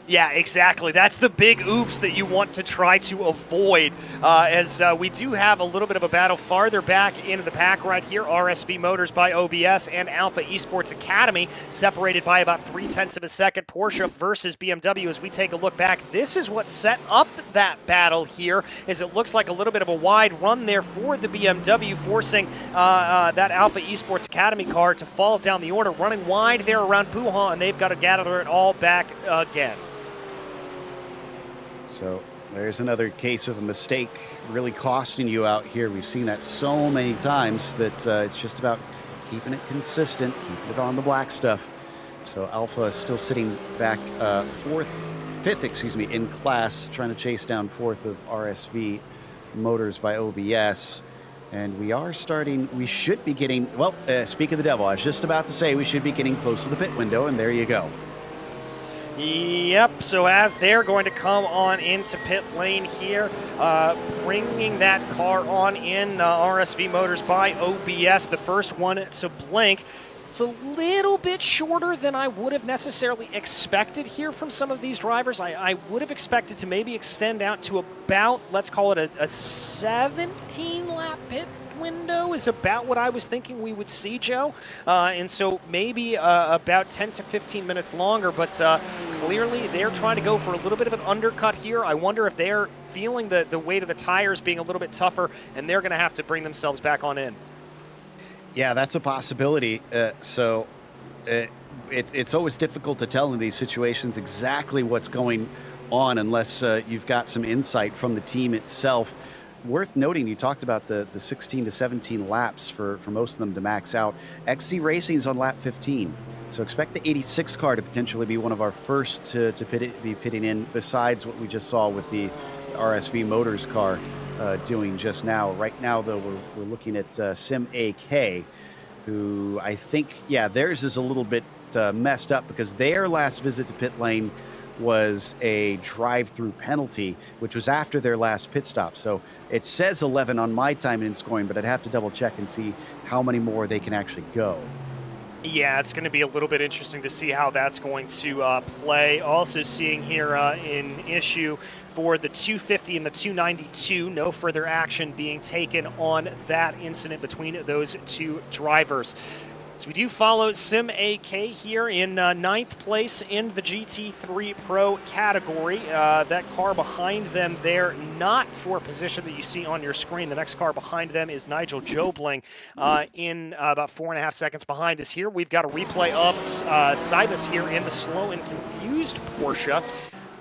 Yeah, exactly. That's the big oops that you want to try to avoid, as we do have a little bit of a battle farther back into the pack right here. RSV Motors by OBS and Alpha Esports Academy separated by about 0.3 of a second. Porsche versus BMW. As we take a look back, this is what set up that battle here, as it looks like a little bit of a wide run there for the BMW, forcing that Alpha Esports Academy car to fall down the order, running wide there around Puhan, and they've got to gather it all back again. So there's another case of a mistake really costing you out here. We've seen that so many times that it's just about keeping it consistent, keeping it on the black stuff. So Alpha is still sitting back fourth, fifth, excuse me, in class, trying to chase down fourth of RSV Motors by OBS. And we should be getting, well, speak of the devil, I was just about to say we should be getting close to the pit window, and there you go. Yep, so as they're going to come on into pit lane here, bringing that car on in, RSV Motors by OBS, the first one to blink. It's a little bit shorter than I would have necessarily expected here from some of these drivers. I would have expected to maybe extend out to about, let's call it a 17-lap pit window is about what I was thinking we would see, Joe. And so maybe about 10 to 15 minutes longer, but clearly they're trying to go for a little bit of an undercut here. I wonder if they're feeling the weight of the tires being a little bit tougher, and they're going to have to bring themselves back on in. Yeah, that's a possibility. It's always difficult to tell in these situations exactly what's going on unless you've got some insight from the team itself. Worth noting, you talked about the 16 to 17 laps for most of them to max out. XC Racing's on lap 15, so expect the 86 car to potentially be one of our first to be pitting in, besides what we just saw with the RSV Motors car doing just now. Right now, though, we're looking at Sim AK, who I think, yeah, theirs is a little bit messed up because their last visit to pit lane was a drive-through penalty, which was after their last pit stop. So it says 11 on my time in scoring, but I'd have to double check and see how many more they can actually go. Yeah, it's going to be a little bit interesting to see how that's going to play. Also seeing here in issue for the 250 and the 292, no further action being taken on that incident between those two drivers. So we do follow Sim AK here in 9th place in the GT3 Pro category. That car behind them there, not for position that you see on your screen. The next car behind them is Nigel Jobling in about 4.5 seconds behind us here. We've got a replay of Cybus here in the slow and confused Porsche.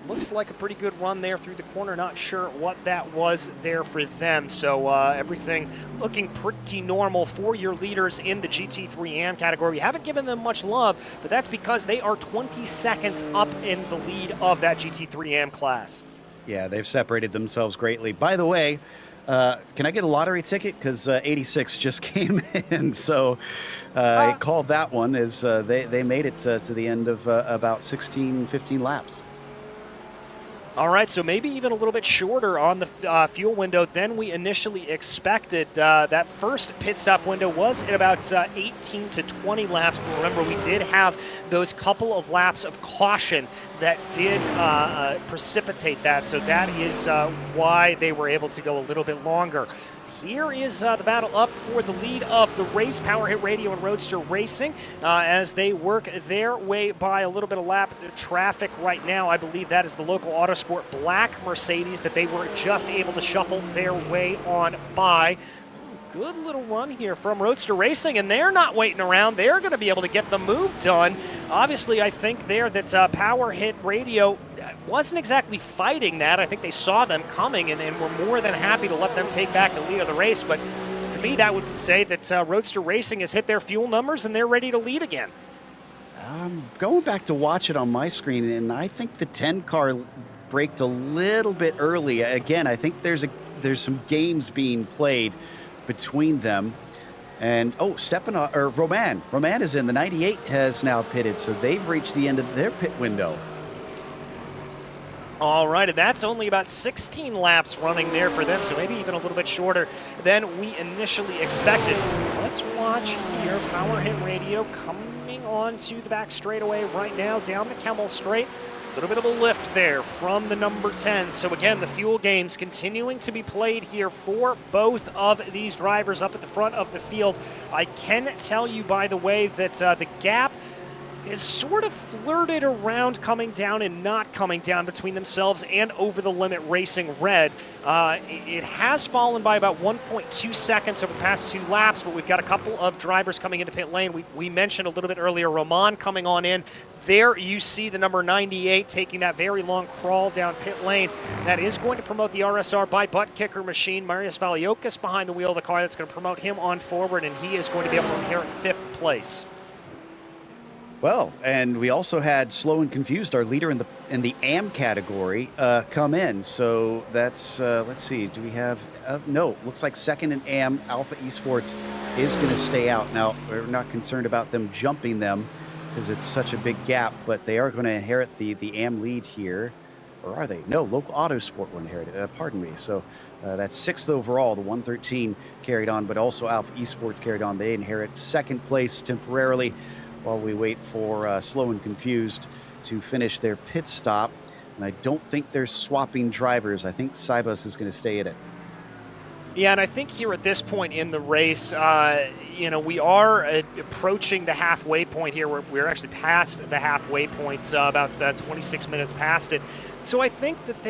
Looks like a pretty good run there through the corner. Not sure what that was there for them. So everything looking pretty normal for your leaders in the GT3 AM category. We haven't given them much love, but that's because they are 20 seconds up in the lead of that GT3 AM class. Yeah, they've separated themselves greatly. By the way, can I get a lottery ticket? Because 86 just came in. So I called that one as they made it to the end of about 16, 15 laps. All right, so maybe even a little bit shorter on the fuel window than we initially expected. That first pit stop window was at about 18 to 20 laps. But remember, we did have those couple of laps of caution that did precipitate that. So that is why they were able to go a little bit longer. Here is the battle up for the lead of the race, Power Hit Radio and Roadster Racing, as they work their way by a little bit of lap traffic right now. I believe that is the local Autosport black Mercedes that they were just able to shuffle their way on by. Good little run here from Roadster Racing, and they're not waiting around. They're going to be able to get the move done. Obviously, I think there that Power Hit Radio wasn't exactly fighting that. I think they saw them coming and were more than happy to let them take back the lead of the race. But to me, that would say that Roadster Racing has hit their fuel numbers and they're ready to lead again. I'm going back to watch it on my screen, and I think the 10 car braked a little bit early. Again, I think there's some games being played between them. And Roman is in. The 98 has now pitted, so they've reached the end of their pit window. All right, and that's only about 16 laps running there for them, so maybe even a little bit shorter than we initially expected. Let's watch here. Power Hit Radio coming on to the back straightaway right now, down the Kemmel Straight. A little bit of a lift there from the number 10. So again, the fuel games continuing to be played here for both of these drivers up at the front of the field. I can tell you, by the way, that the gap is sort of flirted around coming down and not coming down between themselves and Over the Limit Racing Red. It has fallen by about 1.2 seconds over the past 2 laps, but we've got a couple of drivers coming into pit lane. We mentioned a little bit earlier Roman coming on in. There you see the number 98 taking that very long crawl down pit lane. That is going to promote the RSR by butt kicker machine. Marius Valiokas behind the wheel of the car. That's going to promote him on forward, and he is going to be able to inherit 5th place. Well, and we also had Slow and Confused, our leader in the in the AM category come in. So that's, let's see, do we have, no, looks like second in AM, Alpha Esports is going to stay out. Now, we're not concerned about them jumping them because it's such a big gap, but they are going to inherit the AM lead here. Or are they? No, Local Autosport will inherit it, pardon me. So that's 6th overall, the 113 carried on, but also Alpha Esports carried on. They inherit 2nd place temporarily while we wait for Slow and Confused to finish their pit stop. And I don't think they're swapping drivers. I think Cybus is going to stay in it. Yeah, and I think here at this point in the race, you know, we are approaching the halfway point here. We're actually past the halfway point, about 26 minutes past it. So I think that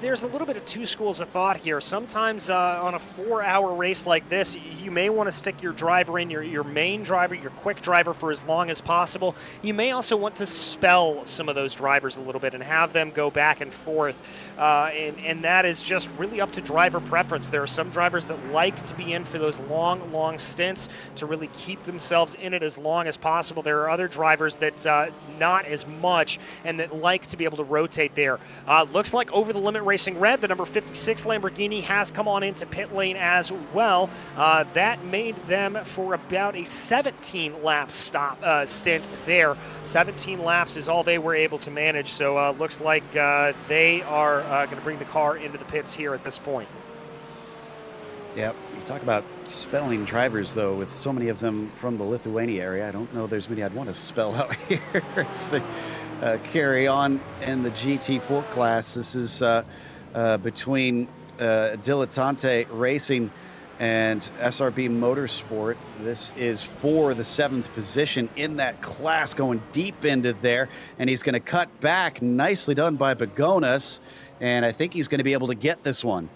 there's a little bit of two schools of thought here. Sometimes on a 4-hour race like this, you may want to stick your driver in, your main driver, your quick driver for as long as possible. You may also want to spell some of those drivers a little bit and have them go back and forth. And that is just really up to driver preference. There are some drivers that like to be in for those long stints to really keep themselves in it as long as possible. There are other drivers that not as much and that like to be able to rotate there. Looks like Over the Limit Racing Red, the number 56 Lamborghini, has come on into pit lane as well. That made them for about a 17-lap stint there. 17 laps is all they were able to manage, so looks like they are going to bring the car into the pits here at this point. Yep, you talk about spelling drivers, though, with so many of them from the Lithuania area. I don't know there's many I'd want to spell out here. So, carry on in the GT4 class. This is between Dilettante Racing and SRB Motorsport. This is for the 7th position in that class, going deep into there, and he's going to cut back. Nicely done by Begonas, and I think he's going to be able to get this one.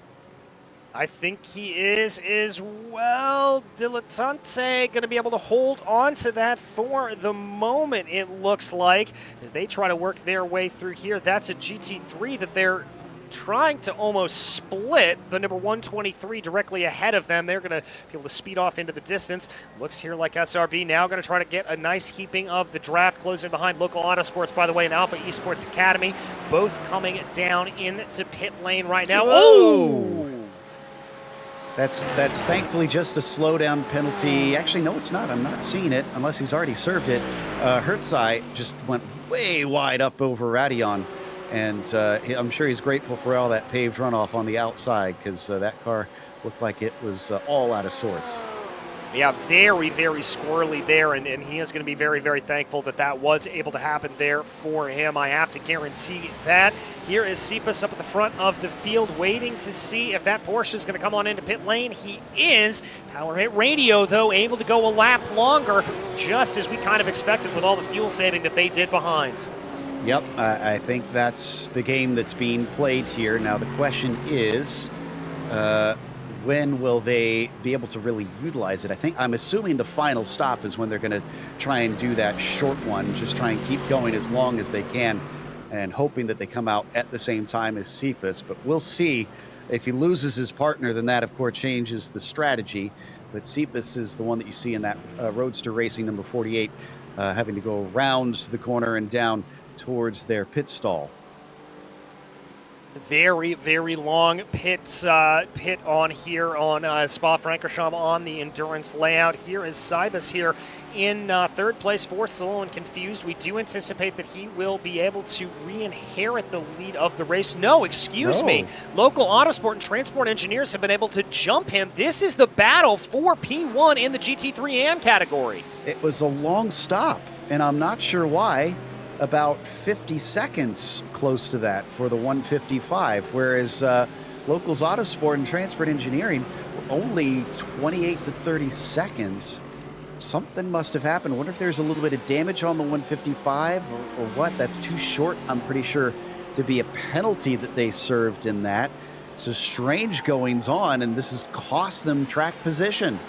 I think he is as well. Dilettante going to be able to hold on to that for the moment, it looks like, as they try to work their way through here. That's a GT3 that they're trying to almost split. The number 123 directly ahead of them. They're going to be able to speed off into the distance. Looks here like SRB now going to try to get a nice heaping of the draft, closing behind Local Autosports, by the way, and Alpha Esports Academy, both coming down into pit lane right now. Whoa! That's thankfully just a slowdown penalty. Actually, no, it's not. I'm not seeing it unless he's already served it. Hertzai just went way wide up over Radion, and I'm sure he's grateful for all that paved runoff on the outside, because that car looked like it was all out of sorts. Yeah, very squirrely there, and he is going to be very thankful that that was able to happen there for him. I have to guarantee that. Here is Cepas up at the front of the field, waiting to see if that Porsche is going to come on into pit lane. He is. Power Hit Radio, though, able to go a lap longer, just as we kind of expected with all the fuel saving that they did behind. Yep, I think that's the game that's being played here. Now, the question is, when will they be able to really utilize it? I'm assuming the final stop is when they're going to try and do that short one, just try and keep going as long as they can, and hoping that they come out at the same time as Cepas. But we'll see. If he loses his partner, then that, of course, changes the strategy. But Cepas is the one that you see in that Roadster Racing number 48, having to go around the corner and down towards their pit stall. Very long pit on here on Spa-Francorchamps on the endurance layout. Here is Cybus here in 3rd place for Slow and Confused. We do anticipate that he will be able to re-inherit the lead of the race. No, excuse me. Local Autosport and Transport Engineers have been able to jump him. This is the battle for P1 in the GT3 AM category. It was a long stop, and I'm not sure why. About 50 seconds close to that for the 155, whereas Locals Autosport and Transport Engineering were only 28 to 30 seconds. Something must have happened. I wonder if there's a little bit of damage on the 155 or what. That's too short, I'm pretty sure, to be a penalty that they served in that. So strange goings on, and this has cost them track position.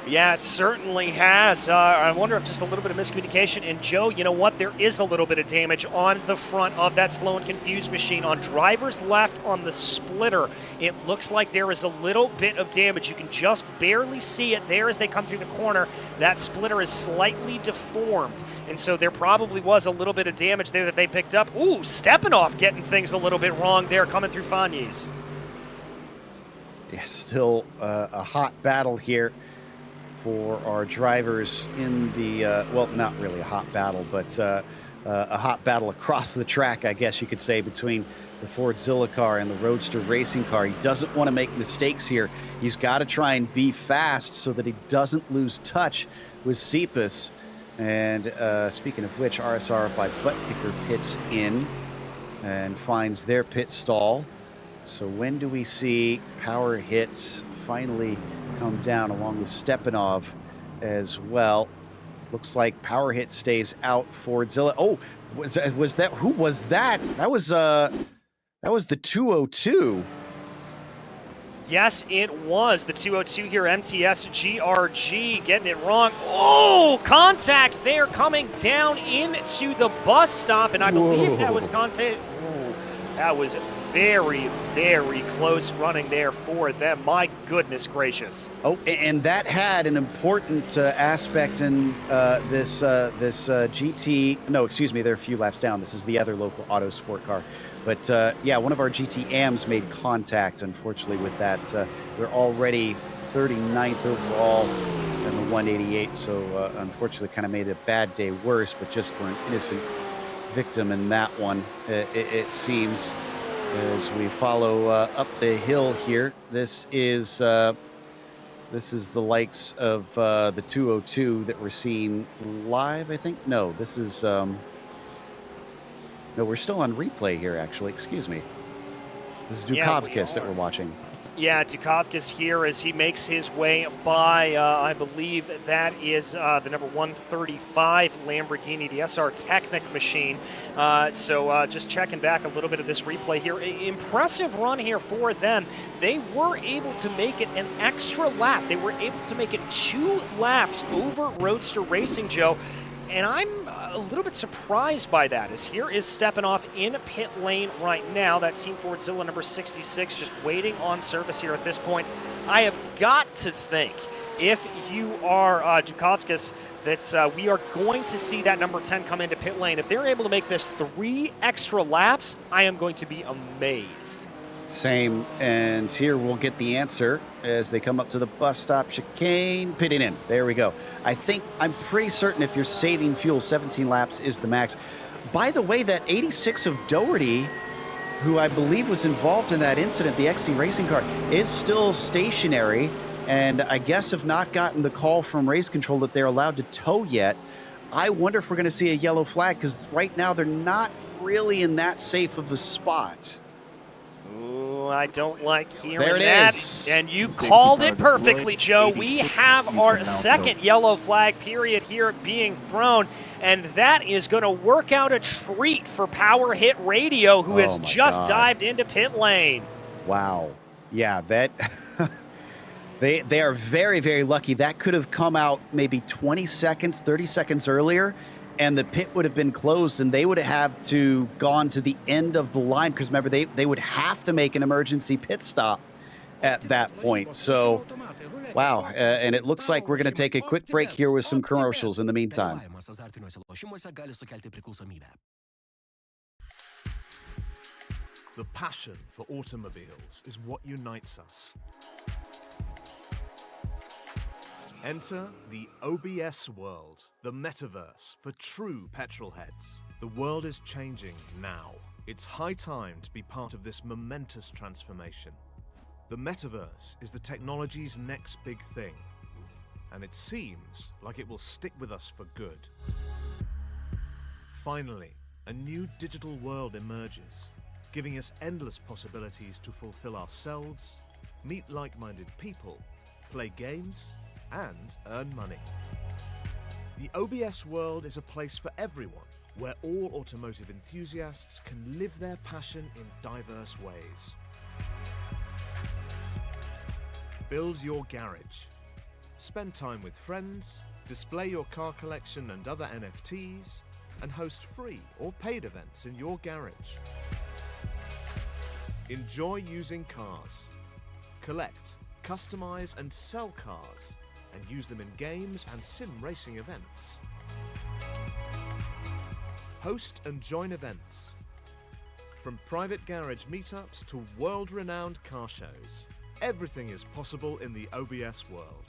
Yeah, it certainly has. I wonder if just a little bit of miscommunication. And Joe, you know what? There is a little bit of damage on the front of that slow and confused machine. On driver's left on the splitter, it looks like there is a little bit of damage. You can just barely see it there as they come through the corner. That splitter is slightly deformed. And so there probably was a little bit of damage there that they picked up. Ooh, Stepanoff getting things a little bit wrong there coming through Fagnes. Yeah, still a hot battle here for our drivers in the, well, not really a hot battle, but a hot battle across the track, I guess you could say, between the Fordzilla car and the Roadster racing car. He doesn't want to make mistakes here. He's got to try and be fast so that he doesn't lose touch with Cepas. And speaking of which, RSR by Butt Kicker pits in and finds their pit stall. So when do we see Power Hits finally come down along with Stepanov as well? Looks like Power Hit stays out. Fordzilla. Oh, was that? Who was that? That was the 202. Yes, it was the 202 here. MTS GRG getting it wrong. Oh, contact there coming down into the bus stop, and I believe that was contact. Ooh, that was very, very close running there for them. My goodness gracious. Oh, and that had an important aspect in this GT. No, excuse me, they're a few laps down. This is the other local auto sport car. But yeah, one of our GT AMs made contact, unfortunately, with that. We're already 39th overall in the 188, so unfortunately kind of made a bad day worse, but just for an innocent victim in that one, it seems. As we follow up the hill here, this is the likes of the 202 that we're seeing live, I think. No, this is no, we're still on replay here, actually. Excuse me. This is Dukovkis that we're watching. Yeah, Dukovkis here as he makes his way by, I believe that is the number 135 Lamborghini, the SR Technic machine. So just checking back a little bit of this replay here. Impressive run here for them. They were able to make it an extra lap. They were able to make it 2 laps over Roadster Racing, Joe. And I'm a little bit surprised by that, as here is Stepanoff in pit lane right now. That Team Fordzilla number 66 just waiting on service here at this point. I have got to think, if you are Dukovskis, that we are going to see that number 10 come into pit lane. If they're able to make this 3 extra laps, I am going to be amazed. Same, and here we'll get the answer as they come up to the bus stop chicane, pitting in. There we go. I'm pretty certain if you're saving fuel, 17 laps is the max. By the way, that 86 of Doherty, who I believe was involved in that incident, the XC racing car, is still stationary, and I guess have not gotten the call from race control that they're allowed to tow yet. I wonder if we're going to see a yellow flag, because right now they're not really in that safe of a spot. Ooh, I don't like hearing there it that. Is. And you called it perfectly, Joe. We have our second yellow flag period here being thrown, and that is going to work out a treat for Power Hit Radio, who has just dived into pit lane. Wow. Yeah, that they are very, very lucky. That could have come out maybe 20 seconds, 30 seconds earlier, and the pit would have been closed, and they would have to gone to the end of the line, because remember, they would have to make an emergency pit stop at that point. So, wow, and it looks like we're going to take a quick break here with some commercials in the meantime. The passion for automobiles is what unites us. Enter the OBS world, the metaverse for true petrol heads. The world is changing now. It's high time to be part of this momentous transformation. The metaverse is the technology's next big thing, and it seems like it will stick with us for good. Finally, a new digital world emerges, giving us endless possibilities to fulfill ourselves, meet like-minded people, play games, and earn money. The OBS world is a place for everyone, where all automotive enthusiasts can live their passion in diverse ways. Build your garage. spend time with friends, display your car collection and other NFTs, and host free or paid events in your garage. Enjoy using cars. Collect, customize, and sell cars, and use them in games and sim racing events. Host and join events. From private garage meetups to world-renowned car shows, everything is possible in the OBS world.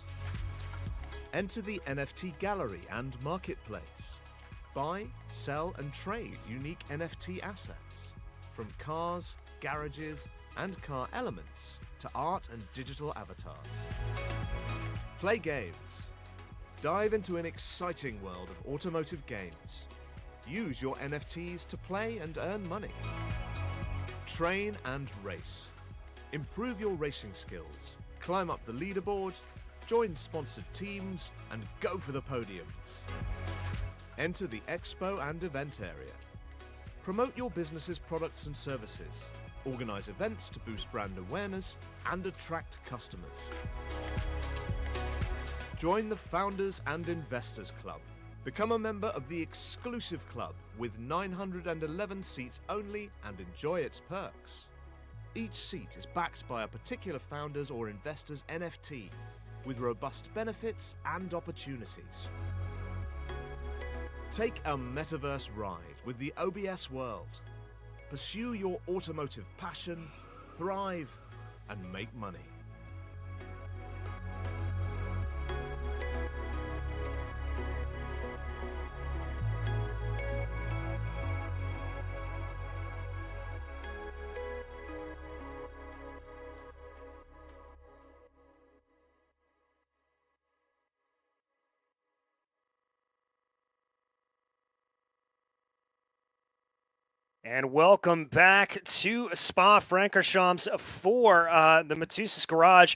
Enter the NFT gallery and marketplace. Buy, sell, and trade unique NFT assets, from cars, garages, and car elements to art and digital avatars. Play games. Dive into an exciting world of automotive games. Use your NFTs to play and earn money. Train and race. Improve your racing skills, climb up the leaderboard, join sponsored teams, and go for the podiums. Enter the expo and event area. Promote your business's products and services. Organize events to boost brand awareness and attract customers. Join the Founders and Investors Club. Become a member of the exclusive club with 911 seats only and enjoy its perks. Each seat is backed by a particular founder's or investor's NFT with robust benefits and opportunities. Take a metaverse ride with the OBS world. Pursue your automotive passion, thrive, and make money. And welcome back to Spa-Francorchamps for the Matusas Garage.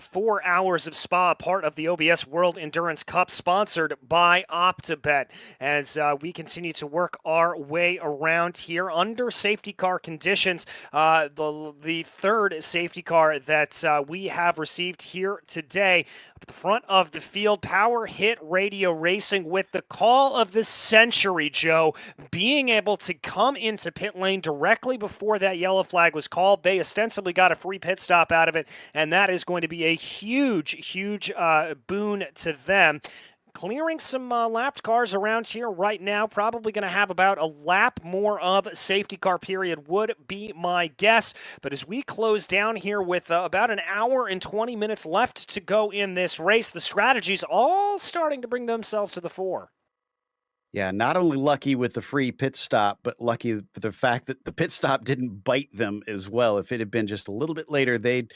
4 hours of Spa, part of the OBS World Endurance Cup, sponsored by OPTIBET. As we continue to work our way around here under safety car conditions, the third safety car that we have received here today. At the front of the field, Power Hit Radio Racing with the call of the century, Joe, being able to come into pit lane directly before that yellow flag was called. They ostensibly got a free pit stop out of it, and that is going to be a huge boon to them. Clearing some lapped cars around here right now. Probably going to have about a lap more of safety car period would be my guess. But as we close down here with about an hour and 20 minutes left to go in this race, the strategies all starting to bring themselves to the fore. Yeah, not only lucky with the free pit stop, but lucky with the fact that the pit stop didn't bite them as well. If it had been just a little bit later, they'd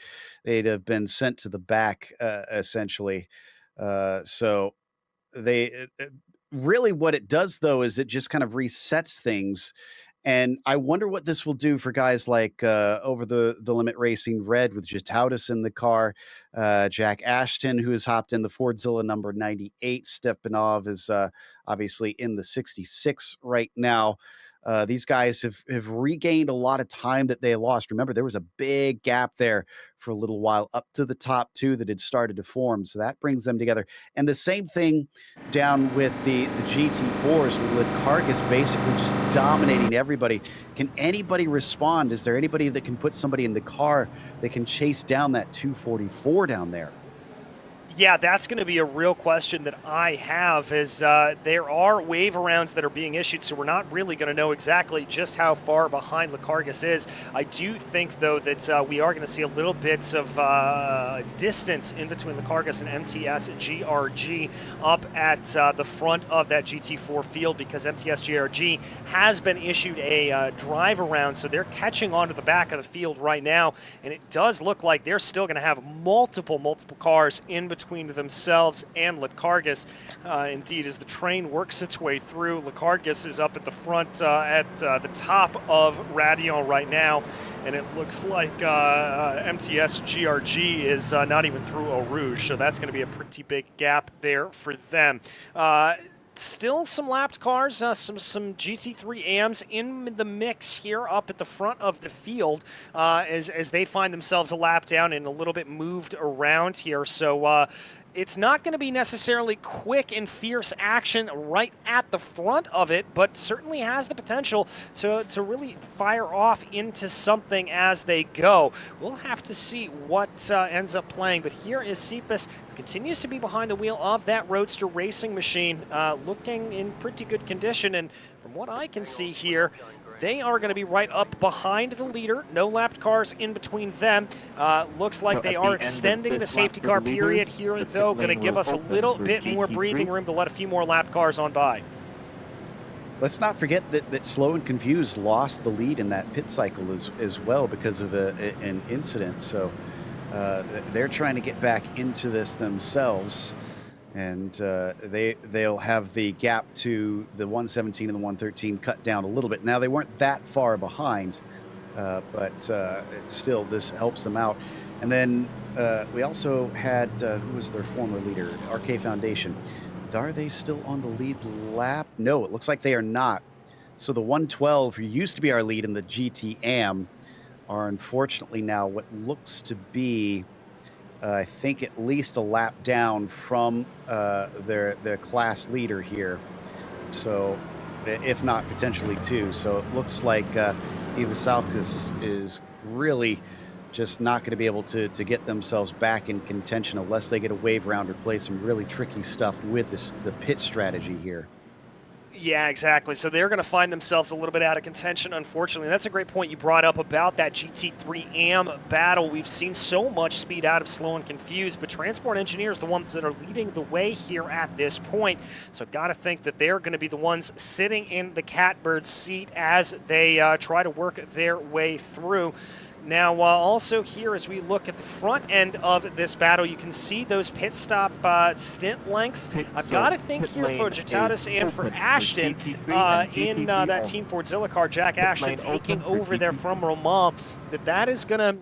have been sent to the back, essentially. So they really what it does, though, is it just kind of resets things. And I wonder what this will do for guys like Over the Limit Racing Red with Jataudis in the car, Jack Ashton, who has hopped in the Fordzilla number 98. Stepanov is obviously in the 66 right now. These guys have regained a lot of time that they lost. Remember, there was a big gap there for a little while up to the top two that had started to form. So that brings them together. And the same thing down with the GT4s with Carcass basically just dominating everybody. Can anybody respond? Is there anybody that can put somebody in the car that can chase down that 244 down there? Yeah, that's going to be a real question that I have, is there are wave rounds that are being issued, so we're not really going to know exactly just how far behind Lecargas is. I do think, though, that we are going to see a little bit of distance in between Lecargas and MTS GRG up at the front of that GT4 field, because MTS GRG has been issued a drive around, so they're catching onto the back of the field right now, and it does look like they're still going to have multiple cars in between themselves and Lecargas. Indeed, as the train works its way through, Lecargas is up at the front at the top of Radion right now, and it looks like MTS GRG is not even through Eau Rouge, so that's going to be a pretty big gap there for them. Still some lapped cars, some GT3 AMs in the mix here up at the front of the field as they find themselves a lap down and a little bit moved around here. So it's not going to be necessarily quick and fierce action right at the front of it, but certainly has the potential to really fire off into something as they go. We'll have to see what ends up playing, but here is Cephas, who continues to be behind the wheel of that Roadster racing machine, looking in pretty good condition, and from what I can see here, they are going to be right up behind the leader. No lapped cars in between them. Looks like they are extending the safety car period here, though. Going to give us a little bit more breathing room to let a few more lapped cars on by. Let's not forget that Slow and Confused lost the lead in that pit cycle as well because of an incident. So they're trying to get back into this themselves. And they'll have the gap to the 117 and the 113 cut down a little bit. Now, they weren't that far behind, but still, this helps them out. And then we also had, who was their former leader? RK Foundation. Are they still on the lead lap? No, it looks like they are not. So the 112, who used to be our lead in the GT Am, are unfortunately now what looks to be I think at least a lap down from their class leader here. So, if not potentially two. So it looks like Ivasalkas is really just not going to be able to get themselves back in contention unless they get a wave round or play some really tricky stuff with the pit strategy here. Yeah, exactly. So they're going to find themselves a little bit out of contention, unfortunately. That's a great point you brought up about that GT3 Am battle. We've seen so much speed out of Slow and Confused, but Transport Engineers, the ones that are leading the way here at this point. So I've got to think that they're going to be the ones sitting in the catbird seat as they try to work their way through. Now, also here, as we look at the front end of this battle, you can see those pit stop stint lengths. I've got to think here for Jataudis and for Ashton in that Team Fordzilla car, Jack Ashton taking over there from Romain, that is going to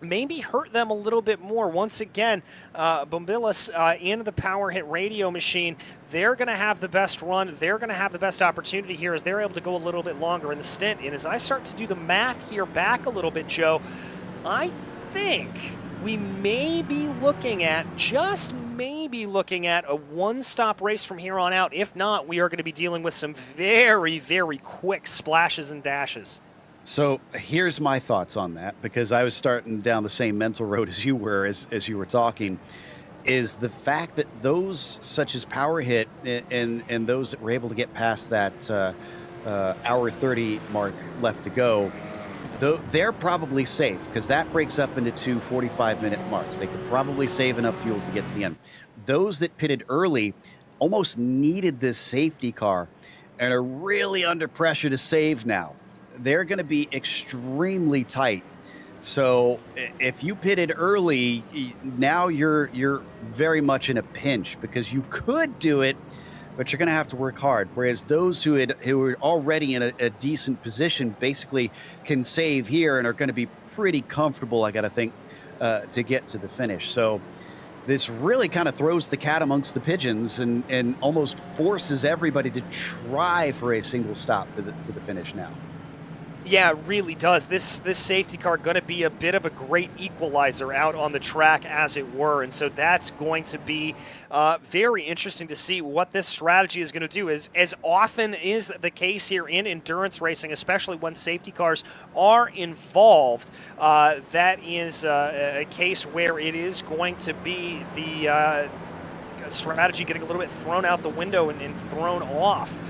maybe hurt them a little bit more. Once again, Bombilis in the Power Hit radio machine, they're going to have the best run. They're going to have the best opportunity here as they're able to go a little bit longer in the stint. And as I start to do the math here back a little bit, Joe, I think we may be looking at, just maybe looking at, a one-stop race from here on out. If not, we are going to be dealing with some very, very quick splashes and dashes. So here's my thoughts on that, because I was starting down the same mental road as you were as you were talking, is the fact that those such as Power Hit and those that were able to get past that hour 30 mark left to go, they're probably safe because that breaks up into two 45-minute marks. They could probably save enough fuel to get to the end. Those that pitted early almost needed this safety car and are really under pressure to save now. They're going to be extremely tight. So if you pitted early, now you're very much in a pinch because you could do it, but you're going to have to work hard. Whereas those who are already in a decent position basically can save here and are going to be pretty comfortable, I got to think, to get to the finish. So this really kind of throws the cat amongst the pigeons and almost forces everybody to try for a single stop to the finish now. Yeah, it really does. This safety car going to be a bit of a great equalizer out on the track, as it were. And so that's going to be very interesting to see what this strategy is going to do. As often is the case here in endurance racing, especially when safety cars are involved, that is a case where it is going to be the strategy getting a little bit thrown out the window and thrown off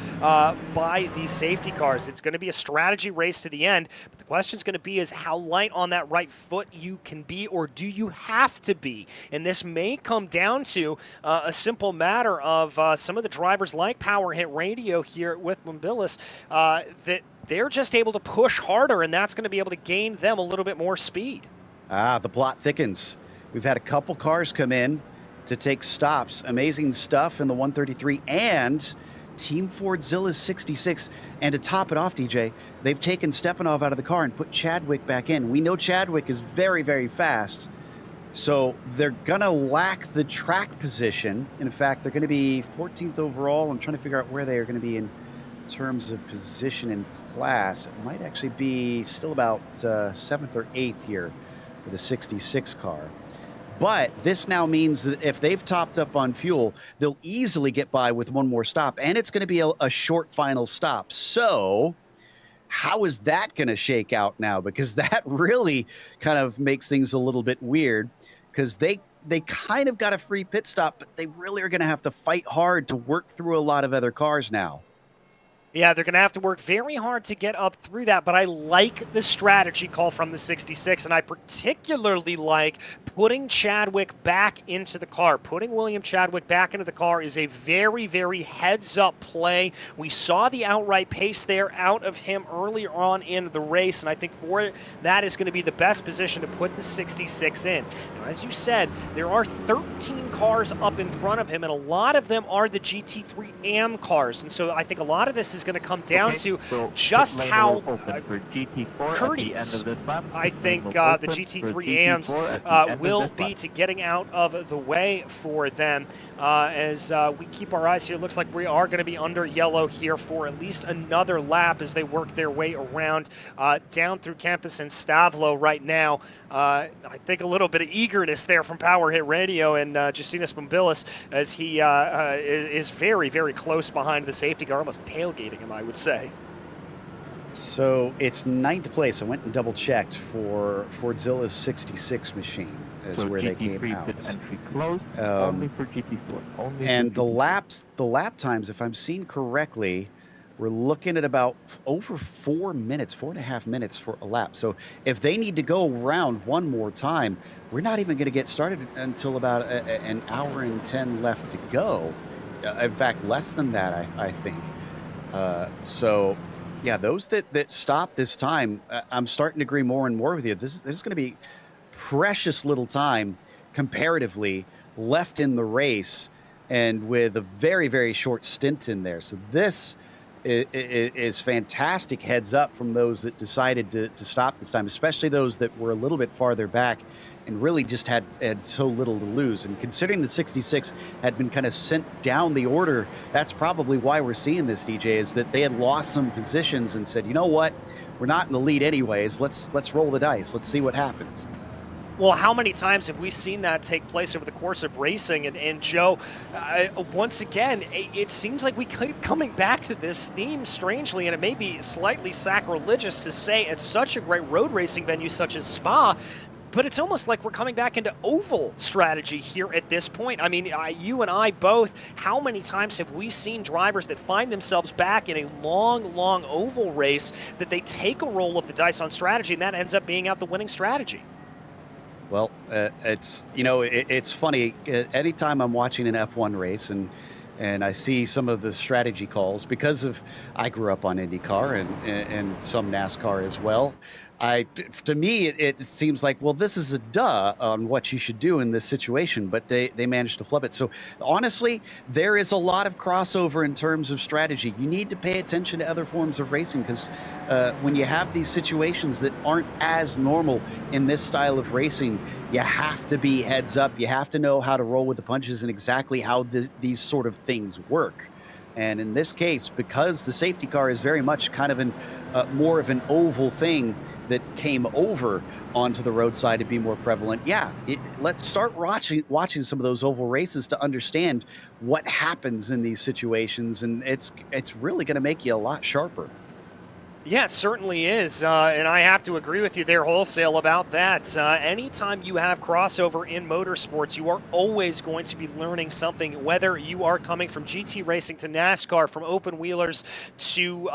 by these safety cars. It's going to be a strategy race to the end, but the question is going to be is how light on that right foot you can be, or do you have to be? And this may come down to a simple matter of some of the drivers like Power Hit Radio here with Bombilis that they're just able to push harder, and that's going to be able to gain them a little bit more speed. The plot thickens. We've had a couple cars come in to take stops. Amazing stuff in the 133 and Team Fordzilla's 66. And to top it off, DJ, they've taken Stepanov out of the car and put Chadwick back in. We know Chadwick is very, very fast. So they're going to lack the track position. In fact, they're going to be 14th overall. I'm trying to figure out where they are going to be in terms of position in class. It might actually be still about 7th or 8th here with the 66 car. But this now means that if they've topped up on fuel, they'll easily get by with one more stop, and it's going to be a short final stop. So how is that going to shake out now? Because that really kind of makes things a little bit weird, because they kind of got a free pit stop, but they really are going to have to fight hard to work through a lot of other cars now. Yeah, they're going to have to work very hard to get up through that, but I like the strategy call from the 66, and I particularly like putting Chadwick back into the car. Putting William Chadwick back into the car is a very, very heads-up play. We saw the outright pace there out of him earlier on in the race, and I think for that is going to be the best position to put the 66 in. Now, as you said, there are 13 cars up in front of him, and a lot of them are the GT3 AM cars, and so I think a lot of this is going to come down to just how courteous I think the GT3 AMs will be to getting out of the way for them. As we keep our eyes here, looks like we are going to be under yellow here for at least another lap as they work their way around down through Campus and Stavlo right now. I think a little bit of eagerness there from Power Hit Radio and Justinas Bumbilis as he is very, very close behind the safety car, almost tailgating him, I would say. So it's 9th place. I went and double checked for Fordzilla's 66 machine is so where GT3 they came out. Entry closed, only for GT4. Only and for the lap times, if I'm seeing correctly, we're looking at about over 4 minutes, 4.5 minutes for a lap. So if they need to go around one more time, we're not even going to get started until about an hour and 10 left to go. In fact, less than that, I think. So, yeah, those that stop this time, I'm starting to agree more and more with you. There's going to be precious little time comparatively left in the race, and with a very, very short stint in there. So this is fantastic heads up from those that decided to stop this time, especially those that were a little bit farther back and really just had so little to lose. And considering the 66 had been kind of sent down the order, that's probably why we're seeing this, DJ, is that they had lost some positions and said, you know what, we're not in the lead anyways, let's roll the dice, let's see what happens. Well, how many times have we seen that take place over the course of racing? And Joe, once again, it seems like we keep coming back to this theme strangely, and it may be slightly sacrilegious to say it's such a great road racing venue such as Spa, but it's almost like we're coming back into oval strategy here at this point. I mean, you and I both, how many times have we seen drivers that find themselves back in a long, long oval race that they take a roll of the dice on strategy, and that ends up being out the winning strategy? Well, it's funny. Anytime I'm watching an F1 race and I see some of the strategy calls, because I grew up on IndyCar and some NASCAR as well. To me, it seems like, well, this is a duh on what you should do in this situation, but they managed to flip it. So honestly, there is a lot of crossover in terms of strategy. You need to pay attention to other forms of racing, because when you have these situations that aren't as normal in this style of racing, you have to be heads up. You have to know how to roll with the punches and exactly how these sort of things work. And in this case, because the safety car is very much kind of more of an oval thing that came over onto the roadside to be more prevalent, let's start watching some of those oval races to understand what happens in these situations, and it's really going to make you a lot sharper. Yeah, it certainly is, and I have to agree with you there wholesale about that. Anytime you have crossover in motorsports, you are always going to be learning something, whether you are coming from GT racing to NASCAR, from open wheelers to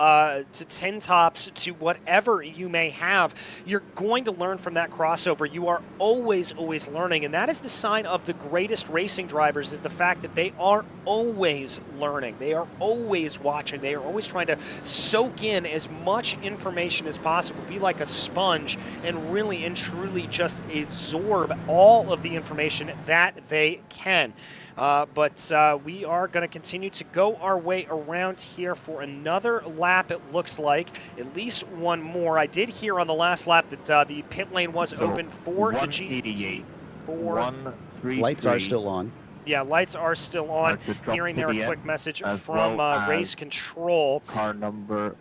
tin tops to whatever you may have. You're going to learn from that crossover. You are always learning, and that is the sign of the greatest racing drivers, is the fact that they are always learning. They are always watching. They are always trying to soak in as much information as possible, be like a sponge, and really and truly just absorb all of the information that they can. But we are going to continue to go our way around here for another lap, it looks like. At least one more. I did hear on the last lap that the pit lane was open for the GT4. Lights are still on. Yeah, lights are still on. Hearing there a quick message from race control. Car number.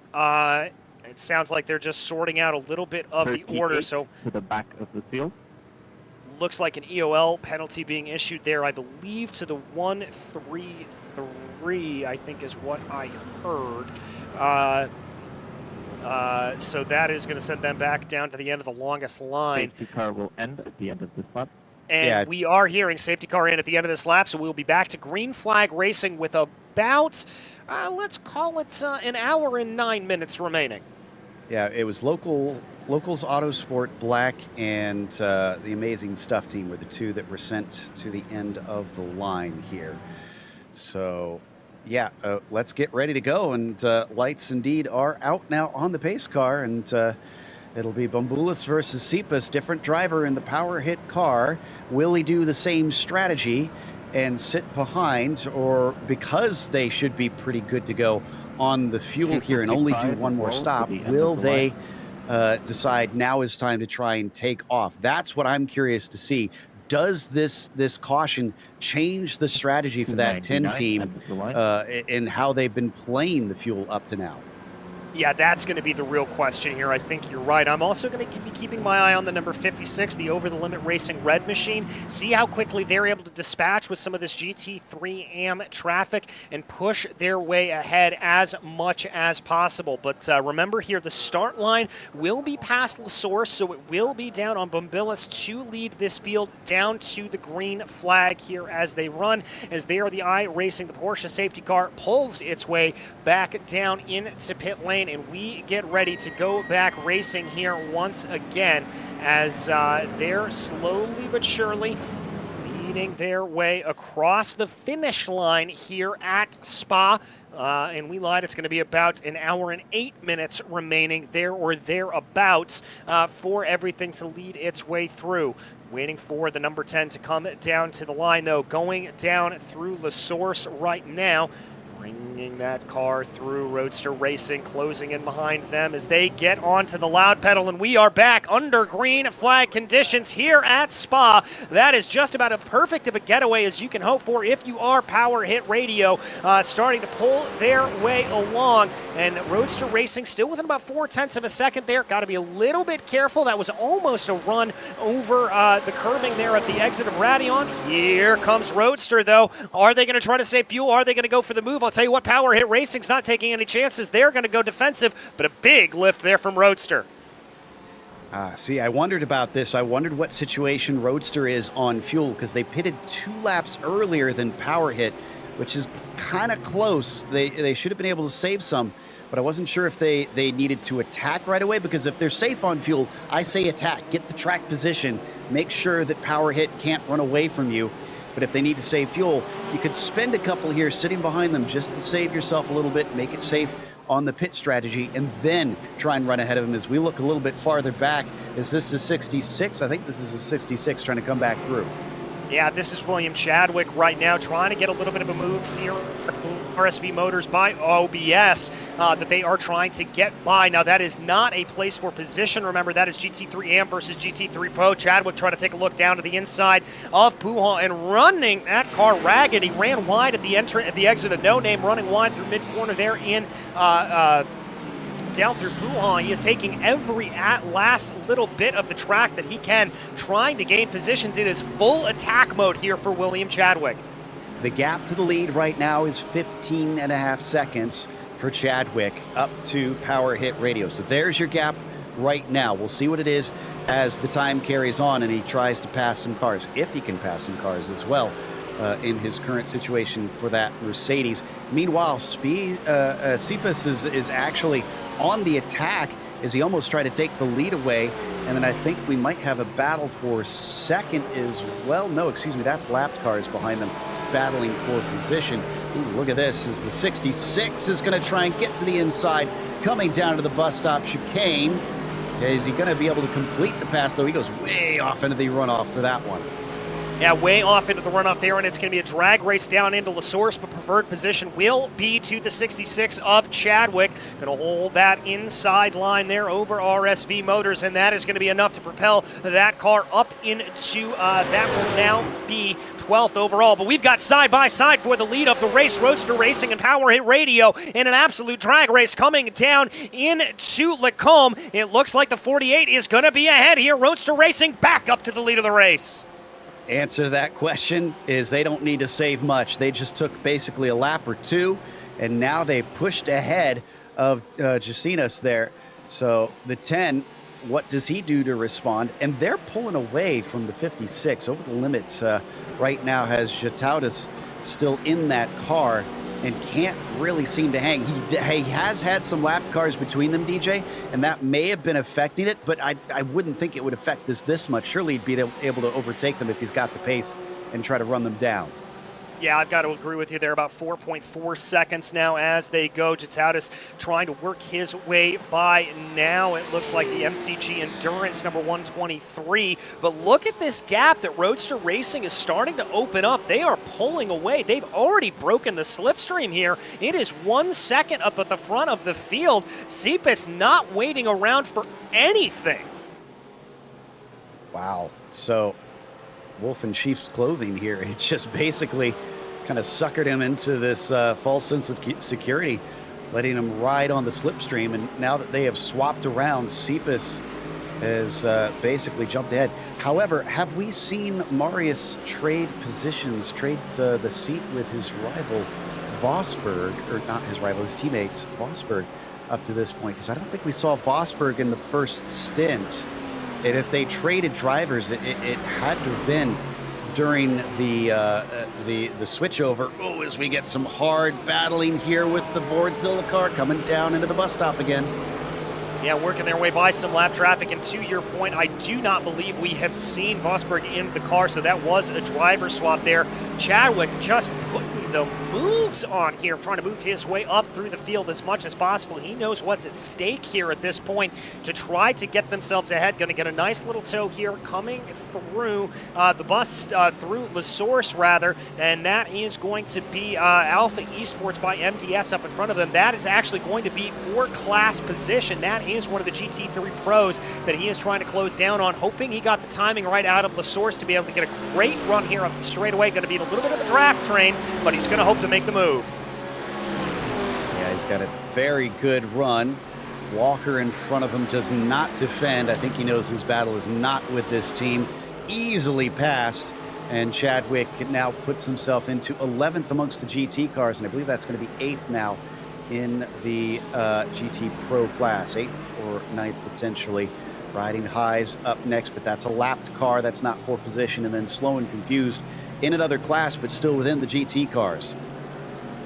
It sounds like they're just sorting out a little bit of the order. So to the back of the field. looks like an EOL penalty being issued there, I believe, to the 133, I think is what I heard. So that is going to send them back down to the end of the longest line. Safety car will end at the end of this lap. And we are hearing safety car in at the end of this lap, so we'll be back to green flag racing with about, let's call it an hour and 9 minutes remaining. Yeah, it was Locals Autosport Black and the Amazing Stuff team were the two that were sent to the end of the line here. So, yeah, let's get ready to go. And lights indeed are out now on the pace car, and it'll be Bambulis versus Cepas, different driver in the power hit car. Will he do the same strategy and sit behind, or because they should be pretty good to go on the fuel here and only do one more stop, will they decide now is time to try and take off? That's what I'm curious to see. Does this caution change the strategy for that 10 team in how they've been playing the fuel up to now? Yeah, that's going to be the real question here. I think you're right. I'm also going to be keeping my eye on the number 56, the over-the-limit racing red machine, see how quickly they're able to dispatch with some of this GT3 AM traffic and push their way ahead as much as possible. But remember here, the start line will be past La Source, so it will be down on Bambulis to lead this field down to the green flag here as they run, as they are the iRacing. The Porsche safety car pulls its way back down into pit lane, and we get ready to go back racing here once again as they're slowly but surely leading their way across the finish line here at Spa. And we lied, it's going to be about an hour and 8 minutes remaining there or thereabouts for everything to lead its way through. Waiting for the number 10 to come down to the line, though, going down through La Source right now. Bringing that car through, Roadster Racing closing in behind them as they get onto the loud pedal, and we are back under green flag conditions here at Spa. That is just about as perfect of a getaway as you can hope for if you are Power Hit Radio, starting to pull their way along, and Roadster Racing still within about 0.4 of a second there. Got to be a little bit careful. That was almost a run over the curbing there at the exit of Radion. Here comes Roadster, though. Are they going to try to save fuel? Are they going to go for the move? I'll tell you what, Power Hit Racing's not taking any chances. They're going to go defensive, but a big lift there from Roadster. See, I wondered about this. I wondered what situation Roadster is on fuel, because they pitted 2 laps earlier than Power Hit, which is kind of close. They should have been able to save some, but I wasn't sure if they needed to attack right away, because if they're safe on fuel, I say attack. Get the track position. Make sure that Power Hit can't run away from you. But if they need to save fuel, you could spend a couple here sitting behind them just to save yourself a little bit, make it safe on the pit strategy, and then try and run ahead of them. As we look a little bit farther back, is this a 66? I think this is a 66 trying to come back through. Yeah, this is William Chadwick right now trying to get a little bit of a move here. RSV Motors by OBS that they are trying to get by. Now, that is not a place for position. Remember, that is GT3 AM versus GT3 Pro. Chadwick trying to take a look down to the inside of Pujols and running that car ragged. He ran wide at the exit of No Name, running wide through mid-corner there in down through Pujols. He is taking every last little bit of the track that he can, trying to gain positions. It is full attack mode here for William Chadwick. The gap to the lead right now is 15.5 seconds for Chadwick up to Power Hit Radio. So there's your gap right now. We'll see what it is as the time carries on and he tries to pass some cars, if he can pass some cars as well in his current situation for that Mercedes. Meanwhile, Cepas is actually on the attack as he almost tried to take the lead away. And then I think we might have a battle for second as well. No, excuse me, that's lapped cars behind them battling for position. Ooh, look at this, as the 66 is going to try and get to the inside, coming down to the bus stop chicane. Is he going to be able to complete the pass, though? He goes way off into the runoff for that one. Yeah, way off into the runoff there, and it's going to be a drag race down into La Source, but preferred position will be to the 66 of Chadwick. Going to hold that inside line there over RSV Motors, and that is going to be enough to propel that car up into, that will now be 12th overall. But we've got side by side for the lead of the race, Roadster Racing and Power Hit Radio in an absolute drag race coming down into Lacombe. It looks like the 48 is going to be ahead here. Roadster Racing back up to the lead of the race. Answer to that question is they don't need to save much. They just took basically a lap or two, and now they pushed ahead of Jacinas there. So the 10, what does he do to respond? And they're pulling away from the 56 over the limits. Right now has Jataudas still in that car and can't really seem to hang. He has had some lap cars between them, DJ, and that may have been affecting it, but I wouldn't think it would affect this much. Surely he'd be able to overtake them if he's got the pace and try to run them down. Yeah, I've got to agree with you there. About 4.4 seconds now as they go. Jataudas trying to work his way by now. It looks like the MCG Endurance number 123. But look at this gap that Roadster Racing is starting to open up. They are pulling away. They've already broken the slipstream here. It is 1 second up at the front of the field. Cepas not waiting around for anything. Wow. So wolf in sheep's clothing here. It just basically kind of suckered him into this false sense of security, letting him ride on the slipstream. And now that they have swapped around, Cepas has basically jumped ahead. However, have we seen Marius trade positions, trade the seat with his rival Vosberg, or not his rival, his teammates Vosberg, up to this point? Because I don't think we saw Vosberg in the first stint. And if they traded drivers, it had to have been during the switchover. Oh, as we get some hard battling here with the Vordzilla car coming down into the bus stop again. Yeah, working their way by some lap traffic. And to your point, I do not believe we have seen Vosberg in the car, so that was a driver swap there. Chadwick just putting the moves on here, trying to move his way up through the field as much as possible. He knows what's at stake here at this point to try to get themselves ahead. Going to get a nice little tow here coming through the bus, through La Source rather, and that is going to be Alpha Esports by MDS up in front of them. That is actually going to be for class position. That is one of the GT3 pros that he is trying to close down on, hoping he got the timing right out of La Source to be able to get a great run here up the straightaway. Going to be a little bit of a draft train, but he's going to hope to make the move. Yeah, he's got a very good run. Walker in front of him does not defend. I think he knows his battle is not with this team. Easily passed, and Chadwick now puts himself into 11th amongst the GT cars, and I believe that's going to be 8th now in the GT Pro class, 8th or 9th potentially. Riding Highs up next, but that's a lapped car. That's not for position, and then Slow and Confused in another class, but still within the GT cars.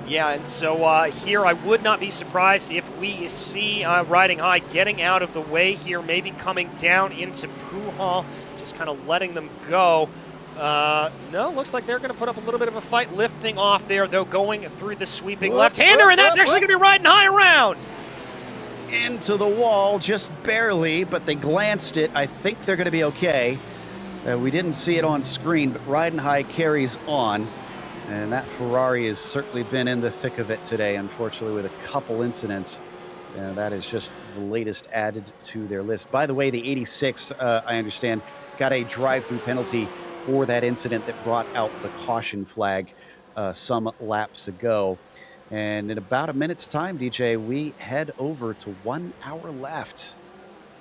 Yeah, and so here I would not be surprised if we see Riding High getting out of the way here, maybe coming down into Puhal, just kind of letting them go. No, looks like they're going to put up a little bit of a fight, lifting off there, though, going through the sweeping left-hander, and that's actually going to be Riding High around. Into the wall, just barely, but they glanced it. I think they're going to be okay. We didn't see it on screen, but Riding High carries on. And that Ferrari has certainly been in the thick of it today, unfortunately, with a couple incidents. That is just the latest added to their list. By the way, the 86, I understand, got a drive-through penalty for that incident that brought out the caution flag some laps ago. And in about a minute's time, DJ, we head over to 1 hour left.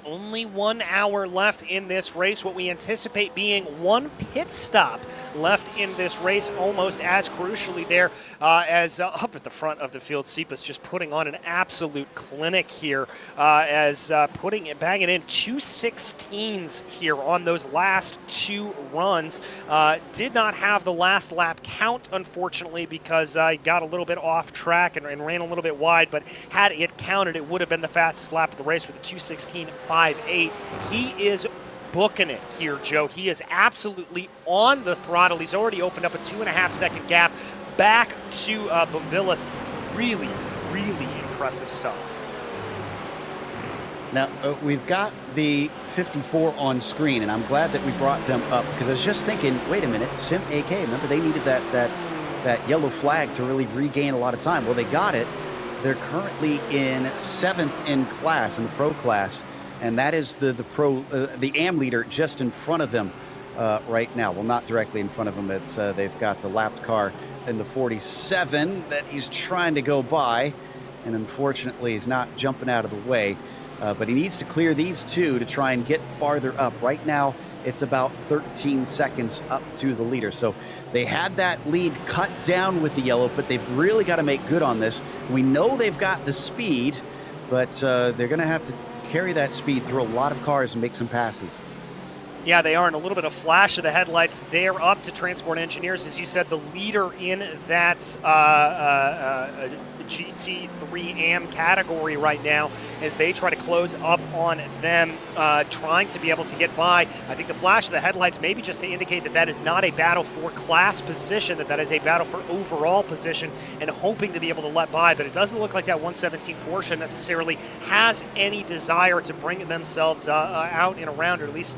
Only 1 hour left in this race. What we anticipate being one pit stop left in this race, almost as crucially there as up at the front of the field. Cepas just putting on an absolute clinic here as bagging in 2:16s here on those last two runs. Did not have the last lap count, unfortunately, because I got a little bit off track and ran a little bit wide, but had it counted, it would have been the fastest lap of the race with a 2:16.58. He is booking it here, Joe. He is absolutely on the throttle. He's already opened up a 2.5 second gap back to Bombilis. Really, really impressive stuff. Now, we've got the 54 on screen, and I'm glad that we brought them up, because I was just thinking, wait a minute, Sim AK, remember they needed that yellow flag to really regain a lot of time. Well, they got it. They're currently in 7th in class, in the pro class, and that is the AM leader just in front of them. right now. Well, not directly in front of him. It's they've got a lapped car in the 47 that he's trying to go by, and unfortunately he's not jumping out of the way. But he needs to clear these two to try and get farther up. Right now, it's about 13 seconds up to the leader. So they had that lead cut down with the yellow, but they've really got to make good on this. We know they've got the speed, but they're going to have to carry that speed through a lot of cars and make some passes. Yeah, they are, and a little bit of flash of the headlights there up to Transport Engineers. As you said, the leader in that GT3 AM category right now as they try to close up on them, trying to be able to get by. I think the flash of the headlights maybe just to indicate that that is not a battle for class position, that is a battle for overall position, and hoping to be able to let by. But it doesn't look like that 117 Porsche necessarily has any desire to bring themselves out and around, or at least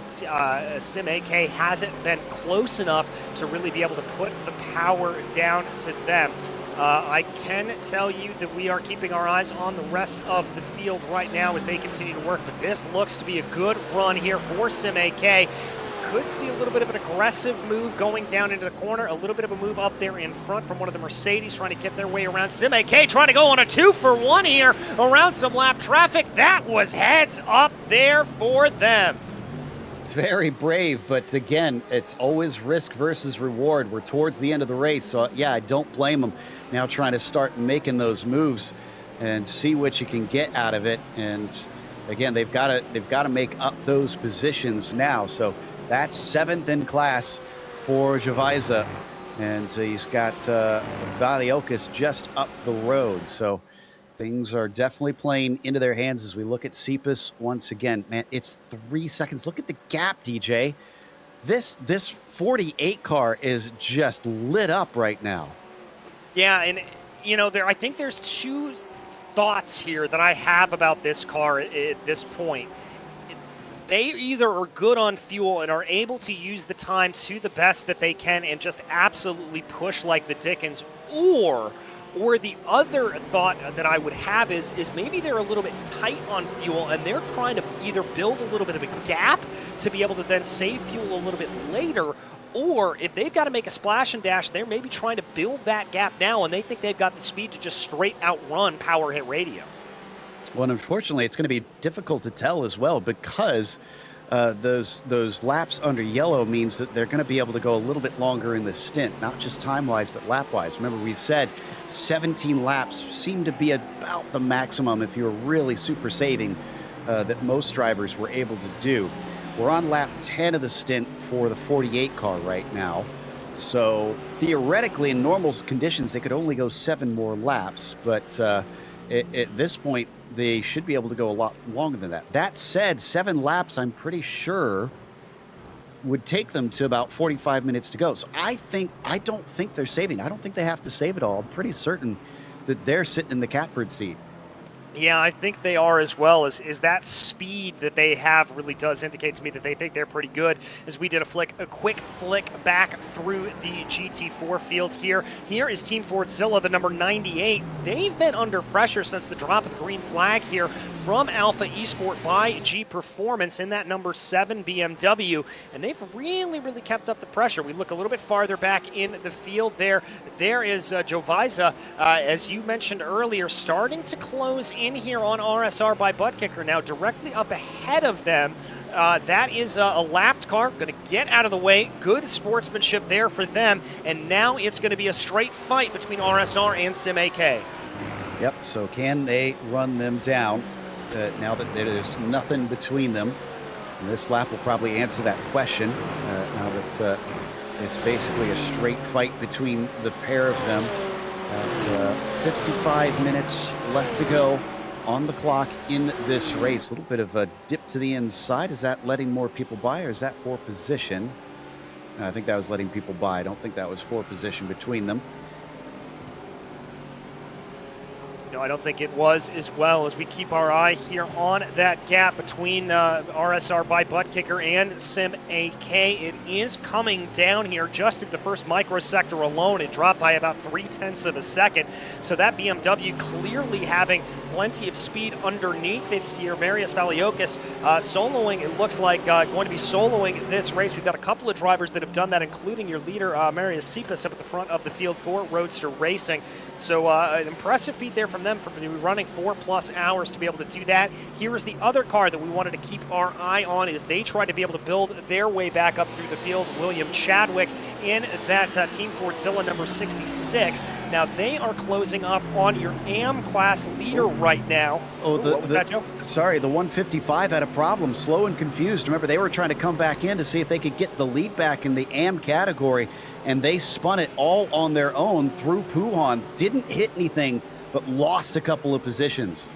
Sim AK hasn't been close enough to really be able to put the power down to them. I can tell you that we are keeping our eyes on the rest of the field right now as they continue to work, but this looks to be a good run here for Sim AK. Could see a little bit of an aggressive move going down into the corner, a little bit of a move up there in front from one of the Mercedes trying to get their way around. Sim AK trying to go on a 2-for-1 here around some lap traffic. That was heads up there for them. Very brave, but again, it's always risk versus reward. We're towards the end of the race, so yeah, I don't blame them. Now trying to start making those moves and see what you can get out of it. And again, they've got to make up those positions now. So that's 7th in class for Javaiza, and he's got Valiokis just up the road. So things are definitely playing into their hands as we look at Cepas once again. Man, it's 3 seconds. Look at the gap, DJ. This 48 car is just lit up right now. Yeah, and you know, I think there's two thoughts here that I have about this car at this point. They either are good on fuel and are able to use the time to the best that they can and just absolutely push like the Dickens, or the other thought that I would have is maybe they're a little bit tight on fuel and they're trying to either build a little bit of a gap to be able to then save fuel a little bit later, or if they've got to make a splash and dash, they're maybe trying to build that gap now and they think they've got the speed to just straight outrun Power Hit Radio. Well, and unfortunately, it's going to be difficult to tell as well because those laps under yellow means that they're going to be able to go a little bit longer in the stint, not just time-wise, but lap-wise. Remember, we said 17 laps seemed to be about the maximum if you were really super saving that most drivers were able to do. We're on lap 10 of the stint for the 48 car right now. So theoretically, in normal conditions, they could only go 7 more laps. But at this point, they should be able to go a lot longer than that. That said, 7 laps, I'm pretty sure, would take them to about 45 minutes to go. So I don't think they're saving. I don't think they have to save it all. I'm pretty certain that they're sitting in the catbird seat. Yeah, I think they are as well. Is that speed that they have really does indicate to me that they think they're pretty good. As we did a quick flick back through the GT4 field here. Here is Team Fordzilla, the number 98. They've been under pressure since the drop of the green flag here from Alpha Esport by G Performance in that number 7 BMW, and they've really kept up the pressure. We look a little bit farther back in the field there. There is Javaiza, as you mentioned earlier, starting to close in here on RSR by Butt Kicker now, directly up ahead of them. That is a lapped car, going to get out of the way. Good sportsmanship there for them, and now it's going to be a straight fight between RSR and Sim AK. Yep, so can they run them down now that there's nothing between them? And this lap will probably answer that question now that it's basically a straight fight between the pair of them. 55 minutes left to go on the clock in this race. A little bit of a dip to the inside. Is that letting more people by, or is that for position? I think that was letting people by. I don't think that was for position between them. No, I don't think it was as well, as we keep our eye here on that gap between RSR by Butt Kicker and Sim AK. It is coming down here just through the first microsector alone. It dropped by about 0.3 of a second. So that BMW clearly having plenty of speed underneath it here. Marius Valiokis soloing, it looks like going to be soloing this race. We've got a couple of drivers that have done that, including your leader, Marius Sipas, up at the front of the field for Roadster Racing. So an impressive feat there from them for running 4+ hours to be able to do that. Here is the other car that we wanted to keep our eye on as they try to be able to build their way back up through the field. William Chadwick in that Team Fordzilla number 66. Now they are closing up on your AM class leader right now. What was that, Joe? Sorry, the 155 had a problem, slow and confused. Remember, they were trying to come back in to see if they could get the lead back in the AM category, and they spun it all on their own through Puhan. Didn't hit anything, but lost a couple of positions.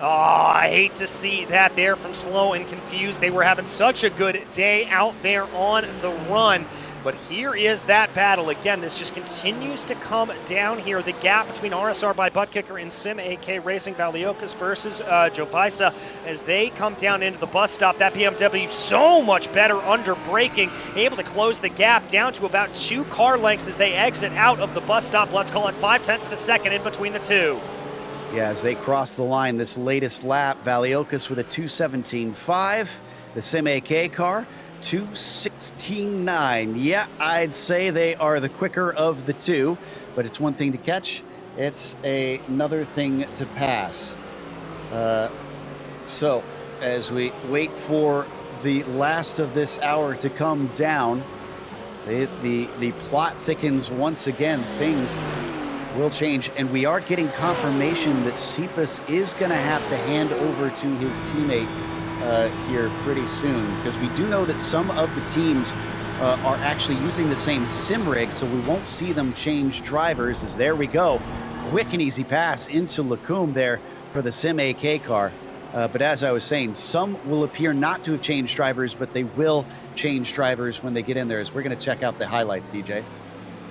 Oh, I hate to see that there from Slow and Confused. They were having such a good day out there on the run. But here is that battle. Again, this just continues to come down here. The gap between RSR by Butt Kicker and Sim AK Racing Valiokis versus Jovaisa as they come down into the bus stop. That BMW so much better under braking, able to close the gap down to about 2 car lengths as they exit out of the bus stop. Let's call it 0.5 of a second in between the two. Yeah, as they cross the line this latest lap, Valiokis with a 2:17.5. The Sim AK car, 2:16.9. Yeah, I'd say they are the quicker of the two, but it's one thing to catch, it's another thing to pass. So, as we wait for the last of this hour to come down, the plot thickens once again. Things will change, and we are getting confirmation that Sipas is going to have to hand over to his teammate here pretty soon, because we do know that some of the teams are actually using the same sim rig, so we won't see them change drivers. As there we go, quick and easy pass into Lacombe there for the Sim AK car. But as I was saying, some will appear not to have changed drivers, but they will change drivers when they get in there, as we're going to check out the highlights, DJ.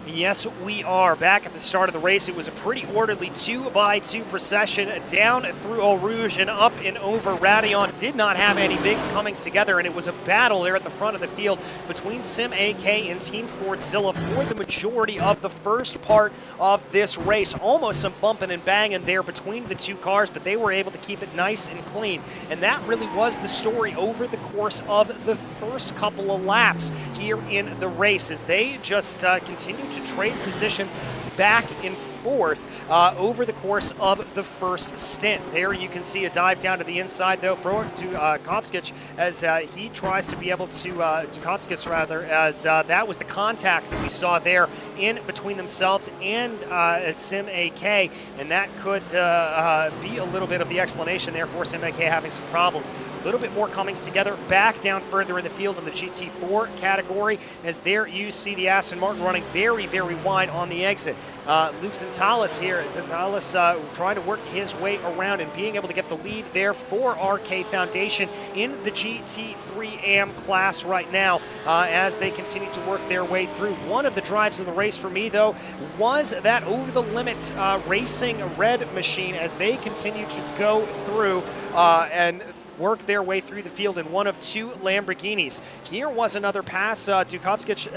Yes, we are. Back at the start of the race, it was a pretty orderly 2x2 procession down through Eau Rouge and up and over Radion. Did not have any big comings together, and it was a battle there at the front of the field between Sim AK and Team Fordzilla for the majority of the first part of this race. Almost some bumping and banging there between the two cars, but they were able to keep it nice and clean. And that really was the story over the course of the first couple of laps here in the race, as they just continued to trade positions back and forth over the course of the first stint. There you can see a dive down to the inside, though, to Kovskic, as he tries to be able to Kovskic rather, as that was the contact that we saw there in between themselves and Sim AK, and that could be a little bit of the explanation there for Sim AK having some problems. A little bit more comings together back down further in the field in the GT4 category, as there you see the Aston Martin running very, very wide on the exit. Luke Zentalis here. Zentalis trying to work his way around and being able to get the lead there for RK Foundation in the GT3 AM class right now as they continue to work their way through. One of the drives of the race for me, though, was that over-the-limit racing red machine as they continue to go through and work their way through the field in one of 2 Lamborghinis. Here was another pass. Dukovskic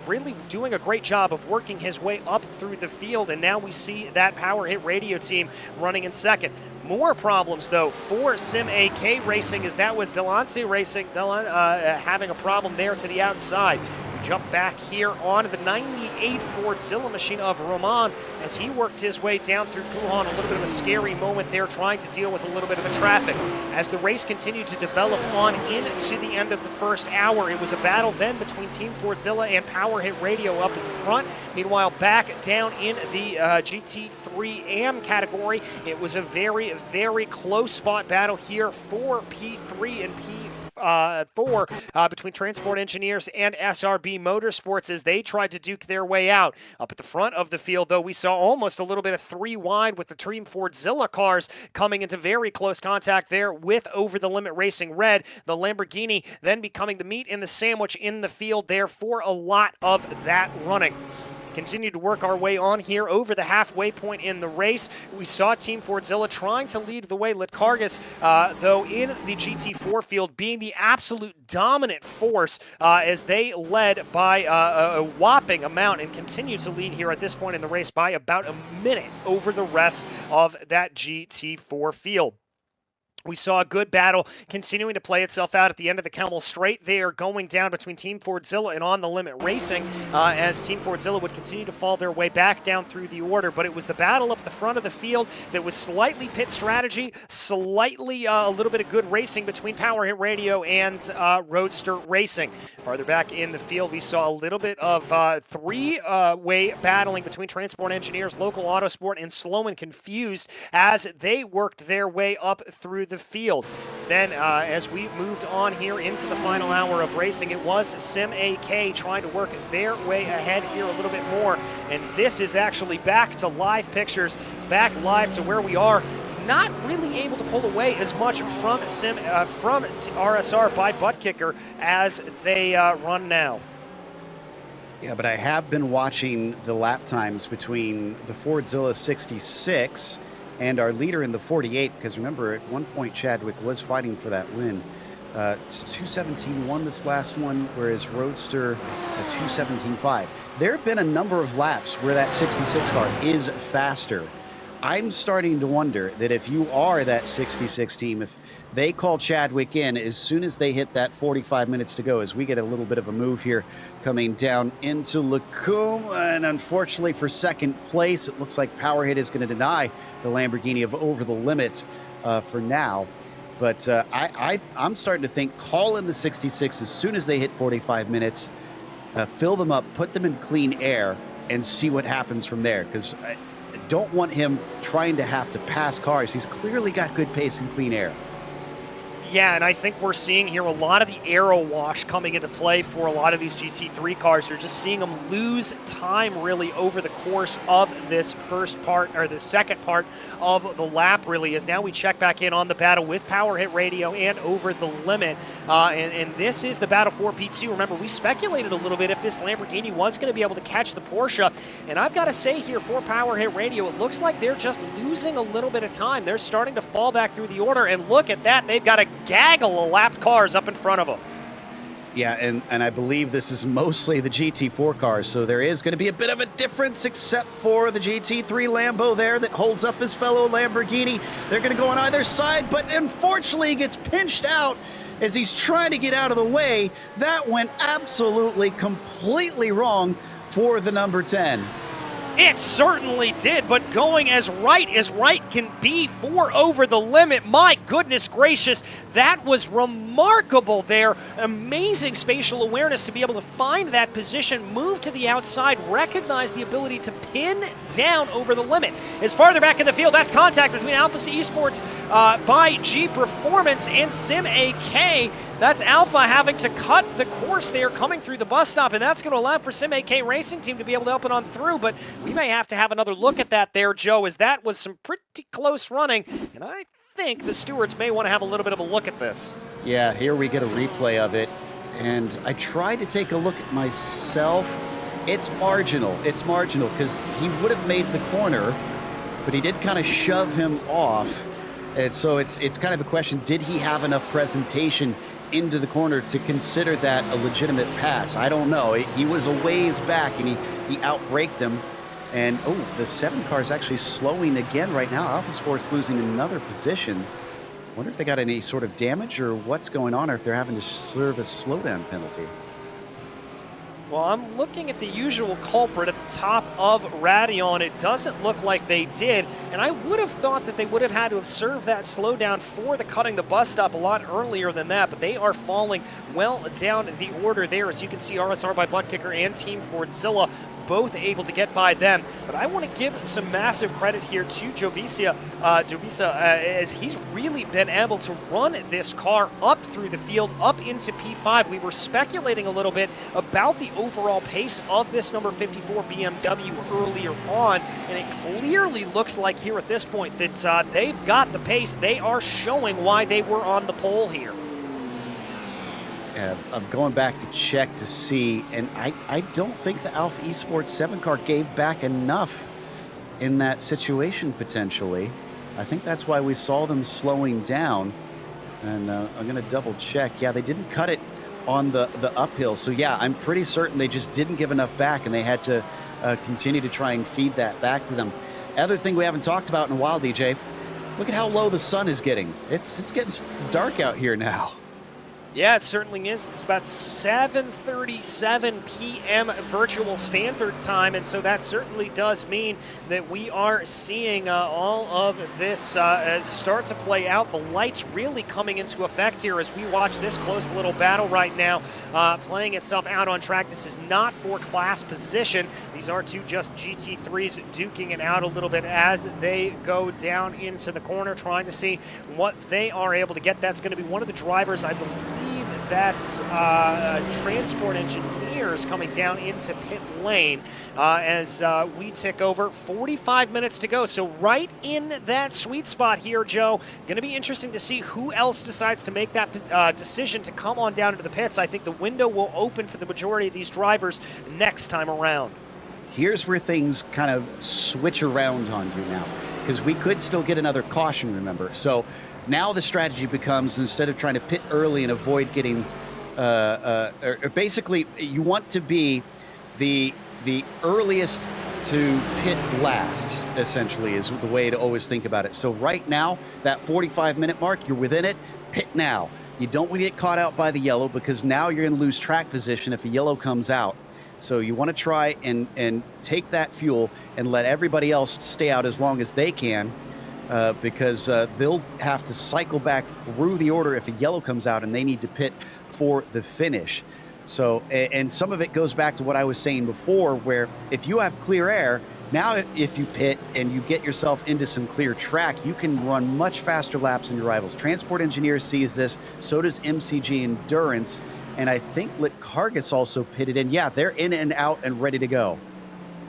really doing a great job of working his way up through the field, and now we see that Power Hit Radio team running in second. More problems, though, for Sim AK Racing, as that was Delance Racing having a problem there to the outside. Jump back here onto the 98 Fordzilla machine of Roman as he worked his way down through Puhan. A little bit of a scary moment there, trying to deal with a little bit of the traffic. As the race continued to develop on into the end of the first hour, it was a battle then between Team Fordzilla and Power Hit Radio up at the front. Meanwhile, back down in the GT3 AM category, it was a very, very close fought battle here for P3 and P4 between Transport Engineers and SRB Motorsports as they tried to duke their way out. Up at the front of the field, though, we saw almost a little bit of 3 wide with the Team Fordzilla cars coming into very close contact there with Over the Limit Racing Red. The Lamborghini then becoming the meat in the sandwich in the field there for a lot of that running. continue to work our way on here over the halfway point in the race. We saw Team Fordzilla trying to lead the way. Litkargas, though, in the GT4 field, being the absolute dominant force as they led by a whopping amount and continue to lead here at this point in the race by about a minute over the rest of that GT4 field. We saw a good battle continuing to play itself out at the end of the Camel Straight. They are going down between Team Fordzilla and On the Limit Racing as Team Fordzilla would continue to fall their way back down through the order. But it was the battle up at the front of the field that was slightly pit strategy, slightly a little bit of good racing between Power Hit Radio and Roadster Racing. Farther back in the field, we saw a little bit of three-way battling between Transport Engineers, Local Autosport, and Slow and Confused as they worked their way up through the field. Then as we moved on here into the final hour of racing, it was Sim AK trying to work their way ahead here a little bit more, and this is actually back to live pictures, back live to where we are. Not really able to pull away as much from RSR by Butt Kicker as they run now. Yeah, but I have been watching the lap times between the Fordzilla 66 and our leader in the 48, because remember, at one point, Chadwick was fighting for that win. It's 2:17.1 this last one, whereas Roadster 2:17.5. There have been a number of laps where that 66 car is faster. I'm starting to wonder that if you are that 66 team, if they call Chadwick in as soon as they hit that 45 minutes to go, as we get a little bit of a move here coming down into Lacombe, and unfortunately for second place, it looks like Power Hit is going to deny the Lamborghini of Over the Limit for now. But I'm starting to think call in the 66 as soon as they hit 45 minutes, fill them up, put them in clean air, and see what happens from there. Because I don't want him trying to have to pass cars. He's clearly got good pace in clean air. Yeah, and I think we're seeing here a lot of the aero wash coming into play for a lot of these GT3 cars. You're just seeing them lose time really over the course of this first part, or the second part of the lap really, as now we check back in on the battle with Power Hit Radio and Over the Limit. And this is the battle for P2. Remember, we speculated a little bit if this Lamborghini was going to be able to catch the Porsche. And I've got to say here for Power Hit Radio, it looks like they're just losing a little bit of time. They're starting to fall back through the order, and look at that. They've got a gaggle of lapped cars up in front of them. Yeah, and I believe this is mostly the GT4 cars, so there is going to be a bit of a difference, except for the GT3 Lambo there that holds up his fellow Lamborghini. They're going to go on either side, but unfortunately he gets pinched out as he's trying to get out of the way. That went absolutely, completely wrong for the number 10. It certainly did, but going as right can be for Over the Limit. My goodness gracious, that was remarkable there. Amazing spatial awareness to be able to find that position, move to the outside, recognize the ability to pin down Over the Limit. As farther back in the field, that's contact between Alpha Esports by G Performance and Sim AK. That's Alpha having to cut the course there coming through the bus stop, and that's going to allow for Sim AK Racing Team to be able to help it on through, but we may have to have another look at that there, Joe, as that was some pretty close running, and I think the stewards may want to have a little bit of a look at this. Yeah, here we get a replay of it, and I tried to take a look at myself. It's marginal, because he would have made the corner, but he did kind of shove him off, and so it's kind of a question, did he have enough presentation into the corner to consider that a legitimate pass? I don't know. He was a ways back, and he outbraked him. And, oh, the 7 car is actually slowing again right now. Alpha Sports losing another position. Wonder if they got any sort of damage or what's going on, or if they're having to serve a slowdown penalty. Well, I'm looking at the usual culprit at the top of Radeon. It doesn't look like they did, and I would have thought that they would have had to have served that slowdown for the cutting the bus stop a lot earlier than that, but they are falling well down the order there. As you can see, RSR by Butt Kicker and Team Fordzilla both able to get by them. But I want to give some massive credit here to Jovisa, as he's really been able to run this car up through the field, up into P5. We were speculating a little bit about the overall pace of this number 54 BMW earlier on, and it clearly looks like here at this point that they've got the pace. They are showing why they were on the pole here. I'm going back to check to see, and I don't think the Alpha Esports 7 car gave back enough in that situation, potentially. I think that's why we saw them slowing down, and I'm going to double check. Yeah, they didn't cut it on the uphill, so yeah, I'm pretty certain they just didn't give enough back, and they had to continue to try and feed that back to them. Other thing we haven't talked about in a while, DJ, look at how low the sun is getting. It's getting dark out here now. Yeah, it certainly is. It's about 7:37 p.m. virtual standard time, and so that certainly does mean that we are seeing all of this start to play out. The lights really coming into effect here as we watch this close little battle right now playing itself out on track. This is not for class position. These are two just GT3s duking it out a little bit as they go down into the corner, trying to see what they are able to get. That's going to be one of the drivers, I believe. That's transport engineers coming down into pit lane as we tick over. 45 minutes to go. So right in that sweet spot here, Joe. Going to be interesting to see who else decides to make that decision to come on down into the pits. I think the window will open for the majority of these drivers next time around. Here's where things kind of switch around on you now, because we could still get another caution, remember. So now the strategy becomes, instead of trying to pit early and avoid getting, basically you want to be the earliest to pit last, essentially, is the way to always think about it. So right now, that 45-minute mark, you're within it, pit now. You don't want to get caught out by the yellow, because now you're going to lose track position if a yellow comes out. So you want to try and take that fuel and let everybody else stay out as long as they can. Because they'll have to cycle back through the order if a yellow comes out and they need to pit for the finish. So, and some of it goes back to what I was saying before, where if you have clear air, now if you pit and you get yourself into some clear track, you can run much faster laps than your rivals. Transport Engineers sees this, so does MCG Endurance, and I think Litcargus also pitted in. Yeah, they're in and out and ready to go.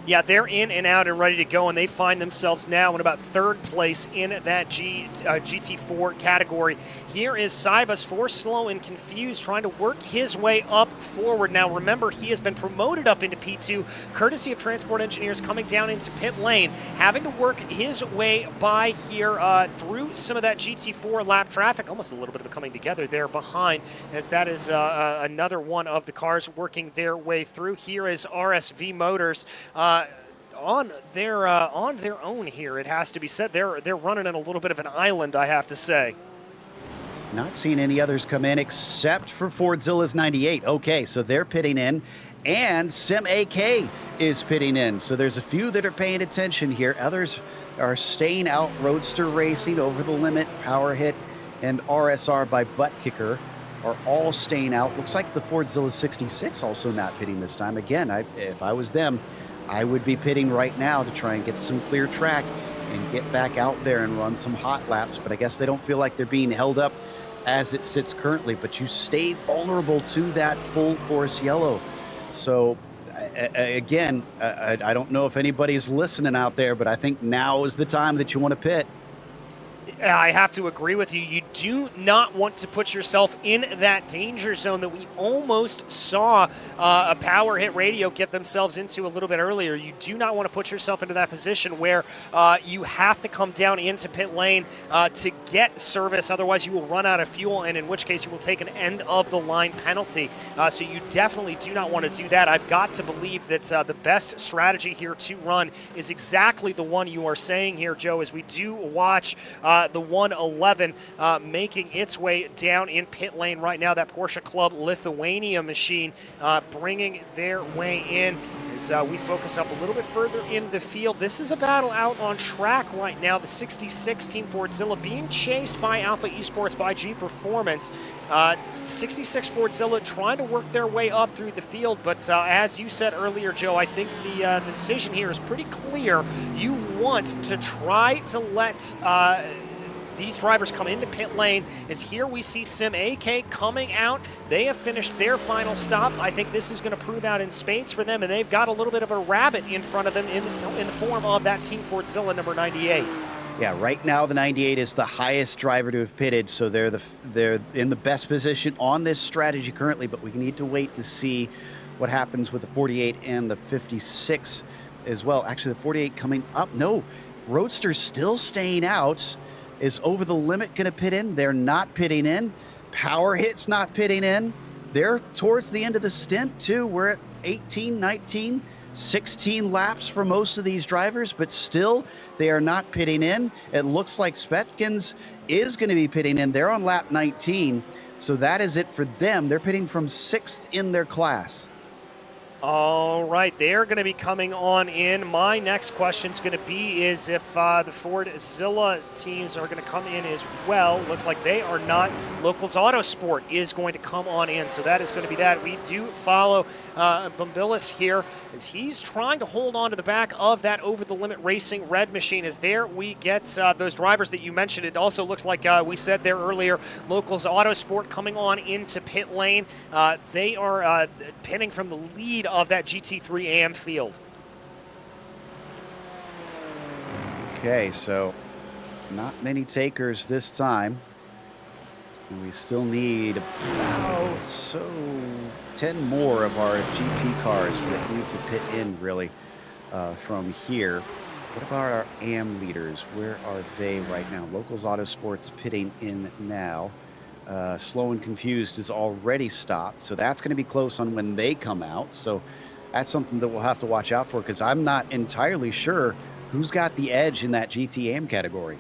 Yeah, they're in and out and ready to go, and they find themselves now in about third place in that GT4 category. Here is Cybus, for slow and confused, trying to work his way up forward. Now, remember, he has been promoted up into P2, courtesy of Transport Engineers, coming down into pit lane, having to work his way by here through some of that GT4 lap traffic. Almost a little bit of a coming together there behind, as that is another one of the cars working their way through. Here is RSV Motors. On their own here, it has to be said. They're running on a little bit of an island, I have to say. Not seeing any others come in except for Fordzilla's 98. Okay, so they're pitting in, and Sim AK is pitting in. So there's a few that are paying attention here. Others are staying out. Roadster Racing, Over the Limit, Power Hit, and RSR by Butt Kicker are all staying out. Looks like the Fordzilla 66 also not pitting this time. Again, if I was them, I would be pitting right now to try and get some clear track and get back out there and run some hot laps. But I guess they don't feel like they're being held up as it sits currently. But you stay vulnerable to that full course yellow. So again, I don't know if anybody's listening out there, but I think now is the time that you want to pit. I have to agree with you. You do not want to put yourself in that danger zone that we almost saw a Power Hit Radio get themselves into a little bit earlier. You do not want to put yourself into that position where you have to come down into pit lane to get service. Otherwise, you will run out of fuel, and in which case you will take an end-of-the-line penalty. So you definitely do not want to do that. I've got to believe that the best strategy here to run is exactly the one you are saying here, Joe, as we do watch the 111 making its way down in pit lane right now. That Porsche Club Lithuania machine bringing their way in as we focus up a little bit further in the field. This is a battle out on track right now. The 66 Team Fordzilla being chased by Alpha Esports by G Performance. 66 Fordzilla trying to work their way up through the field, but as you said earlier, Joe, I think the decision here is pretty clear. You want to try to let these drivers come into pit lane, as here we see Sim AK coming out. They have finished their final stop. I think this is going to prove out in spades for them, and they've got a little bit of a rabbit in front of them in the form of that Team Fordzilla number 98. Yeah, right now the 98 is the highest driver to have pitted, so they're in the best position on this strategy currently, but we need to wait to see what happens with the 48 and the 56 as well. Actually, the 48 coming up. No, Roadster's still staying out. Is Over the Limit going to pit in? They're not pitting in. Power Hit's not pitting in. They're towards the end of the stint, too. We're at 18, 19, 16 laps for most of these drivers, but still they are not pitting in. It looks like Spetkins is going to be pitting in. They're on lap 19, so that is it for them. They're pitting from 6th in their class. All right, they're going to be coming on in. My next question is going to be is if the Fordzilla teams are going to come in as well. Looks like they are not. Locals Autosport is going to come on in, so that is going to be that. We do follow Bumbilis here as he's trying to hold on to the back of that Over the Limit Racing red machine. As there we get those drivers that you mentioned. It also looks like we said there earlier, Locals Autosport coming on into pit lane. They are pitting from the lead of that GT3 AM field. Okay, so not many takers this time. And we still need about 10 more of our GT cars that need to pit in really from here. What about our AM leaders? Where are they right now? Locals Autosport's pitting in now. Slow and Confused is already stopped, so that's going to be close on when they come out. So that's something that we'll have to watch out for, because I'm not entirely sure who's got the edge in that GTAM category.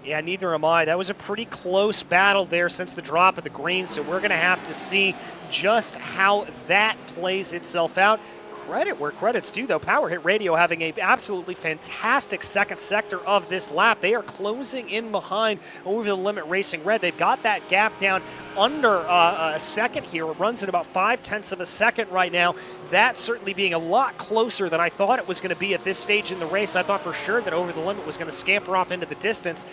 Yeah, neither am I. That was a pretty close battle there since the drop of the green, so we're going to have to see just how that plays itself out. Credit where credit's due, though. Power Hit Radio having a absolutely fantastic second sector of this lap. They are closing in behind Over the Limit Racing Red. They've got that gap down under a second here. It runs at about 0.5 of a second right now. That certainly being a lot closer than I thought it was going to be at this stage in the race. I thought for sure that Over the Limit was going to scamper off into the distance.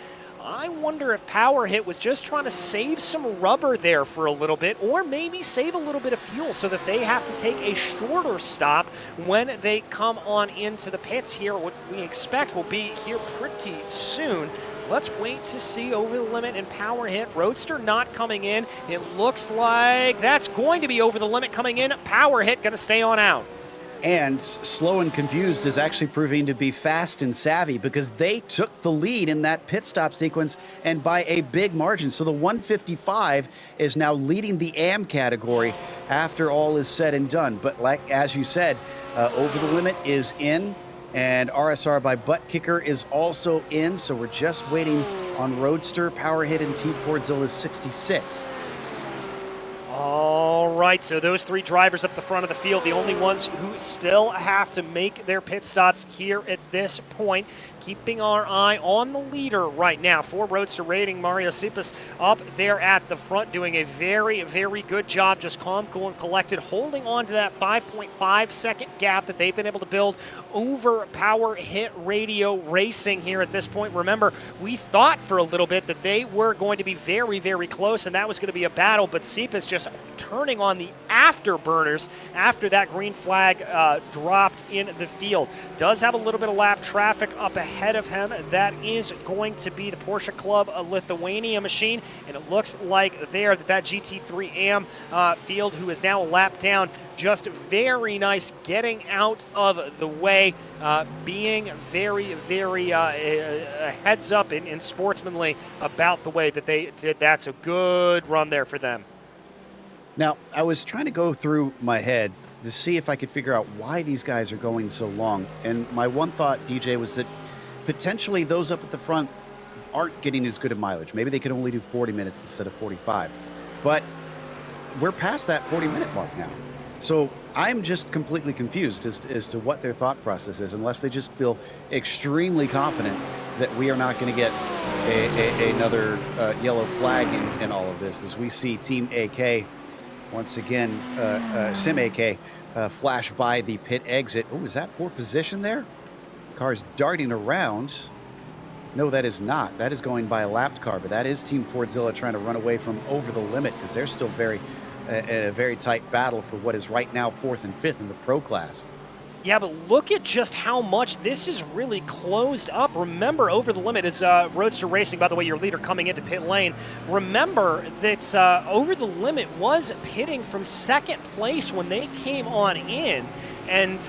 I wonder if Power Hit was just trying to save some rubber there for a little bit, or maybe save a little bit of fuel so that they have to take a shorter stop when they come on into the pits here. What we expect will be here pretty soon. Let's wait to see Over the Limit and Power Hit. Roadster not coming in. It looks like that's going to be Over the Limit coming in. Power Hit going to stay on out. And Slow and Confused is actually proving to be fast and savvy, because they took the lead in that pit stop sequence, and by a big margin. So the 155 is now leading the AM category after all is said and done. But like as you said, Over the Limit is in, and RSR by Butt Kicker is also in. So we're just waiting on Roadster, Power Hit, and Team Fordzilla's 66. All right, so those three drivers up the front of the field, the only ones who still have to make their pit stops here at this point. Keeping our eye on the leader right now for Roadster Rating, Mario Sipas up there at the front, doing a very, very good job, just calm, cool, and collected, holding on to that 5.5 second gap that they've been able to build over Power Hit Radio Racing here at this point. Remember, we thought for a little bit that they were going to be very, very close, and that was going to be a battle, but Sipas just turning on the afterburners after that green flag dropped in the field. Does have a little bit of lap traffic up ahead of him. That is going to be the Porsche Club Lithuania machine, and it looks like there that GT3 AM field, who is now a lap down, just very nice getting out of the way, being very, very heads up and sportsmanly about the way that they did that. So good run there for them. Now, I was trying to go through my head to see if I could figure out why these guys are going so long. And my one thought, DJ, was that potentially those up at the front aren't getting as good a mileage. Maybe they could only do 40 minutes instead of 45. But we're past that 40-minute mark now. So I'm just completely confused as to what their thought process is, unless they just feel extremely confident that we are not going to get another yellow flag in all of this, as we see Team AK once again, Sim AK flash by the pit exit. Oh, is that for position there? Cars darting around. No, that is not. That is going by a lapped car, but that is Team Fordzilla trying to run away from Over the Limit, because they're still in a very tight battle for what is right now 4th and 5th in the pro class. Yeah, but look at just how much this is really closed up. Remember, Over the Limit is Roadster Racing, by the way, your leader coming into pit lane. Remember that Over the Limit was pitting from second place when they came on in. And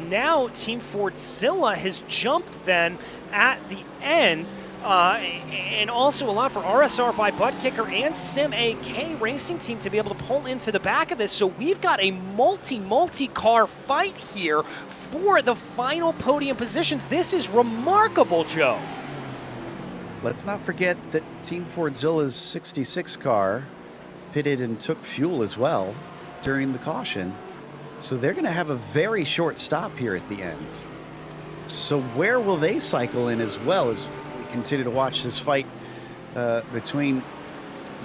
now Team Fordzilla has jumped then at the end. And also allowed for RSR by Butt Kicker and Sim AK Racing Team to be able to pull into the back of this. So we've got a multi-car fight here for the final podium positions. This is remarkable, Joe. Let's not forget that Team Fordzilla's 66 car pitted and took fuel as well during the caution. So they're going to have a very short stop here at the end. So where will they cycle in as well as continue to watch this fight between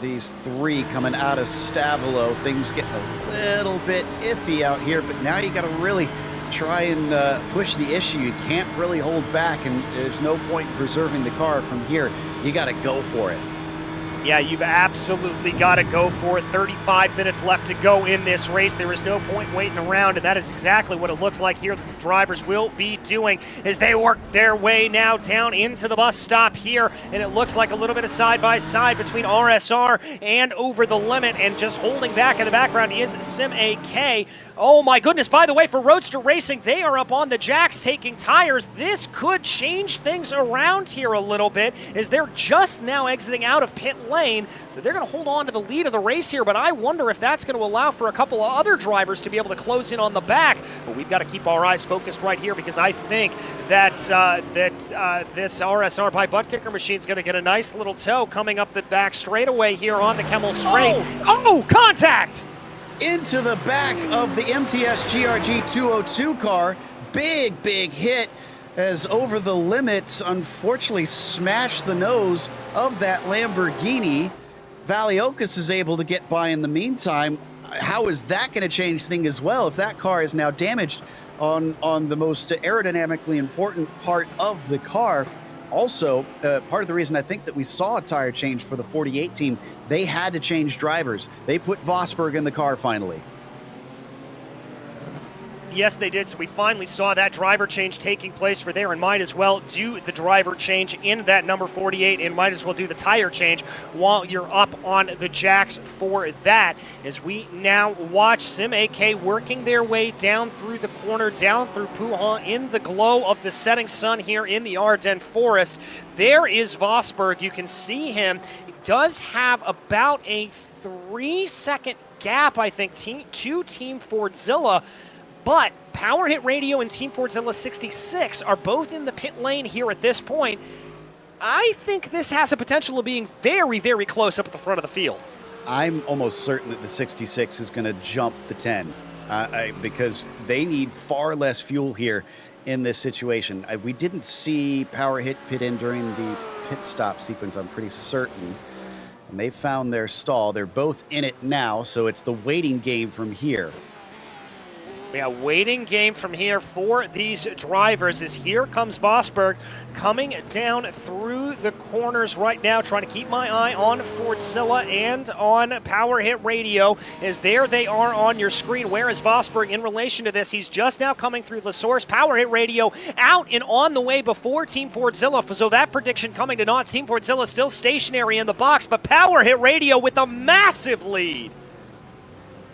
these three coming out of Stavilo? Things getting a little bit iffy out here, but now you got to really try and push the issue. You can't really hold back, and there's no point in preserving the car from here. You got to go for it. Yeah, you've absolutely got to go for it. 35 minutes left to go in this race. There is no point waiting around, and that is exactly what it looks like here that the drivers will be doing as they work their way now down into the bus stop here, and it looks like a little bit of side-by-side between RSR and Over the Limit, and just holding back in the background is Sim AK. Oh my goodness, by the way, for Roadster Racing, they are up on the jacks taking tires. This could change things around here a little bit as they're just now exiting out of pit lane. So they're going to hold on to the lead of the race here, but I wonder if that's going to allow for a couple of other drivers to be able to close in on the back. But we've got to keep our eyes focused right here because I think that this RSR by Butt Kicker machine is going to get a nice little tow coming up the back straightaway here on the Kemmel Straight. Oh, contact! Into the back of the MTS GRG 202 car. Big hit as Over the Limit unfortunately smashed the nose of that Lamborghini. Valiokas is able to get by in the meantime. How is that going to change things as well if that car is now damaged on the most aerodynamically important part of the car? Also, part of the reason I think that we saw a tire change for the 48 team, they had to change drivers. They put Vosberg in the car finally. Yes, they did. So we finally saw that driver change taking place for there, and might as well do the driver change in that number 48 and might as well do the tire change while you're up on the jacks for that. As we now watch Sim AK working their way down through the corner, down through Puhan in the glow of the setting sun here in the Ardennes Forest. There is Vosberg. You can see him. He does have about a 3-second gap, I think, to Team Fordzilla. But Power Hit Radio and Team Fordzilla 66 are both in the pit lane here at this point. I think this has a potential of being very, very close up at the front of the field. I'm almost certain that the 66 is going to jump the 10 because they need far less fuel here in this situation. We didn't see Power Hit pit in during the pit stop sequence, I'm pretty certain. And they found their stall. They're both in it now, so it's the waiting game from here. Yeah, waiting game from here for these drivers as here comes Vosberg coming down through the corners right now, trying to keep my eye on Fordzilla and on Power Hit Radio as there they are on your screen. Where is Vosberg in relation to this? He's just now coming through the source. Power Hit Radio out and on the way before Team Fordzilla, so that prediction coming to naught. Team Fordzilla still stationary in the box, but Power Hit Radio with a massive lead.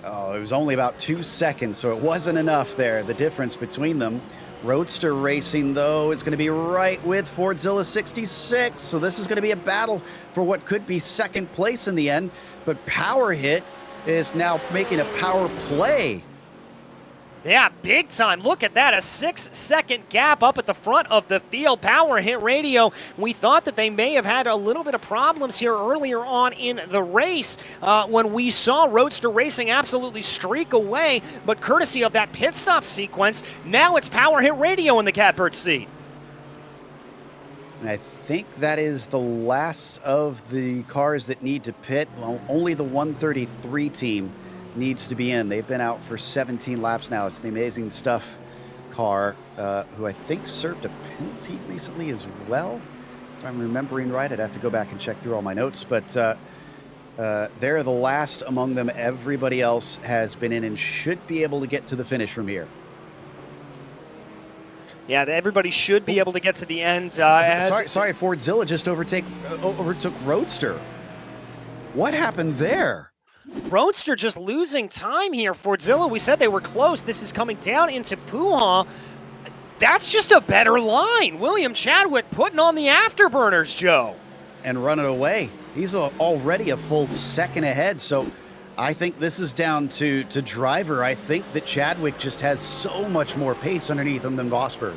Oh, it was only about 2 seconds, so it wasn't enough there, the difference between them. Roadster Racing, though, is going to be right with Fordzilla 66, so this is going to be a battle for what could be second place in the end. But Power Hit is now making a power play. Yeah, big time. Look at that, a 6-second gap up at the front of the field. Power Hit Radio, we thought that they may have had a little bit of problems here earlier on in the race when we saw Roadster Racing absolutely streak away, but courtesy of that pit stop sequence, now it's Power Hit Radio in the catbird seat. And I think that is the last of the cars that need to pit. Well, only the 133 team needs to be in. They've been out for 17 laps now. It's the Amazing Stuff car, who I think served a penalty recently as well. If I'm remembering right, I'd have to go back and check through all my notes, but they're the last among them. Everybody else has been in and should be able to get to the finish from here. Yeah, everybody should be able to get to the end. Sorry, Fordzilla just overtook Roadster. What happened there? Roadster just losing time here. Fordzilla, we said they were close. This is coming down into Puha. That's just a better line. William Chadwick putting on the afterburners, Joe. And running away. He's already a full second ahead, so I think this is down to driver. I think that Chadwick just has so much more pace underneath him than Vosberg.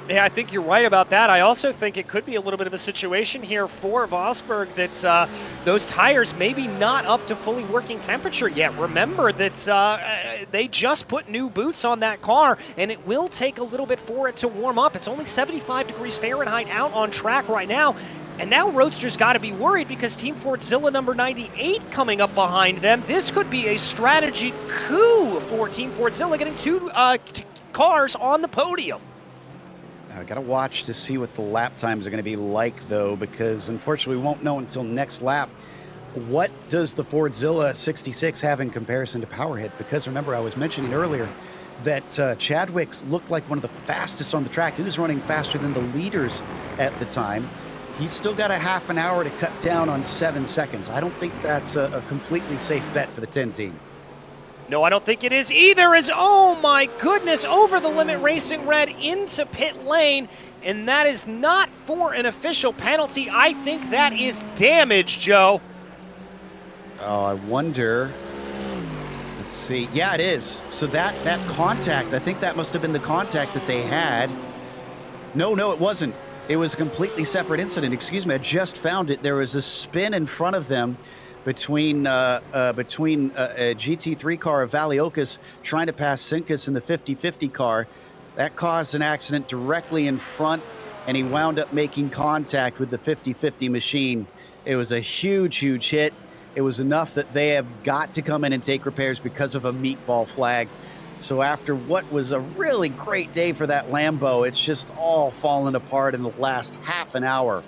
Yeah, I think you're right about that. I also think it could be a little bit of a situation here for Vosberg that those tires maybe not up to fully working temperature yet. Remember that they just put new boots on that car, and it will take a little bit for it to warm up. It's only 75 degrees Fahrenheit out on track right now. And now Roadster's got to be worried because Team Fordzilla number 98 coming up behind them. This could be a strategy coup for Team Fordzilla, getting two cars on the podium. I got to watch to see what the lap times are going to be like, though, because unfortunately we won't know until next lap. What does the Fordzilla 66 have in comparison to Powerhead? Because remember, I was mentioning earlier that Chadwick looked like one of the fastest on the track. He was running faster than the leaders at the time. He's still got a half an hour to cut down on 7 seconds. I don't think that's a completely safe bet for the 10 team. No, I don't think it is either, as, oh my goodness, over the limit racing red into pit lane, and that is not for an official penalty. I think that is damage, Joe. Oh, I wonder. Let's see. Yeah, it is. So that contact, I think that must have been the contact that they had. No, it wasn't. It was a completely separate incident. Excuse me, I just found it. There was a spin in front of them between a GT3 car of Valiokas trying to pass Sinkus in the 50-50 car. That caused an accident directly in front, and he wound up making contact with the 50-50 machine. It was a huge hit. It was enough that they have got to come in and take repairs because of a meatball flag. So after what was a really great day for that Lambo, it's just all fallen apart in the last half an hour.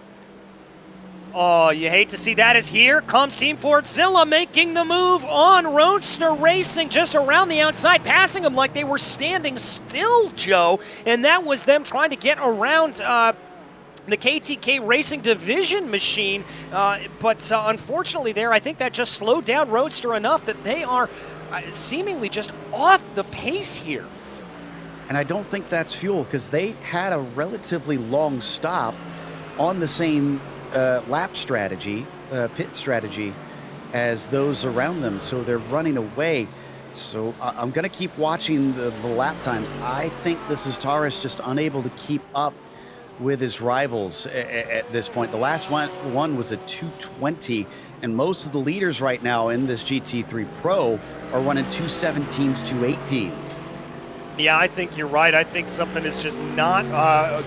Oh, you hate to see that, as here comes Team Fordzilla making the move on Roadster Racing just around the outside, passing them like they were standing still, Joe. And that was them trying to get around the KTK Racing Division machine. But unfortunately there, I think that just slowed down Roadster enough that they are seemingly just off the pace here. And I don't think that's fuel, because they had a relatively long stop on the same lap strategy, pit strategy, as those around them, so they're running away. So I'm going to keep watching the lap times. I think this is Taurus just unable to keep up with his rivals at this point. The last one was a 220, and most of the leaders right now in this GT3 Pro are running 217s, 218s. Yeah, I think you're right. I think something is just not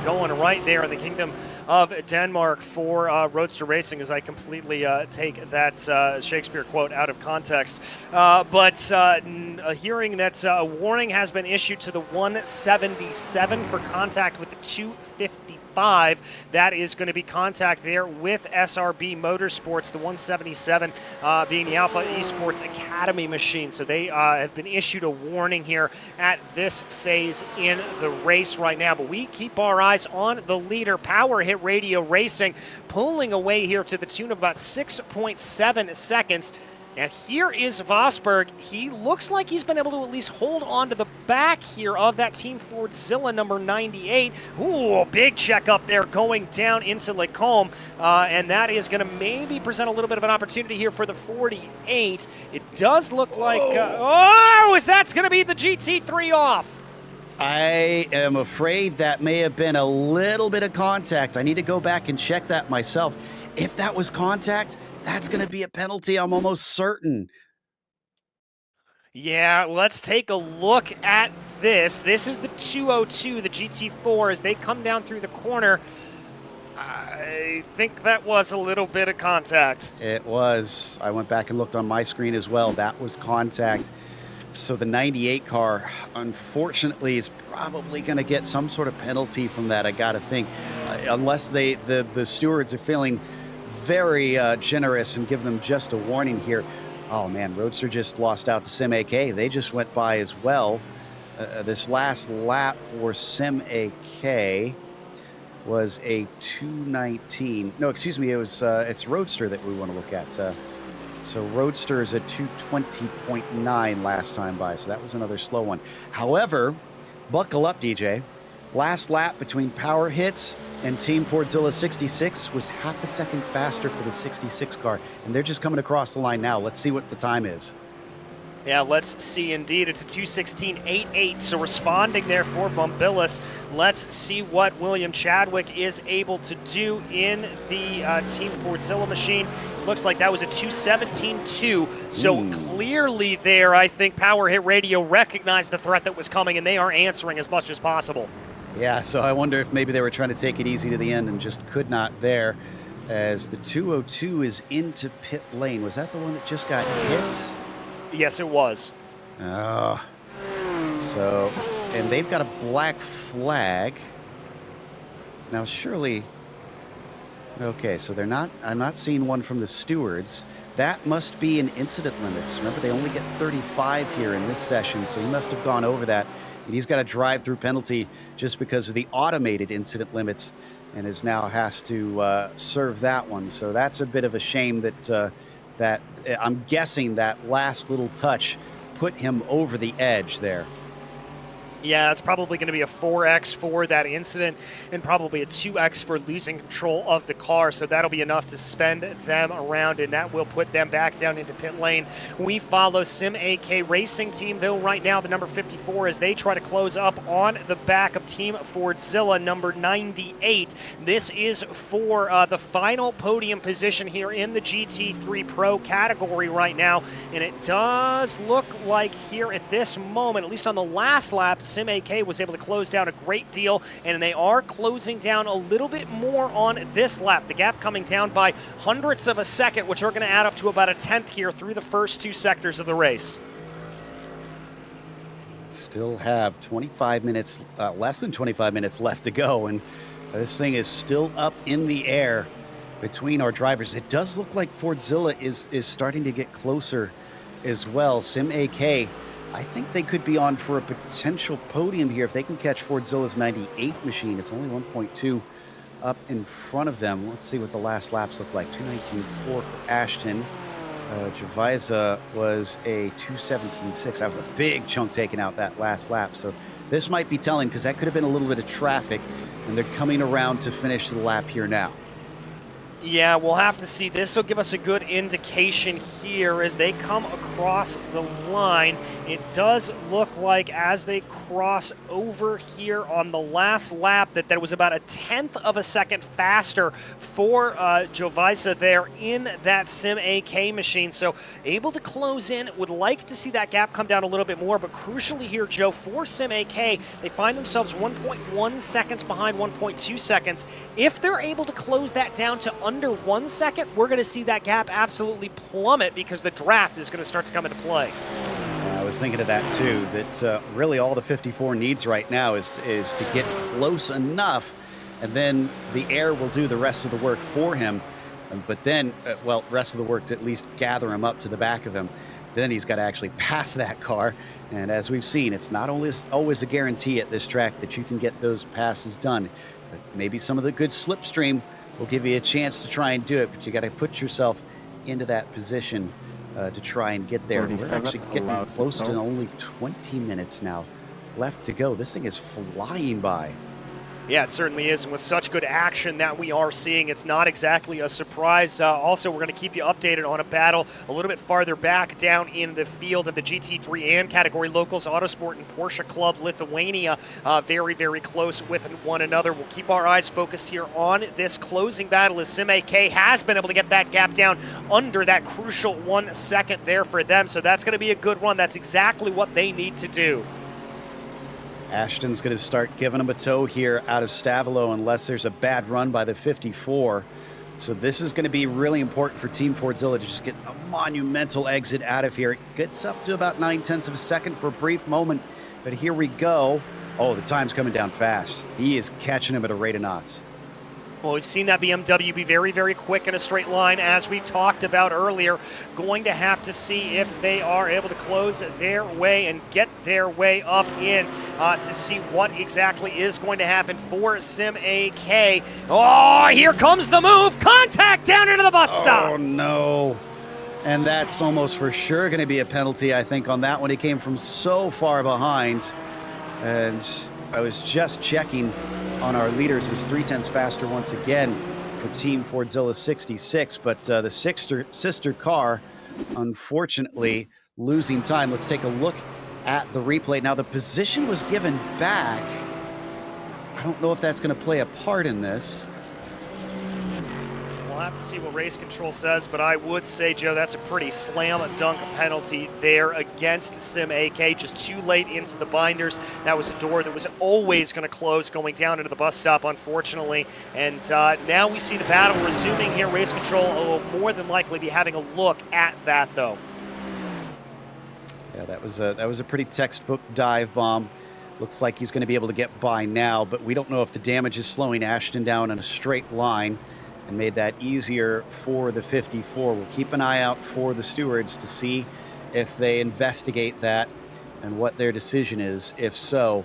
going right there in the Kingdom of Denmark for Roadster Racing, as I completely take that Shakespeare quote out of context. But hearing that a warning has been issued to the 177 for contact with the 255. That is going to be contact there with SRB Motorsports, the 177 being the Alpha Esports Academy machine. So they have been issued a warning here at this phase in the race right now. But we keep our eyes on the leader, Power Hit Radio Racing, pulling away here to the tune of about 6.7 seconds. Now here is Vosberg. He looks like he's been able to at least hold on to the back here of that Team Fordzilla number 98. Ooh, big check up there going down into Lacombe. And that is going to maybe present a little bit of an opportunity here for the 48. It does look like, is that's going to be the GT3 off? I am afraid that may have been a little bit of contact. I need to go back and check that myself. If that was contact, that's going to be a penalty, I'm almost certain. Yeah, let's take a look at this. This is the 202, the GT4, as they come down through the corner. I think that was a little bit of contact. It was. I went back and looked on my screen as well. That was contact. So the 98 car, unfortunately, is probably going to get some sort of penalty from that, I got to think. Unless the stewards are feeling very generous and give them just a warning here. Oh man, Roadster just lost out to Sim AK. They just went by as well. this last lap for Sim AK was a 2:19. No, excuse me. It was it's Roadster that we want to look at. So Roadster is a 2:20.9 last time by. So that was another slow one. However, buckle up, DJ. Last lap between Power Hits and Team Fordzilla 66 was half a second faster for the 66 car, and they're just coming across the line now. Let's see what the time is. Yeah, let's see indeed. It's a 2:16.88, so responding there for Bumbillis. Let's see what William Chadwick is able to do in the Team Fordzilla machine. It looks like that was a 2:17.2, so clearly there, I think Power Hit Radio recognized the threat that was coming, and they are answering as much as possible. Yeah, so I wonder if maybe they were trying to take it easy to the end and just could not there, as the 202 is into pit lane. Was that the one that just got hit? Yes, it was. Oh. So, and they've got a black flag. Now, surely... Okay, so they're not... I'm not seeing one from the stewards. That must be in incident limits. Remember, they only get 35 here in this session, so he must have gone over that. And he's got a drive-through penalty just because of the automated incident limits, and is now has to serve that one. So that's a bit of a shame that that I'm guessing that last little touch put him over the edge there. Yeah, it's probably going to be a 4X for that incident and probably a 2X for losing control of the car. So that'll be enough to spend them around, and that will put them back down into pit lane. We follow Sim AK Racing Team, though, right now, the number 54, as they try to close up on the back of Team Fordzilla, number 98. This is for the final podium position here in the GT3 Pro category right now. And it does look like here at this moment, at least on the last lap, Sim AK was able to close down a great deal, and they are closing down a little bit more on this lap. The gap coming down by hundredths of a second, which are going to add up to about a tenth here through the first two sectors of the race. Still have 25 minutes, less than 25 minutes left to go, and this thing is still up in the air between our drivers. It does look like Fordzilla is starting to get closer as well. Sim AK, I think they could be on for a potential podium here if they can catch Fordzilla's 98 machine. It's only 1.2 up in front of them. Let's see what the last laps look like. 2:19.4 for Ashton. Javisa was a 2:17.6. That was a big chunk taken out that last lap. So this might be telling, because that could have been a little bit of traffic, and they're coming around to finish the lap here now. Yeah, we'll have to see. This will give us a good indication here as they come across the line. It does look like as they cross over here on the last lap that was about a tenth of a second faster for Jovisa there in that Sim AK machine. So able to close in. Would like to see that gap come down a little bit more, but crucially here, Joe, for Sim AK, they find themselves 1.1 seconds behind 1.2 seconds. If they're able to close that down to under 1 second, we're going to see that gap absolutely plummet because the draft is going to start to come into play. I was thinking of that too, that really all the 54 needs right now is to get close enough, and then the air will do the rest of the work for him. But then, well, rest of the work to at least gather him up to the back of him. Then he's got to actually pass that car. And as we've seen, it's not always a guarantee at this track that you can get those passes done. Maybe some of the good slipstream will give you a chance to try and do it, but you got to put yourself into that position to try and get there. We're actually getting close to only 20 minutes now left to go. This thing is flying by. Yeah, it certainly is, and with such good action that we are seeing, it's not exactly a surprise. Also, we're going to keep you updated on a battle a little bit farther back down in the field of the GT3 and category locals, Autosport and Porsche Club Lithuania, very, very close with one another. We'll keep our eyes focused here on this closing battle as Sim AK has been able to get that gap down under that crucial 1 second there for them, so that's going to be a good run. That's exactly what they need to do. Ashton's going to start giving them a tow here out of Stavilo unless there's a bad run by the 54. So this is going to be really important for Team Fordzilla to just get a monumental exit out of here. It gets up to about 9/10 of a second for a brief moment, but here we go. Oh, the time's coming down fast. He is catching him at a rate of knots. Well, we've seen that BMW be very, very quick in a straight line, as we talked about earlier. Going to have to see if they are able to close their way and get their way up in to see what exactly is going to happen for Sim AK. Oh, here comes the move. Contact down into the bus stop. Oh, no. And that's almost for sure going to be a penalty, I think, on that one. He came from so far behind. And I was just checking on our leaders as 3/10 faster once again for Team Fordzilla 66, but the sister car, unfortunately, losing time. Let's take a look at the replay. Now, the position was given back. I don't know if that's going to play a part in this. We'll have to see what race control says, but I would say, Joe, that's a pretty slam dunk penalty there against Sim AK. Just too late into the binders. That was a door that was always going to close going down into the bus stop, unfortunately. And now we see the battle resuming here. Race control will more than likely be having a look at that, though. Yeah, that was a pretty textbook dive bomb. Looks like he's going to be able to get by now, but we don't know if the damage is slowing Ashton down in a straight line and made that easier for the 54. We'll keep an eye out for the stewards to see if they investigate that and what their decision is, if so.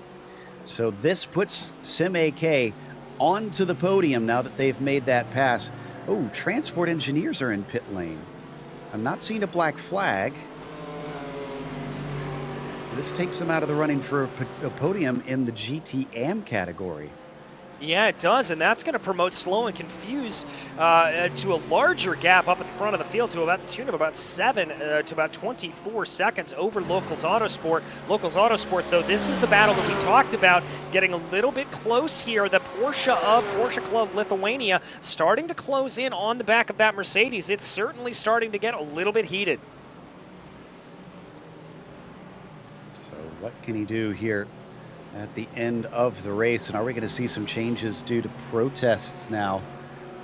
So this puts Sim AK onto the podium now that they've made that pass. Oh, transport engineers are in pit lane. I'm not seeing a black flag. This takes them out of the running for a podium in the GT category. Yeah, it does, and that's going to promote Slow and Confuse to a larger gap up at the front of the field to about the tune of about 7 to about 24 seconds over Locals Autosport. Locals Autosport, though, this is the battle that we talked about, getting a little bit close here. The Porsche of Porsche Club Lithuania starting to close in on the back of that Mercedes. It's certainly starting to get a little bit heated. So what can he do here at the end of the race? And are we going to see some changes due to protests now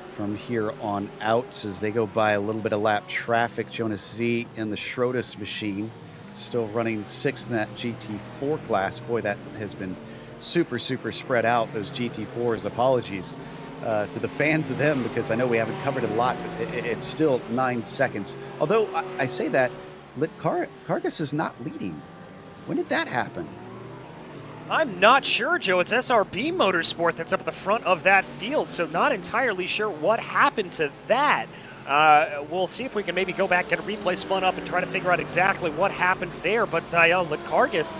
from here on out as they go by a little bit of lap traffic? Jonas Z in the Schrotus machine, still running 6th in that GT4 class. Boy, that has been super spread out, those GT4s. Apologies to the fans of them, because I know we haven't covered it a lot, but it's still 9 seconds. Although I say that, Kargas is not leading. When did that happen? I'm not sure, Joe. It's SRB Motorsport that's up at the front of that field, so not entirely sure what happened to that. We'll see if we can maybe go back, get a replay spun up, and try to figure out exactly what happened there. But Kargas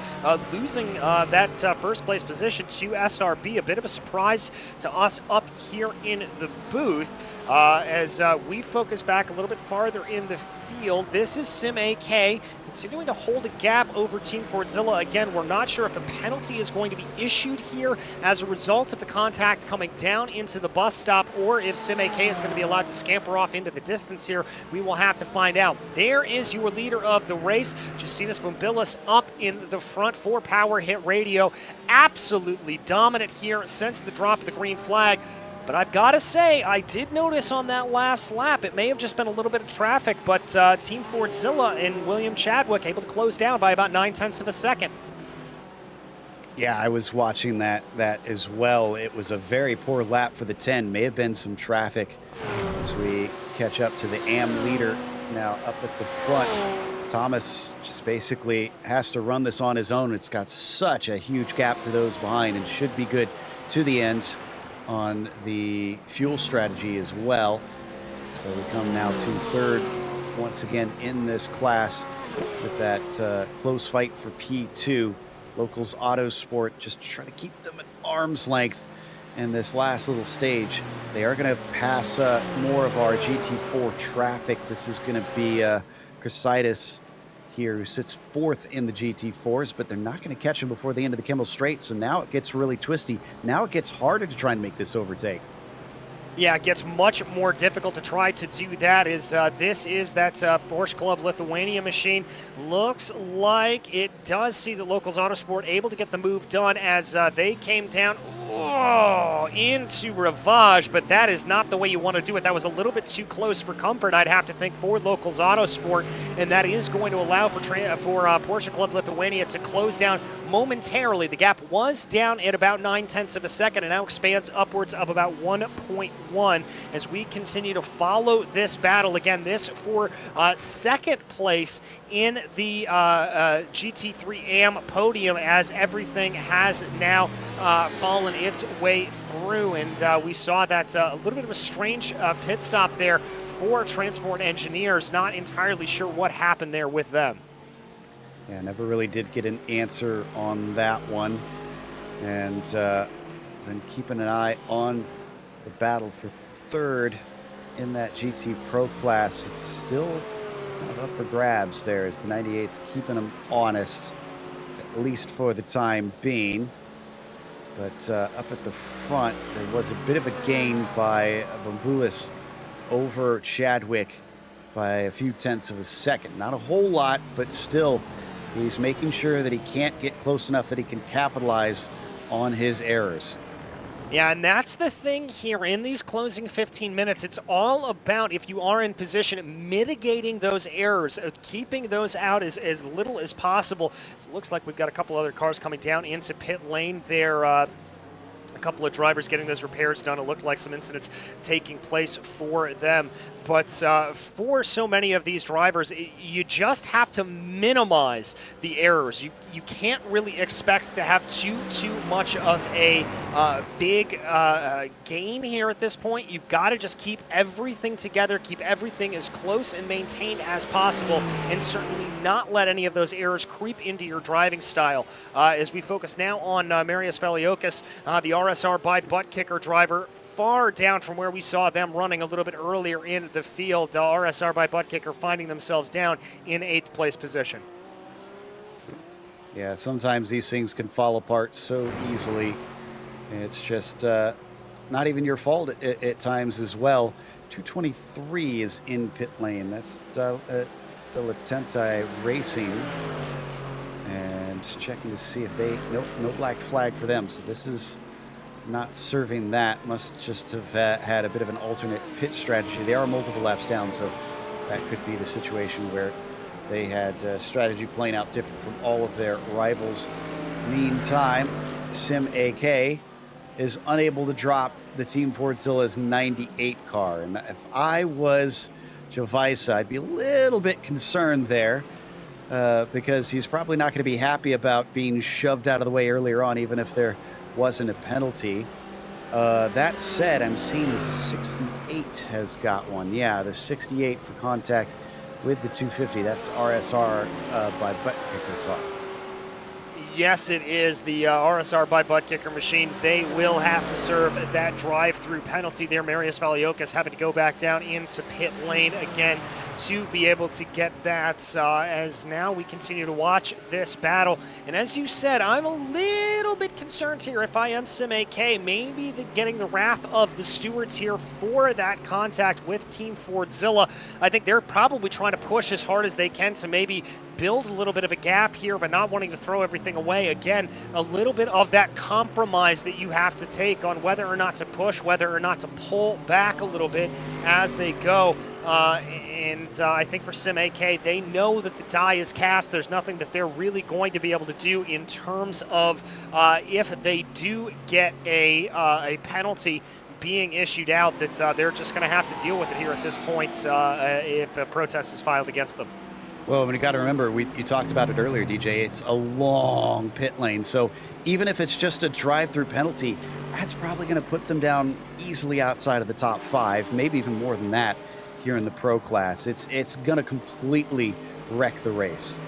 losing that first place position to SRB, a bit of a surprise to us up here in the booth. As we focus back a little bit farther in the field, this is Sim AK continuing to hold a gap over Team Fordzilla. Again, we're not sure if a penalty is going to be issued here as a result of the contact coming down into the bus stop, or if Sim AK is going to be allowed to scamper off into the distance here. We will have to find out. There is your leader of the race, Justinas Bumbilis, up in the front for Power Hit Radio. Absolutely dominant here since the drop of the green flag. But I've got to say, I did notice on that last lap, it may have just been a little bit of traffic, but Team Fordzilla and William Chadwick able to close down by about 9/10 of a second. Yeah, I was watching that as well. It was a very poor lap for the 10. May have been some traffic as we catch up to the AM leader now up at the front. Thomas just basically has to run this on his own. It's got such a huge gap to those behind and should be good to the end on the fuel strategy as well. So we come now to third once again in this class with that close fight for P2. Locals Autosport just trying to keep them at arm's length in this last little stage. They are going to pass more of our GT4 traffic. This is going to be Crucitus here, who sits 4th in the GT4s, but they're not going to catch him before the end of the Kimmel Straight. So now it gets really twisty. Now it gets harder to try and make this overtake. Yeah, it gets much more difficult to try to do that. This is that Porsche Club Lithuania machine. Looks like it does see the Locals Autosport able to get the move done as they came down. Oh, into Ravage, but that is not the way you want to do it. That was a little bit too close for comfort, I'd have to think, for Locals Autosport, and that is going to allow for Porsche Club Lithuania to close down momentarily. The gap was down at about 9/10 of a second and now expands upwards of about 1.1 as we continue to follow this battle. Again, this for second place in the GT3 AM podium, as everything has now fallen its way through. And we saw that a little bit of a strange pit stop there for Transport Engineers. Not entirely sure what happened there with them. Yeah, never really did get an answer on that one. And been keeping an eye on the battle for third in that GT Pro class. It's still kind of up for grabs there as the 98's keeping them honest, at least for the time being. But up at the front, there was a bit of a gain by Bambulis over Chadwick by a few tenths of a second. Not a whole lot, but still, he's making sure that he can't get close enough that he can capitalize on his errors. Yeah, and that's the thing here in these closing 15 minutes. It's all about, if you are in position, mitigating those errors, keeping those out as little as possible. It looks like we've got a couple other cars coming down into pit lane there. A couple of drivers getting those repairs done. It looked like some incidents taking place for them. But for so many of these drivers, you just have to minimize the errors. You can't really expect to have too much of a big gain here at this point. You've got to just keep everything together, keep everything as close and maintained as possible, and certainly not let any of those errors creep into your driving style. As we focus now on Marius Valiokis, the RSR by butt kicker driver, far down from where we saw them running a little bit earlier in the field. RSR by butt kicker finding themselves down in 8th place position. Yeah, sometimes these things can fall apart so easily. It's just not even your fault at times as well. 223 is in pit lane. That's Dilettante Racing. And checking to see if they, no black flag for them. So this is not serving that. Must just have had a bit of an alternate pit strategy. They are multiple laps down, so that could be the situation where they had strategy playing out different from all of their rivals. Meantime, Sim AK is unable to drop the Team Fordzilla's 98 car. And if I was Jovaisa, I'd be a little bit concerned there because he's probably not going to be happy about being shoved out of the way earlier on, even if there wasn't a penalty. That said, I'm seeing the 68 has got one. Yeah, the 68 for contact with the 250. That's RSR by butt kicker car. Yes, it is the RSR by butt kicker machine. They will have to serve that drive-through penalty there. Marius Valiokis having to go back down into pit lane again to be able to get that as now we continue to watch this battle. And as you said, I'm a little bit concerned here if I am Sim AK, maybe getting the wrath of the stewards here for that contact with Team Fordzilla. I think they're probably trying to push as hard as they can to maybe build a little bit of a gap here, but not wanting to throw everything away. Again, a little bit of that compromise that you have to take on whether or not to push, whether or not to pull back a little bit as they go. I think for Sim AK, they know that the die is cast. There's nothing that they're really going to be able to do in terms of if they do get a penalty being issued out, that they're just going to have to deal with it here at this point if a protest is filed against them. Well, you got to remember, you talked about it earlier, DJ. It's a long pit lane, so even if it's just a drive-through penalty, that's probably going to put them down easily outside of the top 5, maybe even more than that here in the pro class. It's going to completely wreck the race.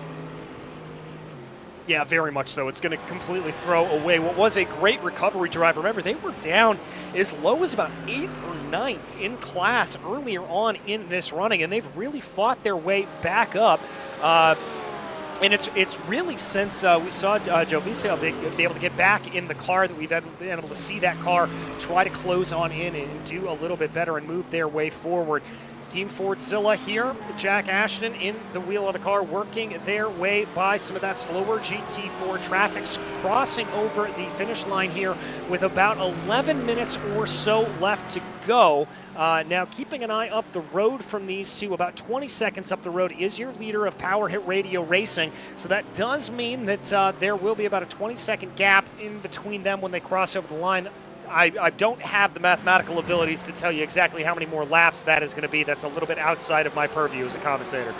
Yeah, very much so. It's going to completely throw away what was a great recovery drive. Remember, they were down as low as about 8th or 9th in class earlier on in this running, and they've really fought their way back up. And it's really since we saw Jovicio be able to get back in the car that we've been able to see that car try to close on in and do a little bit better and move their way forward. It's Team Fordzilla here, Jack Ashton in the wheel of the car, working their way by some of that slower GT4 traffic, crossing over the finish line here with about 11 minutes or so left to go. Now, keeping an eye up the road from these two, about 20 seconds up the road is your leader of Power Hit Radio Racing. So that does mean that there will be about a 20-second gap in between them when they cross over the line. I don't have the mathematical abilities to tell you exactly how many more laps that is going to be. That's a little bit outside of my purview as a commentator.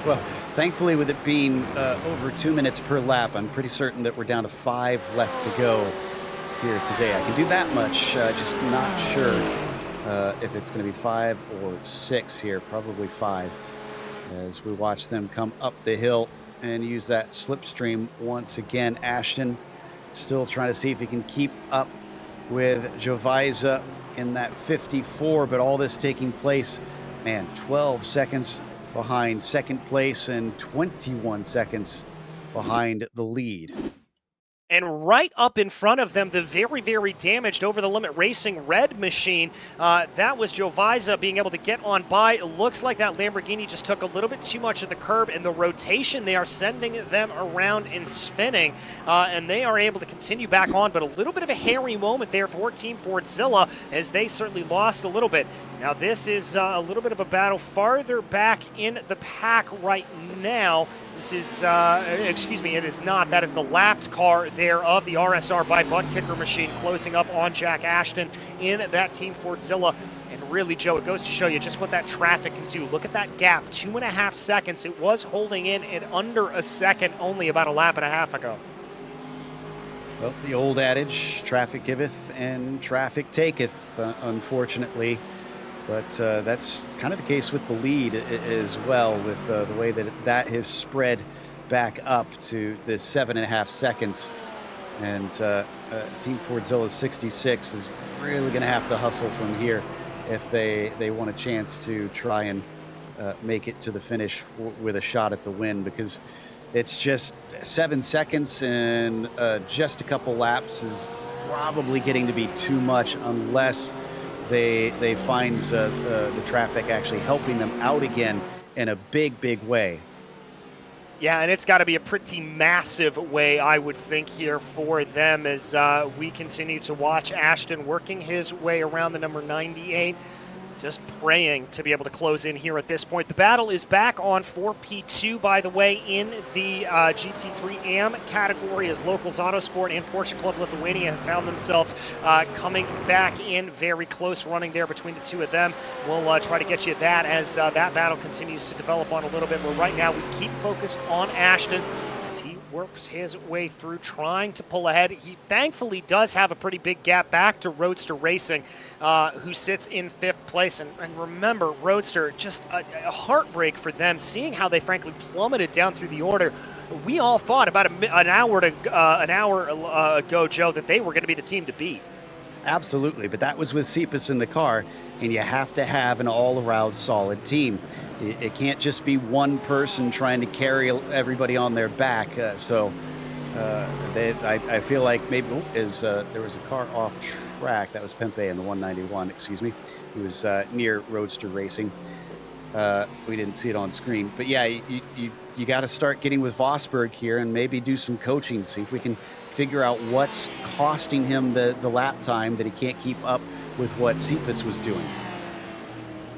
Well, thankfully, with it being over 2 minutes per lap, I'm pretty certain that we're down to 5 left to go here today. I can do that much, just not sure if it's going to be 5 or 6 here, probably 5, as we watch them come up the hill and use that slipstream once again. Ashton still trying to see if he can keep up with Jovisa in that 54, but all this taking place, man, 12 seconds behind second place and 21 seconds behind the lead. And right up in front of them, the very, very damaged Over the Limit Racing red machine. That was Jovisa being able to get on by. It looks like that Lamborghini just took a little bit too much of the curb, and the rotation, they are sending them around and spinning, and they are able to continue back on. But a little bit of a hairy moment there for Team Fordzilla, as they certainly lost a little bit. Now, this is a little bit of a battle farther back in the pack right now. This is, excuse me, it is not. That is the lapped car there of the RSR by Butt Kicker machine closing up on Jack Ashton in that Team Fordzilla. And really, Joe, it goes to show you just what that traffic can do. Look at that gap, 2.5 seconds. It was holding in at under a second only about a lap and a half ago. Well, the old adage, traffic giveth and traffic taketh, unfortunately. But that's kind of the case with the lead as well, with the way that that has spread back up to the 7.5 seconds. And Team Fordzilla 66 is really going to have to hustle from here if they want a chance to try and make it to the finish with a shot at the win, because it's just 7 seconds and just a couple laps is probably getting to be too much unless they find the traffic actually helping them out again in a big, big way. Yeah, and it's got to be a pretty massive way, I would think, here for them as we continue to watch Ashton working his way around the number 98. Just praying to be able to close in here at this point. The battle is back on 4P2, by the way, in the GT3 AM category, as Locals Autosport and Porsche Club Lithuania have found themselves coming back in. Very close running there between the two of them. We'll try to get you that as that battle continues to develop on a little bit. But right now, we keep focused on Ashton as he works his way through, trying to pull ahead. He thankfully does have a pretty big gap back to Roadster Racing, who sits in 5th place. And remember, Roadster, just a heartbreak for them, seeing how they frankly plummeted down through the order. We all thought about an hour ago, Joe, that they were going to be the team to beat. Absolutely, but that was with Cepas in the car, and you have to have an all-around solid team. It can't just be one person trying to carry everybody on their back. I feel like maybe there was a car off track. That was Pempe in the 191, excuse me. He was near Roadster Racing. We didn't see it on screen. But yeah, you got to start getting with Vosberg here and maybe do some coaching. See if we can figure out what's costing him the lap time that he can't keep up with what Cepas was doing.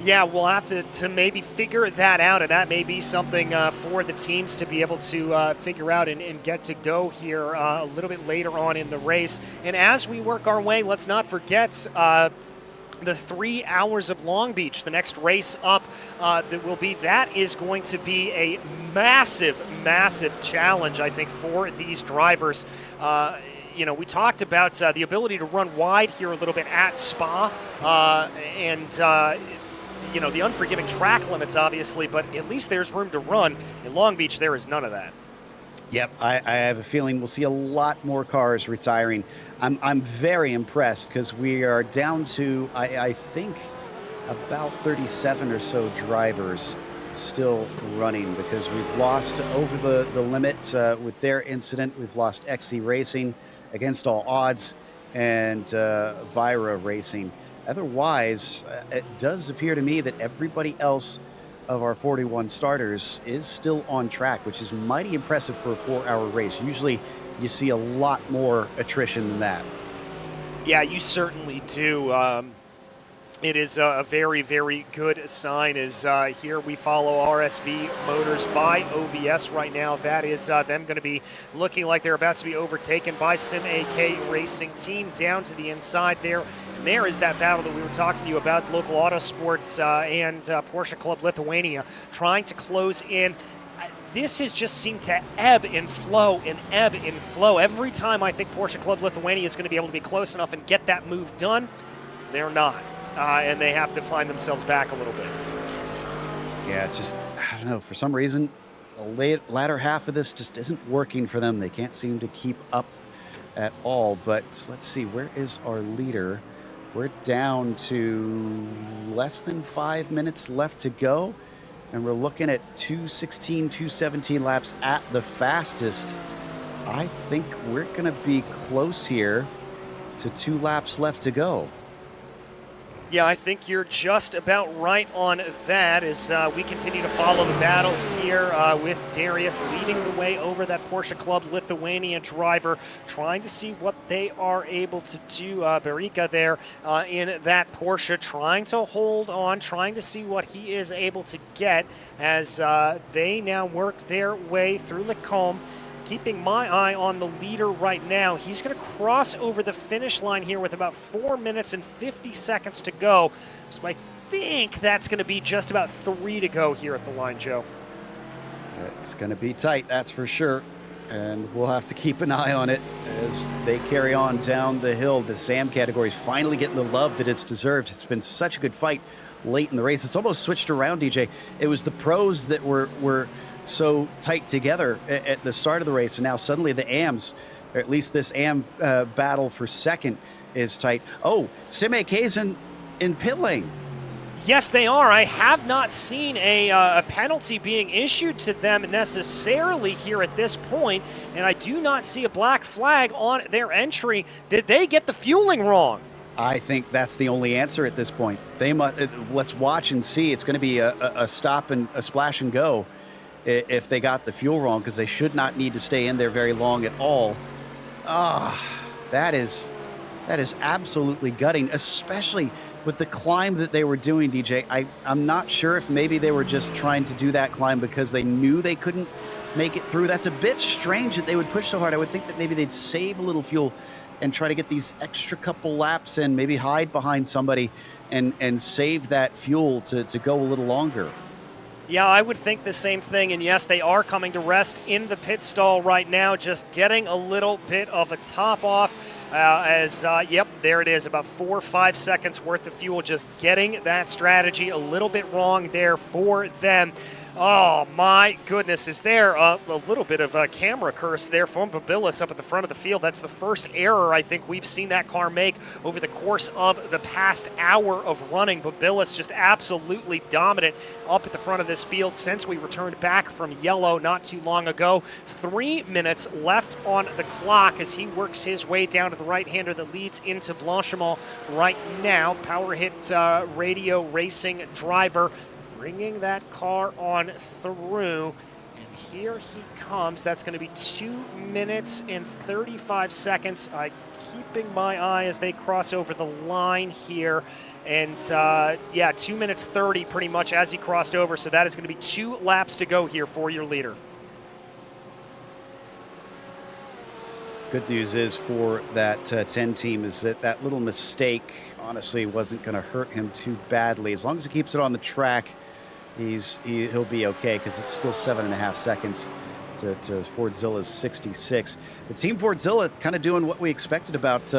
Yeah, we'll have to maybe figure that out, and that may be something for the teams to be able to figure out and get to go here a little bit later on in the race. And as we work our way, let's not forget the 3 hours of Long Beach, the next race up that is going to be a massive, massive challenge, I think, for these drivers. You know, we talked about the ability to run wide here a little bit at Spa, you know, the unforgiving track limits, obviously, but at least there's room to run. In Long Beach, there is none of that. Yep, I have a feeling we'll see a lot more cars retiring. I'm very impressed because we are down to, I think, about 37 or so drivers still running, because we've lost over the limit with their incident. We've lost XC Racing, Against All Odds, and Vira Racing. Otherwise, it does appear to me that everybody else of our 41 starters is still on track, which is mighty impressive for a 4-hour race. Usually you see a lot more attrition than that. Yeah, you certainly do. It is a very, very good sign as here we follow RSV Motors by OBS right now. That is them going to be looking like they're about to be overtaken by Sim AK Racing Team down to the inside there. And there is that battle that we were talking to you about, local Autosports and Porsche Club Lithuania trying to close in. This has just seemed to ebb and flow and ebb and flow. Every time I think Porsche Club Lithuania is going to be able to be close enough and get that move done, they're not. And they have to find themselves back a little bit. Yeah, just, I don't know, for some reason, the latter half of this just isn't working for them. They can't seem to keep up at all. But let's see, where is our leader? We're down to less than 5 minutes left to go. And we're looking at 2:16, 2:17 laps at the fastest. I think we're going to be close here to 2 laps left to go. Yeah, I think you're just about right on that as we continue to follow the battle here with Darius leading the way over that Porsche Club Lithuania driver, trying to see what they are able to do. Barika there in that Porsche, trying to hold on, trying to see what he is able to get as they now work their way through Lacombe. Keeping my eye on the leader right now. He's going to cross over the finish line here with about 4 minutes and 50 seconds to go. So I think that's going to be just about 3 to go here at the line, Joe. It's going to be tight, that's for sure. And we'll have to keep an eye on it as they carry on down the hill. The SAM category is finally getting the love that it's deserved. It's been such a good fight late in the race. It's almost switched around, DJ. It was the pros that were so tight together at the start of the race, and now suddenly the AMs, or at least this AM battle for second, is tight. Oh, Sim AK's in pit lane. Yes, they are. I have not seen a penalty being issued to them necessarily here at this point, and I do not see a black flag on their entry. Did they get the fueling wrong? I think that's the only answer at this point. They must. Let's watch and see. It's going to be a stop and a splash and go if they got the fuel wrong, because they should not need to stay in there very long at all. That is absolutely gutting, especially with the climb that they were doing, DJ. I'm not sure if maybe they were just trying to do that climb because they knew they couldn't make it through. That's a bit strange that they would push so hard. I would think that maybe they'd save a little fuel and try to get these extra couple laps in, maybe hide behind somebody and save that fuel to go a little longer. Yeah, I would think the same thing, and yes, they are coming to rest in the pit stall right now, just getting a little bit of a top off yep, there it is, about 4 or 5 seconds worth of fuel, just getting that strategy a little bit wrong there for them. Oh my goodness, is there a little bit of a camera curse there from Babilis up at the front of the field? That's the first error I think we've seen that car make over the course of the past hour of running. Babilis just absolutely dominant up at the front of this field since we returned back from yellow not too long ago. 3 minutes left on the clock as he works his way down to the right-hander that leads into Blanchimont right now. The Power Hit Radio Racing driver bringing that car on through, and here he comes. That's going to be 2 minutes and 35 seconds. Keeping my eye as they cross over the line here, and yeah, 2 minutes 30 pretty much as he crossed over, so that is going to be 2 laps to go here for your leader. Good news is for that 10 team is that little mistake honestly wasn't going to hurt him too badly. As long as he keeps it on the track, he'll be okay, because it's still 7.5 seconds to Fordzilla's 66. The Team Fordzilla kind of doing what we expected about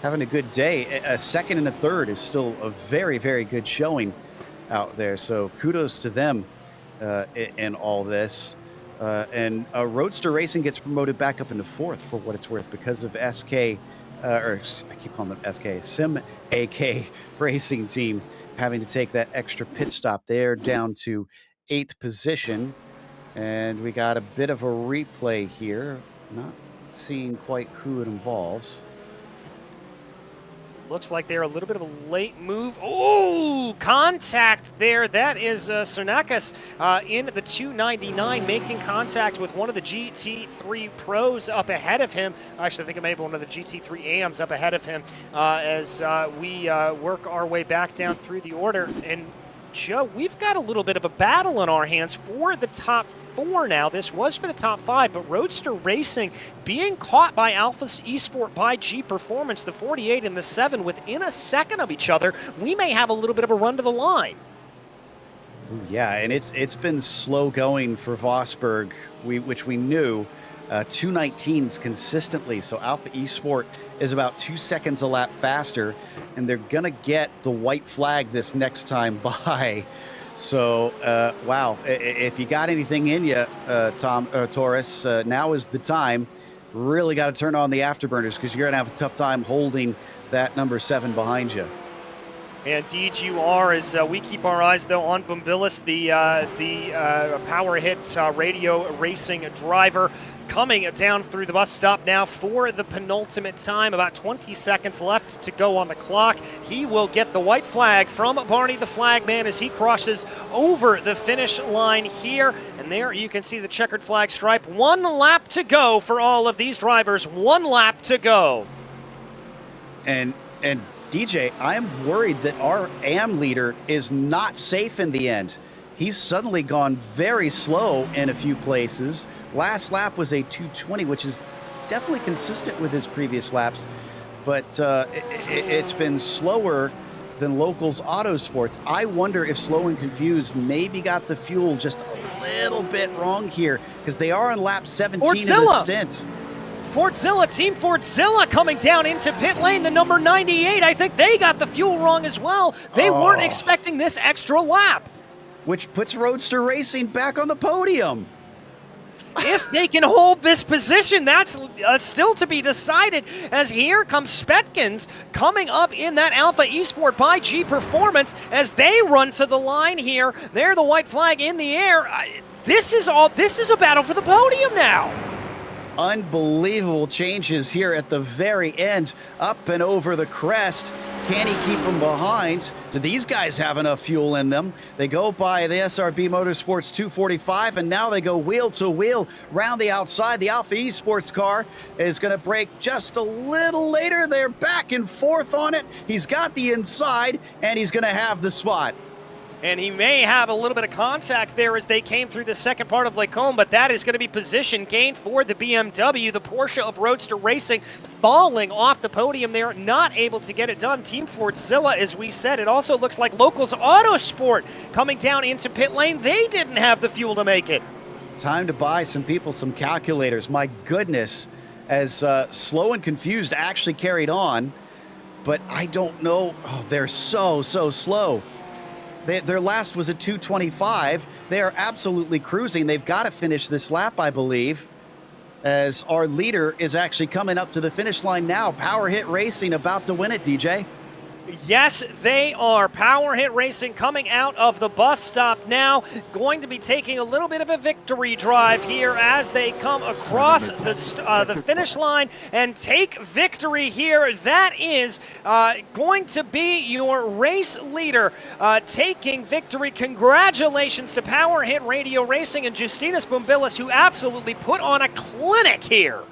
having a good day. A second and a third is still a very, very good showing out there. So kudos to them in all this. And Roadster Racing gets promoted back up into 4th for what it's worth because of SK, or I keep calling them SK, Sim AK Racing Team, having to take that extra pit stop. They're down to 8th position. And we got a bit of a replay here. Not seeing quite who it involves. Looks like they're a little bit of a late move. Oh, contact there. That is Sonakas in the 299 making contact with one of the GT3 pros up ahead of him. Actually, I think it may be one of the GT3 AMs up ahead of him as we work our way back down through the order. And Joe, we've got a little bit of a battle in our hands for the top 4 now. This was for the top 5, but Roadster Racing being caught by Alpha Esport by G Performance, the 48 and the 7, within a second of each other. We may have a little bit of a run to the line. Ooh, yeah, and it's been slow going for Vosberg, which we knew. 219s consistently, so Alpha Esport is about 2 seconds a lap faster, and they're gonna get the white flag this next time by. So wow, if you got anything in you, Taurus, now is the time. Really got to turn on the afterburners, because you're gonna have a tough time holding that number 7 behind you. And indeed you are, as we keep our eyes, though, on Bumbilis, the Power Hit Radio Racing driver, coming down through the bus stop now for the penultimate time. About 20 seconds left to go on the clock. He will get the white flag from Barney the Flagman as he crosses over the finish line here. And there you can see the checkered flag stripe. 1 lap to go for all of these drivers. 1 lap to go. And DJ, I'm worried that our AM leader is not safe in the end. He's suddenly gone very slow in a few places. Last lap was a 220, which is definitely consistent with his previous laps, but it's been slower than Locals Autosports. I wonder if Slow and Confused maybe got the fuel just a little bit wrong here, because they are on lap 17 in the stint. Fordzilla, Team Fordzilla coming down into pit lane, the number 98. I think they got the fuel wrong as well. They weren't expecting this extra lap. Which puts Roadster Racing back on the podium. If they can hold this position, that's still to be decided, as here comes Spetkins coming up in that Alpha Esport by G Performance as they run to the line here. They're the white flag in the air. This is a battle for the podium now. Unbelievable changes here at the very end, up and over the crest. Can he keep them behind? Do these guys have enough fuel in them? They go by the SRB Motorsports 245, and now they go wheel to wheel round the outside. The Alpha Esports car is going to brake just a little later. They're back and forth on it. He's got the inside, and he's going to have the spot. And he may have a little bit of contact there as they came through the second part of Lake Home, but that is going to be position gain for the BMW. The Porsche of Roadster Racing falling off the podium there, not able to get it done. Team Fordzilla, as we said, it also looks like Locals Autosport coming down into pit lane. They didn't have the fuel to make it. Time to buy some people some calculators. My goodness, as Slow and Confused actually carried on, but I don't know. Oh, they're so slow. Their last was a 225. They are absolutely cruising. They've got to finish this lap, I believe, as our leader is actually coming up to the finish line now. Power Hit Racing about to win it, DJ. Yes, they are. Power Hit Racing coming out of the bus stop now, going to be taking a little bit of a victory drive here as they come across the finish line and take victory here. That is going to be your race leader taking victory. Congratulations to Power Hit Radio Racing and Justinas Bumbilis, who absolutely put on a clinic here.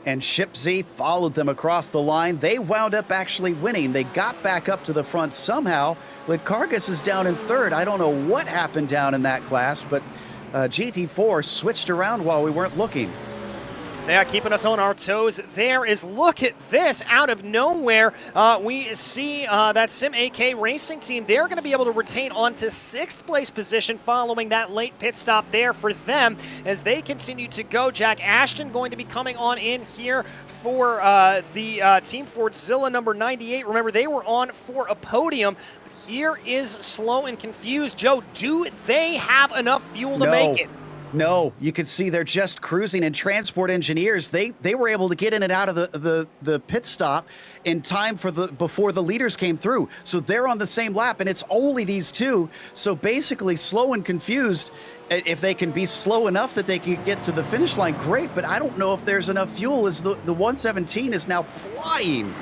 And Shipsy followed them across the line. They wound up actually winning. They got back up to the front somehow. Litkargas is down in third. I don't know what happened down in that class, but GT4 switched around while we weren't looking. Yeah, keeping us on our toes there is, look at this, out of nowhere. We see that Sim AK Racing team, they're going to be able to retain on to 6th place position following that late pit stop there for them as they continue to go. Jack Ashton going to be coming on in here for the Team Fordzilla number 98. Remember, they were on for a podium. Here is Slow and Confused. Joe, do they have enough fuel to make it? No, you can see they're just cruising, and Transport Engineers, they were able to get in and out of the pit stop in time for before the leaders came through. So they're on the same lap, and it's only these two. So basically, Slow and Confused, if they can be slow enough that they can get to the finish line, great, but I don't know if there's enough fuel as the 117 is now flying.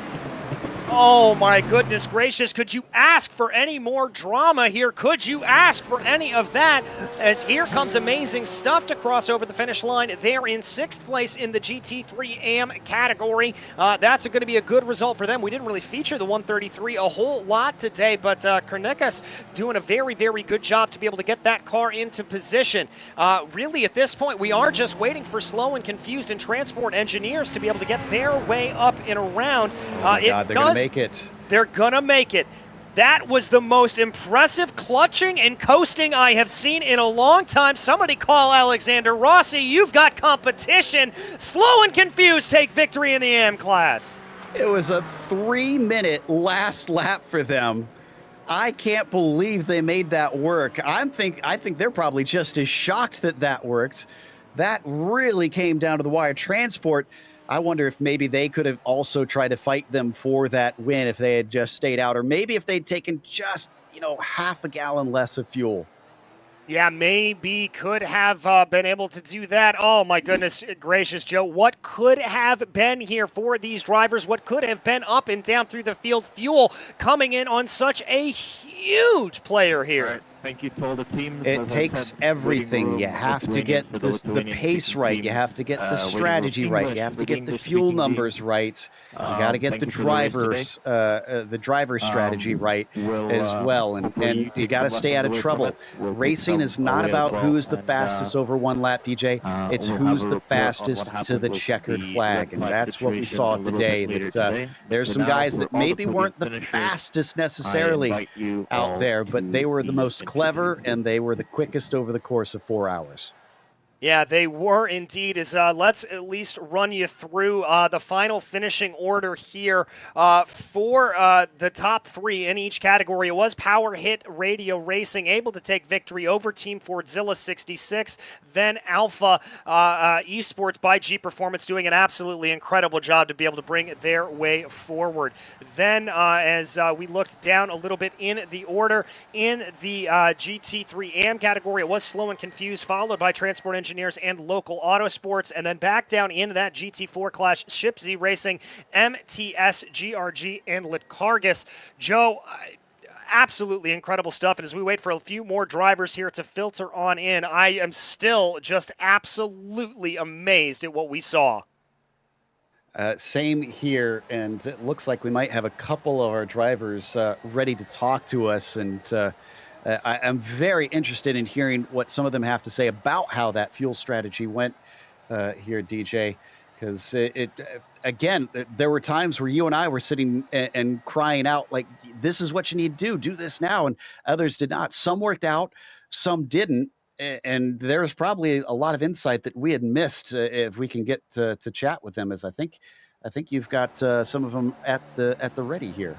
Oh my goodness gracious, could you ask for any more drama here? Could you ask for any of that? As here comes Amazing Stuff to cross over the finish line. They're in 6th place in the GT3 AM category. That's going to be a good result for them. We didn't really feature the 133 a whole lot today, but Kornikas doing a very, very good job to be able to get that car into position. Really, at this point, we are just waiting for Slow and Confused and Transport Engineers to be able to get their way up and around. God, they're going to make it. They're going to make it. That was the most impressive clutching and coasting I have seen in a long time. Somebody call Alexander Rossi. You've got competition. Slow and Confused take victory in the AM class. It was a 3-minute last lap for them. I can't believe they made that work. I think they're probably just as shocked that that worked. That really came down to the wire. Transport, I wonder if maybe they could have also tried to fight them for that win if they had just stayed out, or maybe if they'd taken just, half a gallon less of fuel. Yeah, maybe could have been able to do that. Oh, my goodness gracious, Joe. What could have been here for these drivers? What could have been up and down through the field? Fuel coming in on such a huge player here. Right. Thank you to all the teams. It takes everything. You have to get the pace right. You have to get the strategy right. You have to get the fuel numbers right. You got to get the driver's strategy right as well. And you got to stay out of trouble. Racing is not about who's the fastest over one lap, DJ. It's who's the fastest to the checkered flag. And that's what we saw today. That there's some guys that maybe weren't the fastest necessarily out there, but they were the most clever, and they were the quickest over the course of 4 hours. Yeah, they were indeed. Let's at least run you through the final finishing order here for the top 3 in each category. It was Power Hit Radio Racing able to take victory over Team Fordzilla 66. Then Alpha Esports by G Performance doing an absolutely incredible job to be able to bring their way forward. Then as we looked down a little bit in the order, in the GT3 AM category, it was Slow and Confused, followed by Transport Engineers and Local Autosports, and then back down into that GT4 class, Ship Z Racing, MTS, GRG, and Litkargus. Joe, absolutely incredible stuff, and as we wait for a few more drivers here to filter on in, I am still just absolutely amazed at what we saw. Same here, and it looks like we might have a couple of our drivers ready to talk to us, and I'm very interested in hearing what some of them have to say about how that fuel strategy went here, DJ, because again, there were times where you and I were sitting and crying out, like, this is what you need to do this now, and others did not. Some worked out, some didn't, and there was probably a lot of insight that we had missed if we can get to chat with them, as I think you've got some of them at the ready here.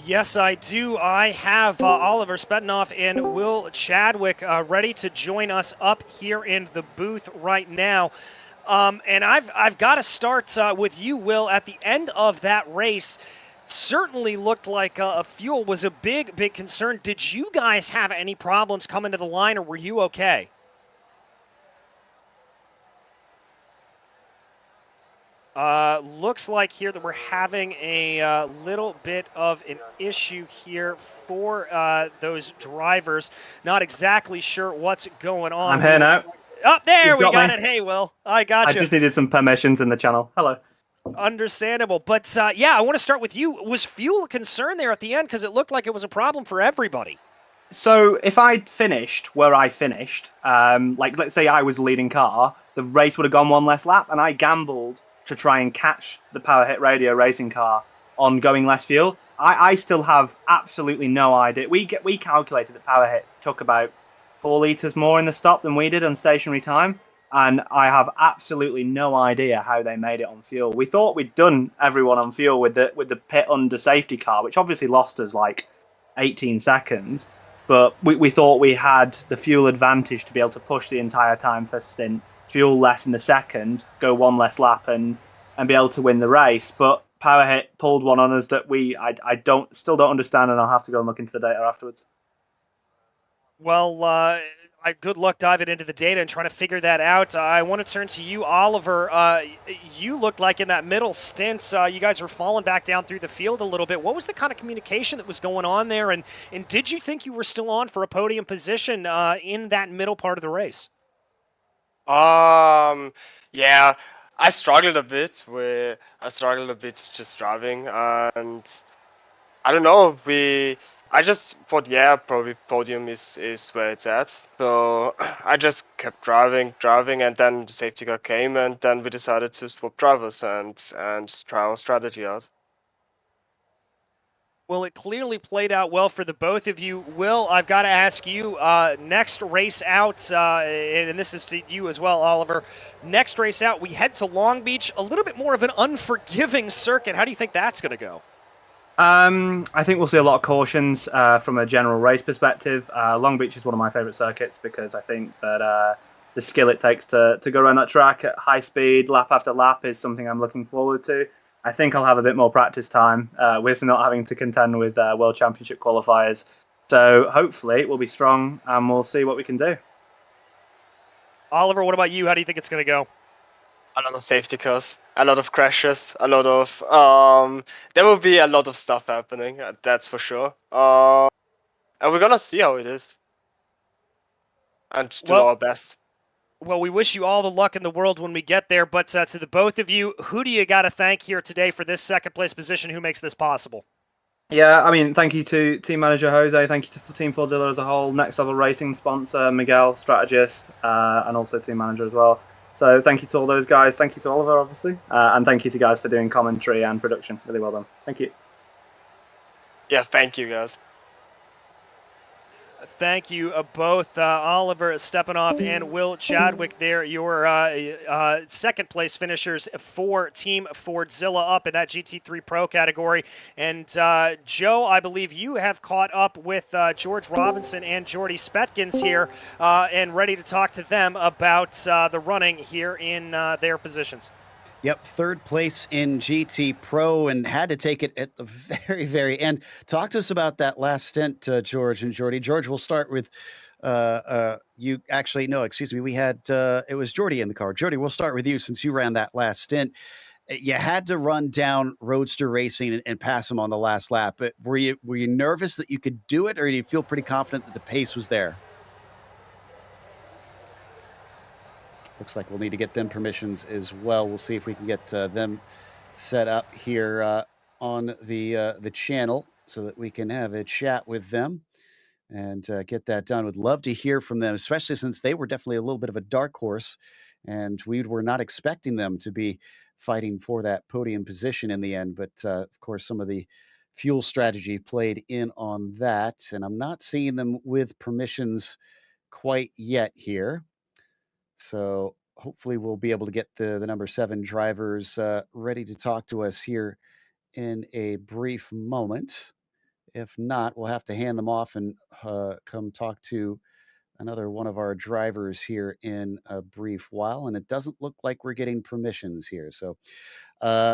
Yes, I do. I have Oliver Spetnoff and Will Chadwick ready to join us up here in the booth right now. And I've got to start with you, Will. At the end of that race, certainly looked like fuel was a big concern. Did you guys have any problems coming to the line, or were you okay? Looks like here that we're having a little bit of an issue here for those drivers. Not exactly sure what's going on. I'm here now. Oh, there we got it. Hey, Will. I got you. I just needed some permissions in the channel. Hello. Understandable. But, yeah, I want to start with you. Was fuel a concern there at the end? Because it looked like it was a problem for everybody. So if I'd finished where I finished, like let's say I was the leading car, the race would have gone one less lap, and I gambled to try and catch the Power Hit Radio racing car on going less fuel. I still have absolutely no idea. We calculated that Power Hit took about 4 litres more in the stop than we did on stationary time, and I have absolutely no idea how they made it on fuel. We thought we'd done everyone on fuel with the pit under safety car, which obviously lost us like 18 seconds, but we thought we had the fuel advantage to be able to push the entire time first stint, fuel less in the second, go one less lap, and be able to win the race. But Power Hit pulled one on us that I still don't understand, and I'll have to go and look into the data afterwards. Well, Good luck diving into the data and trying to figure that out. I want to turn to you, Oliver. You looked like in that middle stint, you guys were falling back down through the field a little bit. What was the kind of communication that was going on there, and did you think you were still on for a podium position in that middle part of the race? Yeah, I struggled a bit just driving, and I don't know. I just thought, yeah, probably podium is where it's at. So I just kept driving, and then the safety car came, and then we decided to swap drivers and try our strategy out. Well, it clearly played out well for the both of you. Will, I've got to ask you, next race out, and this is to you as well, Oliver. Next race out, we head to Long Beach, a little bit more of an unforgiving circuit. How do you think that's going to go? I think we'll see a lot of cautions from a general race perspective. Long Beach is one of my favourite circuits because I think that the skill it takes to go around that track at high speed, lap after lap, is something I'm looking forward to. I think I'll have a bit more practice time with not having to contend with World Championship qualifiers. So hopefully it will be strong and we'll see what we can do. Oliver, what about you? How do you think it's going to go? A lot of safety cars, a lot of crashes, a lot of there will be a lot of stuff happening, that's for sure. And we're gonna see how it is and do our best. Well, we wish you all the luck in the world when we get there, but to the both of you, who do you got to thank here today for this second place position? Who makes this possible? Yeah, I mean, thank you to team manager Jose, thank you to Team Fordzilla as a whole, Next Level Racing sponsor Miguel, strategist, and also team manager as well. So thank you to all those guys. Thank you to Oliver, obviously. And thank you to guys for doing commentary and production. Really well done. Thank you. Yeah, thank you, guys. Thank you both, Oliver Stepanoff and Will Chadwick there, your second place finishers for Team Fordzilla up in that GT3 Pro category. And Joe, I believe you have caught up with George Robinson and Jordy Spetkins here and ready to talk to them about the running here in their positions. Yep, third place in GT Pro and had to take it at the very, very end. Talk to us about that last stint, George and Jordy. George, we'll start with you. Actually, no, excuse me. We had, it was Jordy in the car. Jordy, we'll start with you since you ran that last stint. You had to run down Roadster Racing and pass him on the last lap. But were you nervous that you could do it, or do you feel pretty confident that the pace was there? Looks like we'll need to get them permissions as well. We'll see if we can get them set up here on the channel so that we can have a chat with them and get that done. Would love to hear from them, especially since they were definitely a little bit of a dark horse, and we were not expecting them to be fighting for that podium position in the end. But of course, some of the fuel strategy played in on that, and I'm not seeing them with permissions quite yet here. So hopefully we'll be able to get the number 7 drivers ready to talk to us here in a brief moment. If not, we'll have to hand them off and come talk to another one of our drivers here in a brief while. And it doesn't look like we're getting permissions here. So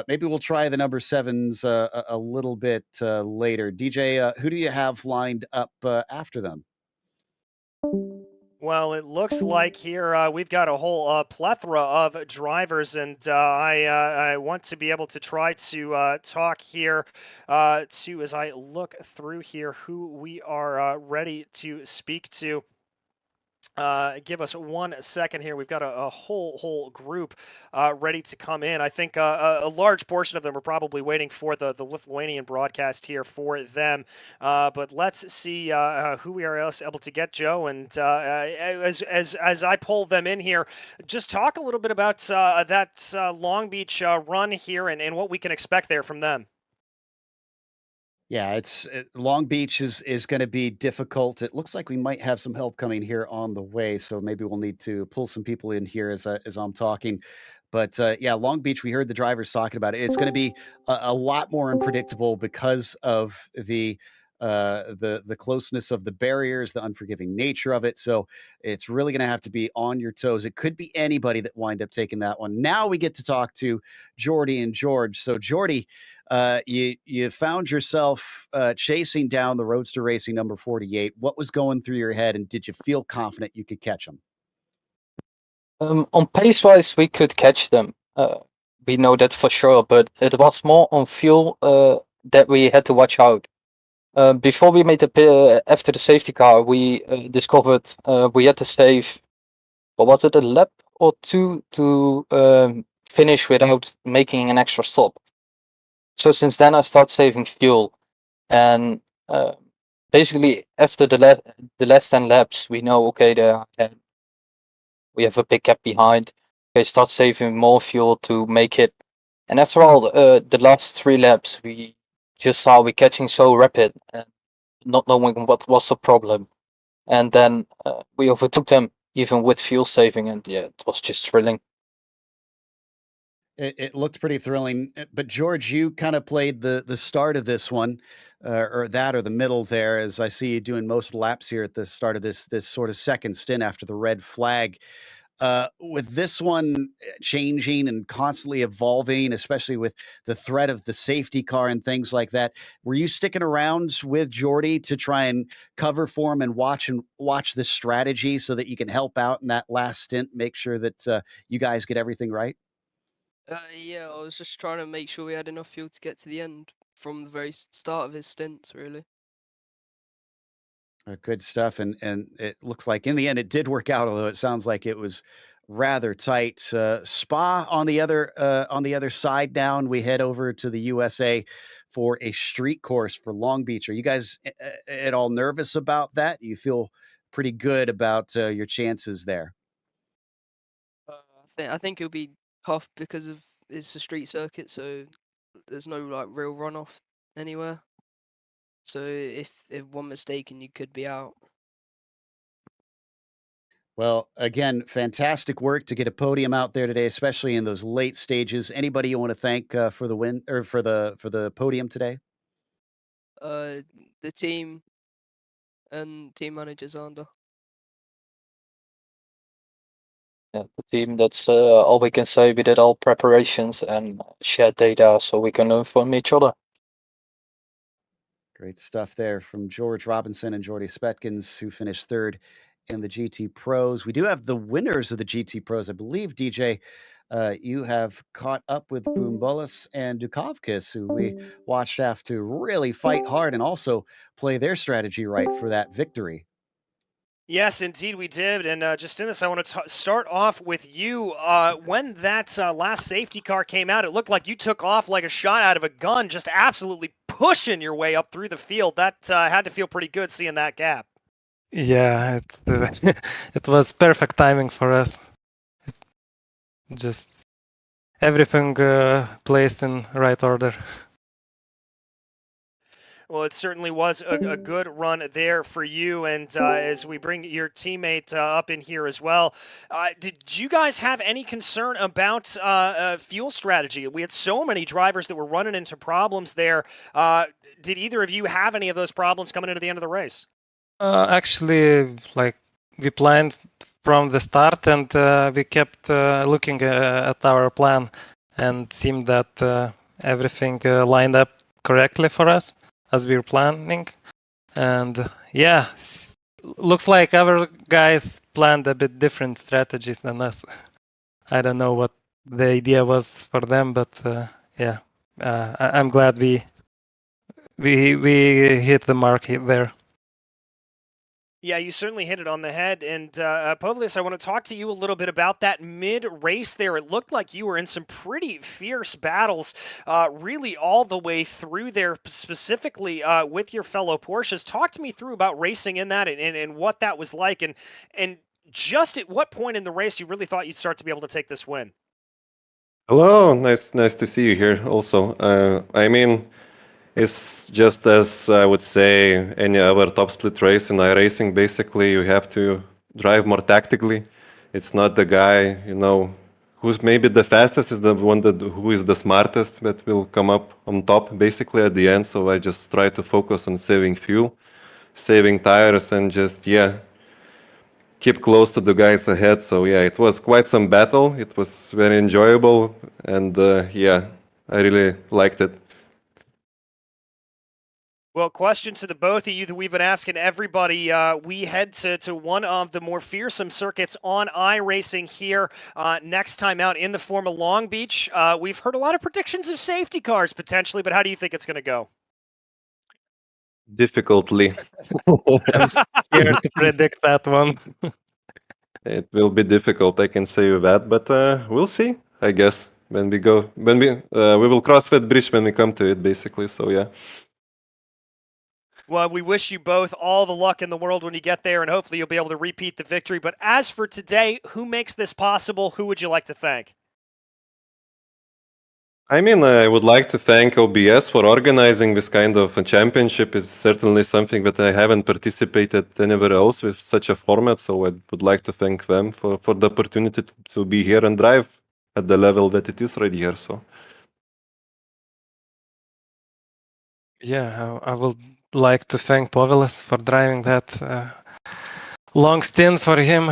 maybe we'll try the number 7s a little bit later. DJ, who do you have lined up after them? Well, it looks like here we've got a whole plethora of drivers, and I want to be able to try to talk here to, as I look through here, who we are ready to speak to. Give us 1 second here. We've got a whole group ready to come in. I think a large portion of them are probably waiting for the Lithuanian broadcast here for them. But let's see who we are able to get, Joe. And as I pull them in here, just talk a little bit about that Long Beach run here and what we can expect there from them. Yeah, Long Beach is going to be difficult. It looks like we might have some help coming here on the way, so maybe we'll need to pull some people in here as I'm talking. But yeah, Long Beach, we heard the drivers talking about it. It's going to be a lot more unpredictable because of the closeness of the barriers, the unforgiving nature of it. So it's really going to have to be on your toes. It could be anybody that wind up taking that one. Now we get to talk to Jordy and George. So Jordy, you found yourself chasing down the Roadster Racing number 48. What was going through your head, and did you feel confident you could catch them? On pace-wise, we could catch them. We know that for sure, but it was more on fuel that we had to watch out. Before we made after the safety car, we discovered we had to save, what was it, a lap or two to finish without making an extra stop. So since then, I started saving fuel, and basically after the last 10 laps, we know, okay, we have a big gap behind. Okay, start saving more fuel to make it. And after all, the last 3 laps, we just saw we catching so rapid and not knowing what was the problem. And then we overtook them even with fuel saving, and yeah, it was just thrilling. It looked pretty thrilling, but George, you kind of played the start of this one, or the middle there, as I see you doing most laps here at the start of this sort of second stint after the red flag. With this one changing and constantly evolving, especially with the threat of the safety car and things like that, were you sticking around with Jordy to try and cover for him and watch this strategy so that you can help out in that last stint, make sure that you guys get everything right? Yeah, I was just trying to make sure we had enough fuel to get to the end from the very start of his stints, really. Good stuff, and it looks like in the end it did work out, although it sounds like it was rather tight. Spa on the other side down. We head over to the USA for a street course for Long Beach. Are you guys at all nervous about that? You feel pretty good about your chances there? I think it'll be tough because it's a street circuit, so there's no like real runoff anywhere. So if one mistake and you could be out. Well, again, fantastic work to get a podium out there today, especially in those late stages. Anybody you want to thank for the win or for the podium today? The team and team managers under. Yeah, the team, that's all we can say. We did all preparations and shared data so we can learn from each other. Great stuff there from George Robinson and Jordy Spetkins, who finished third in the GT Pros. We do have the winners of the GT Pros. I believe, DJ, you have caught up with Boombolis and Dukovkis, who we watched have to really fight hard and also play their strategy right for that victory. Yes, indeed we did. And Justinas, I want to start off with you. When that last safety car came out, it looked like you took off like a shot out of a gun, just absolutely pushing your way up through the field. That had to feel pretty good seeing that gap. Yeah, it was perfect timing for us. Just everything placed in right order. Well, it certainly was a good run there for you. And as we bring your teammate up in here as well, did you guys have any concern about fuel strategy? We had so many drivers that were running into problems there. Did either of you have any of those problems coming into the end of the race? Actually, like, we planned from the start, and we kept looking at our plan, and seemed that everything lined up correctly for us as we were planning. And yeah, looks like our guys planned a bit different strategies than us. I don't know what the idea was for them, but yeah, I'm glad we hit the mark there. Yeah, you certainly hit it on the head. And Povlius, I want to talk to you a little bit about that mid-race there. It looked like you were in some pretty fierce battles really all the way through there, specifically with your fellow Porsches. Talk to me through about racing in that and what that was like, and just at what point in the race you really thought you'd start to be able to take this win. Hello, nice to see you here also. I mean, it's just as I would say any other top split race in iRacing. Basically, you have to drive more tactically. It's not the guy, who's maybe the fastest is the one who is the smartest that will come up on top basically at the end. So I just try to focus on saving fuel, saving tires, and just keep close to the guys ahead. So yeah, it was quite some battle. It was very enjoyable, and yeah, I really liked it. Well, question to the both of you that we've been asking everybody. We head to one of the more fearsome circuits on iRacing here next time out in the form of Long Beach. We've heard a lot of predictions of safety cars potentially, but how do you think it's going to go? Difficultly. I'm scared to predict that one. It will be difficult, I can say you that, but we'll see, I guess, when we will cross that bridge when we come to it, basically, so yeah. Well, we wish you both all the luck in the world when you get there, and hopefully you'll be able to repeat the victory. But as for today, who makes this possible? Who would you like to thank? I mean, I would like to thank OBS for organizing this kind of a championship. It's certainly something that I haven't participated anywhere else with such a format, so I would like to thank them for the opportunity to be here and drive at the level that it is right here. So. Yeah, I would like to thank Povilas for driving that long stint for him.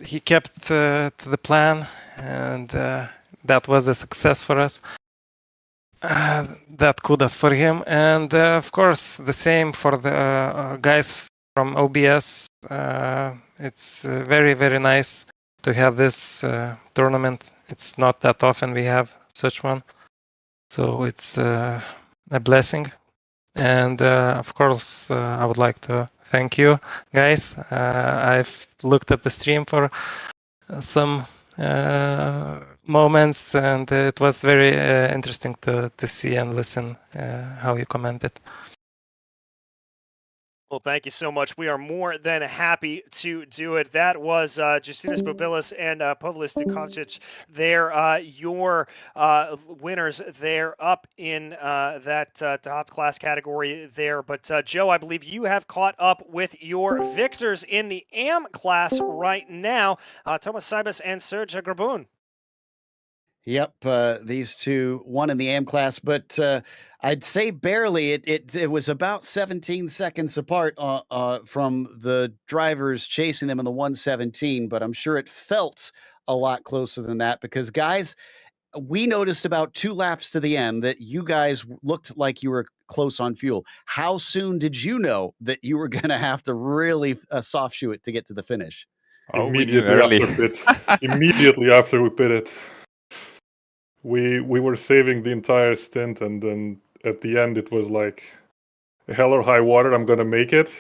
He kept to the plan, and that was a success for us. That kudos for him. And of course, the same for the guys from OBS. It's very, very nice to have this tournament. It's not that often we have such one. So it's a blessing. And of course, I would like to thank you guys. I've looked at the stream for some moments, and it was very interesting to see and listen how you commented. Well, thank you so much. We are more than happy to do it. That was Justinas Bobilis and Povilas Dukovcic. They're your winners. They're up in that top class category there. But Joe, I believe you have caught up with your victors in the AM class right now, Thomas Sibas and Serge Grabun. Yep, these two won in the AM class, but I'd say barely. It was about 17 seconds apart from the drivers chasing them in the 117, but I'm sure it felt a lot closer than that because, guys, we noticed about 2 laps to the end that you guys looked like you were close on fuel. How soon did you know that you were going to have to really soft shoe it to get to the finish? Immediately after pit. Immediately after we pitted. We were saving the entire stint, and then at the end it was like hell or high water. I'm gonna make it,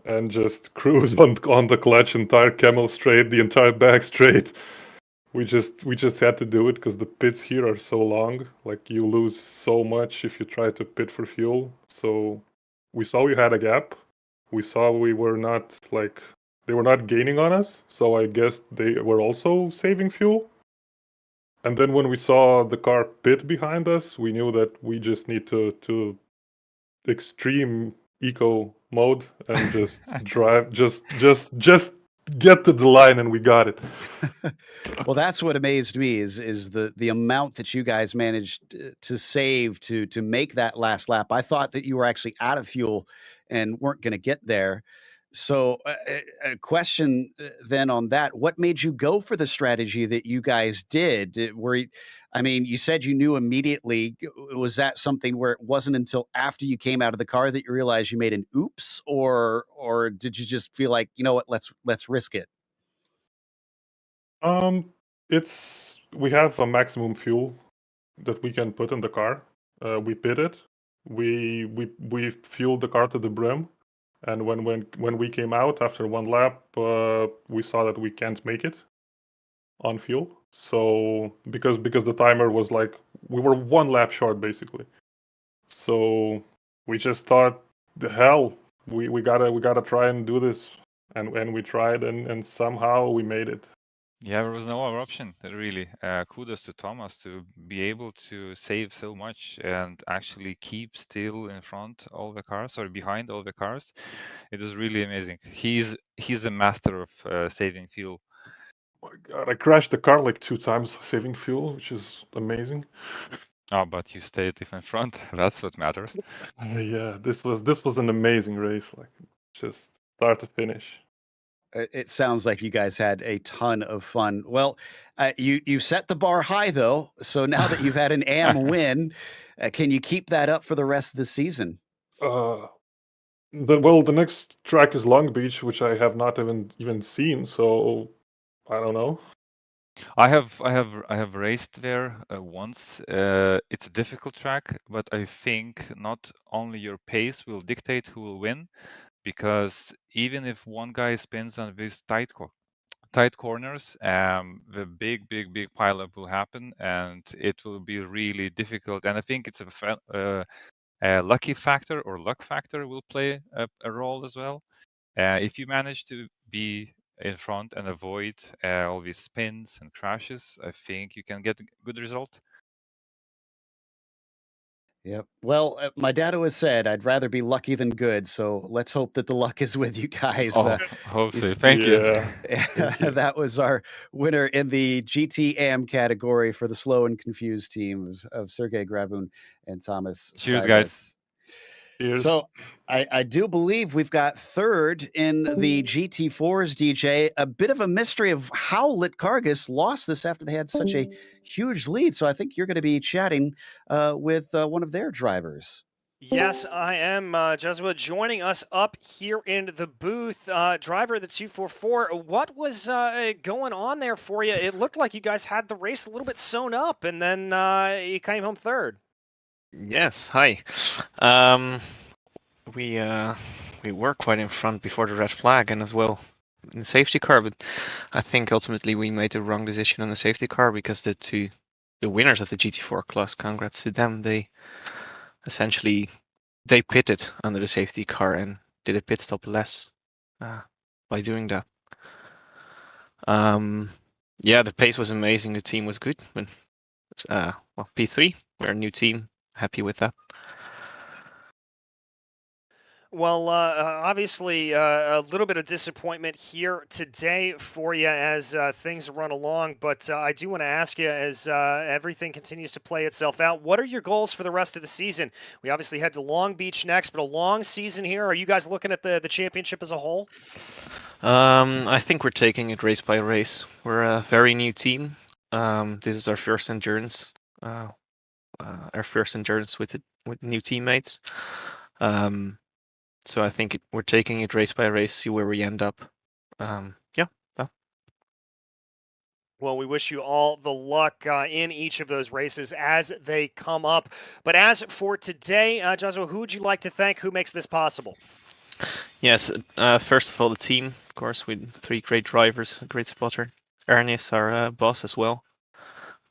and just cruise on the clutch, entire camel straight, the entire back straight. We just had to do it because the pits here are so long. Like you lose so much if you try to pit for fuel. So we saw we had a gap. We saw we were not they were not gaining on us. So I guess they were also saving fuel. And then when we saw the car pit behind us, we knew that we just need to extreme eco mode and just drive, just get to the line, and we got it. Well, that's what amazed me is the amount that you guys managed to save to make that last lap. I thought that you were actually out of fuel and weren't going to get there. So a question then on that, what made you go for the strategy that you guys did? You said you knew immediately. Was that something where it wasn't until after you came out of the car that you realized you made an oops, or did you just feel like, you know what, let's risk it? We have a maximum fuel that we can put in the car. We pitted. We fueled the car to the brim. And when we came out after 1 lap, we saw that we can't make it on fuel. So because the timer was like, we were 1 lap short basically. So we just thought, the hell, we gotta try and do this, and we tried, and somehow we made it. Yeah, there was no other option, really. Kudos to Thomas to be able to save so much and actually keep still in front all the cars, or behind all the cars. It is really amazing. He's a master of saving fuel. Oh my God, I crashed the car like 2 times saving fuel, which is amazing. Oh, but you stayed in front. That's what matters. Yeah, this was an amazing race, like just start to finish. It sounds like you guys had a ton of fun. Well, you set the bar high, though. So now that you've had an AM win, can you keep that up for the rest of the season? The next track is Long Beach, which I have not even seen, so I don't know. I have raced there once. It's a difficult track, but I think not only your pace will dictate who will win, because even if one guy spins on these tight corners, the big pileup will happen, and it will be really difficult. And I think it's a lucky factor or luck factor will play a role as well. If you manage to be in front and avoid all these spins and crashes, I think you can get a good result. Yep. Well, my dad always said I'd rather be lucky than good, so let's hope that the luck is with you guys. Oh, hope so. Thank you. Thank you. That was our winner in the GT-AM category for the slow and confused teams of Sergey Grabun and Thomas. Cheers, Sailas. guys. Cheers. So I do believe we've got third in the GT4s, DJ. A bit of a mystery of how Litkargus lost this after they had such a huge lead. So I think you're going to be chatting with one of their drivers. Yes, I am, Jesua, joining us up here in the booth. Driver of the 244, what was going on there for you? It looked like you guys had the race a little bit sewn up, and then you came home third. Yes, hi. We were quite in front before the red flag and as well in the safety car, but I think ultimately we made the wrong decision on the safety car because the winners of the GT4 class, congrats to them, they pitted under the safety car and did a pit stop less by doing that. Yeah, the pace was amazing. The team was good. But well, P3, we're a new team. Happy with that. Well, obviously, a little bit of disappointment here today for you as things run along. But I do want to ask you, as everything continues to play itself out, what are your goals for the rest of the season? We obviously head to Long Beach next, but a long season here. Are you guys looking at the championship as a whole? I think we're taking it race by race. We're a very new team. This is our first endurance. With new teammates. So I think we're taking it race by race, see where we end up. Yeah. Well, we wish you all the luck in each of those races as they come up. But as for today, Jesua, who would you like to thank? Who makes this possible? Yes, first of all, the team, of course, with 3 great drivers, a great spotter. Ernest, our boss as well.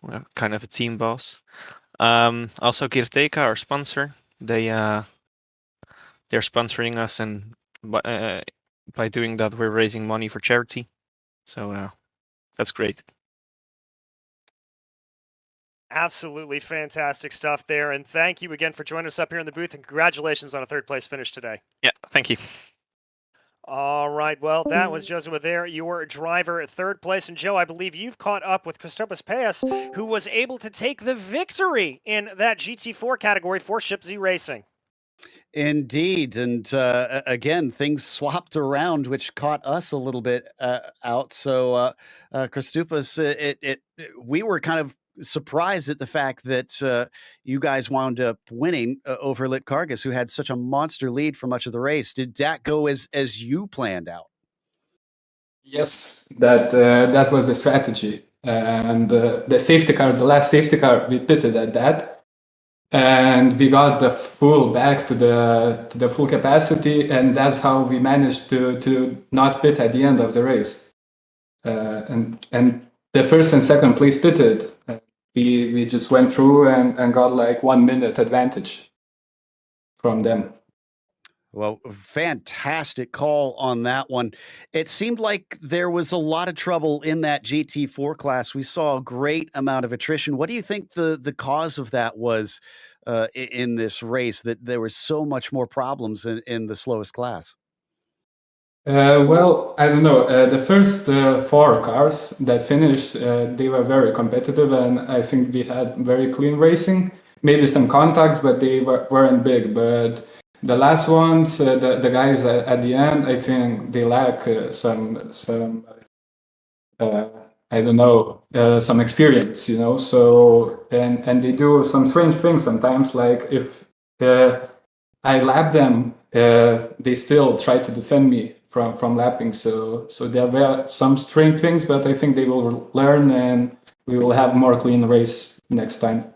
We're kind of a team boss. Also Girteka, our sponsor. They're sponsoring us, and by doing that, we're raising money for charity. So that's great. Absolutely fantastic stuff there. And thank you again for joining us up here in the booth, and congratulations on a third place finish today. Yeah, thank you. All right, well, that was Jesua there, your driver at third place. And Joe, I believe you've caught up with Christopus Payas, who was able to take the victory in that GT4 category for Ship Z Racing. Indeed. And again, things swapped around, which caught us a little bit out. So Christopus, we were kind of surprised at the fact that you guys wound up winning over Litkargus, who had such a monster lead for much of the race. Did that go as you planned out? Yes, that was the strategy. And the safety car, the last safety car, we pitted at that. And we got the full back to the full capacity, and that's how we managed to not pit at the end of the race. And the first and second place pitted. We just went through and got like 1 minute advantage from them. Well, fantastic call on that one. It seemed like there was a lot of trouble in that GT4 class. We saw a great amount of attrition. What do you think the cause of that was in this race, that there was so much more problems in the slowest class? Well, I don't know. The first 4 cars that finished, they were very competitive, and I think we had very clean racing. Maybe some contacts, but they weren't big. But the last ones, the guys at the end, I think they lack some I don't know, some experience, you know. So and they do some strange things sometimes. Like if I lap them, they still try to defend me from lapping. So there were some strange things, but I think they will learn and we will have more clean race next time.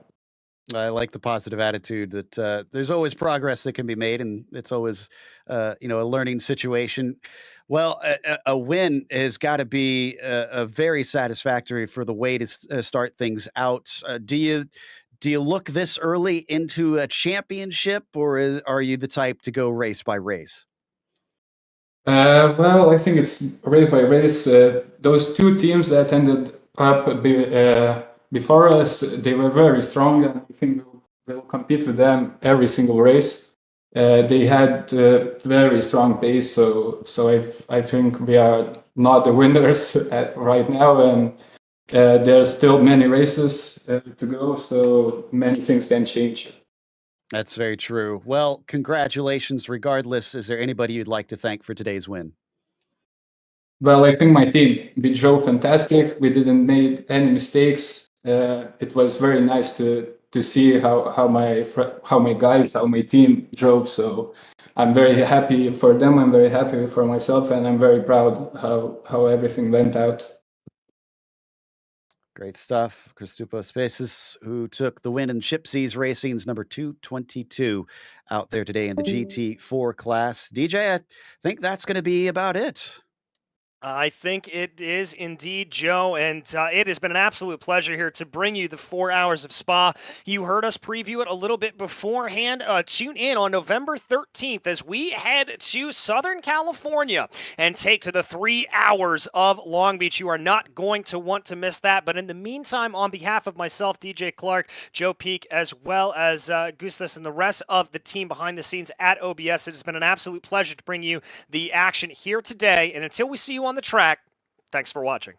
I like the positive attitude that there's always progress that can be made, and it's always, a learning situation. Well, a win has got to be a very satisfactory for the way to start things out. Do you look this early into a championship, or are you the type to go race by race? Well, I think it's race by race. Those two teams that ended up before us, they were very strong, and I think we'll compete with them every single race. They had very strong pace, so I think we are not the winners right now, and there's still many races to go, so many things can change. That's very true. Well, congratulations regardless. Is there anybody you'd like to thank for today's win? Well, I think my team, we drove fantastic. We didn't make any mistakes. It was very nice to see how my guys, how my team drove. So I'm very happy for them. I'm very happy for myself, and I'm very proud how everything went out. Great stuff. Christopoulos Spaces, who took the win in Chipsies Racing's number 222 out there today in the GT4 class. DJ, I think that's going to be about it. I think it is indeed, Joe, and it has been an absolute pleasure here to bring you the 4 hours of Spa. You heard us preview it a little bit beforehand. Tune in on November 13th as we head to Southern California and take to the 3 hours of Long Beach. You are not going to want to miss that, but in the meantime, on behalf of myself, DJ Clark, Joe Peak, as well as Gustas and the rest of the team behind the scenes at OBS, it has been an absolute pleasure to bring you the action here today, and until we see you on the track, thanks for watching.